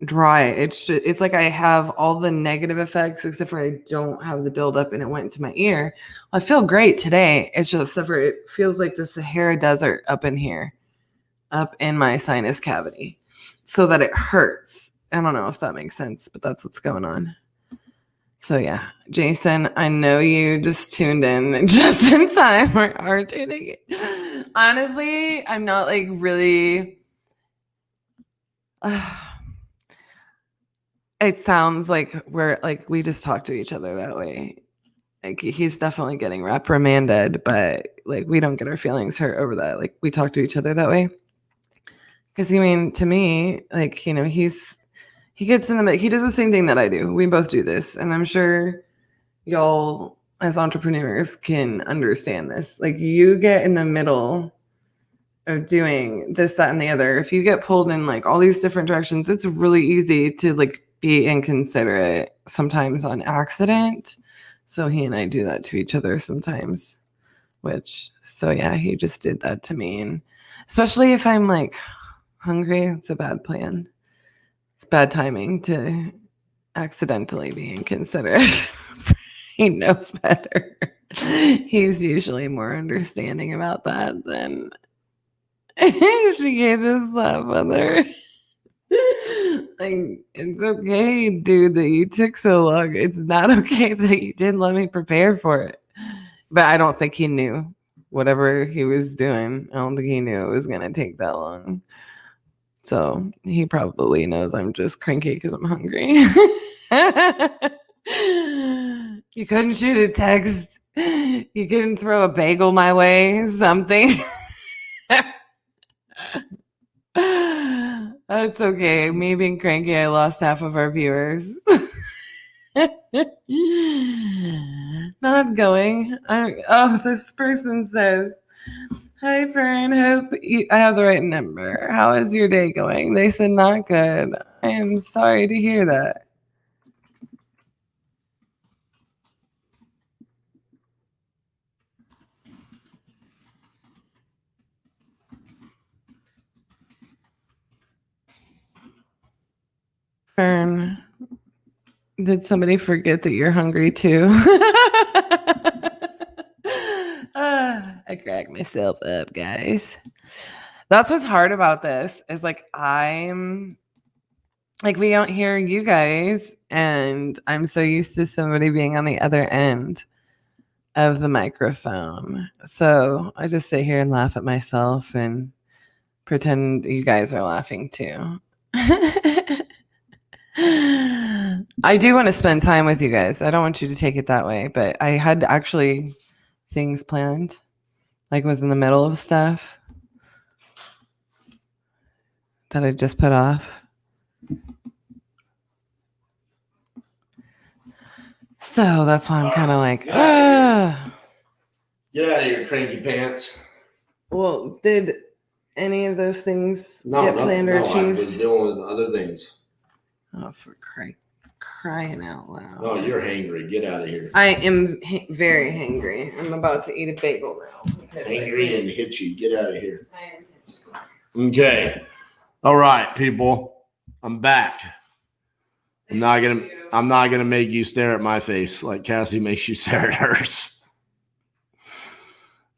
dry. It's like I have all the negative effects except for I don't have the buildup and it went into my ear. Well, I feel great today. It's just except for it feels like the Sahara Desert up in here, up in my sinus cavity so that it hurts. I don't know if that makes sense, but that's what's going on. So yeah, Jason, I know you just tuned in just in time for our tuning. Honestly, I'm not like really. It sounds like we just talk to each other that way. Like he's definitely getting reprimanded, but like we don't get our feelings hurt over that. Like we talk to each other that way. Because to me, like he gets in he does the same thing that I do. We both do this. And I'm sure y'all as entrepreneurs can understand this. Like you get in the middle of doing this, that, and the other. If you get pulled in like all these different directions, it's really easy to like be inconsiderate sometimes on accident. So he and I do that to each other sometimes, so yeah, he just did that to me. And especially if I'm like hungry, it's a bad plan. It's bad timing to accidentally be inconsiderate. He knows better. He's usually more understanding about that than she gave this mother. Like, it's okay, dude, that you took so long. It's not okay that you didn't let me prepare for it. But I don't think he knew whatever he was doing. I don't think he knew it was going to take that long. So he probably knows I'm just cranky because I'm hungry. You couldn't shoot a text. You couldn't throw a bagel my way. Something. That's okay. Me being cranky, I lost half of our viewers. Not going. This person says, Hi, Fern. Hope I have the right number. How is your day going? They said not good. I am sorry to hear that. Fern, did somebody forget that you're hungry too? I crack myself up, guys. That's what's hard about this is like I'm like we don't hear you guys, and I'm so used to somebody being on the other end of the microphone. So I just sit here and laugh at myself and pretend you guys are laughing too. I do want to spend time with you guys. I don't want you to take it that way, but I had actually things planned, like was in the middle of stuff that I just put off. So that's why I'm kind of like, Get out of here, cranky pants. Well, did any of those things get planned or I achieved? was dealing with other things. Oh, for crying out loud. Oh, you're hangry. Get out of here. I am very hangry. I'm about to eat a bagel now. Hangry and hitchy. Get out of here. I am. Okay. All right, people. I'm back. I'm not gonna make you stare at my face like Cassie makes you stare at hers.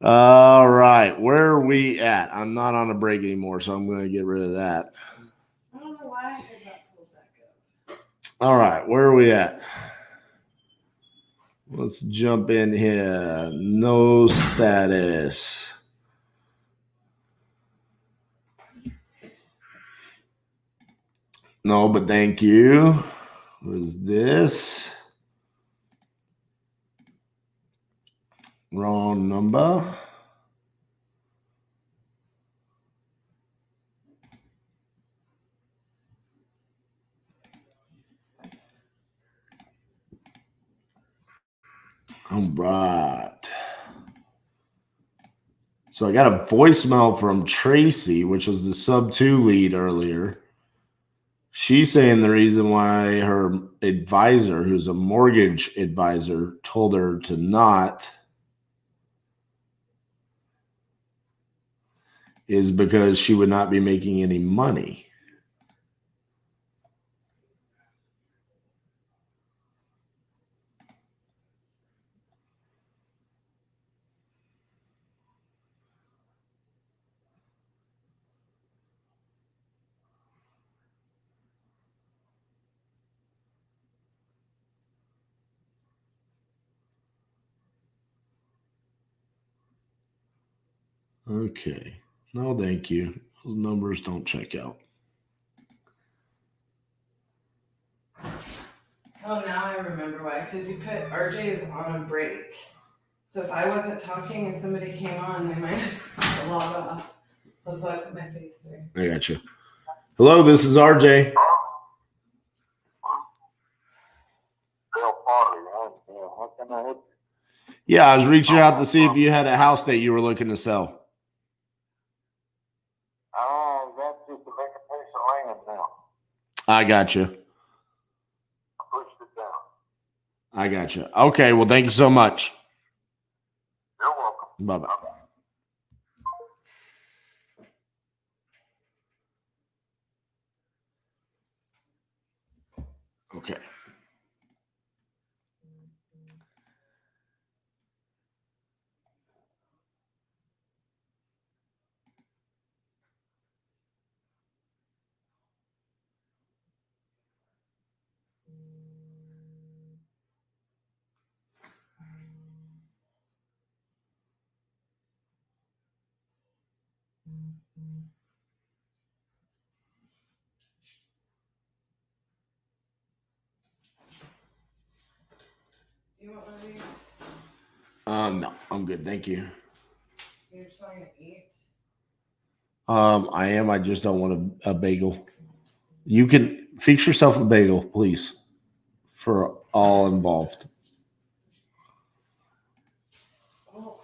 All right, where are we at? I'm not on a break anymore, so I'm gonna get rid of that. I don't know why I had that pulled back up. All right, where are we at? Let's jump in here. No status. No, but thank you. What is this? Wrong number. All right. So I got a voicemail from Tracy, which was the sub 2 lead earlier. She's saying the reason why her advisor, who's a mortgage advisor, told her to not is because she would not be making any money. Okay. No, thank you. Those numbers don't check out. Oh, now I remember why. Because you put RJ is on a break. So if I wasn't talking and somebody came on, they might log off. So that's why I put my face there. I got you. Hello, this is RJ. Yeah, I was reaching out to see if you had a house that you were looking to sell. That's just a vacant piece of land now. I got you. I pushed it down. I got you. Okay, well, thank you so much. You're welcome. Bye-bye. Okay. Do you want one of these? No, I'm good. Thank you. So you're just going to eat? I am. I just don't want a bagel. You can fix yourself a bagel, please, for all involved. Oh.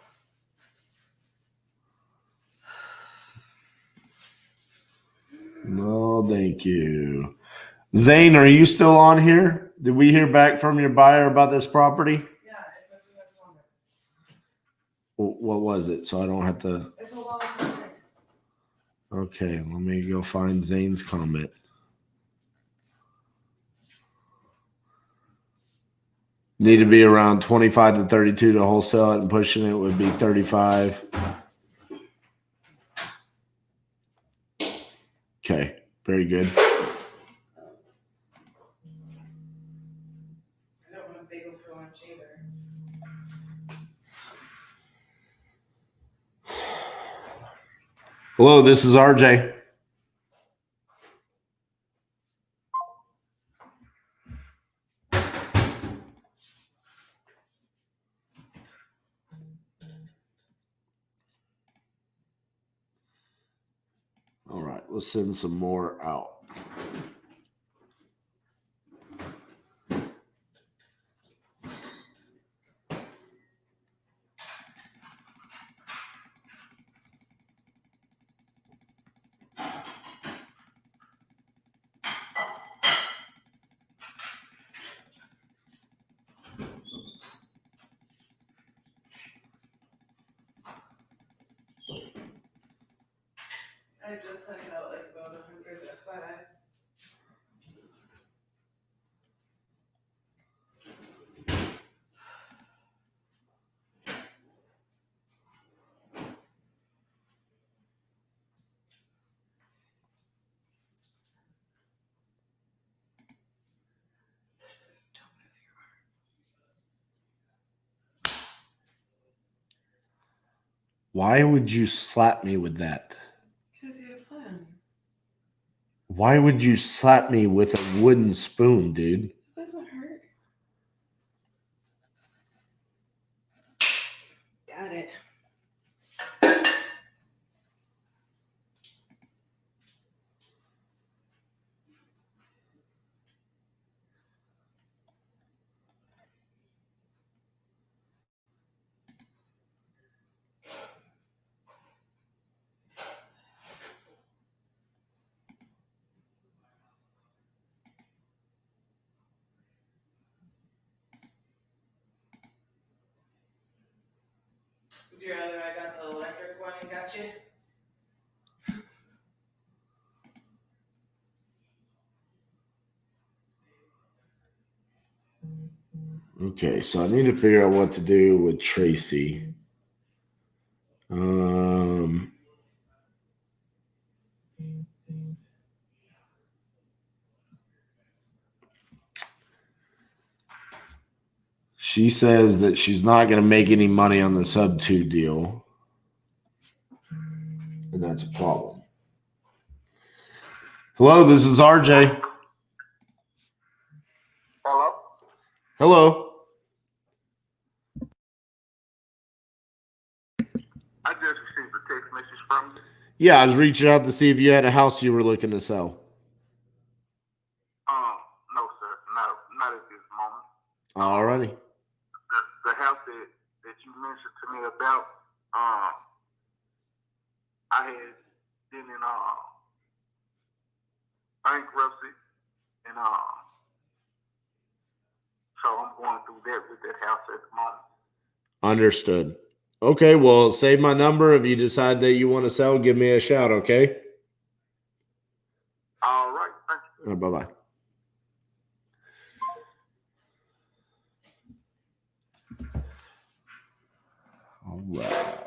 No, thank you. Zane, are you still on here? Did we hear back from your buyer about this property? Yeah, it's a good comment. What was it? So I don't have to. It's a long comment. Okay, let me go find Zane's comment. Need to be around 25 to 32 to wholesale it, and pushing it would be 35. Okay, very good. I don't want a bagel for lunch either. Hello, this is RJ. All right, let's send some more out. I just sent out like about 100 FYI. Why would you slap me with that? Because you have fun. Why would you slap me with a wooden spoon, dude? It doesn't hurt. Got it. Would you rather I got the electric one and got you? Okay, so I need to figure out what to do with Tracy. She says that she's not going to make any money on the sub 2 deal. And that's a problem. Hello, this is RJ. Hello? Hello. I just received a text message from you. Yeah, I was reaching out to see if you had a house you were looking to sell. No, sir. Not at this moment. Alrighty. The house that you mentioned to me about, I had been in bankruptcy, and so I'm going through that with that house at the moment. Understood. Okay, well, save my number. If you decide that you want to sell, give me a shout, okay? All right. Thank you. Bye-bye. All right.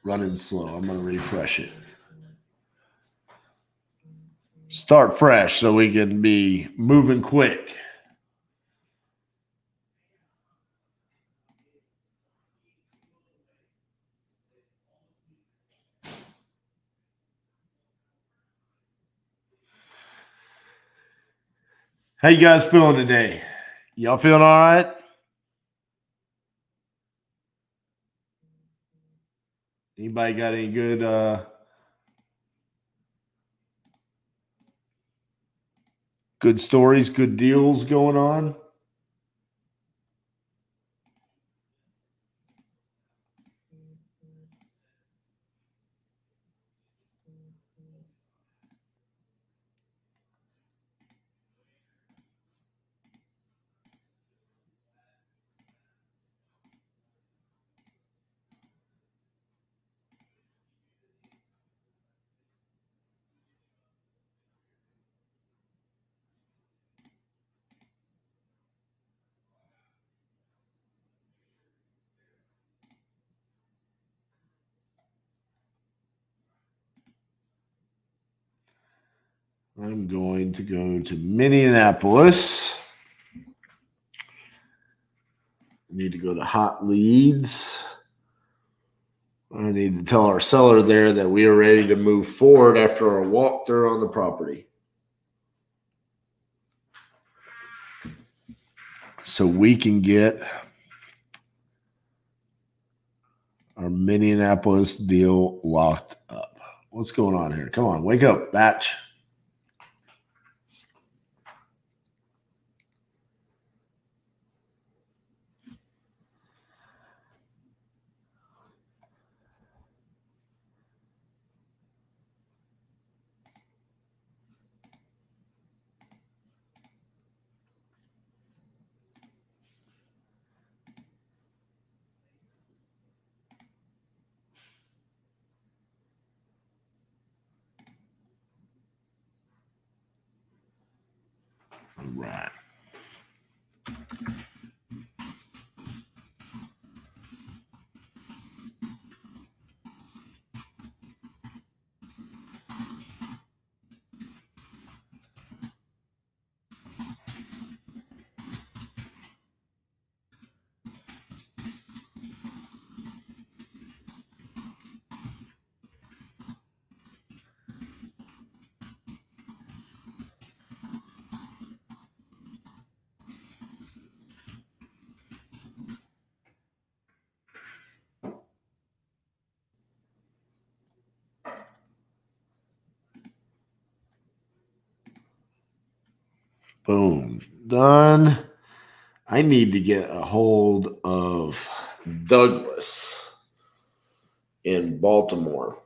Running slow. I'm going to refresh it. Start fresh so we can be moving quick. How you guys feeling today? Y'all feeling all right? Anybody got any good Good stories, good deals going on. I'm going to go to Minneapolis. I need to go to hot leads. I need to tell our seller there that we are ready to move forward after our walkthrough on the property. So we can get our Minneapolis deal locked up. What's going on here? Come on, wake up, batch. All right. Boom. Done. I need to get a hold of Douglas in Baltimore.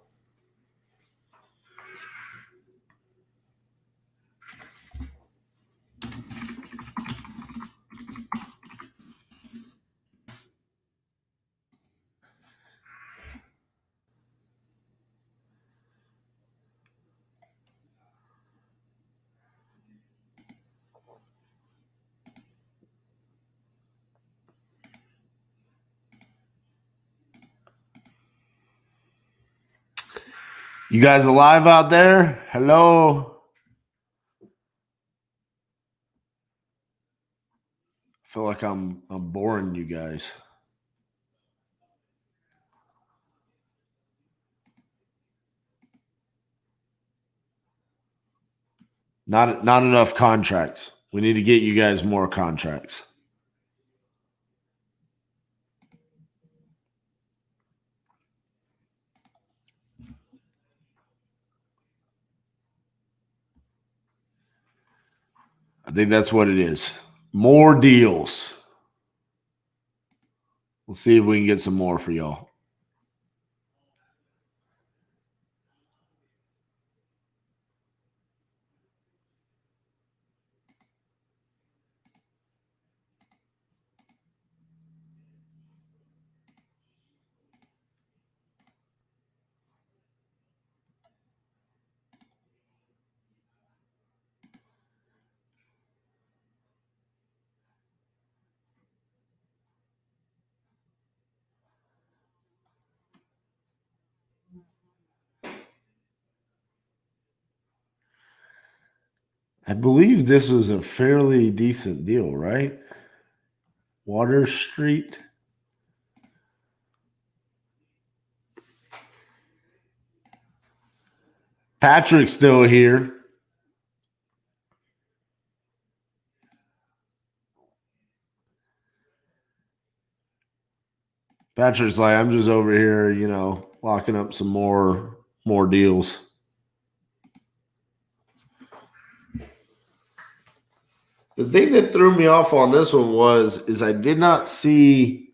You guys alive out there? Hello? I feel like I'm boring you guys. Not enough contracts. We need to get you guys more contracts. I think that's what it is. More deals. We'll see if we can get some more for y'all. I believe this was a fairly decent deal, right? Water Street. Patrick's still here. Patrick's like, I'm just over here, locking up some more deals. The thing that threw me off on this one is I did not see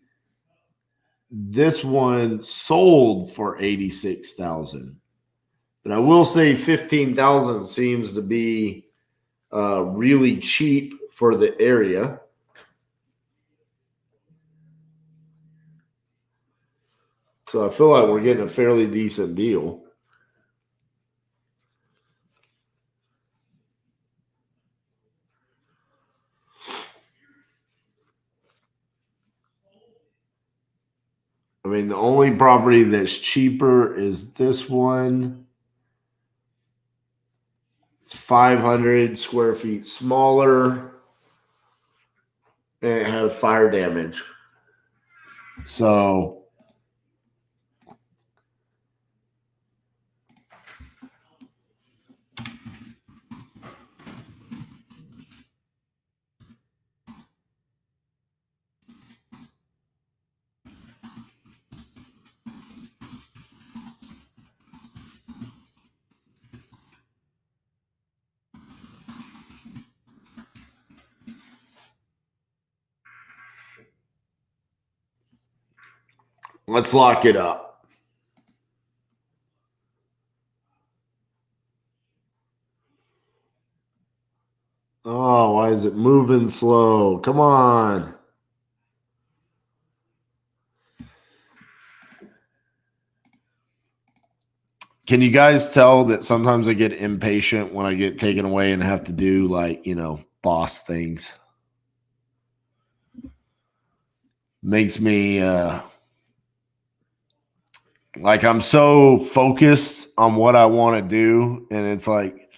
this one sold for 86,000. But I will say 15,000 seems to be really cheap for the area. So I feel like we're getting a fairly decent deal. I mean, the only property that's cheaper is this one. It's 500 square feet smaller, and it has fire damage. So let's lock it up. Oh, why is it moving slow? Come on. Can you guys tell that sometimes I get impatient when I get taken away and have to do boss things? Makes me like I'm so focused on what I want to do, and it's like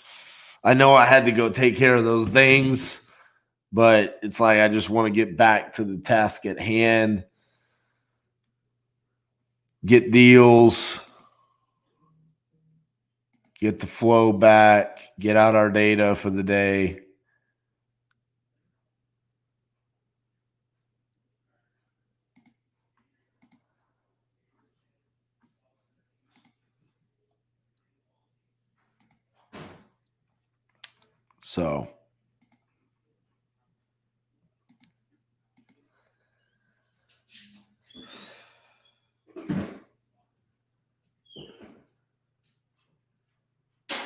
I know I had to go take care of those things, but it's like I just want to get back to the task at hand, get deals, get the flow back, get out our data for the day. So As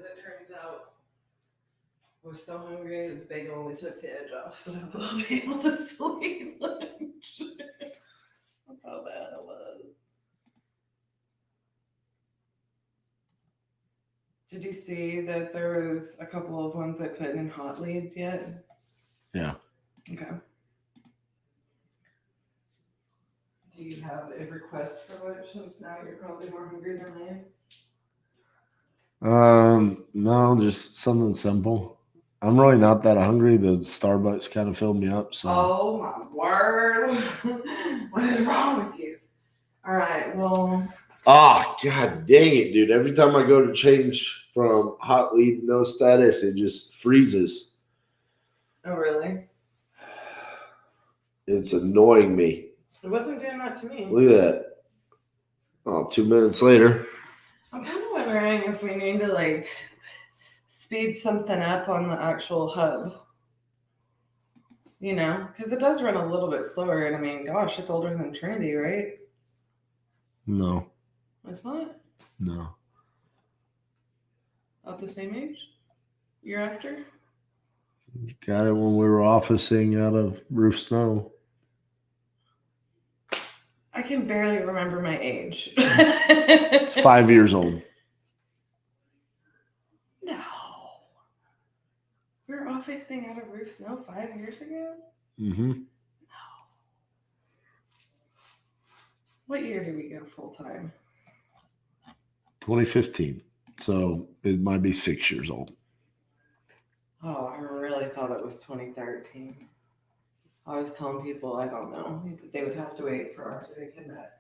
it turns out, I was so hungry, the bagel only took the edge off, so I will be able to sleep lunch. That's how bad it was. Did you see that there was a couple of ones that put in hot leads yet? yeah. Okay. Do you have a request for lunch since now you're probably more hungry than I am? No, just something simple. I'm really not that hungry. The Starbucks kind of filled me up. So. Oh my word. What is wrong with you? All right, well. Oh, God dang it, dude. Every time I go to change from hot lead no status, it just freezes. Oh, really? It's annoying me. It wasn't doing that to me. Look at that. Oh, 2 minutes later. I'm kind of wondering if we need to speed something up on the actual hub. Because it does run a little bit slower. And I mean, gosh, it's older than Trinity, right? No. It's not? No. About the same age? Year after? Got it when we were officing out of Roof Snow. I can barely remember my age. It's 5 years old. No. We were officing out of Roof Snow 5 years ago? Mm-hmm. No. What year did we go full time? 2015. So it might be 6 years old. Oh, I really thought it was 2013. I was telling people, I don't know. They would have to wait for RJ to come back.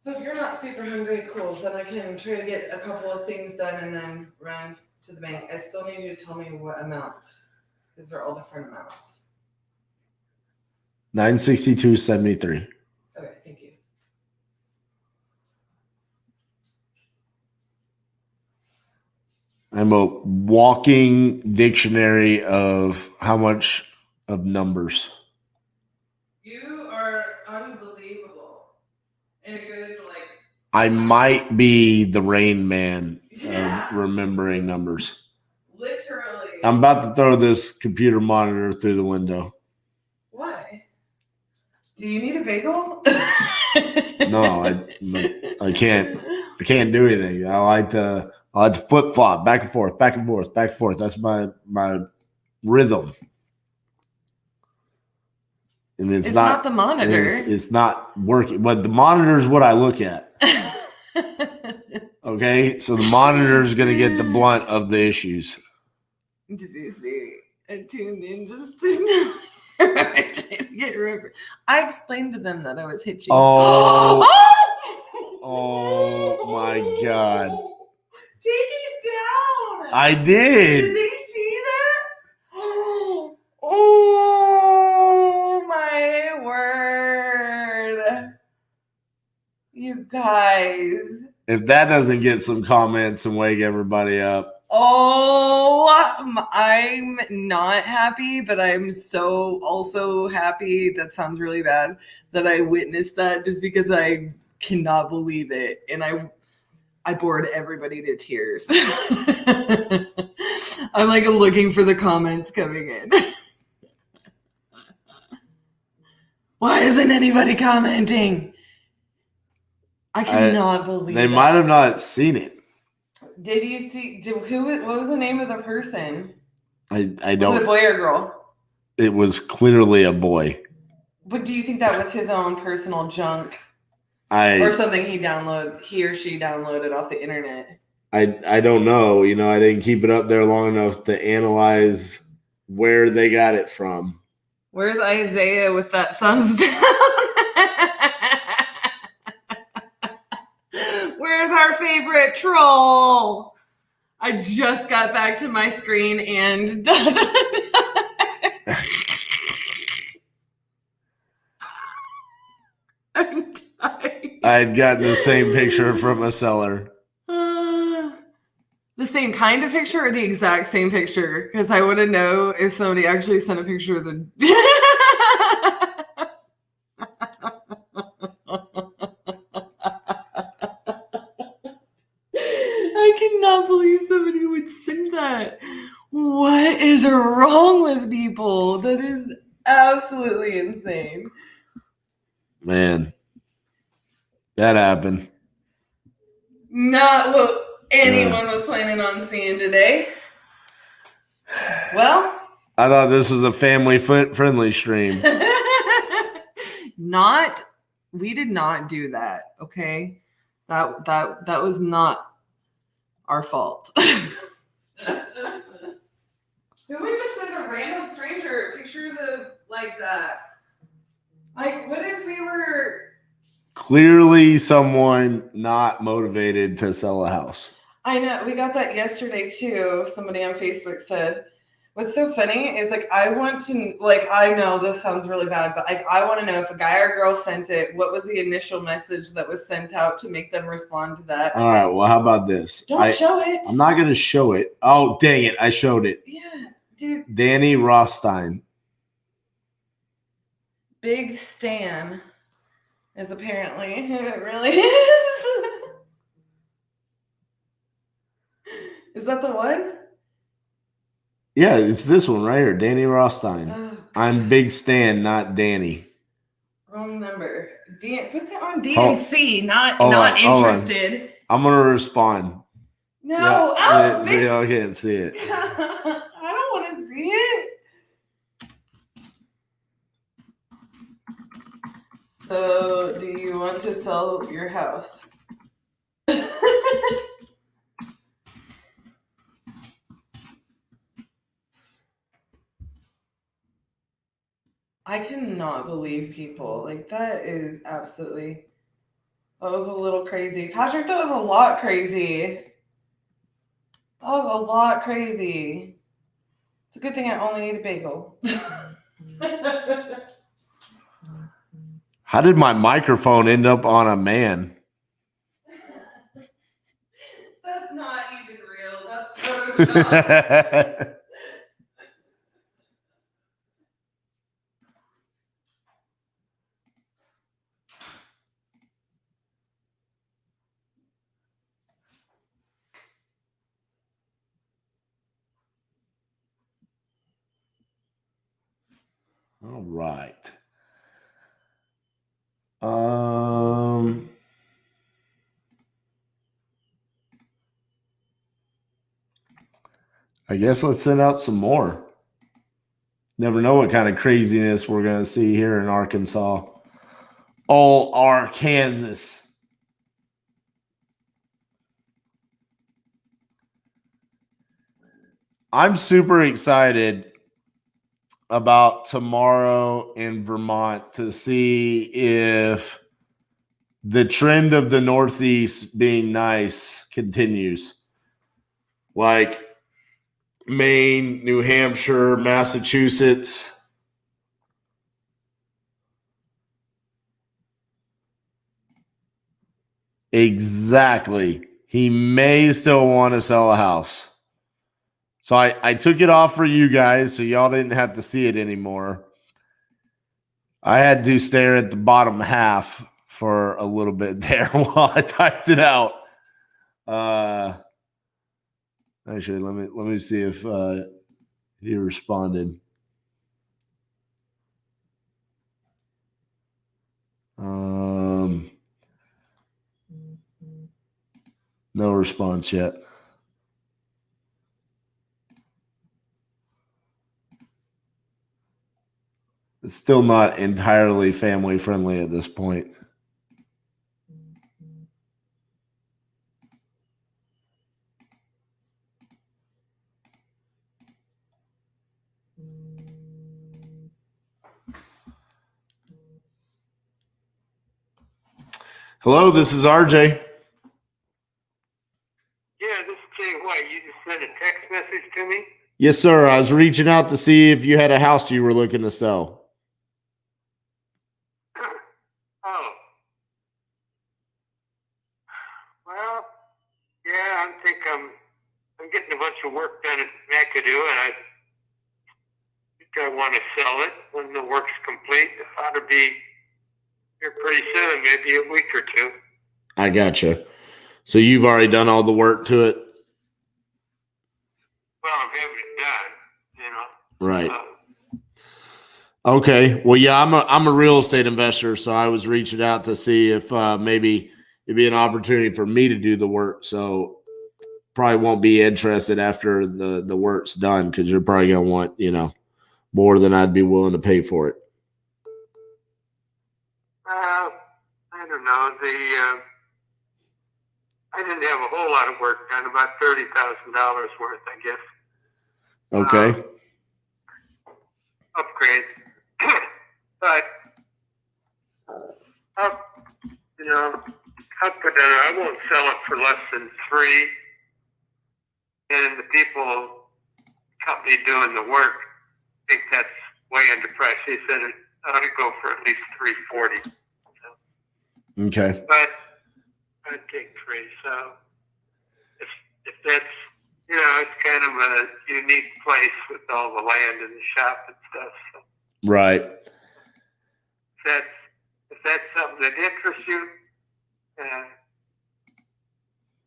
So if you're not super hungry, cool. Then I can try to get a couple of things done and then run to the bank. I still need you to tell me what amount, because they're all different amounts. 962.73. Okay, thank you. I'm a walking dictionary of how much of numbers. You are unbelievable. In a good, I might be the Rain Man Yeah. of remembering numbers. literally. I'm about to throw this computer monitor through the window. Why? Do you need a bagel? No, I can't. I can't do anything. I like to flip flop back and forth, back and forth, back and forth. That's my rhythm. And it's not the monitor. It's not working. But the monitor is what I look at. Okay, so the monitor is going to get the blunt of the issues. Did you see? I tuned in just to I didn't get river. I explained to them that I was hitching. Oh, oh my God! Take it down. I did. Did they see that? Oh my word! You guys. If that doesn't get some comments and wake everybody up. Oh, I'm not happy, but I'm so also happy. That sounds really bad that I witnessed that just because I cannot believe it. And I bored everybody to tears. I'm like looking for the comments coming in. Why isn't anybody commenting? I cannot believe they it. might have not seen it. Did you see? What was the name of the person? I Was don't. it a boy or girl? It was clearly a boy. But do you think that was his own personal junk, or something he or she downloaded off the internet? I don't know. You know, I didn't keep it up there long enough to analyze where they got it from. Where's Isaiah with that thumbs down? Where's our favorite troll? I just got back to my screen and I'm dying. I had gotten the same picture from a seller. The same kind of picture or the exact same picture? Because I want to know if somebody actually sent a picture of the... I cannot believe somebody would send that. What is wrong with people? That is absolutely insane. Man, that happened. Not what anyone was planning on seeing today. Well, I thought this was a family-friendly stream. We did not do that, okay? That was not our fault. Who would just send a random stranger pictures of like that? Like, what if we were... Clearly someone not motivated to sell a house. I know. We got that yesterday, too. Somebody on Facebook said, what's so funny is, like, I want to, like, I know this sounds really bad, but like, I want to know if a guy or girl sent it, what was the initial message that was sent out to make them respond to that? All right. Well, how about this? Don't show it. I'm not going to show it. Oh, dang it. I showed it. Yeah, dude. Danny Rothstein. Big Stan is apparently who it really is. Is that the one? Yeah, it's this one right here, Danny Rothstein. Oh, I'm Big Stan, not Danny. wrong number. Put that on DNC, not interested. I'm gonna respond. No, yeah, so y'all can't see it. I don't want to see it. So, do you want to sell your house? I cannot believe people. Like, that is absolutely... That was a little crazy. Patrick, that was a lot crazy. That was a lot crazy. It's a good thing I only ate a bagel. How did my microphone end up on a man? That's not even real. That's Photoshop. All right. I guess let's send out some more. Never know what kind of craziness we're going to see here in Arkansas. All Arkansas. I'm super excited about tomorrow in Vermont to see if the trend of the Northeast being nice continues. Like Maine, New Hampshire, Massachusetts. Exactly. He may still want to sell a house. So I took it off for you guys so y'all didn't have to see it anymore. I had to stare at the bottom half for a little bit there while I typed it out. Actually, let me see if he responded. No response yet. It's still not entirely family friendly at this point. Hello, this is RJ. Yeah, this is Jay White. You just sent a text message to me? Yes, sir. I was reaching out to see if you had a house you were looking to sell. Oh. Well, yeah, I'm getting a bunch of work done at McAdoo, and I think I want to sell it when the work's complete. It ought to be here pretty soon, maybe a week or two. I gotcha. So you've already done all the work to it? Well, I'm having it done, you know. Right. Okay. Well, yeah, I'm a real estate investor, so I was reaching out to see if maybe it'd be an opportunity for me to do the work. So probably won't be interested after the work's done because you're probably gonna want, more than I'd be willing to pay for it. I don't know. I didn't have a whole lot of work done, about $30,000 worth, I guess. Okay. Upgrade. But, I'll put that. I won't sell it for less than 3. And the company doing the work, think that's way underpriced. He said it ought to go for at least $340. So. Okay. But I'd take 3. So if that's, it's kind of a unique place with all the land and the shop and stuff. So. Right. If that's something that interests you,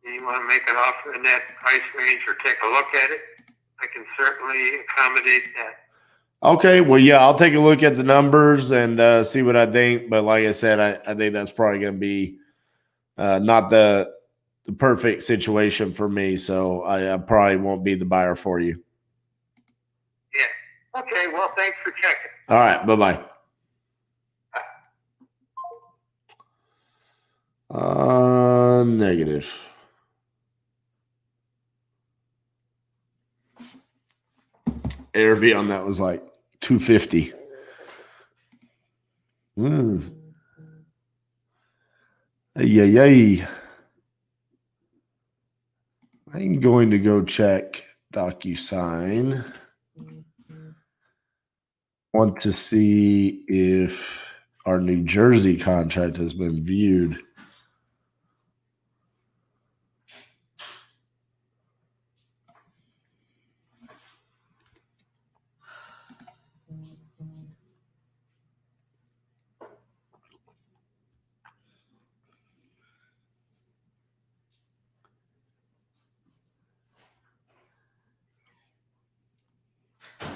you want to make an offer in that price range or take a look at it, I can certainly accommodate that. Okay. Well, yeah, I'll take a look at the numbers and see what I think. But like I said, I think that's probably going to be not the perfect situation for me. So I probably won't be the buyer for you. Yeah. Okay. Well, thanks for checking. All right. Bye-bye. Negative. ARV on that was like 250. Yay. I'm going to go check DocuSign. Want to see if our New Jersey contract has been viewed.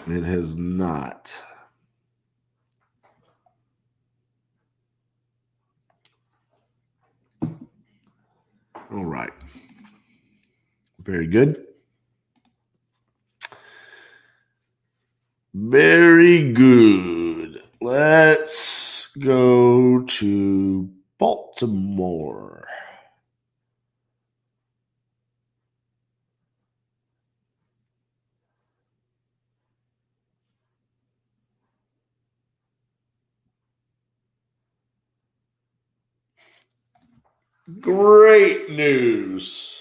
It has not. All right. Very good. Very good. Let's go to Baltimore. Great news.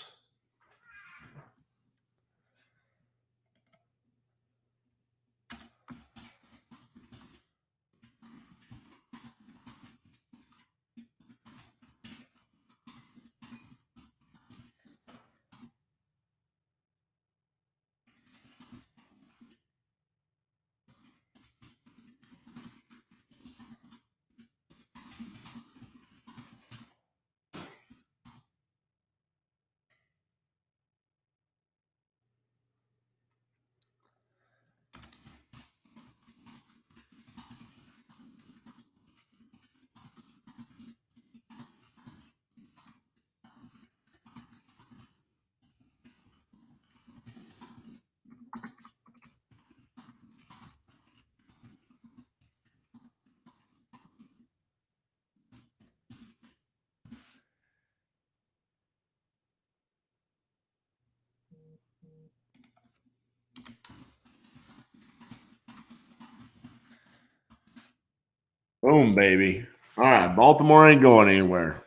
Boom, baby. All right, Baltimore ain't going anywhere.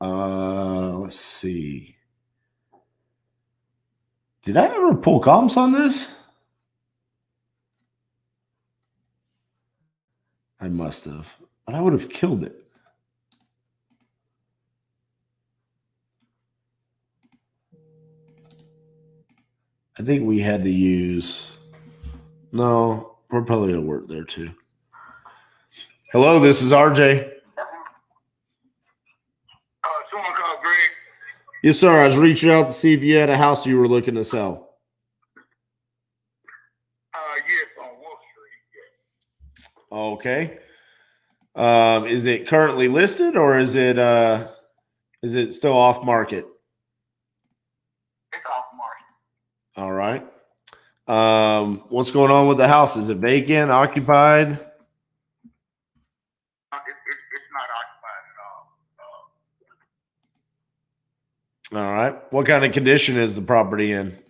Let's see. Did I ever pull comps on this? I must have, but I would have killed it. I think we had to use. No, probably will work there too. Hello, this is RJ. Someone called Greg. Yes, sir. I was reaching out to see if you had a house you were looking to sell. Yes, on Wall Street. Okay. Is it currently listed or is it still off market? It's off market. All right. What's going on with the house? Is it vacant, occupied? It's not occupied at all. All right. What kind of condition is the property in? It had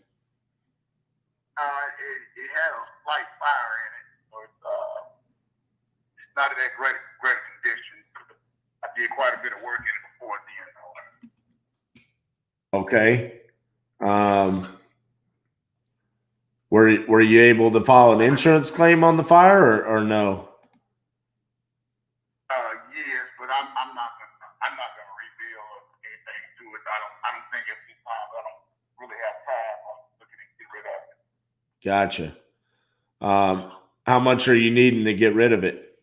a slight fire in it, so it's not in that great condition. I did quite a bit of work in it before then. Okay. Were you able to file an insurance claim on the fire or no? Yes, but I'm not gonna reveal anything to it. I don't think at this time. I don't really have time. I'm looking to get rid of it. Gotcha. How much are you needing to get rid of it?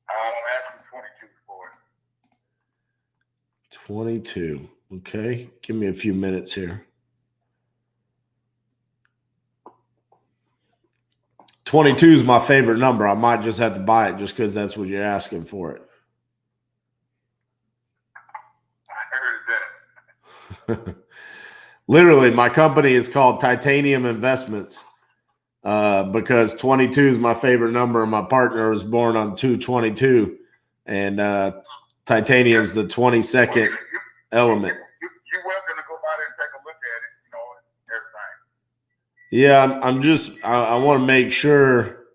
I'm asking 22 for it. 22. Okay. Give me a few minutes here. 22 is my favorite number. I might just have to buy it just because that's what you're asking for it. I heard that. Literally, my company is called Titanium Investments because 22 is my favorite number. My partner was born on 2/22, and titanium is the 22nd element. You're welcome to go by there and take a look at it, everything. Yeah, I want to make sure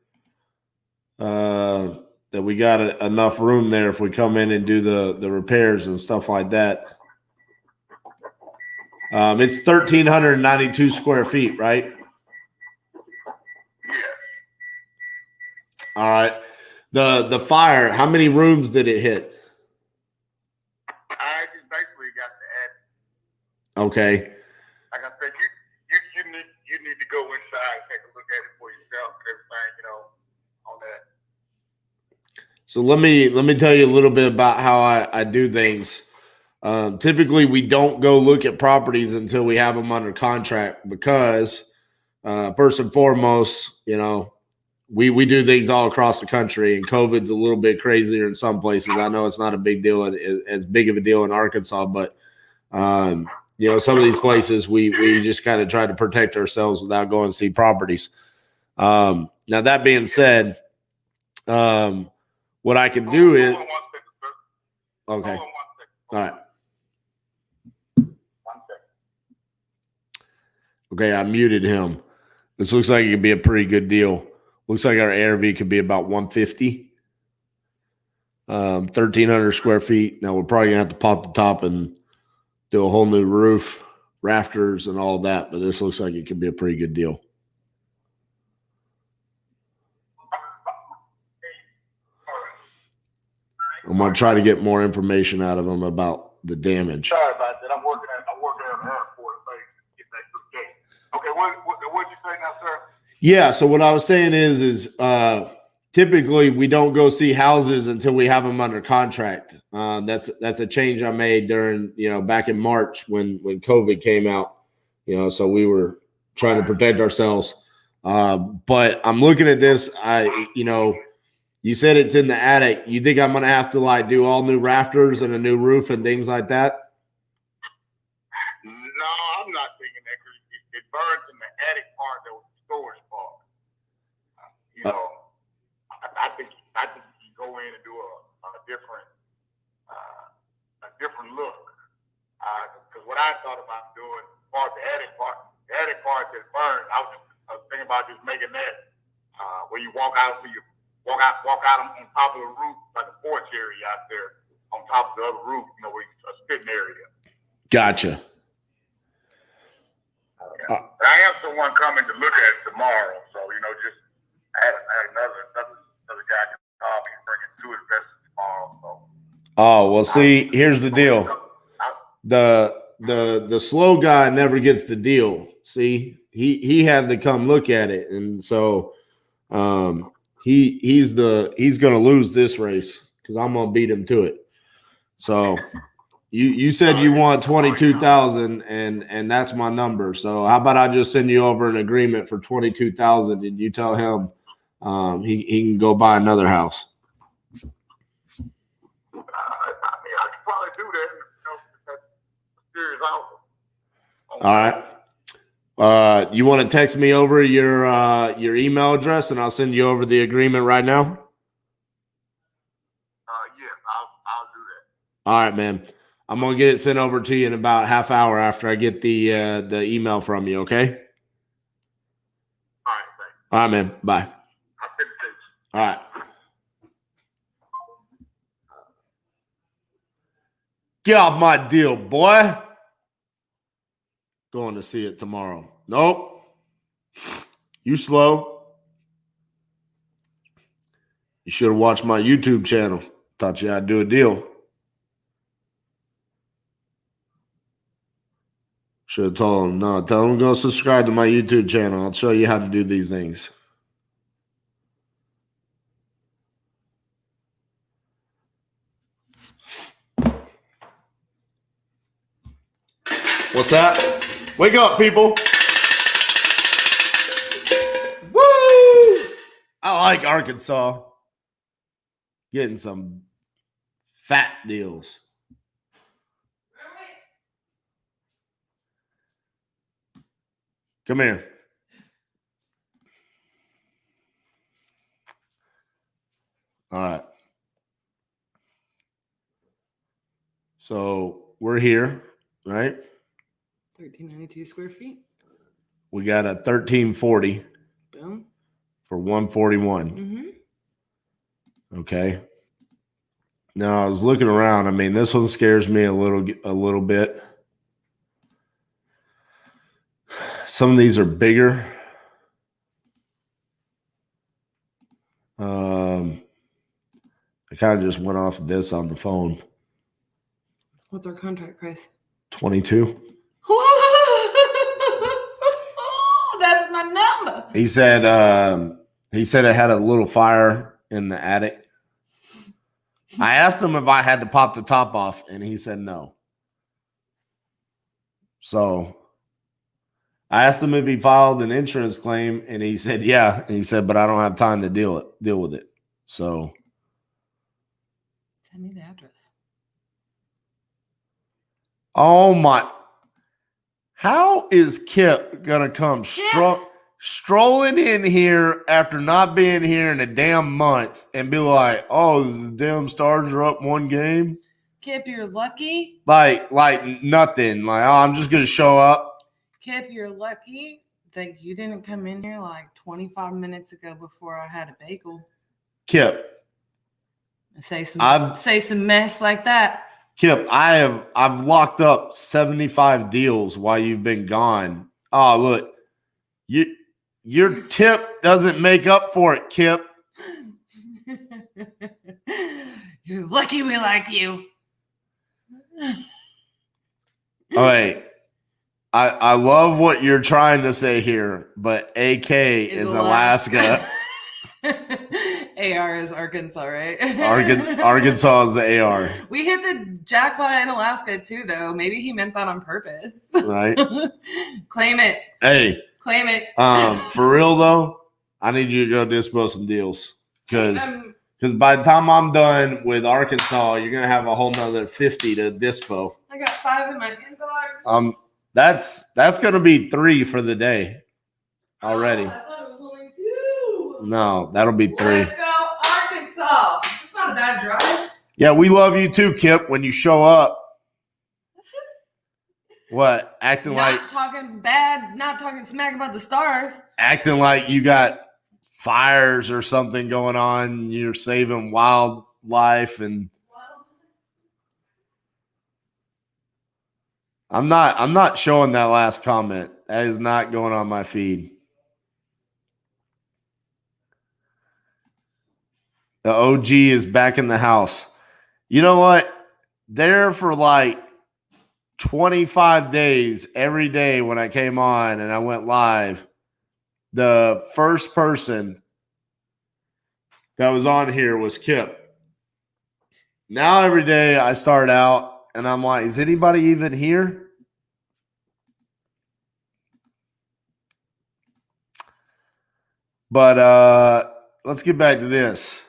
that we got enough room there if we come in and do the repairs and stuff like that. It's 1,392 square feet, right? Yeah. All right. The fire, how many rooms did it hit? I just basically got to add. Okay. Like I said, you need to go inside and take a look at it for yourself and everything, on that. So let me tell you a little bit about how I do things. Typically, we don't go look at properties until we have them under contract because first and foremost, you know, we do things all across the country, and COVID's a little bit crazier in some places. I know it's not a big deal, as big of a deal in Arkansas, but you know, some of these places we just kind of try to protect ourselves without going to see properties. Now that being said, what I can do is okay. All right. Okay, I muted him. This looks like it could be a pretty good deal. Looks like our ARV could be about 150. 1,300 square feet. Now we're probably gonna have to pop the top and do a whole new roof, rafters, and all of that. But this looks like it could be a pretty good deal. I'm gonna try to get more information out of him about the damage. Sorry about that. I'm working at an airport. Get that to the gate. Okay, what you say now, sir? Yeah. So what I was saying is typically we don't go see houses until we have them under contract. That's a change I made during, you know, back in March when COVID came out, you know, so we were trying to protect ourselves. But I'm looking at this, you know, you said it's in the attic. You think I'm going to have to like do all new rafters and a new roof and things like that? No, I'm not thinking that because it burns in the attic part that was the storage part. You know, I think you go in and do a different look. Because what I thought about doing the attic part that burned, I was thinking about just making that where you walk out on top of the roof, like a porch area out there on top of the other roof, you know, where a sitting area. Gotcha. I have someone coming to look at it tomorrow, so you know, just I had another guy call me and bring it to investors tomorrow. So. Oh well, see, here's the deal. The slow guy never gets the deal. See, he had to come look at it, and so he's gonna lose this race because I'm gonna beat him to it. So you said you want 22,000, and that's my number. So how about I just send you over an agreement for 22,000, and you tell him he can go buy another house. I could probably do that. You know, that's a serious offer. All right. You want to text me over your email address, and I'll send you over the agreement right now? Yes, I'll do that. All right, man. I'm gonna get it sent over to you in about half hour after I get the email from you. Okay. All right, thanks. All right, man. Bye. I'll send it to you. All right. Get off my deal, boy. Going to see it tomorrow. Nope. You slow. You should have watched my YouTube channel. Thought you had to do a deal. Should have told him, no, tell him to go subscribe to my YouTube channel. I'll show you how to do these things. What's that? Wake up, people. Woo! I like Arkansas. Getting some fat deals. Come here. All right. So we're here, right? 1,392 square feet. We got a 1340 Boom. for 141. Mm-hmm. Okay. Now I was looking around. I mean, this one scares me a little bit. Some of these are bigger. I kind of just went off of this on the phone. What's our contract price? 22. That's my number. He said it had a little fire in the attic. I asked him if I had to pop the top off, and he said no. So I asked him if he filed an insurance claim, and he said, yeah. And he said, but I don't have time to deal with it. So Send me the address. oh my, how is Kip gonna come strolling in here after not being here in a damn month and be like, oh, the damn Stars are up 1 game? Kip, you're lucky. Like nothing. Like, oh, I'm just gonna show up. Kip, you're lucky that you didn't come in here like 25 minutes ago before I had a bagel. Kip, Say some mess like that. Kip, I've locked up 75 deals while you've been gone. Oh, look, your tip doesn't make up for it, Kip. You're lucky we like you. All right. I love what you're trying to say here, but AK is Alaska. AR is Arkansas, right? Arkansas is the AR. We hit the jackpot in Alaska too, though. Maybe he meant that on purpose. Right. Claim it. Hey. Claim it. For real though, I need you to go dispo some deals. Because by the time I'm done with Arkansas, you're gonna have a whole nother 50 to dispo. I got 5 in my inbox. That's gonna be 3 for the day already. I thought it was only 2. No, that'll be 3. Let's go, Arkansas. It's not a bad drive. Yeah, we love you too, Kip, when you show up. What? Acting not talking bad, not talking smack about the Stars. Acting like you got fires or something going on. You're saving wildlife, and I'm not showing that last comment. That is not going on my feed. The OG is back in the house. You know what? There for like 25 days, every day when I came on and I went live, the first person that was on here was Kip. Now every day I start out and I'm like, is anybody even here? But let's get back to this.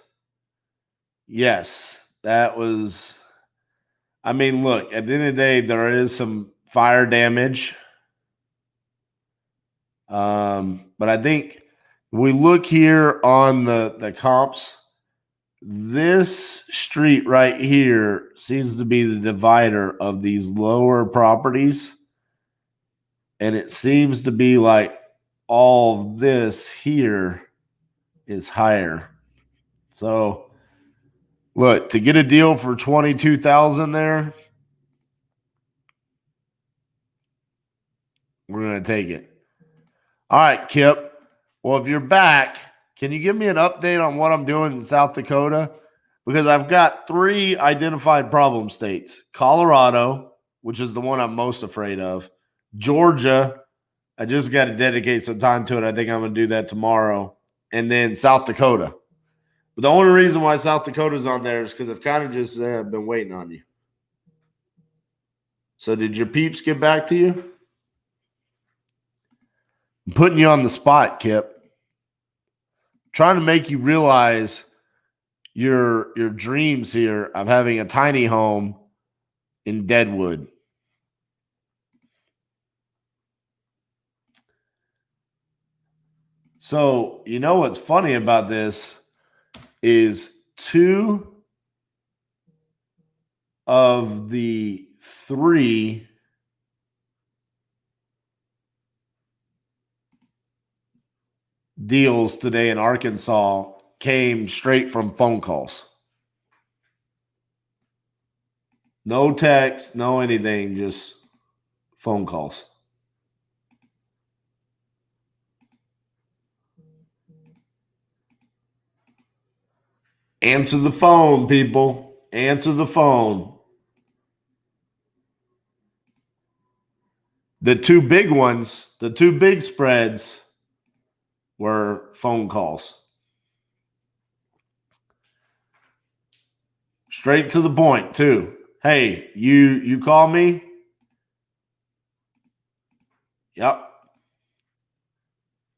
Yes, that was... I mean, look, at the end of the day, there is some fire damage. But I think we look here on the comps, this street right here seems to be the divider of these lower properties. And it seems to be like all of this here is higher. So look, to get a deal for $22,000 there, we're going to take it. All right, Kip. Well, if you're back, can you give me an update on what I'm doing in South Dakota? Because I've got 3 identified problem states. Colorado, which is the one I'm most afraid of. Georgia, I just got to dedicate some time to it. I think I'm going to do that tomorrow. And then South Dakota. But the only reason why South Dakota's on there is because I've kind of just been waiting on you. So did your peeps get back to you? I'm putting you on the spot, Kip. I'm trying to make you realize your dreams here of having a tiny home in Deadwood. So, you know what's funny about this is 2 of the 3 deals today in Arkansas came straight from phone calls. No text, no anything, just phone calls. Answer the phone, people. Answer the phone. The 2 big ones, the 2 big spreads were phone calls. Straight to the point, too. Hey, you call me? Yep.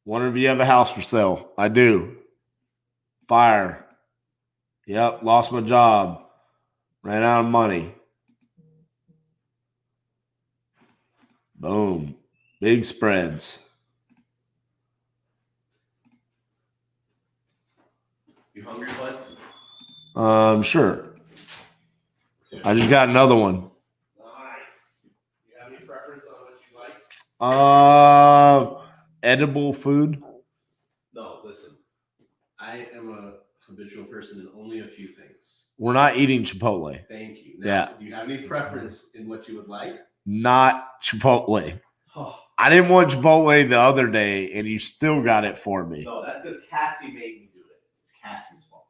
Wonder if you have a house for sale. I do. Fire. Yep, lost my job. Ran out of money. Boom. Big spreads. You hungry, bud? Sure. I just got another one. Nice. You have any preference on what you like? Edible food. No, listen. I am a habitual person in only a few things. We're not eating Chipotle. Thank you. Now, Yeah. do you have any preference in what you would like? Not Chipotle. Oh. I didn't want Chipotle the other day, and you still got it for me. No, that's because Cassie made me do it. It's Cassie's fault.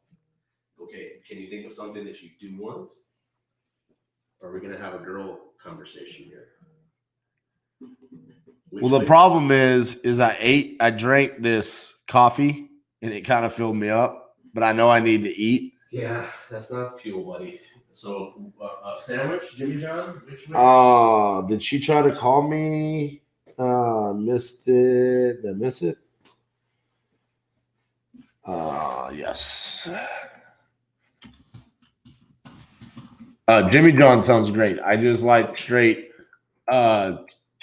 Okay, can you think of something that you do want? Or are we going to have a girl conversation here? Well, the problem is I drank this coffee, and it kind of filled me up, but I know I need to eat. Yeah, that's not fuel, buddy. So, sandwich, Jimmy John's? Did she try to call me? Missed it. Did I miss it? Yes. Jimmy John sounds great. I just like straight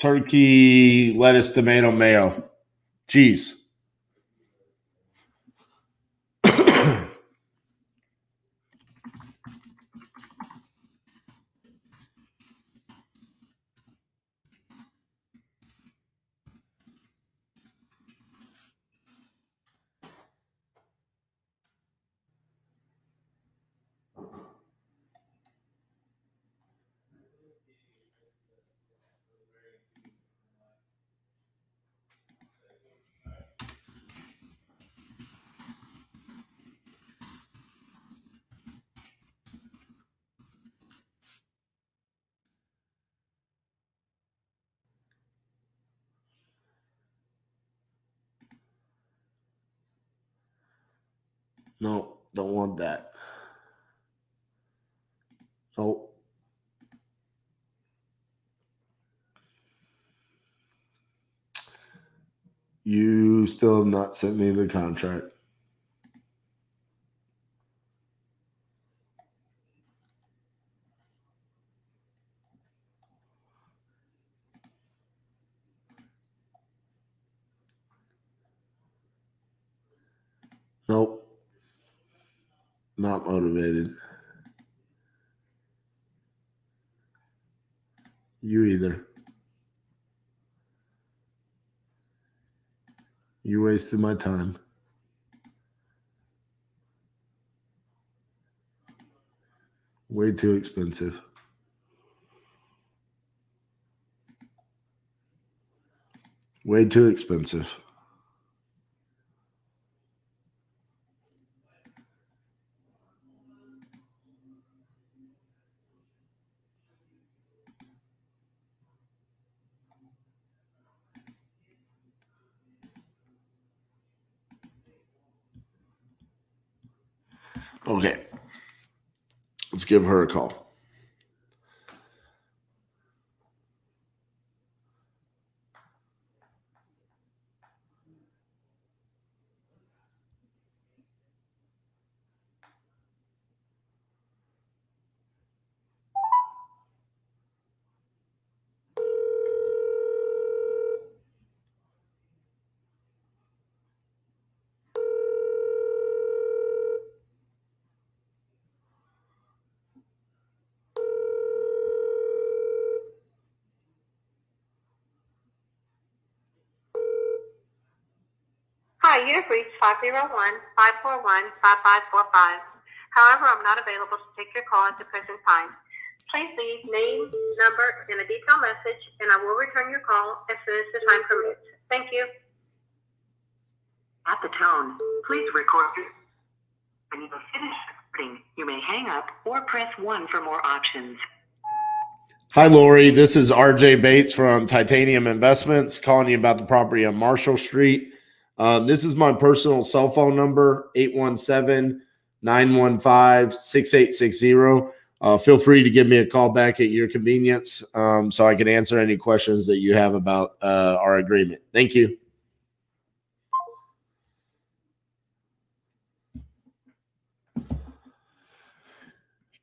turkey, lettuce, tomato, mayo, cheese. No, don't want that. Oh. You still have not sent me the contract. Nope. Not motivated. You either. You wasted my time. Way too expensive. Way too expensive. Okay. Let's give her a call. Hi, you have reached 501-541-5545. However, I'm not available to take your call at the present time. Please leave name, number, and a detailed message, and I will return your call as soon as the time permits. Thank you. At the tone, please record. When you have finished recording, you may hang up or press 1 for more options. Hi, Lori. This is RJ Bates from Titanium Investments calling you about the property on Marshall Street. This is my personal cell phone number, 817-915-6860. Feel free to give me a call back at your convenience so I can answer any questions that you have about our agreement. Thank you.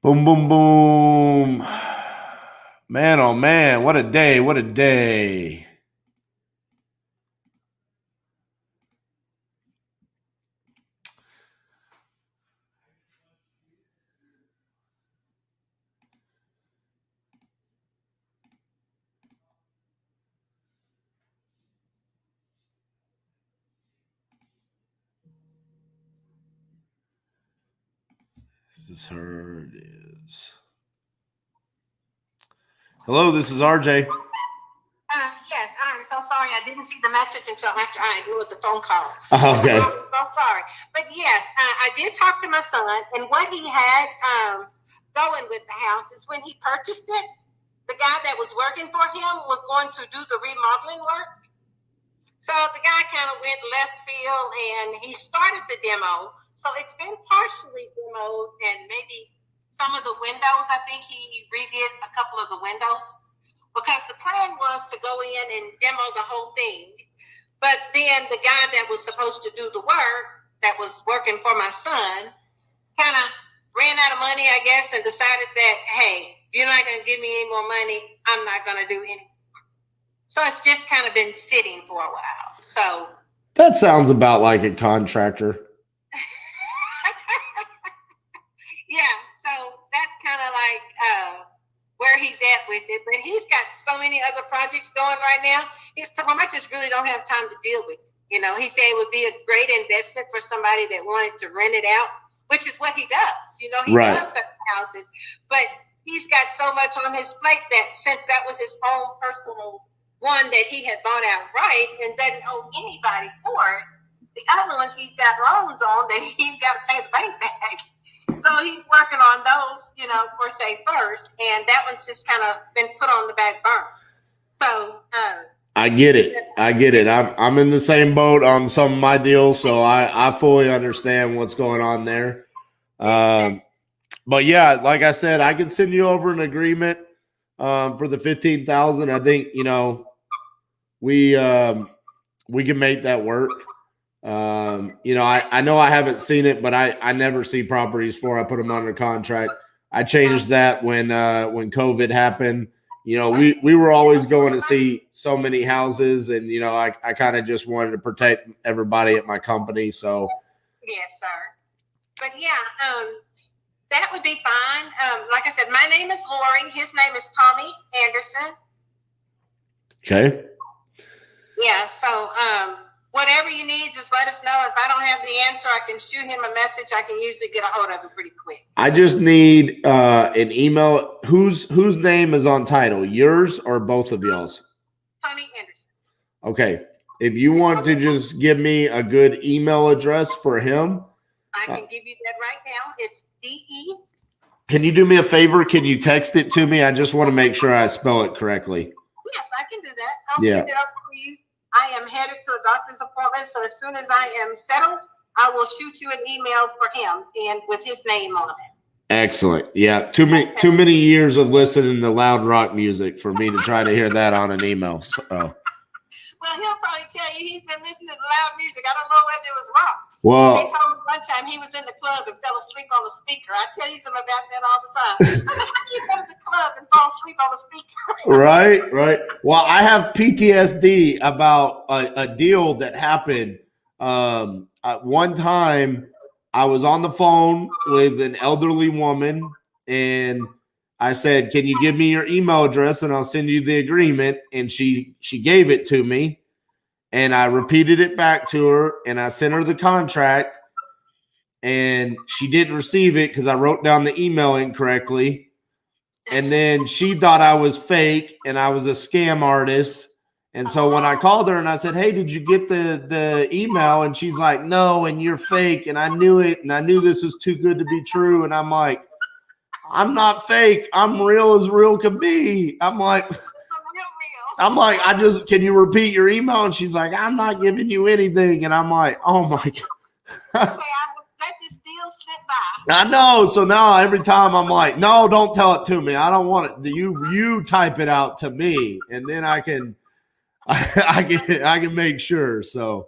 Boom, boom, boom. Man, oh man, what a day. What a day. This is her. It is. Hello, this is RJ. Yes, I'm so sorry. I didn't see the message until after I ignored the phone call. Okay. I'm so sorry. But yes, I did talk to my son, and what he had going with the house is when he purchased it, the guy that was working for him was going to do the remodeling work. So the guy kind of went left field, and he started the demo. So it's been partially demoed, and maybe some of the windows, I think he redid a couple of the windows. Because the plan was to go in and demo the whole thing. But then the guy that was supposed to do the work, that was working for my son, kind of ran out of money, I guess, and decided that, hey, if you're not going to give me any more money, I'm not going to do any more. So it's just kind of been sitting for a while. So that sounds about like a contractor. Yeah, so that's kind of like where he's at with it, but he's got so many other projects going right now. He's told him, I just really don't have time to deal with it. You know, he said it would be a great investment for somebody that wanted to rent it out, which is what he does. You know, he does certain houses, but he's got so much on his plate that since that was his own personal one that he had bought outright and doesn't owe anybody for it, the other ones he's got loans on that he's got to pay the bank back. So he's working on those, you know, for say first, and that one's just kind of been put on the back burner. So I get it. I'm in the same boat on some of my deals, so I fully understand what's going on there. But yeah, like I said, I can send you over an agreement for the $15,000. I think, you know, we can make that work. You know, I know I haven't seen it, but I never see properties before I put them under contract. I changed that when COVID happened. You know, we were always going to see so many houses, and you know, I kind of just wanted to protect everybody at my company. So yes, sir. But yeah, that would be fine. Like I said, my name is Lori. His name is Tommy Anderson. Okay. Yeah. So whatever you need, just let us know. If I don't have the answer, I can shoot him a message. I can usually get a hold of him pretty quick. I just need an email. Whose name is on title? Yours or both of y'all's? Tony Anderson. Okay. If you want to just give me a good email address for him. I can give you that right now. It's DE. Can you do me a favor? Can you text it to me? I just want to make sure I spell it correctly. Yes, I can do that. I'll send it up for you. I am headed to a doctor's appointment, so as soon as I am settled, I will shoot you an email for him and with his name on it. Excellent. Yeah, too many years of listening to loud rock music for me to try to hear that on an email. So. Well, he'll probably tell you he's been listening to loud music. I don't know whether it was rock. Well, they told me one time he was in the club and fell asleep on the speaker. I tell you something about that all the time. I said, how do you go to the club and fall asleep on the speaker? Right. Well, I have PTSD about a deal that happened. One time I was on the phone with an elderly woman and I said, can you give me your email address and I'll send you the agreement? And she gave it to me. And I repeated it back to her, and I sent her the contract, and she didn't receive it because I wrote down the email incorrectly. And then she thought I was fake, and I was a scam artist. And so when I called her and I said, hey, did you get the email? And she's like, no, and you're fake. And I knew it, and I knew this was too good to be true. And I'm like, I'm not fake. I'm real as real could be. I'm like, can you repeat your email? And she's like, I'm not giving you anything. And I'm like, oh my God. Let this deal slip by. I know. So now every time I'm like, no, don't tell it to me. I don't want it. You type it out to me. And then I can make sure. So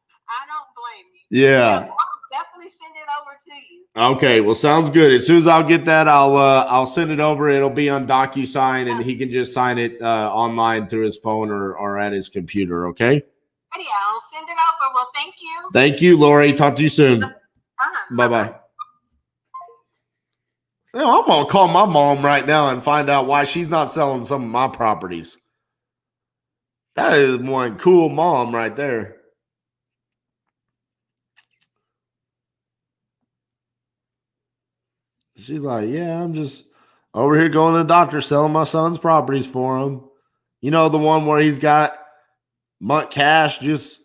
I don't blame you. yeah. Definitely definitely send it over to you. Okay, well, sounds good. As soon as I'll get that, I'll send it over. It'll be on DocuSign, and he can just sign it online through his phone or at his computer. Okay. I'll send it over. Well, thank you. Thank you, Lori. Talk to you soon. Bye-bye. I'm gonna call my mom right now and find out why she's not selling some of my properties. That is one cool mom right there. She's like, yeah, I'm just over here going to the doctor selling my son's properties for him. You know, the one where he's got cash just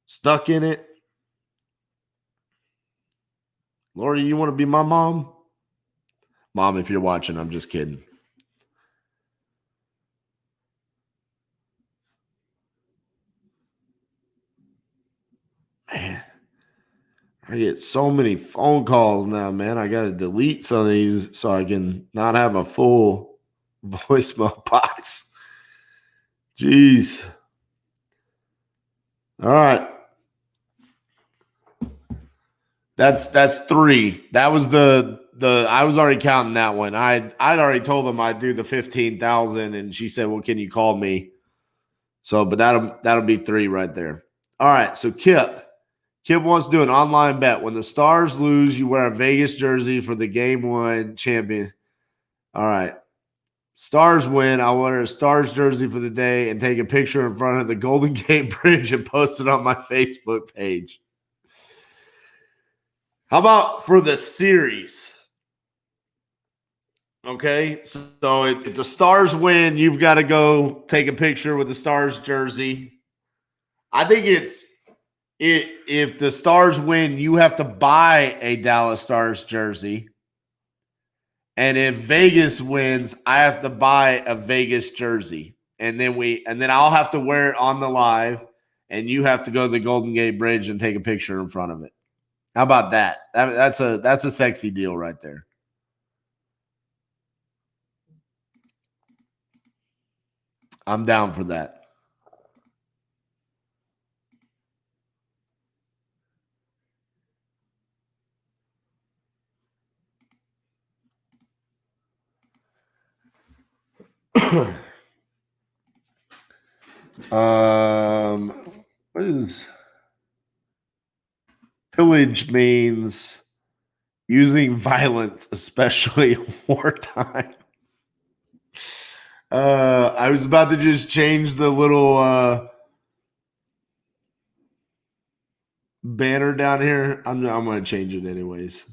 stuck in it. Lori, you want to be my mom? Mom, if you're watching, I'm just kidding. Man, I get so many phone calls now, man. I got to delete some of these so I can not have a full voicemail box. Jeez. All right. That's 3. That was the I was already counting that one. I'd already told them I'd do the 15,000, and she said, "Well, can you call me?" So, but that'll be 3 right there. All right. So Kip wants to do an online bet. When the Stars lose, you wear a Vegas jersey for the game 1 champion. All right. Stars win. I'll wear a Stars jersey for the day and take a picture in front of the Golden Gate Bridge and post it on my Facebook page. How about for the series? Okay, so if the Stars win, you've got to go take a picture with the Stars jersey. I think if the Stars win, you have to buy a Dallas Stars jersey. And if Vegas wins, I have to buy a Vegas jersey. And then I'll have to wear it on the live, and you have to go to the Golden Gate Bridge and take a picture in front of it. How about that? That's a sexy deal right there. I'm down for that. What is pillage means? Using violence, especially wartime. I was about to just change the little banner down here. I'm going to change it anyways.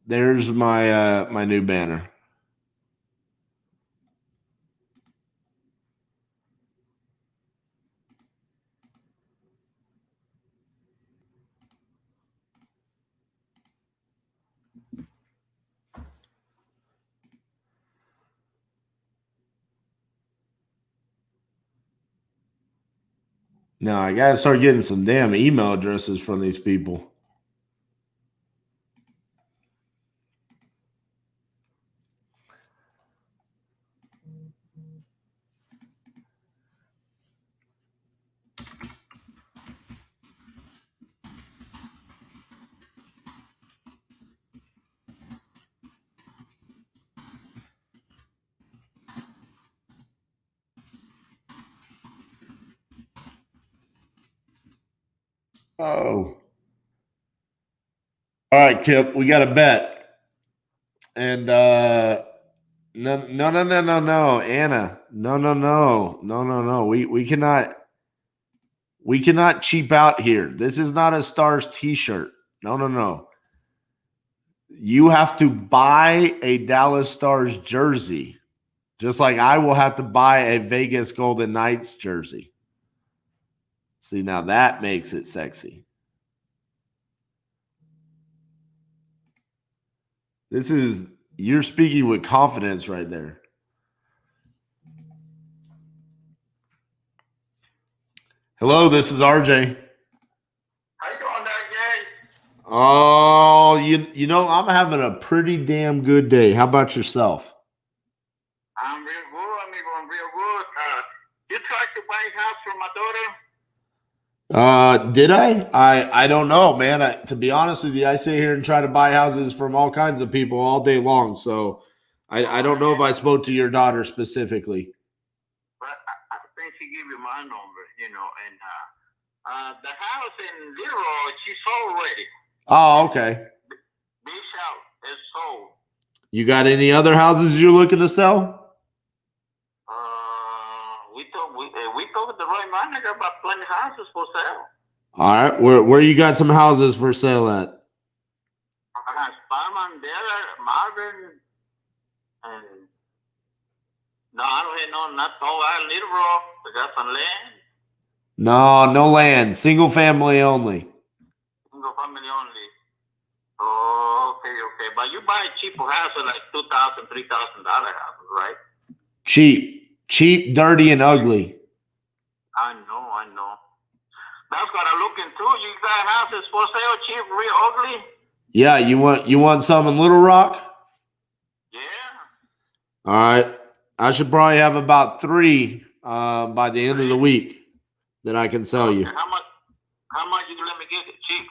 There's my my new banner. Now I gotta start getting some damn email addresses from these people. Oh. All right, Kip, we got a bet. And no, Anna. No. We cannot cheap out here. This is not a Stars t-shirt. No. You have to buy a Dallas Stars jersey, just like I will have to buy a Vegas Golden Knights jersey. See, now that makes it sexy. You're speaking with confidence right there. Hello, this is RJ. How you doing there, Jay? Oh, you know, I'm having a pretty damn good day. How about yourself? I'm real good, amigo. I'm real good. You tried to buy a house for my daughter? Did I don't know, man. To be honest with you, I sit here and try to buy houses from all kinds of people all day long. So I don't know if I spoke to your daughter specifically. But I think she gave you my number, you know, and the house in Leroy, she sold already. Oh, okay. This house is sold. You got any other houses you're looking to sell? We talked to the right manager about 20 houses for sale. All right. Where you got some houses for sale at? I got Sparman there, Marvin, and no, I don't have not all I Leroy. I got some land. No land. Single family only. Single family only. Oh, okay. But you buy cheaper houses like $2,000, $3,000 houses, right? Cheap, dirty, and ugly. I know. That's what I look into. You got houses for sale, cheap, real ugly. Yeah, you want some in Little Rock? Yeah. All right. I should probably have about 3 by the end of the week that I can sell you. How much you let me get it? Cheap.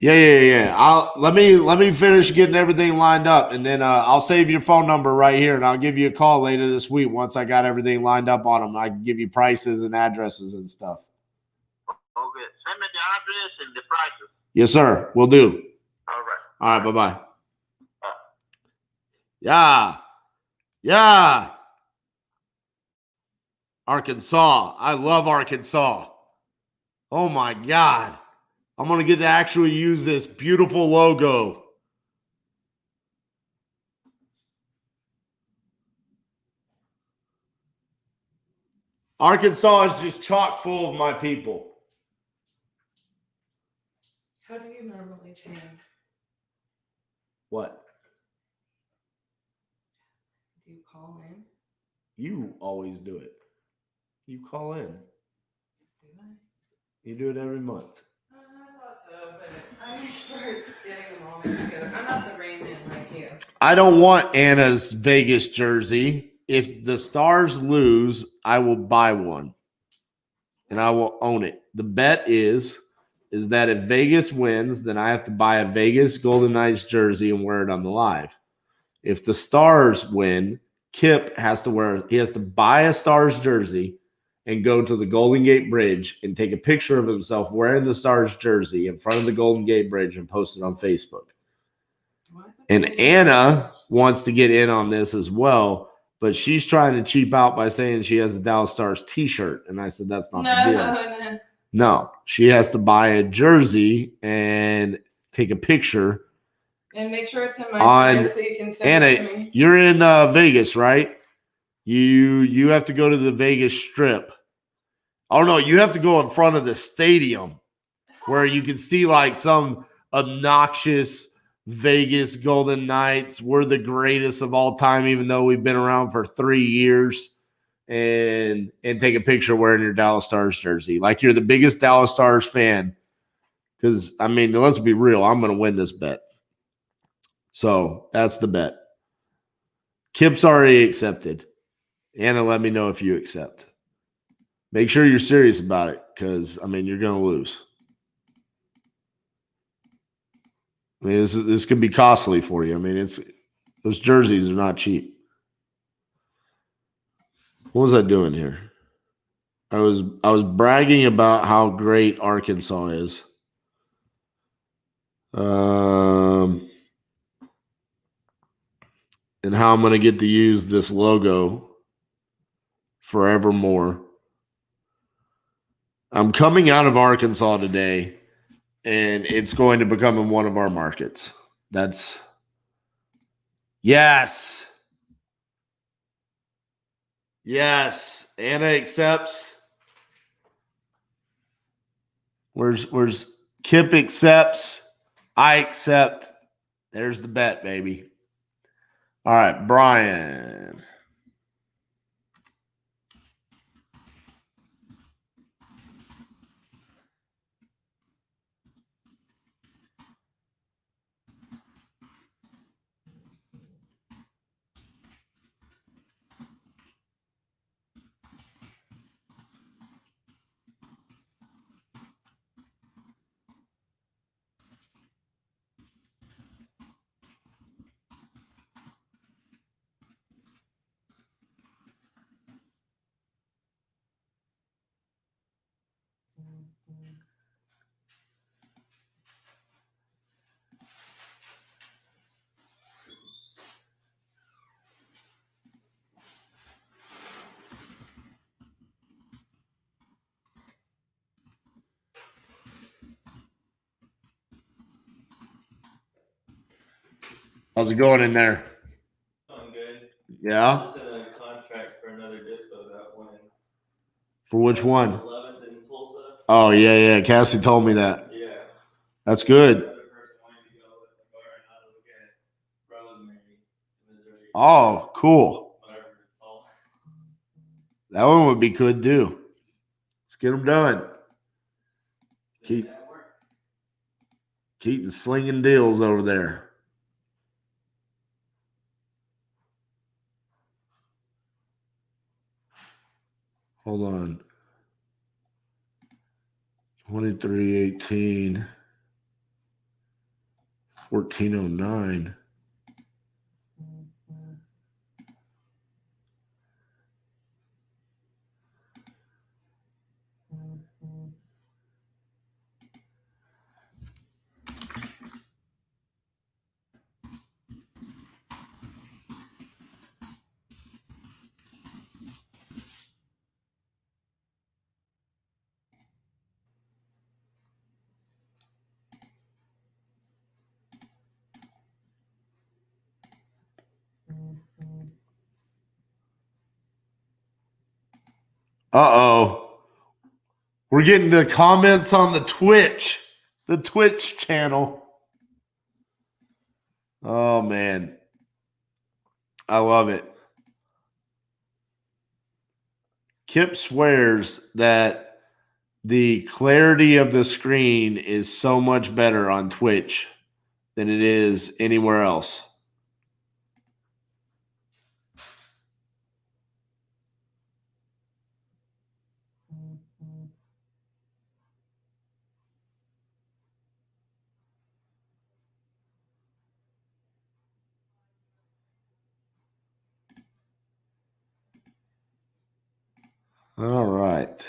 Yeah. Let me finish getting everything lined up, and then I'll save your phone number right here, and I'll give you a call later this week once I got everything lined up on them. I can give you prices and addresses and stuff. Okay. Send me the address and the prices. Yes, sir. Will do. All right. Bye-bye. Yeah. Arkansas. I love Arkansas. Oh my God. I'm going to get to actually use this beautiful logo. Arkansas is just chock full of my people. How do you normally pay? What? Do you call in? You always do it. You call in. Do I? You do it every month. I thought so, but I need to start getting them all mixed together. I'm not the Raymond like you. I don't want Anna's Vegas jersey. If the Stars lose, I will buy one. And I will own it. The bet is that if Vegas wins, then I have to buy a Vegas Golden Knights jersey and wear it on the live. If the Stars win, Kip has to buy a Stars jersey and go to the Golden Gate Bridge and take a picture of himself wearing the Stars jersey in front of the Golden Gate Bridge and post it on Facebook. And Anna wants to get in on this as well, but she's trying to cheap out by saying she has a Dallas Stars t-shirt. And I said, that's not the deal. No, she has to buy a jersey and take a picture. And make sure it's in my phone so you can send it to me. You're in Vegas, right? You have to go to the Vegas Strip. Oh, no, you have to go in front of the stadium where you can see like some obnoxious Vegas Golden Knights. We're the greatest of all time, even though we've been around for 3 years. And take a picture wearing your Dallas Stars jersey. Like you're the biggest Dallas Stars fan. Because, I mean, let's be real. I'm going to win this bet. So that's the bet. Kip's already accepted. Anna, let me know if you accept. Make sure you're serious about it because, I mean, you're going to lose. I mean, this could be costly for you. I mean, those jerseys are not cheap. What was I doing here? I was bragging about how great Arkansas is. And how I'm going to get to use this logo forevermore. I'm coming out of Arkansas today, and it's going to become in one of our markets. Yes. Anna accepts. Where's Kip accepts? I accept. There's the bet, baby. All right, Brian. How's it going in there? Going good. Yeah. Just in a contract for another dispo that went. For which one? 11th in Tulsa. Oh yeah, yeah. Cassie told me that. Yeah. That's good. Another person wanted to go with the bar and how to look at Rosemary, Missouri. Oh, cool. Whatever it's called. That one would be good too. Let's get them done. Keaton slinging deals over there. Hold on. 2318 1409. Uh-oh. We're getting the comments on the Twitch channel. Oh, man. I love it. Kip swears that the clarity of the screen is so much better on Twitch than it is anywhere else. All right.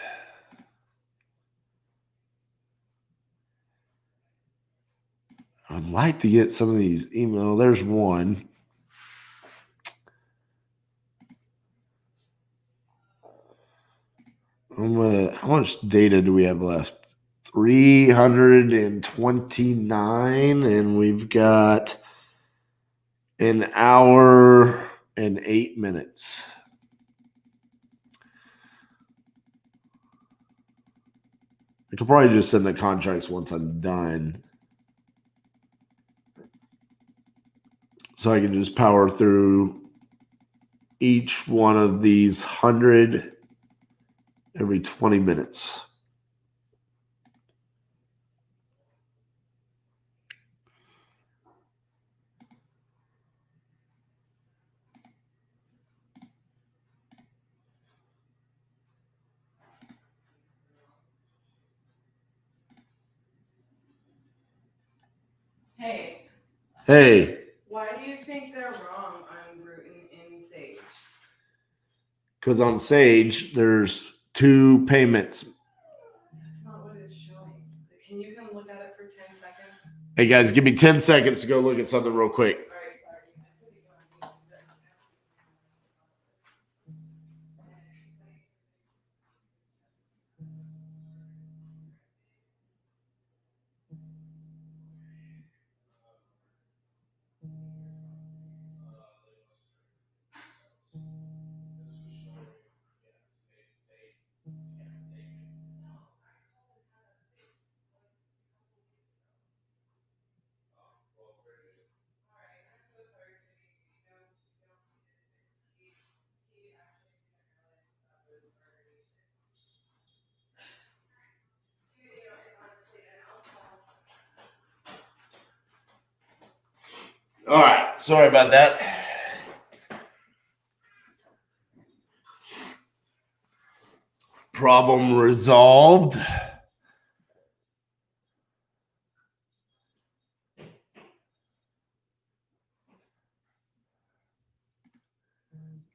I'd like to get some of these emails. There's one. How much data do we have left? 329, and we've got an hour and 8 minutes. I could probably just send the contracts once I'm done. So I can just power through each one of these 100 every 20 minutes. Hey. Hey. Why do you think they're wrong on rooting in Sage? Because on Sage, there's 2 payments. That's not what it's showing. Can you come look at it for 10 seconds? Hey guys, give me 10 seconds to go look at something real quick. All right, sorry about that. Problem resolved.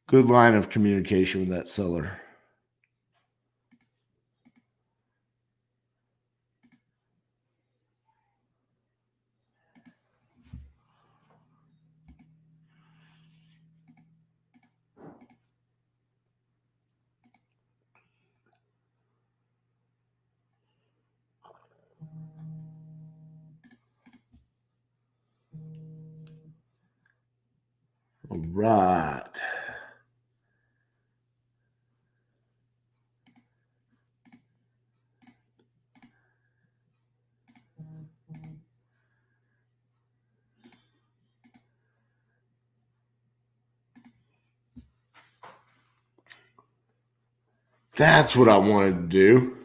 Good line of communication with that seller. All right. That's what I wanted to do.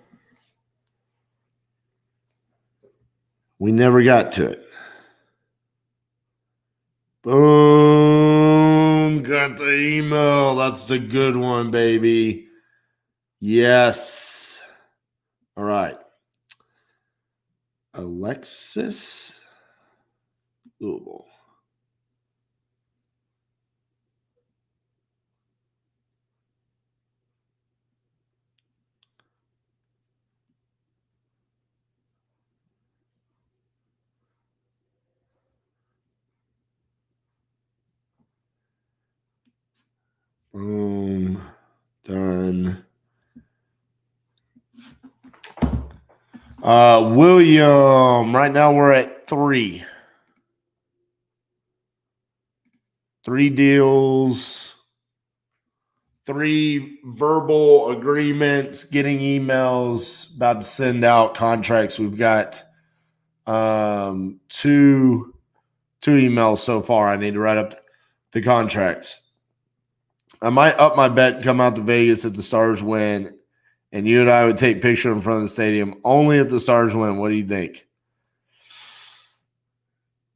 We never got to it. Boom. Got the email. That's the good one, baby. Yes. All right. Alexis Louisville. Boom. Done. William. Right now we're at 3. 3 deals. 3 verbal agreements. Getting emails. About to send out contracts. We've got 2 emails so far. I need to write up the contracts. I might up my bet and come out to Vegas if the Stars win, and you and I would take a picture in front of the stadium only if the Stars win. What do you think?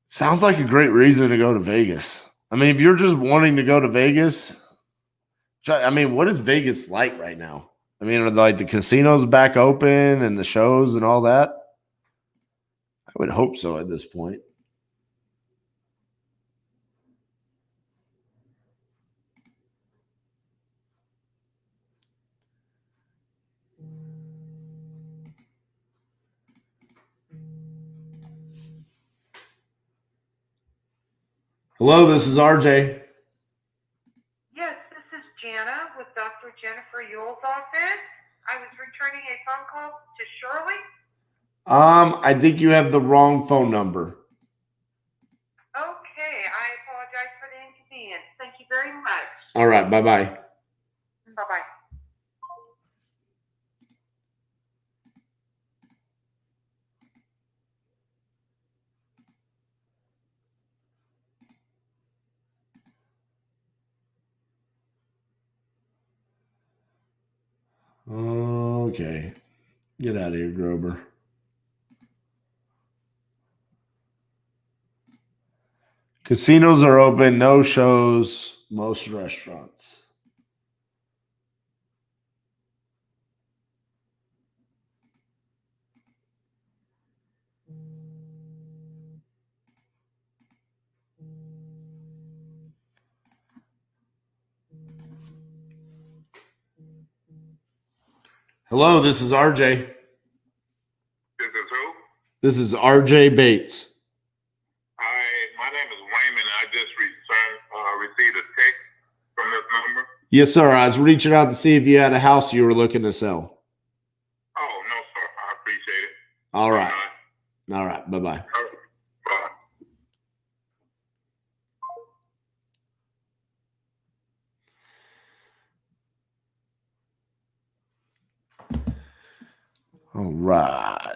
Sounds like a great reason to go to Vegas. I mean, if you're just wanting to go to Vegas, I mean, what is Vegas like right now? I mean, are like the casinos back open and the shows and all that? I would hope so at this point. Hello, this is RJ. Yes, this is Jana with Dr. Jennifer Yule's office. I was returning a phone call to Shirley. I think you have the wrong phone number. Okay, I apologize for the inconvenience. Thank you very much. All right, bye-bye. Bye-bye. Okay. Get out of here, Grover. Casinos are open, no shows, most restaurants. Hello, this is RJ. This is who? This is RJ Bates. Hi, my name is Wayman. I just received a text from this number. Yes, sir. I was reaching out to see if you had a house you were looking to sell. Oh, no, sir. I appreciate it. All right. All right. Bye-bye. Bye. All right.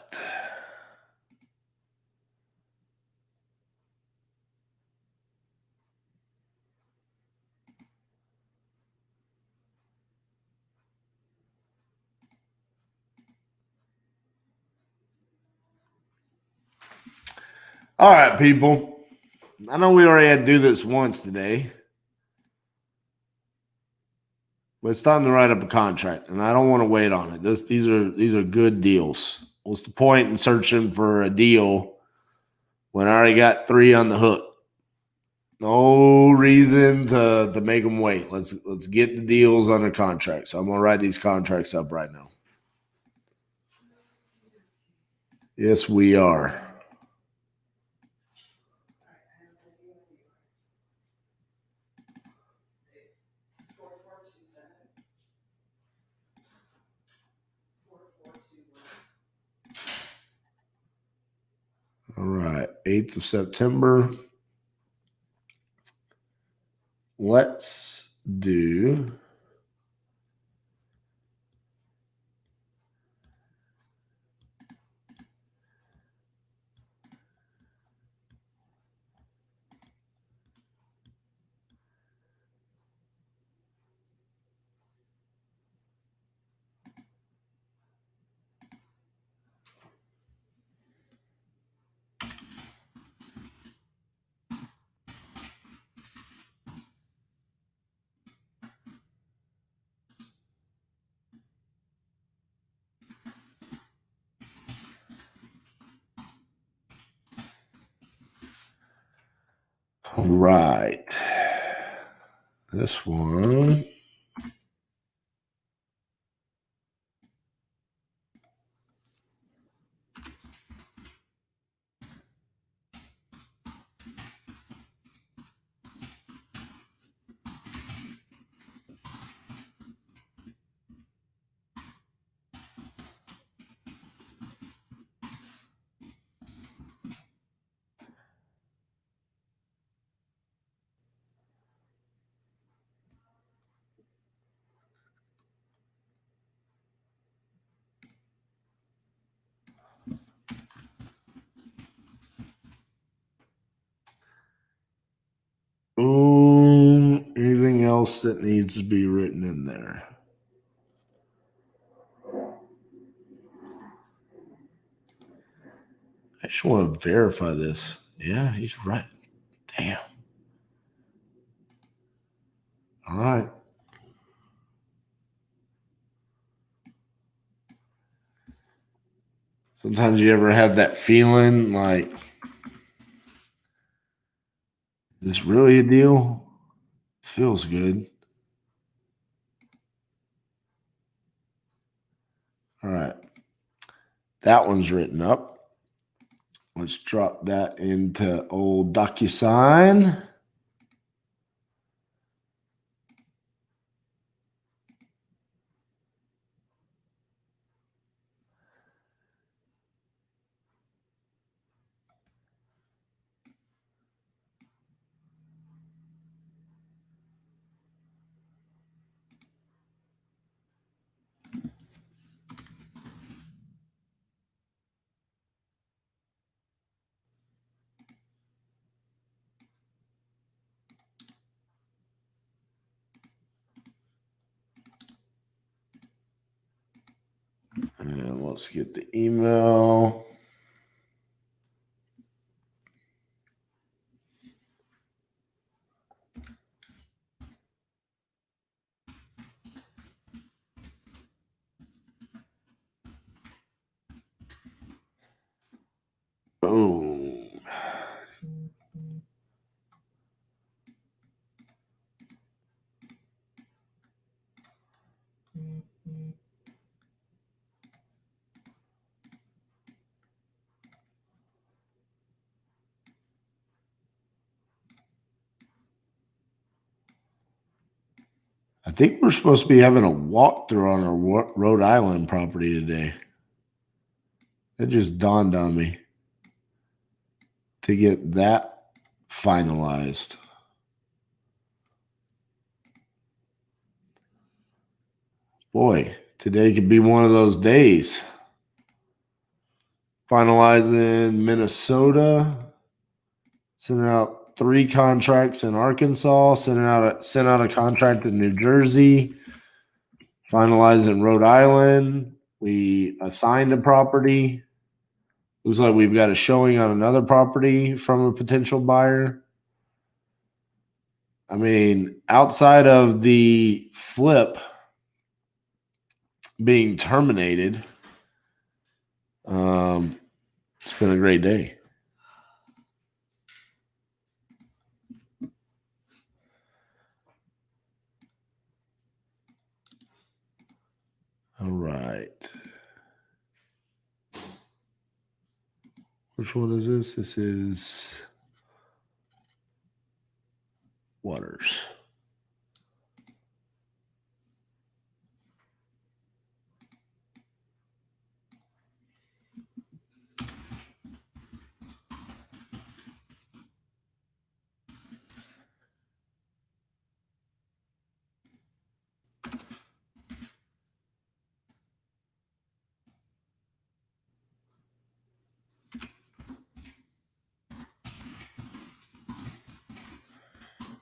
All right, people. I know we already had to do this once today, but it's time to write up a contract, and I don't want to wait on it. These are good deals. What's the point in searching for a deal when I already got 3 on the hook? No reason to make them wait. Let's get the deals under contract. So I'm gonna write these contracts up right now. Yes, we are. All right, 8th of September. Let's do right. This one. Anything else that needs to be written in there? I just want to verify this. Yeah, he's right. Damn. All right. Sometimes you ever have that feeling like, is this really a deal? Feels good. All right. That one's written up. Let's drop that into old DocuSign. And let's get the email. Boom. I think we're supposed to be having a walkthrough on our Rhode Island property today. It just dawned on me to get that finalized. Boy, today could be one of those days. Finalizing Minnesota, sending out 3 contracts in Arkansas, sent out a contract in New Jersey, finalizing Rhode Island. We assigned a property. Looks like we've got a showing on another property from a potential buyer. I mean, outside of the flip being terminated, it's been a great day. All right. Which one is this? This is Waters.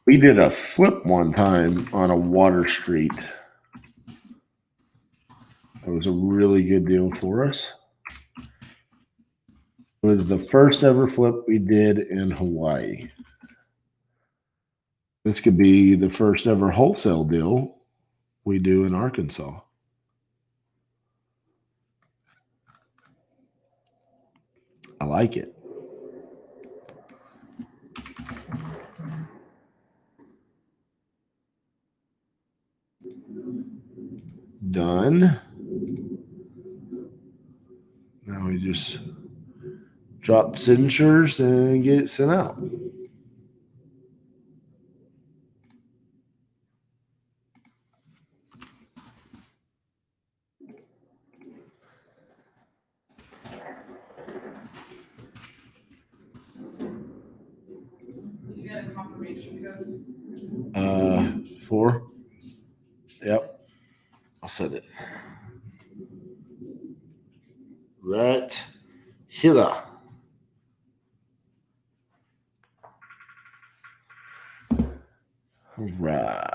We did a flip one time on a Water Street. It was a really good deal for us. It was the first ever flip we did in Hawaii. This could be the first ever wholesale deal we do in Arkansas. I like it. Done. Now we just drop signatures and get it sent out. You got a confirmation code? 4. Yep. I'll set it. Right here. All right.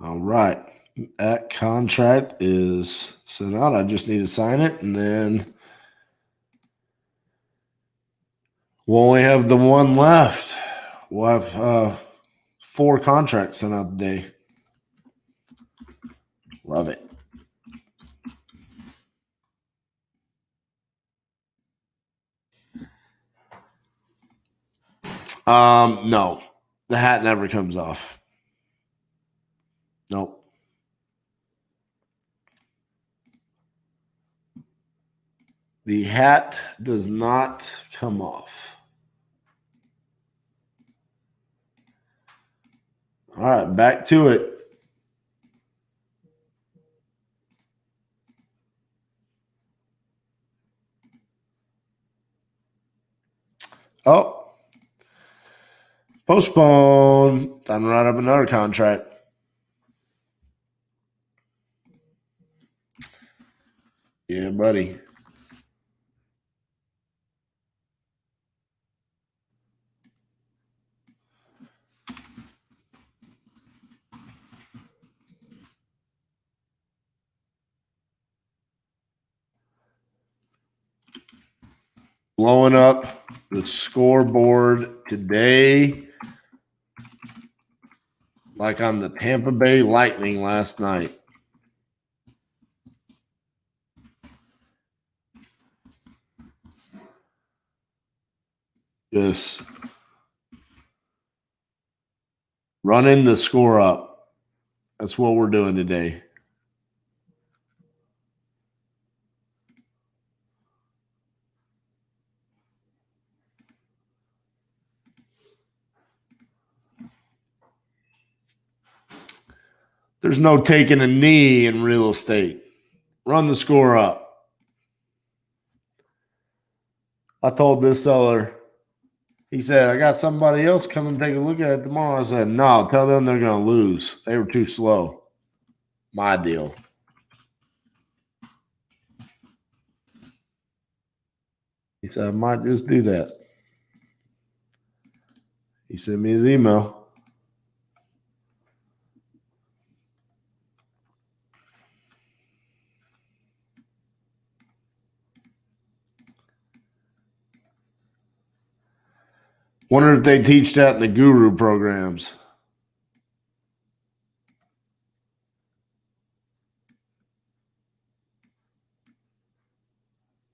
All right. That contract is sent out. I just need to sign it, and then we'll only have the one left. We'll have 4 contracts sent out today. Love it. No. The hat never comes off. Nope. The hat does not come off. All right, back to it. Oh, postpone. Time to write up another contract. Yeah, buddy. Blowing up the scoreboard today like I'm the Tampa Bay Lightning last night. Just running the score up. That's what we're doing today. There's no taking a knee in real estate. Run the score up. I told this seller, he said, I got somebody else come and take a look at it tomorrow. I said, no, tell them they're going to lose. They were too slow. My deal. He said, I might just do that. He sent me his email. Wonder if they teach that in the guru programs.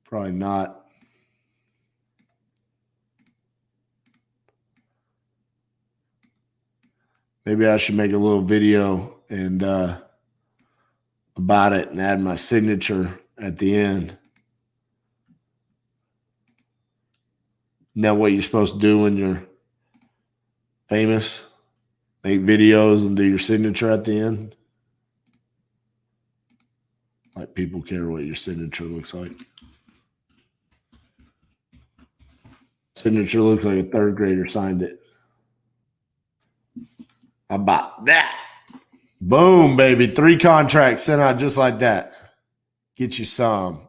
Probably not. Maybe I should make a little video and about it and add my signature at the end. Isn't that what you're supposed to do when you're famous? Make videos and do your signature at the end? Like people care what your signature looks like. Signature looks like a third grader signed it. How about that? Boom, baby. 3 contracts sent out just like that. Get you some.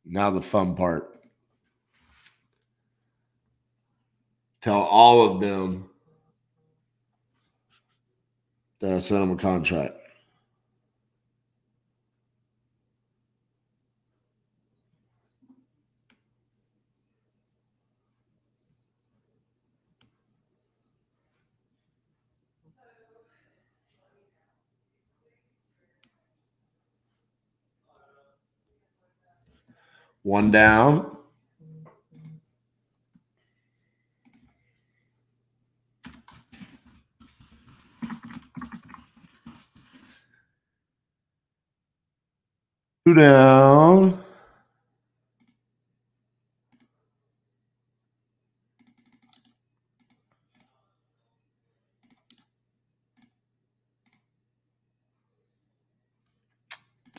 Now the fun part. Tell all of them that I sent them a contract. One down. Two down.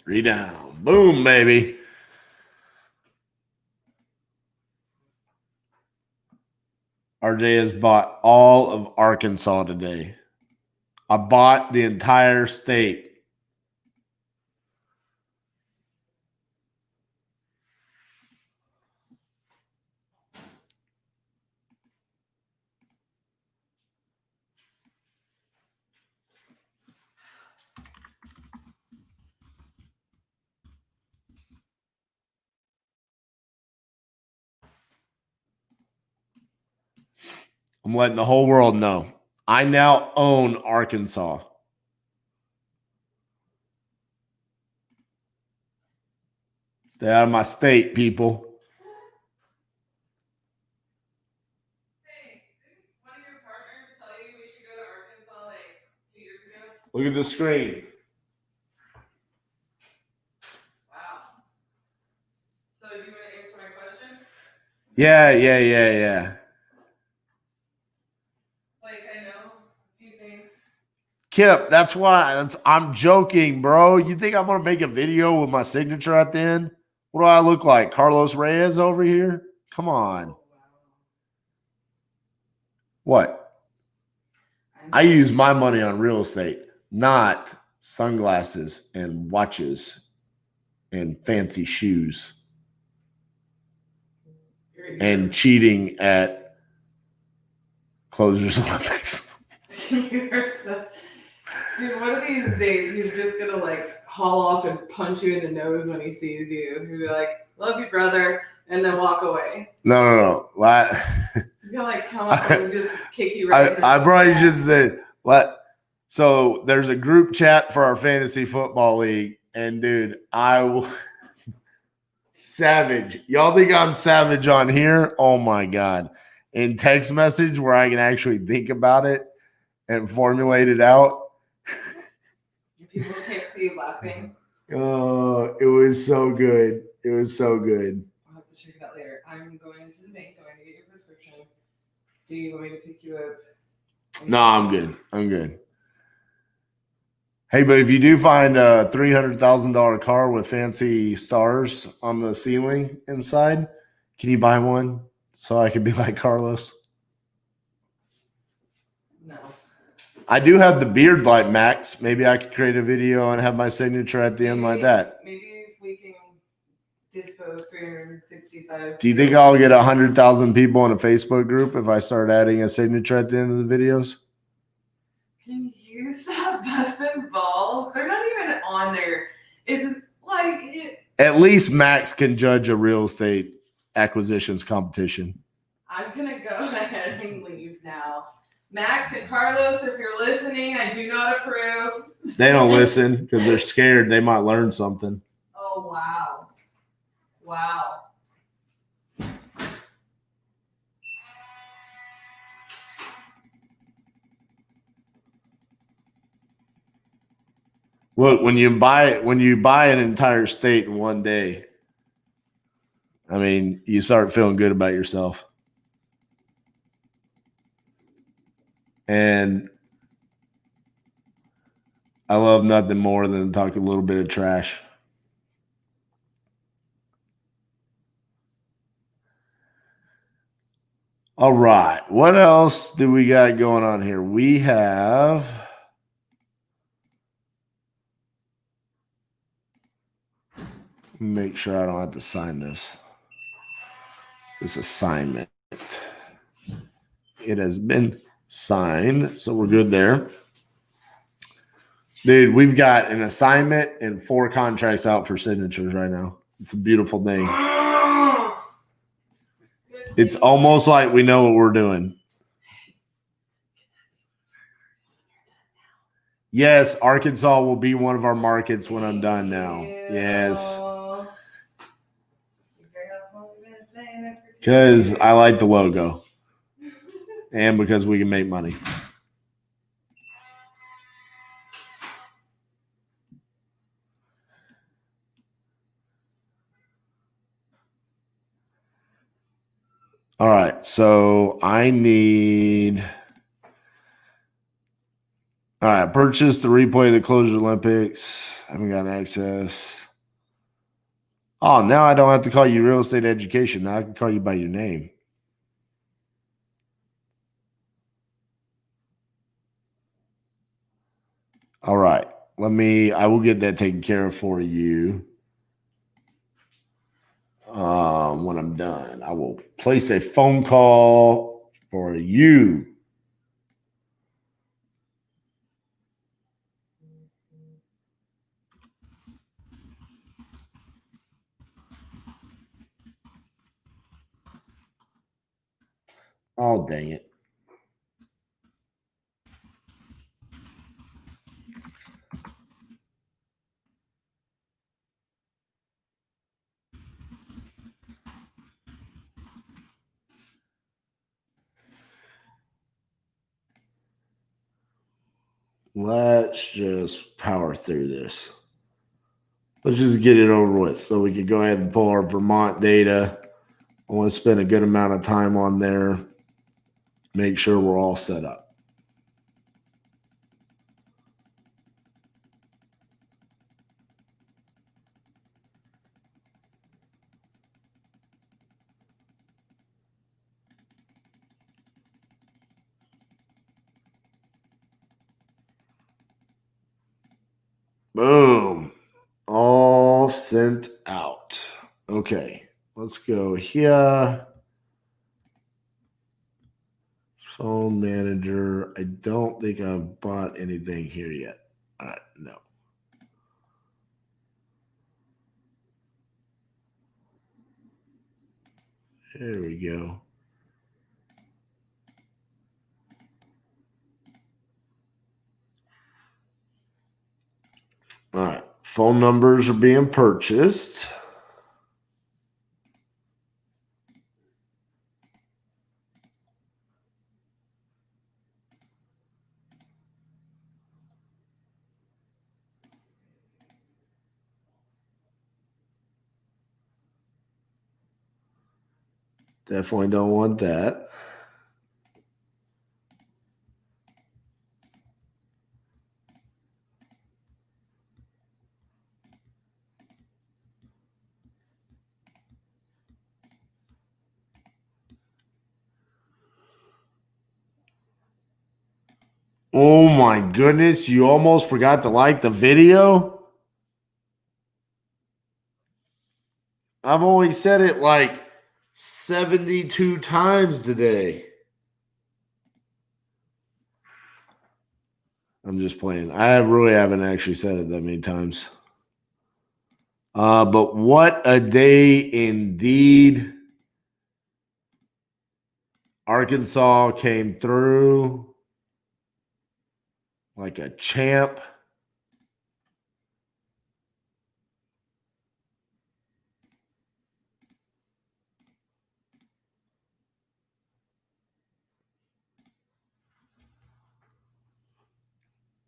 Three down. Boom, baby. RJ has bought all of Arkansas today. I bought the entire state. I'm letting the whole world know. I now own Arkansas. Stay out of my state, people. Hey, didn't one of your partners tell you we should go to Arkansas like 2 years ago? Look at the screen. Wow. So you want to answer my question? Yeah. Like I know a few things. Kip, that's why. I'm joking, bro. You think I'm going to make a video with my signature at the end? What do I look like? Carlos Reyes over here? Come on. What? I use my money on real estate, not sunglasses and watches and fancy shoes and cheating at Closers Olympics. You're such... Dude, one of these days he's just gonna like haul off and punch you in the nose when he sees you. He'll be like, "Love you, brother," and then walk away. No. He's gonna like come up and just kick you right in the I probably side. should say what. So there's a group chat for our fantasy football league, and dude, savage. Y'all think I'm savage on here? Oh my god! In text message where I can actually think about it and formulate it out. People can't see you laughing. Oh, it was so good. It was so good. I'll have to check it out later. I'm going to the bank. I'm going to get your prescription. Do you want me to pick you up? No, I'm good. Hey, but if you do find a $300,000 car with fancy stars on the ceiling inside, can you buy one so I can be like Carlos? No. I do have the beard like Max. Maybe I could create a video and have my signature at the end like that. Maybe if we can dispo 365. Do you think I'll get 100,000 people in a Facebook group if I start adding a signature at the end of the videos? Can you stop busting balls? They're not even on there. It's like At least Max can judge a real estate acquisitions competition. I'm gonna go ahead and leave now. Max and Carlos, if you're listening, I do not approve. They don't listen because they're scared they might learn something. Oh, wow. Wow. Look, when you buy an entire state in one day, I mean, you start feeling good about yourself. And I love nothing more than talk a little bit of trash. All right. What else do we got going on here? We have make sure I don't have to sign this assignment. It has been signed, so we're good there. Dude, we've got an assignment and 4 contracts out for signatures right now. It's a beautiful thing. It's almost like we know what we're doing. Yes, Arkansas will be one of our markets when I'm done now. Yes. Because I like the logo. And because we can make money. All right, so I need. All right, purchase the replay of the closure Olympics. I haven't got access. Oh, now I don't have to call you real estate education. Now I can call you by your name. All right, I will get that taken care of for you. When I'm done, I will place a phone call for you. Oh, dang it. Let's just power through this. Let's just get it over with so we can go ahead and pull our Vermont data. I want to spend a good amount of time on there. Make sure we're all set up. Boom. All sent out. Okay. Let's go here. Phone manager. I don't think I've bought anything here yet. All right. No. There we go. All right. Phone numbers are being purchased. Definitely don't want that. Oh my goodness, you almost forgot to like the video? I've only said it like 72 times today. I'm just playing. I really haven't actually said it that many times. But what a day indeed. Arkansas came through. like a champ.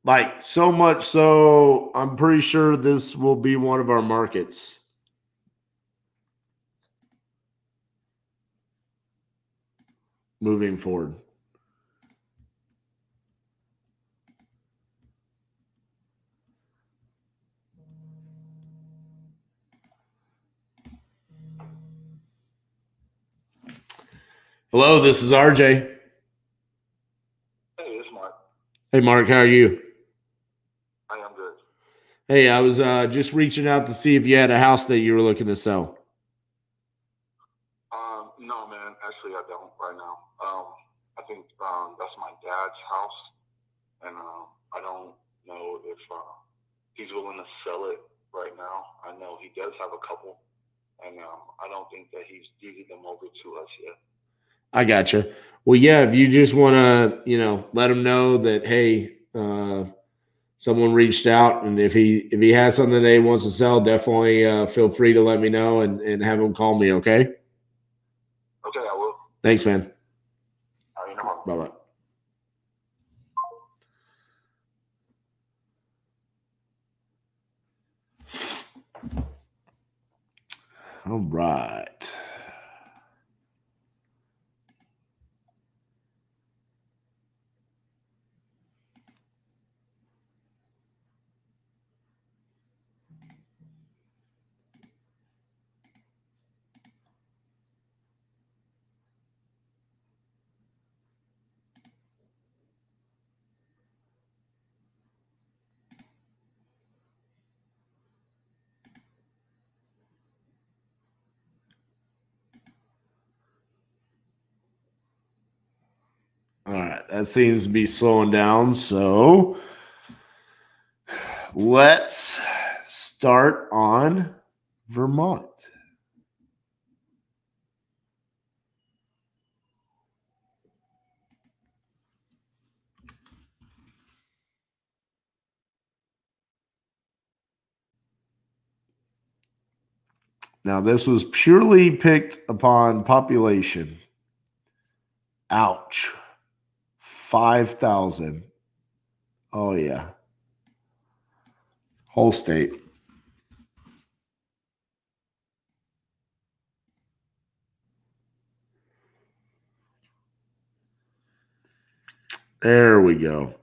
Like so much so, I'm pretty sure this will be one of our markets. Moving forward. Hello, this is RJ. Hey, it's Mark. Hey, Mark, how are you? I am good. Hey, I was just reaching out to see if you had a house that you were looking to sell. No, man. Actually, I don't right now. I think that's my dad's house, and I don't know if he's willing to sell it right now. I know he does have a couple, and I don't think that he's deeded them over to us yet. I gotcha. Well, yeah, if you just want to, let him know that, hey, someone reached out, and if he has something that he wants to sell, definitely feel free to let me know and have him call me. Okay. Okay, I will. Thanks, man. All right, no problem. Bye bye. All right. All right, that seems to be slowing down. So let's start on Vermont. Now, this was purely picked upon population. Ouch. 5,000. Oh, yeah. Whole state. There we go.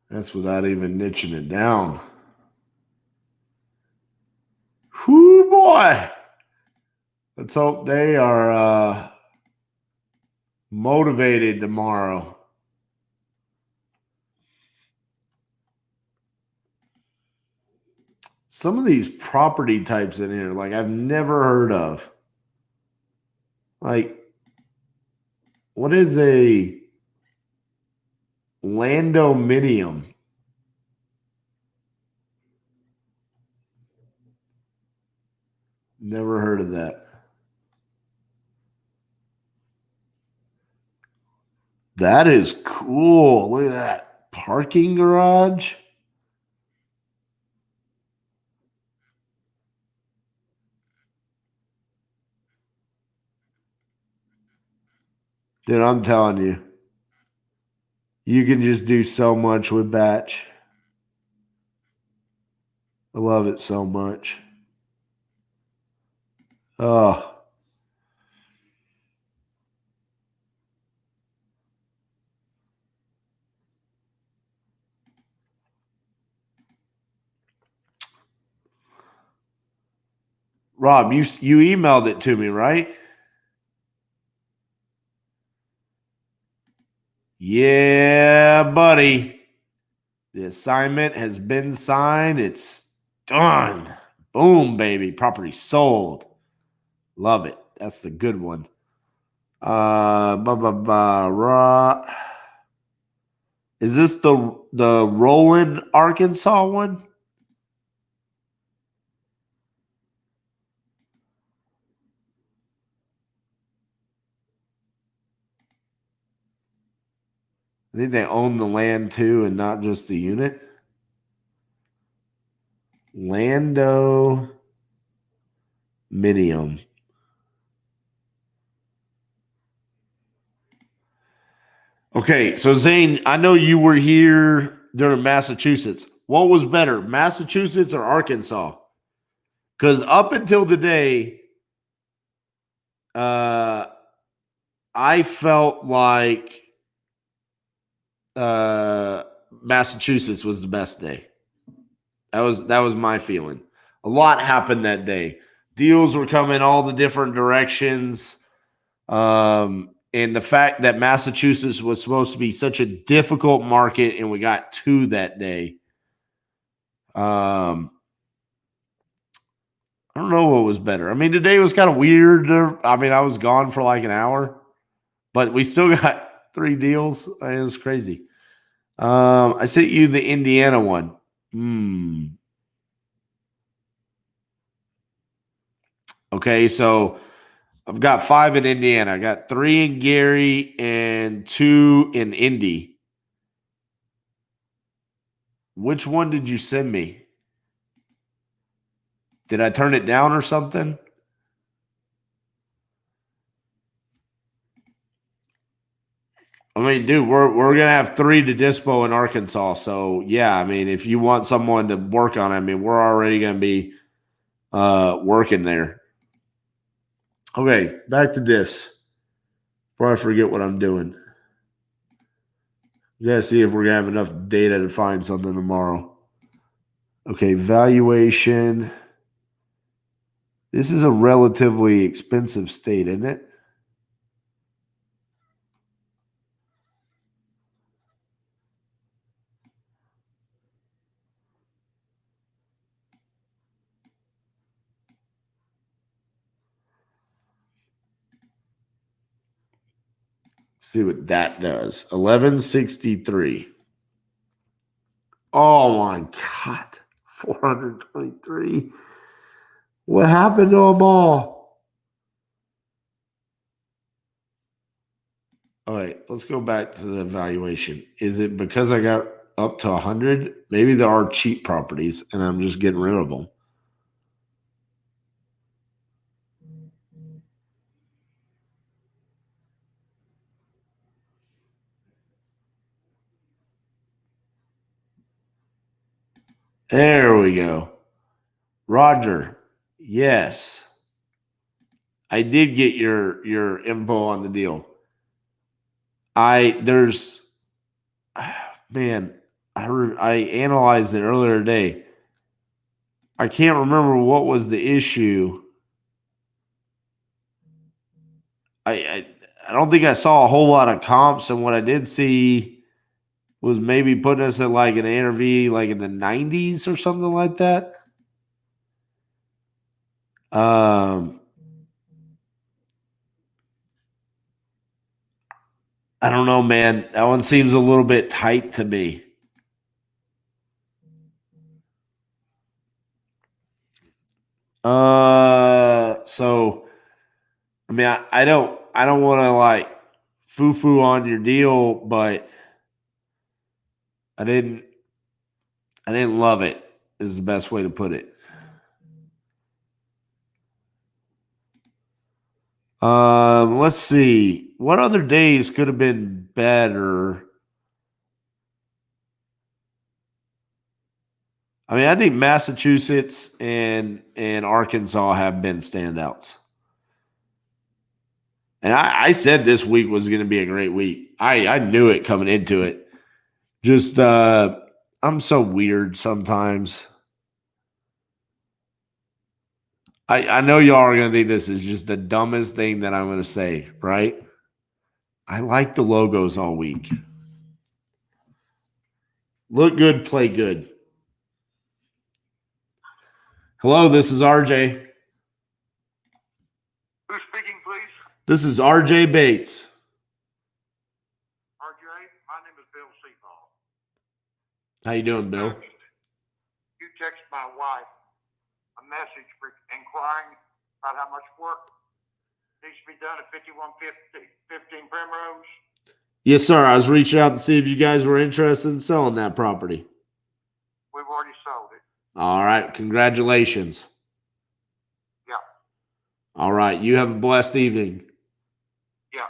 That's without even niching it down. Whoo, boy. Let's hope they are motivated tomorrow. Some of these property types in here, like I've never heard of. Like, what is a landominium? Never heard of that. That is cool. Look at that. Parking garage. Dude, I'm telling you, you can just do so much with batch. I love it so much. Oh. Rob, you emailed it to me, right? Yeah, buddy. The assignment has been signed. It's done. Boom, baby. Property sold. Love it. That's the good one. Is this the Roland, Arkansas one? I think they own the land too and not just the unit. Lando Minium. Okay, so Zane, I know you were here during Massachusetts. What was better, Massachusetts or Arkansas? Because up until today, I felt like Massachusetts was the best day. That was my feeling. A lot happened that day. Deals were coming all the different directions. And the fact that Massachusetts was supposed to be such a difficult market and we got 2 that day. I don't know what was better. I mean, today was kind of weird. I mean, I was gone for like an hour, but we still got 3 deals. It was crazy. I sent you the Indiana one. Okay, so I've got 5 in Indiana. I got 3 in Gary and 2 in Indy. Which one did you send me? Did I turn it down or something? I mean, dude, we're gonna have 3 to dispo in Arkansas. So yeah, I mean, if you want someone to work on it, I mean, we're already gonna be working there. Okay, back to this. Before I forget what I'm doing. We gotta see if we're gonna have enough data to find something tomorrow. Okay, valuation. This is a relatively expensive state, isn't it? See what that does. 1163. Oh my God. 423. What happened to them all? All right, let's go back to the evaluation. Is it because I got up to 100? Maybe there are cheap properties and I'm just getting rid of them. There we go. Roger. Yes. I did get your info on the deal. I analyzed it earlier today. I can't remember what was the issue. I don't think I saw a whole lot of comps, and what I did see was maybe putting us at like an ARV like in the 90s or something like that. I don't know, man. That one seems a little bit tight to me. So I mean, I don't want to like foo-foo on your deal, but I didn't love it, is the best way to put it. Let's see. What other days could have been better? I mean, I think Massachusetts and Arkansas have been standouts. And I said this week was going to be a great week. I knew it coming into it. Just I'm so weird sometimes. I know y'all are going to think this is just the dumbest thing that I'm going to say, right? I like the logos all week. Look good, play good. Hello, this is RJ. Who's speaking, please? This is RJ Bates. RJ, my name is Bill Seafaw. How you doing, Bill? You text my wife a message for inquiring about how much work needs to be done at 5115 Primrose. Yes, sir. I was reaching out to see if you guys were interested in selling that property. We've already sold it. All right. Congratulations. Yeah. All right. You have a blessed evening. Yeah.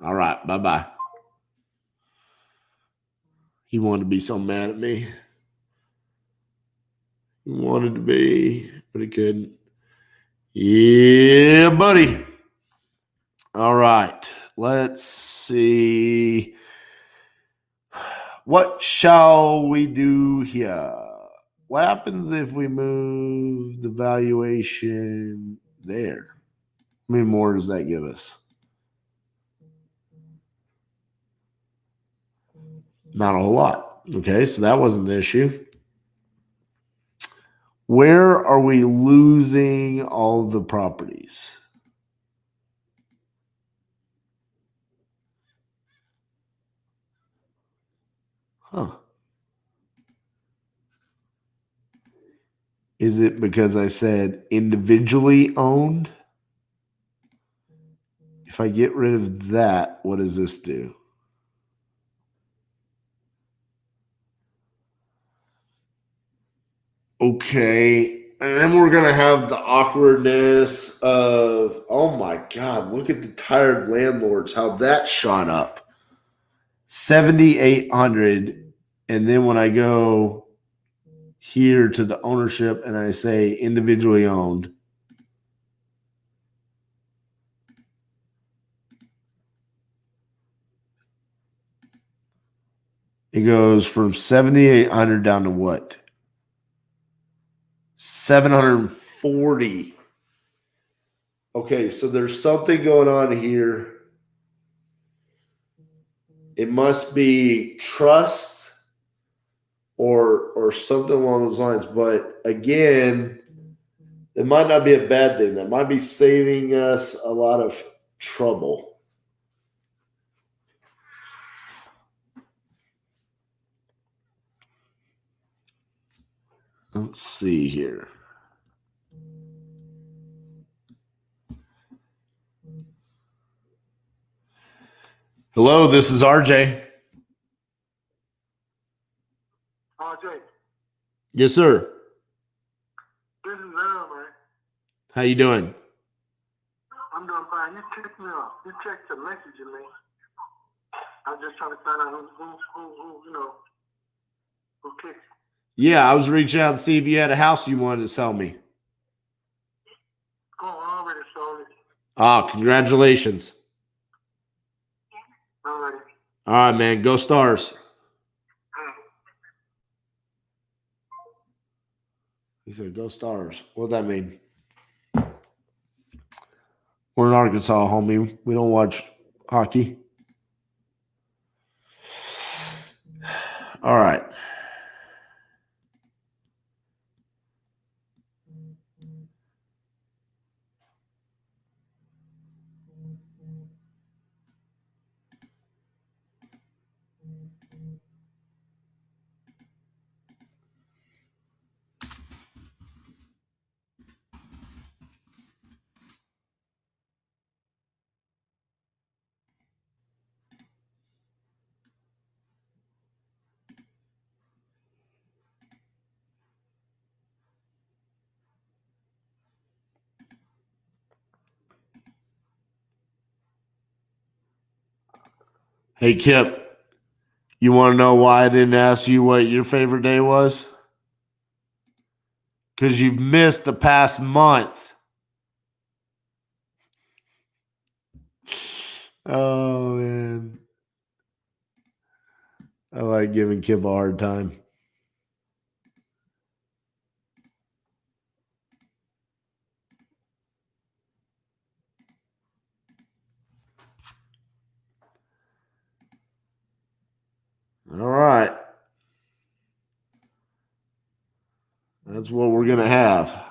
All right. Bye-bye. He wanted to be so mad at me. He wanted to be, but he couldn't. Yeah, buddy. All right. Let's see. What shall we do here? What happens if we move the valuation there? How many more does that give us? Not a whole lot. Okay, so that wasn't the issue. Where are we losing all the properties? Huh. Is it because I said individually owned? If I get rid of that, what does this do? Okay. And then we're going to have the awkwardness of, oh my God, look at the tired landlords, how that shot up. 7,800. And then when I go here to the ownership and I say individually owned, it goes from 7,800 down to what? 740. Okay, so there's something going on here. It must be trust or something along those lines. But again, it might not be a bad thing. That might be saving us a lot of trouble. Let's see here. Hello, this is RJ. RJ, Yes, sir. this is Earl, man. How you doing? I'm doing fine. You checked me off. You checked the message in me. I'm just trying to find out who kicked. Yeah, I was reaching out to see if you had a house you wanted to sell me. Oh, I already sold it. Ah, congratulations. Already. All right, man. Go Stars. He said, go Stars. What'd that mean? We're in Arkansas, homie. We don't watch hockey. All right. Hey, Kip, you want to know why I didn't ask you what your favorite day was? Because you've missed the past month. Oh, man. I like giving Kip a hard time. All right. That's what we're going to have.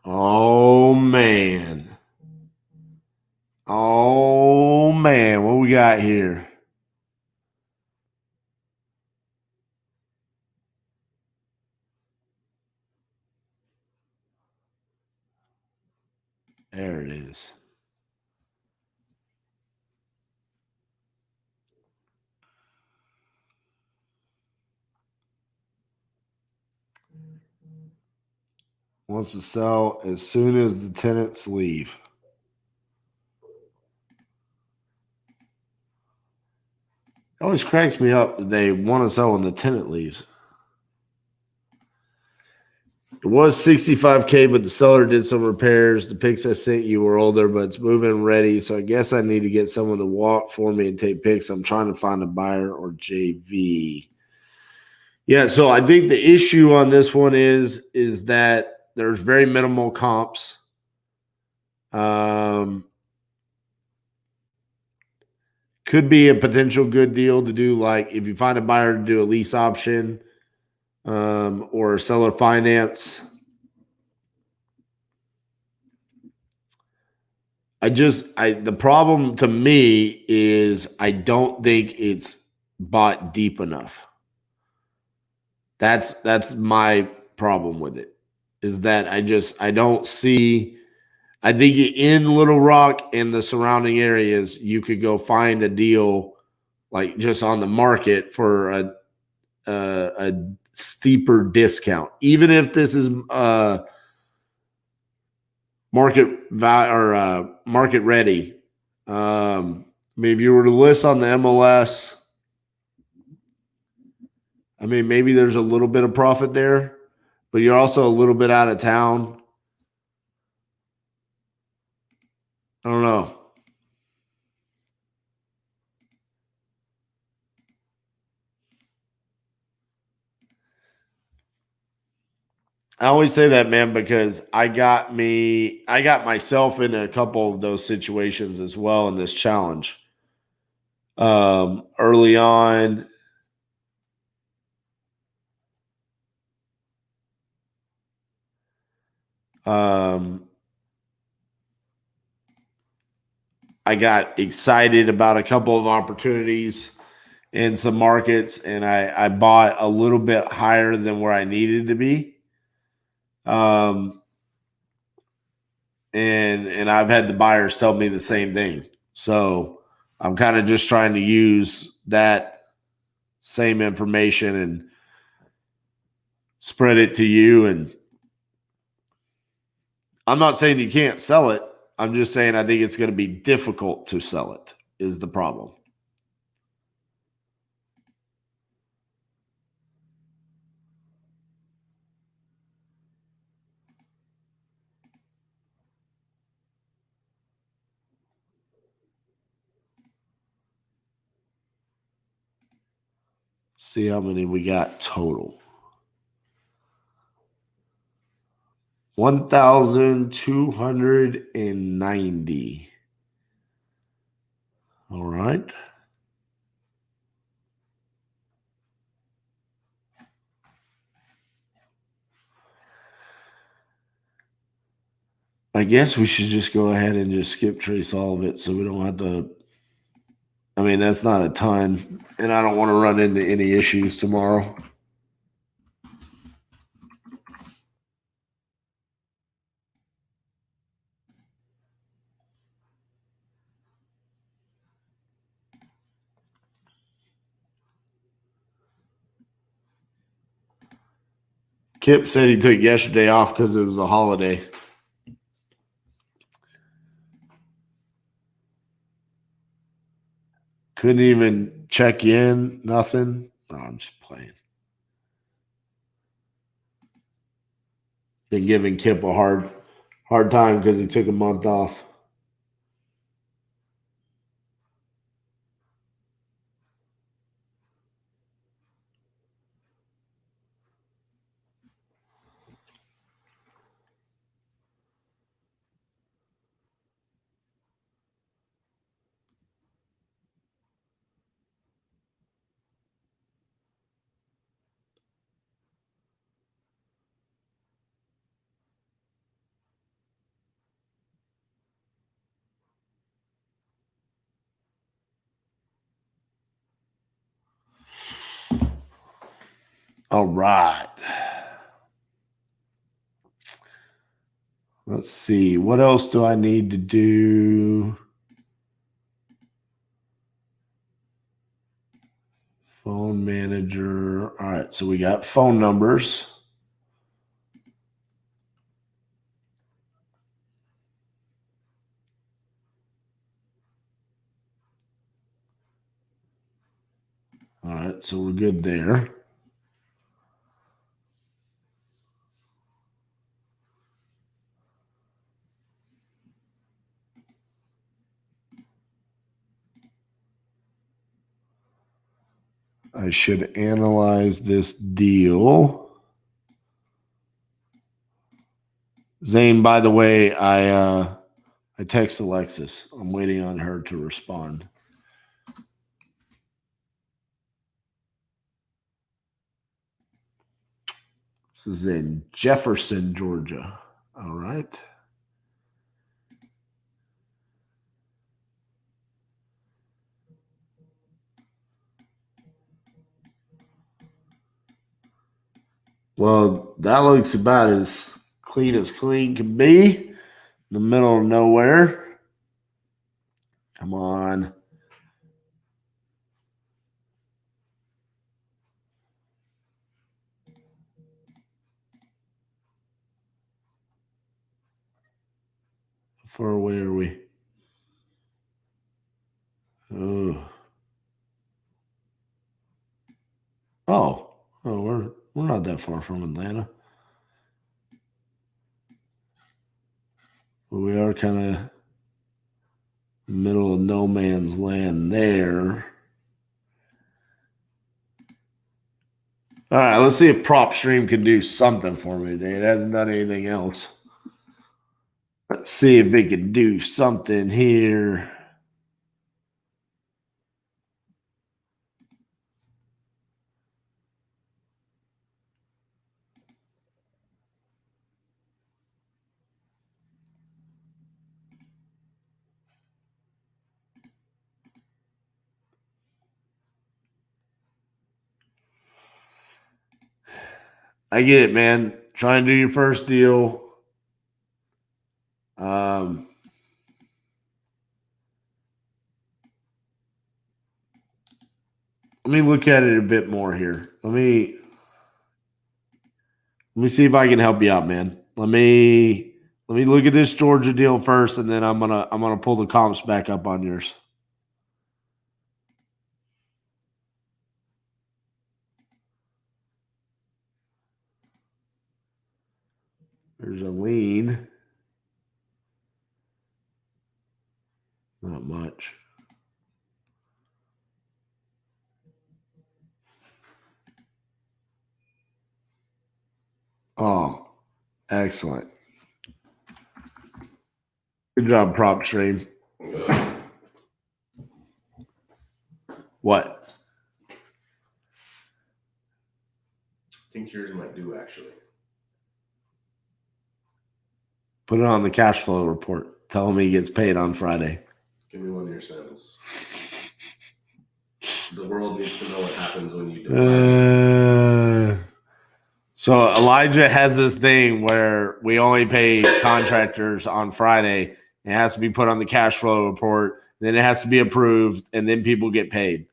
Oh, man. Oh, man. What we got here? There it is. Wants to sell as soon as the tenants leave. It always cracks me up that they want to sell when the tenant leaves. It was $65K, but the seller did some repairs. The pics I sent you were older, but it's moving ready. So I guess I need to get someone to walk for me and take pics. I'm trying to find a buyer or JV. Yeah, so I think the issue on this one is that there's very minimal comps. Could be a potential good deal to do, like if you find a buyer to do a lease option or a seller finance. The problem to me is I don't think it's bought deep enough. That's my problem with it, is that I don't see. I think in Little Rock and the surrounding areas, you could go find a deal like just on the market for a steeper discount, even if this is market ready. I mean, if you were to list on the MLS, I mean, maybe there's a little bit of profit there, but you're also a little bit out of town. I don't know. I always say that, man, because I got myself in a couple of those situations as well in this challenge. Early on, I got excited about a couple of opportunities in some markets, and I bought a little bit higher than where I needed to be. And I've had the buyers tell me the same thing. So I'm kind of just trying to use that same information and spread it to you. And I'm not saying you can't sell it. I'm just saying I think it's going to be difficult to sell it is the problem. See how many we got total. 1,290. All right. I guess we should just go ahead and just skip trace all of it so we don't have to. I mean, that's not a ton, and I don't want to run into any issues tomorrow. Kip said he took yesterday off because it was a holiday. Couldn't even check in, nothing. No, I'm just playing. Been giving Kip a hard time because he took a month off. All right. Let's see. What else do I need to do? Phone manager. All right. So we got phone numbers. All right. So we're good there. I should analyze this deal. Zane, by the way, I text Alexis. I'm waiting on her to respond. This is in Jefferson, Georgia. All right. Well, that looks about as clean can be. In the middle of nowhere. Come on. How far away are we? Oh, we're not that far from Atlanta. But we are kind of middle of no man's land there. All right, let's see if PropStream can do something for me today. It hasn't done anything else. Let's see if it can do something here. I get it, man. Try and do your first deal. Let me look at it a bit more here. Let me see if I can help you out, man. Let me look at this Georgia deal first, and then I'm gonna pull the comps back up on yours. There's a lien. Not much. Oh, excellent. Good job, PropStream. What? I think yours might do, actually. Put it on the cash flow report. Tell him he gets paid on Friday. Give me one of your samples. The world needs to know what happens when you define. So Elijah has this thing where we only pay contractors on Friday. It has to be put on the cash flow report. Then it has to be approved, and then people get paid.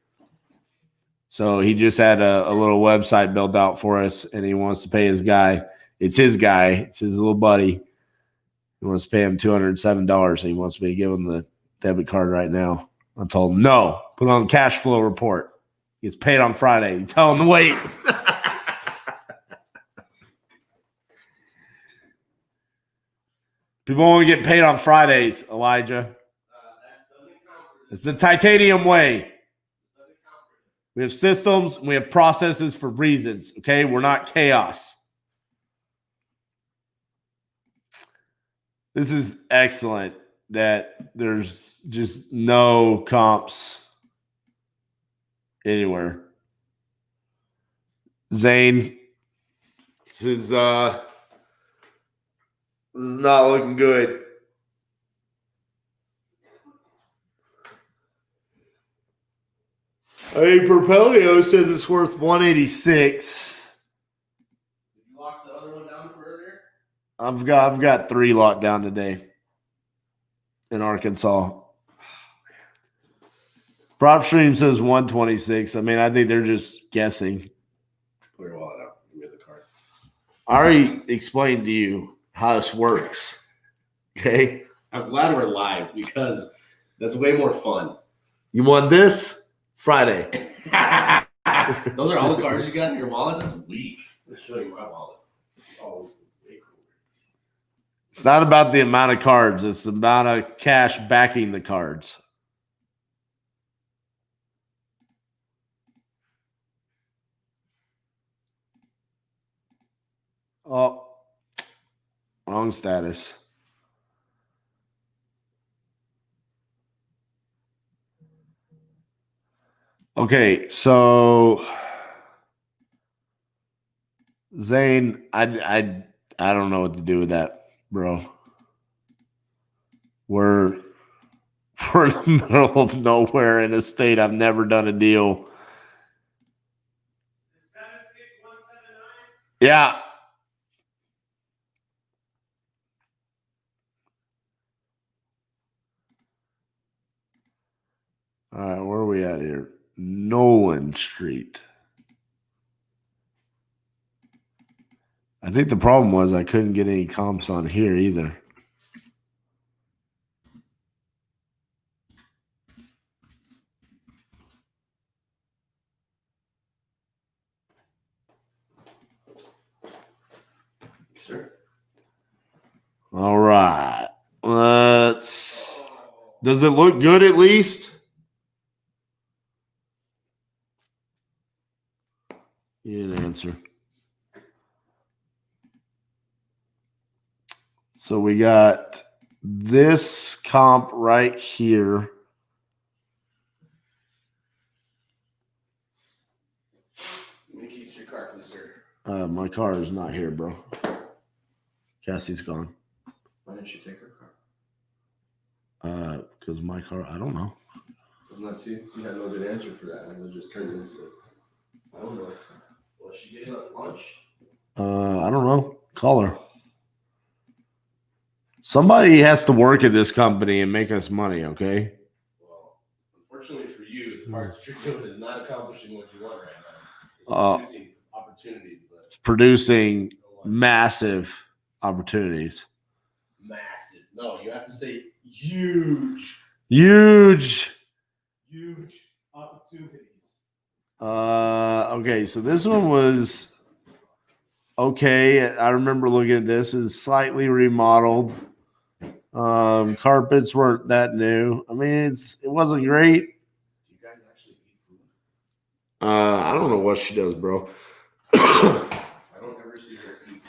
So he just had a little website built out for us, and he wants to pay his guy. It's his guy. It's his little buddy. He wants to pay him $207, and he wants me to give him the debit card right now. I told him, no, put it on the cash flow report. He gets paid on Friday. You tell him to wait. People only get paid on Fridays, Elijah. It's the titanium way. We have systems, we have processes for reasons, okay? We're not chaos. This is excellent that there's just no comps anywhere. Zane, this is not looking good. I mean, Propelio says it's worth 186. I've got 3 locked down today in Arkansas. PropStream says 126. I mean, I think they're just guessing. Pull your wallet out. Give me the card. I already explained to you how this works. Okay. I'm glad we're live because that's way more fun. You want this? Friday. Those are all the cards you got in your wallet? That's weak. Let me show you my wallet. Oh, way cool. It's not about the amount of cards. It's the amount of cash backing the cards. Oh, wrong status. Okay, so Zane, I don't know what to do with that, bro. We're in the middle of nowhere in a state I've never done a deal. 76179? Yeah. All right, where are we at here? Nolan Street. I think the problem was I couldn't get any comps on here either. Sure. All right. Let's. Does it look good at least? You didn't answer. So we got this comp right here. Let me keys to your car, please, sir. My car is not here, bro. Cassie's gone. Why didn't she take her car? Because my car, I don't know. Doesn't that see? You had no good answer for that. And it just turned into, I don't know. Was she getting us lunch? I don't know. Call her. Somebody has to work at this company and make us money, okay? Well, unfortunately for you, the parts that you're doing is not accomplishing what you want right now. It's producing opportunities, but it's producing massive opportunities. Massive. No, you have to say huge. Huge. Huge opportunities. Okay, so this one was okay. I remember looking at this. It's slightly remodeled. Carpets weren't that new. I mean, it wasn't great. Do you guys actually eat food? I don't know what she does, bro. I don't ever see her eat.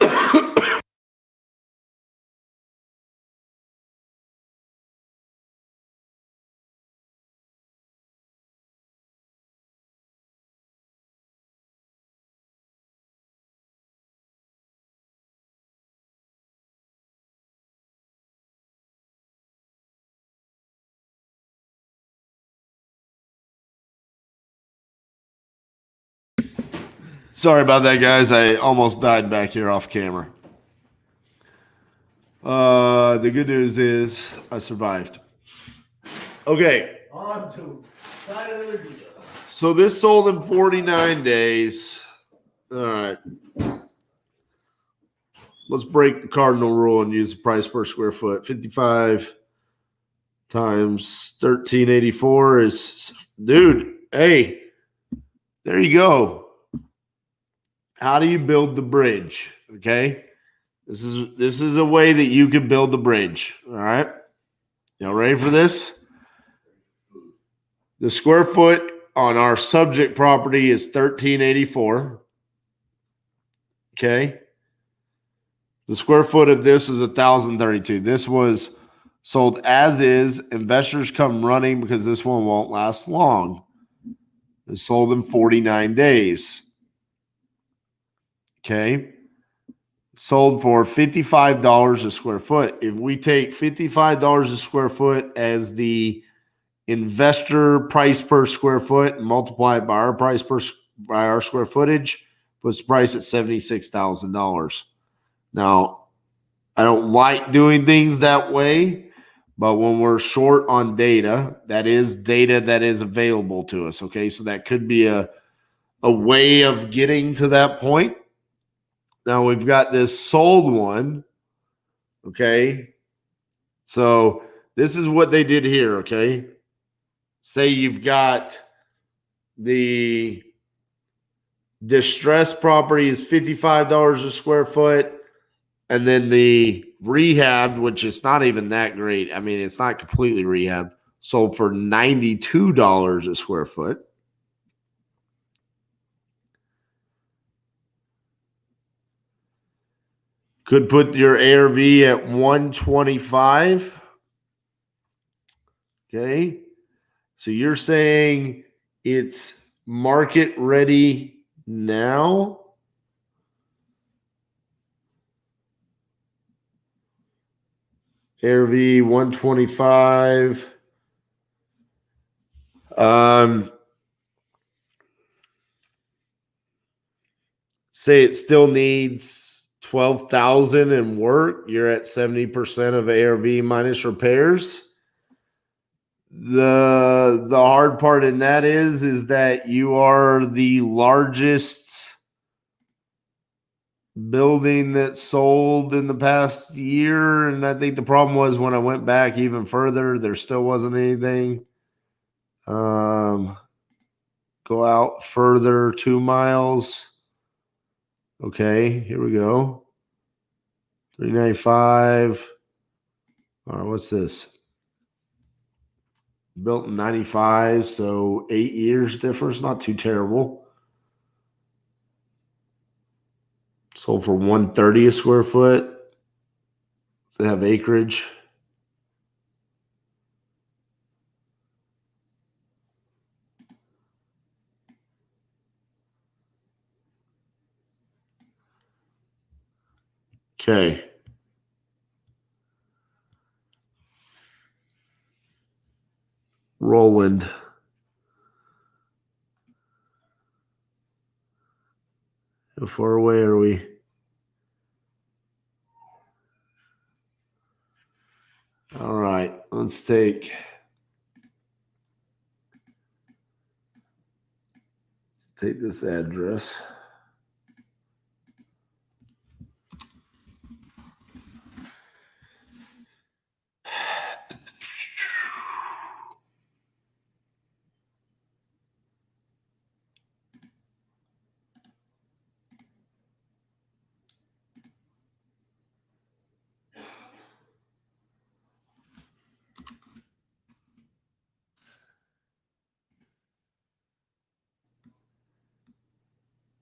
Sorry about that, guys. I almost died back here off camera. The good news is I survived. Okay. On to side of the video. So this sold in 49 days. All right. Let's break the cardinal rule and use the price per square foot. 55 times 1384 is, dude, hey, there you go. How do you build the bridge? Okay. This is a way that you can build the bridge. All right. Y'all ready for this? The square foot on our subject property is 1384. Okay. The square foot of this is 1,032. This was sold as is. Investors come running because this one won't last long. It's sold in 49 days. Okay. Sold for $55 a square foot. If we take $55 a square foot as the investor price per square foot and multiply it by our price by our square footage, puts the price at $76,000. Now, I don't like doing things that way, but when we're short on data, that is data that is available to us. Okay, so that could be a way of getting to that point. Now we've got this sold one. Okay, so this is what they did here. Okay, say you've got the distressed property is $55 a square foot. And then the rehab, which is not even that great. I mean, it's not completely rehab, sold for $92 a square foot. Could put your ARV at 125. Okay. So you're saying it's market ready now? ARV 125. Say it still needs 12,000 in work. You're at 70% of ARV minus repairs. The hard part in that is that you are the largest building that sold in the past year. And I think the problem was when I went back even further, there still wasn't anything. Go out further 2 miles. Okay, here we go. 395. All right, what's this? Built in 95, so 8 years difference. Not too terrible. Sold for 130 a square foot. They have acreage. Okay. Roland. How far away are we? All right, let's take this address.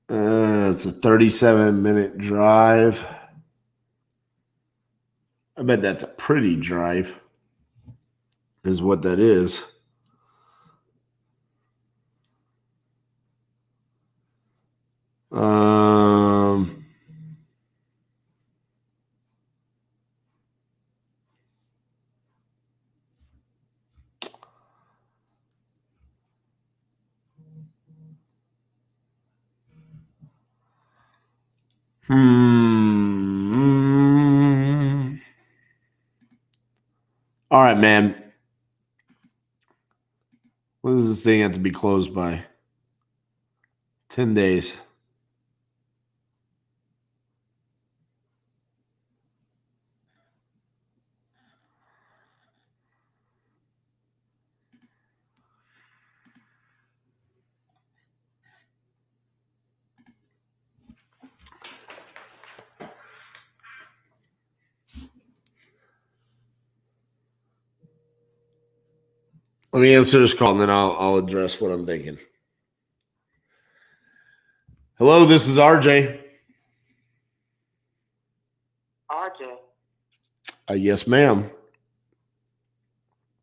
It's a 37-minute drive. I bet that's a pretty drive, is what that is. All right, man. When does this thing have to be closed by? 10 days. Let me answer this call, and then I'll address what I'm thinking. Hello, this is RJ. RJ. Yes, ma'am.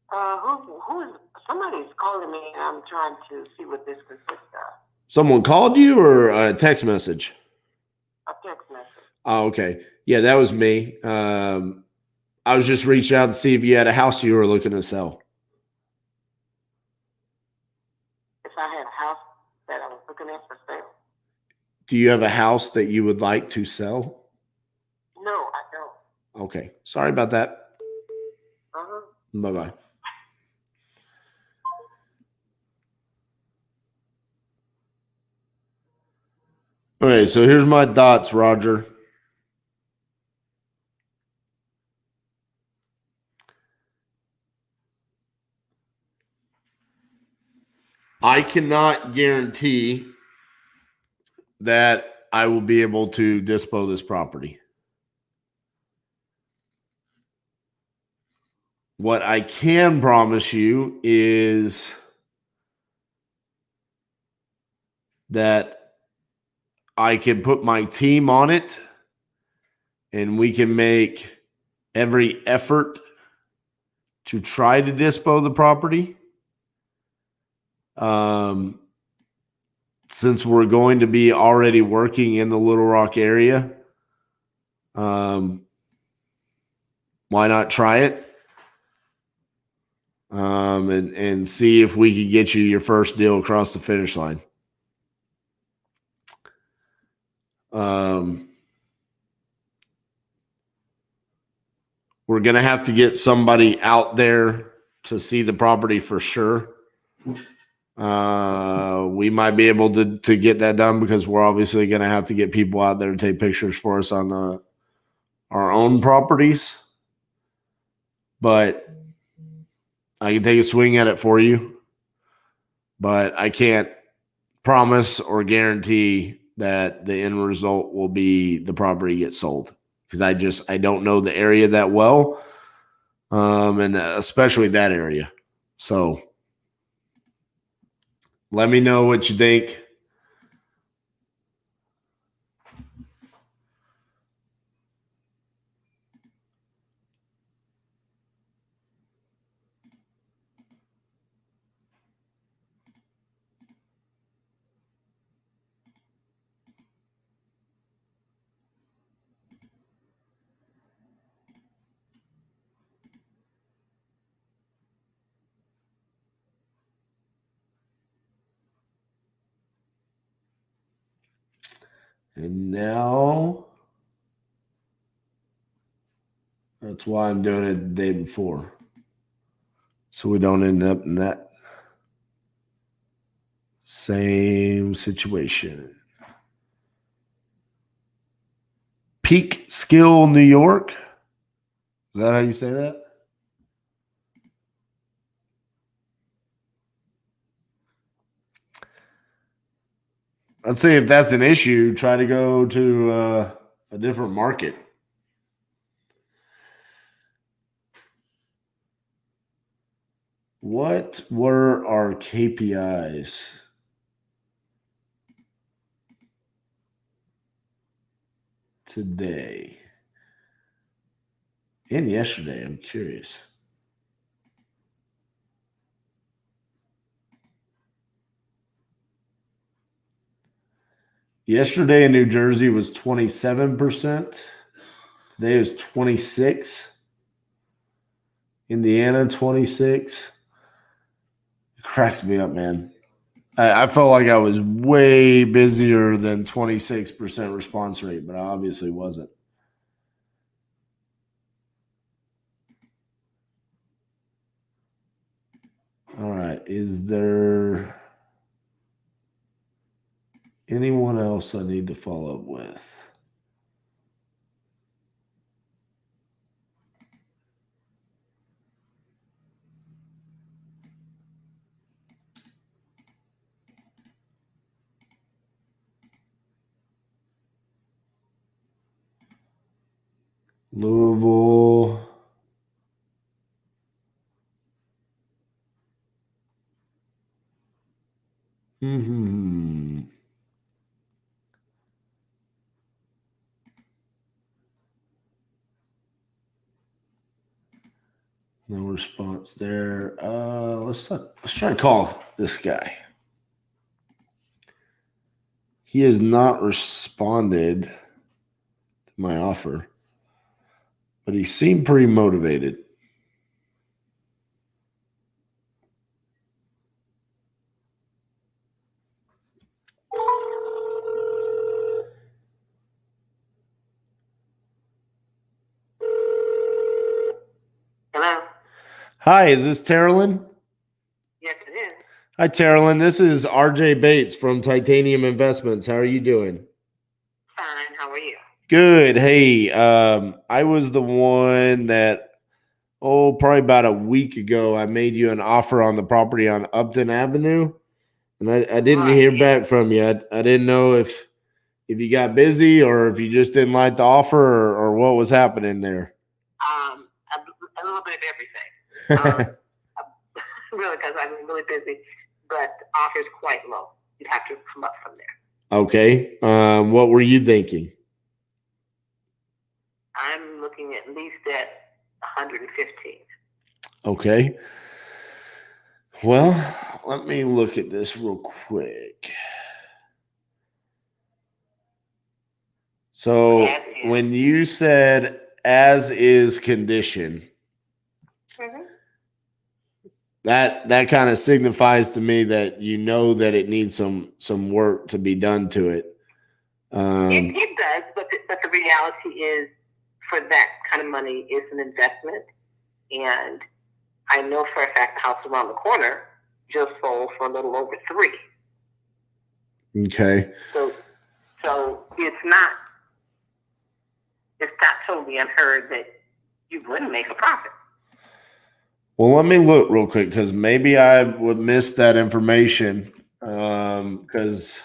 Who is somebody's calling me and I'm trying to see what this consists of. Someone called you or a text message? A text message. Oh, okay. Yeah, that was me. I was just reaching out to see if you had a house you were looking to sell. If I had a house that I was looking at for sale. Do you have a house that you would like to sell? No, I don't. Okay. Sorry about that. Uh-huh. Bye-bye. Okay, so here's my thoughts, Roger. I cannot guarantee that I will be able to dispo this property. What I can promise you is that I can put my team on it and we can make every effort to try to dispo the property. Since we're going to be already working in the Little Rock area, why not try it? And see if we could get you your first deal across the finish line. We're going to have to get somebody out there to see the property for sure. We might be able to get that done because we're obviously going to have to get people out there to take pictures for us on our own properties. But I can take a swing at it for you. But I can't promise or guarantee that the end result will be the property gets sold because I don't know the area that well, and especially that area. So let me know what you think. And now that's why I'm doing it the day before. So we don't end up in that same situation. Peak Skill, New York. Is that how you say that? I'd say if that's an issue, try to go to a different market. What were our KPIs today and yesterday? I'm curious. Yesterday in New Jersey was 27%. Today was 26. Indiana, 26. It cracks me up, man. I felt like I was way busier than 26% response rate, but I obviously wasn't. All right. Is there anyone else I need to follow up with? Louisville. No response there. Let's try to call this guy. He has not responded to my offer, but he seemed pretty motivated. Hi, is this Terrellyn? Yes, it is. Hi, Terrellyn. This is RJ Bates from Titanium Investments. How are you doing? Fine. How are you? Good. Hey, I was the one that, probably about a week ago, I made you an offer on the property on Upton Avenue, and I didn't hear back from you. I didn't know if you got busy or if you just didn't like the offer or what was happening there. A little bit of everything. Really, because I'm really busy, but the offer is quite low. You'd have to come up from there. Okay. What were you thinking? I'm looking at least at 115. Okay. Well, let me look at this real quick. So when you said as is condition, that kind of signifies to me that you know that it needs some work to be done to it. It does, but the reality is, for that kind of money, it's an investment, and I know for a fact the house around the corner just sold for a little over 3. Okay. So it's not totally unheard that you wouldn't make a profit. Well, let me look real quick because maybe I would miss that information. Because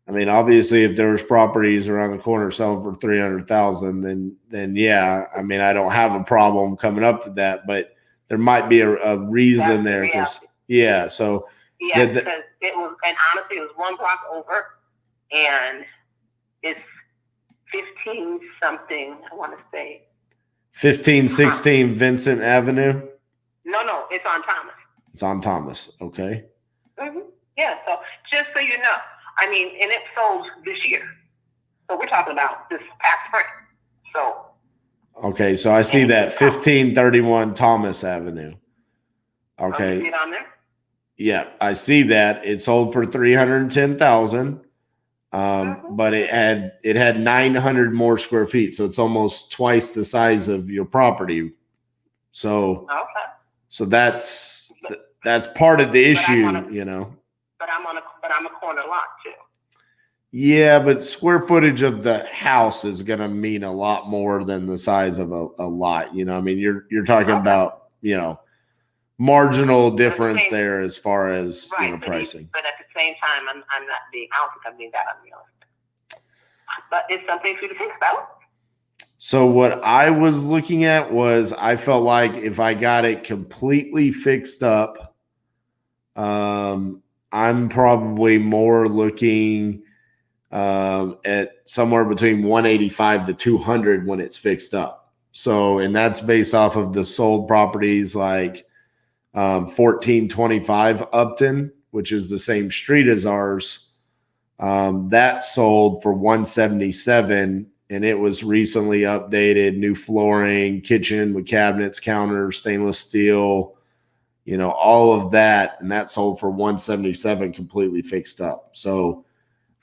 I mean, obviously, if there's properties around the corner selling for 300,000, then yeah, I mean, I don't have a problem coming up to that, but there might be a reason there. Yeah, so yeah, because it was, and honestly, it was 1 block over, and it's 15 something. I want to say 1516 Vincent Avenue. No, it's on Thomas. It's on Thomas. Okay. Yeah. So just so you know, I mean, and it sold this year. So we're talking about this past spring. So. Okay, so I see that 1531 Thomas Avenue. Okay. You see it on there? Yeah, I see that. It sold for 310,000. But it had 900 more square feet, so it's almost twice the size of your property. So so that's part of the issue, you know. But I'm a corner lot too. Yeah, but square footage of the house is going to mean a lot more than the size of a lot. You know, I mean, you're talking about, you know, marginal difference there as far as pricing. But at the same time, I'm not being that unrealistic. But it's something for you to think about. So what I was looking at was I felt like if I got it completely fixed up, I'm probably more looking at somewhere between 185 to 200 when it's fixed up. So, and that's based off of the sold properties like 1425 Upton, which is the same street as ours. That sold for 177, and it was recently updated, new flooring, kitchen with cabinets, counters, stainless steel, you know, all of that, and that sold for 177 completely fixed up. So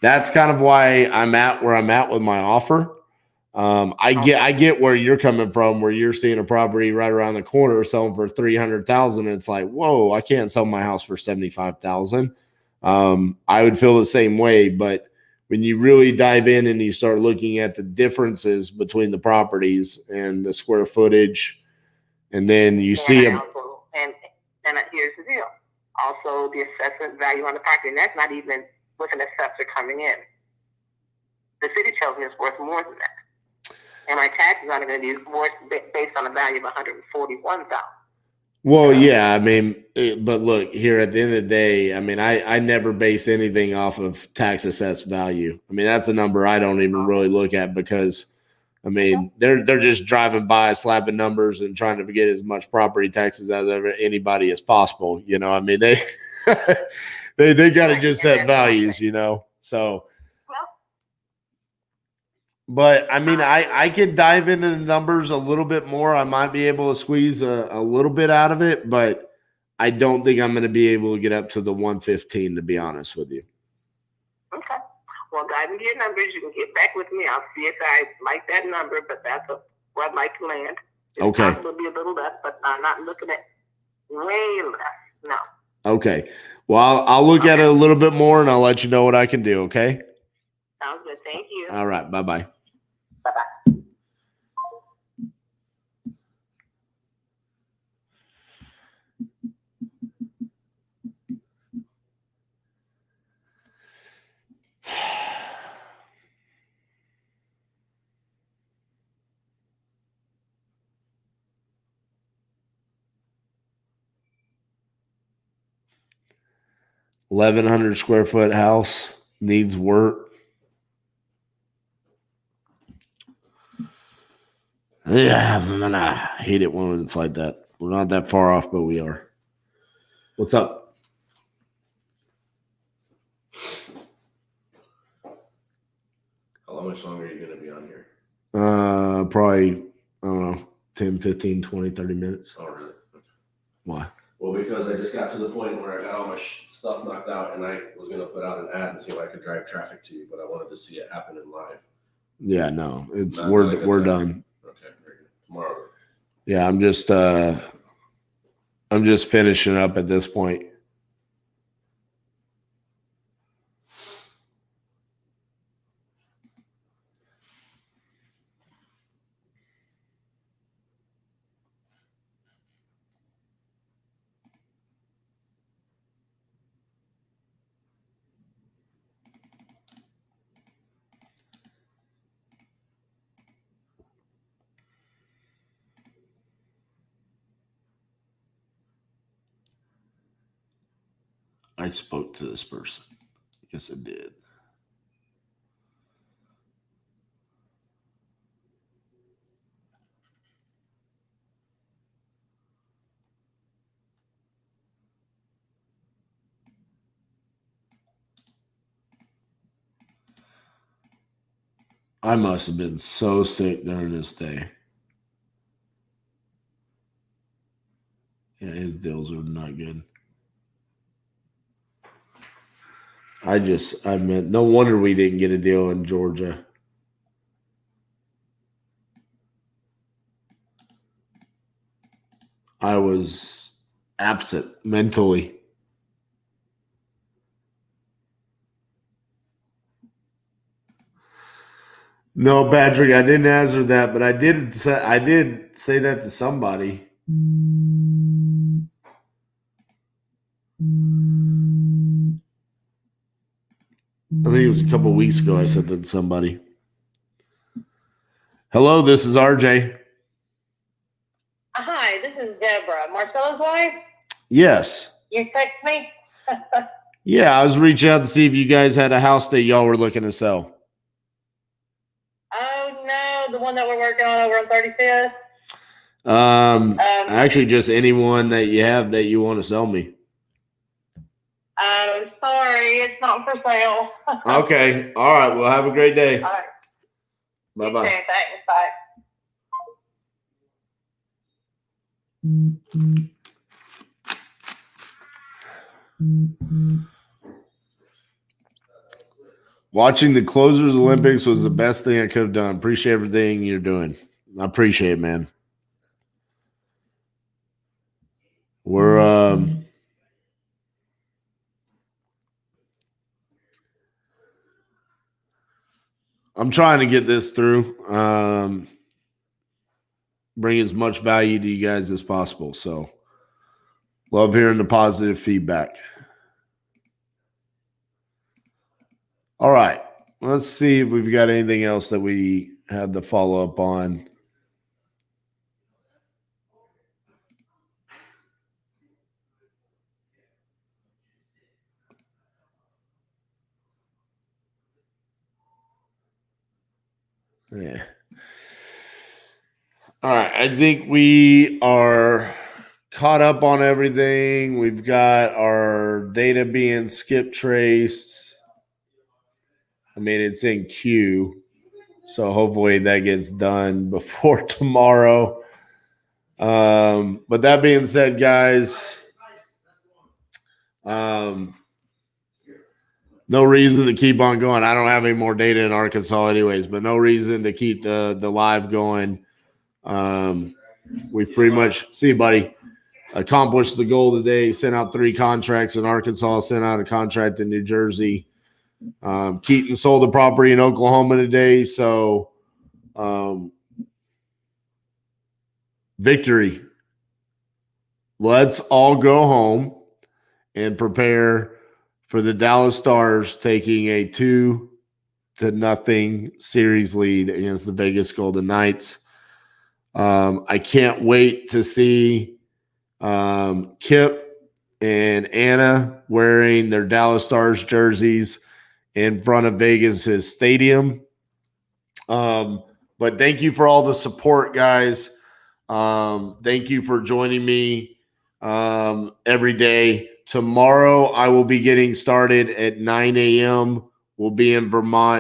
that's kind of why I'm at where I'm at with my offer. I get where you're coming from, where you're seeing a property right around the corner selling for 300,000. It's like, whoa, I can't sell my house for 75,000. I would feel the same way, but when you really dive in and you start looking at the differences between the properties and the square footage, and then you see them. And here's the deal. Also, the assessment value on the property, and that's not even with an assessor coming in. The city tells me it's worth more than that. And my taxes are going to be more based on a value of $141,000. Well, yeah, I mean, but look, here at the end of the day, I mean, I never base anything off of tax assessed value. I mean, that's a number I don't even really look at because, I mean, they're just driving by, slapping numbers and trying to get as much property taxes out of anybody as possible. You know, I mean, they they got to just set values, you know. So, but I mean, I could dive into the numbers a little bit more. I might be able to squeeze a little bit out of it, but I don't think I'm going to be able to get up to the 115, to be honest with you. Okay. Well, dive into your numbers. You can get back with me. I'll see if I like that number, but that's where I'd like to land. It's possible to be a little less, but I'm not looking at way less. No. Okay. Well, I'll look at it a little bit more, and I'll let you know what I can do, okay? Sounds good. Thank you. All right. Bye-bye. Bye-bye. $1,100 square foot house needs work. Yeah, man, I hate it when it's like that. We're not that far off, but we are. What's up? How much longer are you going to be on here? Probably, I don't know, 10, 15, 20, 30 minutes. Oh, really? Okay. Why? Well, because I just got to the point where I got all my stuff knocked out, and I was going to put out an ad and see if I could drive traffic to you, but I wanted to see it happen in live. Yeah, no, it's Not we're a good we're time. done. Okay, very good. Tomorrow. Yeah, I'm just finishing up at this point. I spoke to this person. Yes, I did. I must have been so sick during this day. Yeah, his deals are not good. I meant, no wonder we didn't get a deal in Georgia. I was absent mentally. No, Patrick, I didn't answer that, but I did say that to somebody. I think it was a couple weeks ago I said that to somebody. Hello, this is RJ. Hi, this is Deborah, Marcella's wife. Yes. You text me? Yeah, I was reaching out to see if you guys had a house that y'all were looking to sell. Oh, no, the one that we're working on over on 35th. Actually, just anyone that you have that you want to sell me. I'm sorry, it's not for sale. Okay. All right. Well, have a great day. All right. Bye-bye. Okay, thanks. Bye. Watching the Closers Olympics was the best thing I could have done. Appreciate everything you're doing. I appreciate it, man. I'm trying to get this through. Bring as much value to you guys as possible. So love hearing the positive feedback. All right. Let's see if we've got anything else that we have to follow up on. Yeah. All right. I think we are caught up on everything. We've got our data being skip traced. I mean, it's in queue. So hopefully that gets done before tomorrow. But that being said, guys, no reason to keep on going. I don't have any more data in Arkansas anyways, but no reason to keep the live going. we've pretty much, see you, buddy, accomplished the goal today. Sent out 3 contracts in Arkansas, sent out a contract in New Jersey. Keaton sold the property in Oklahoma today. So victory. Let's all go home and prepare for the Dallas Stars taking a 2-0 series lead against the Vegas Golden Knights. I can't wait to see Kip and Anna wearing their Dallas Stars jerseys in front of Vegas's stadium. But thank you for all the support, guys. Thank you for joining me every day. Tomorrow I will be getting started at 9 a.m. We'll be in Vermont.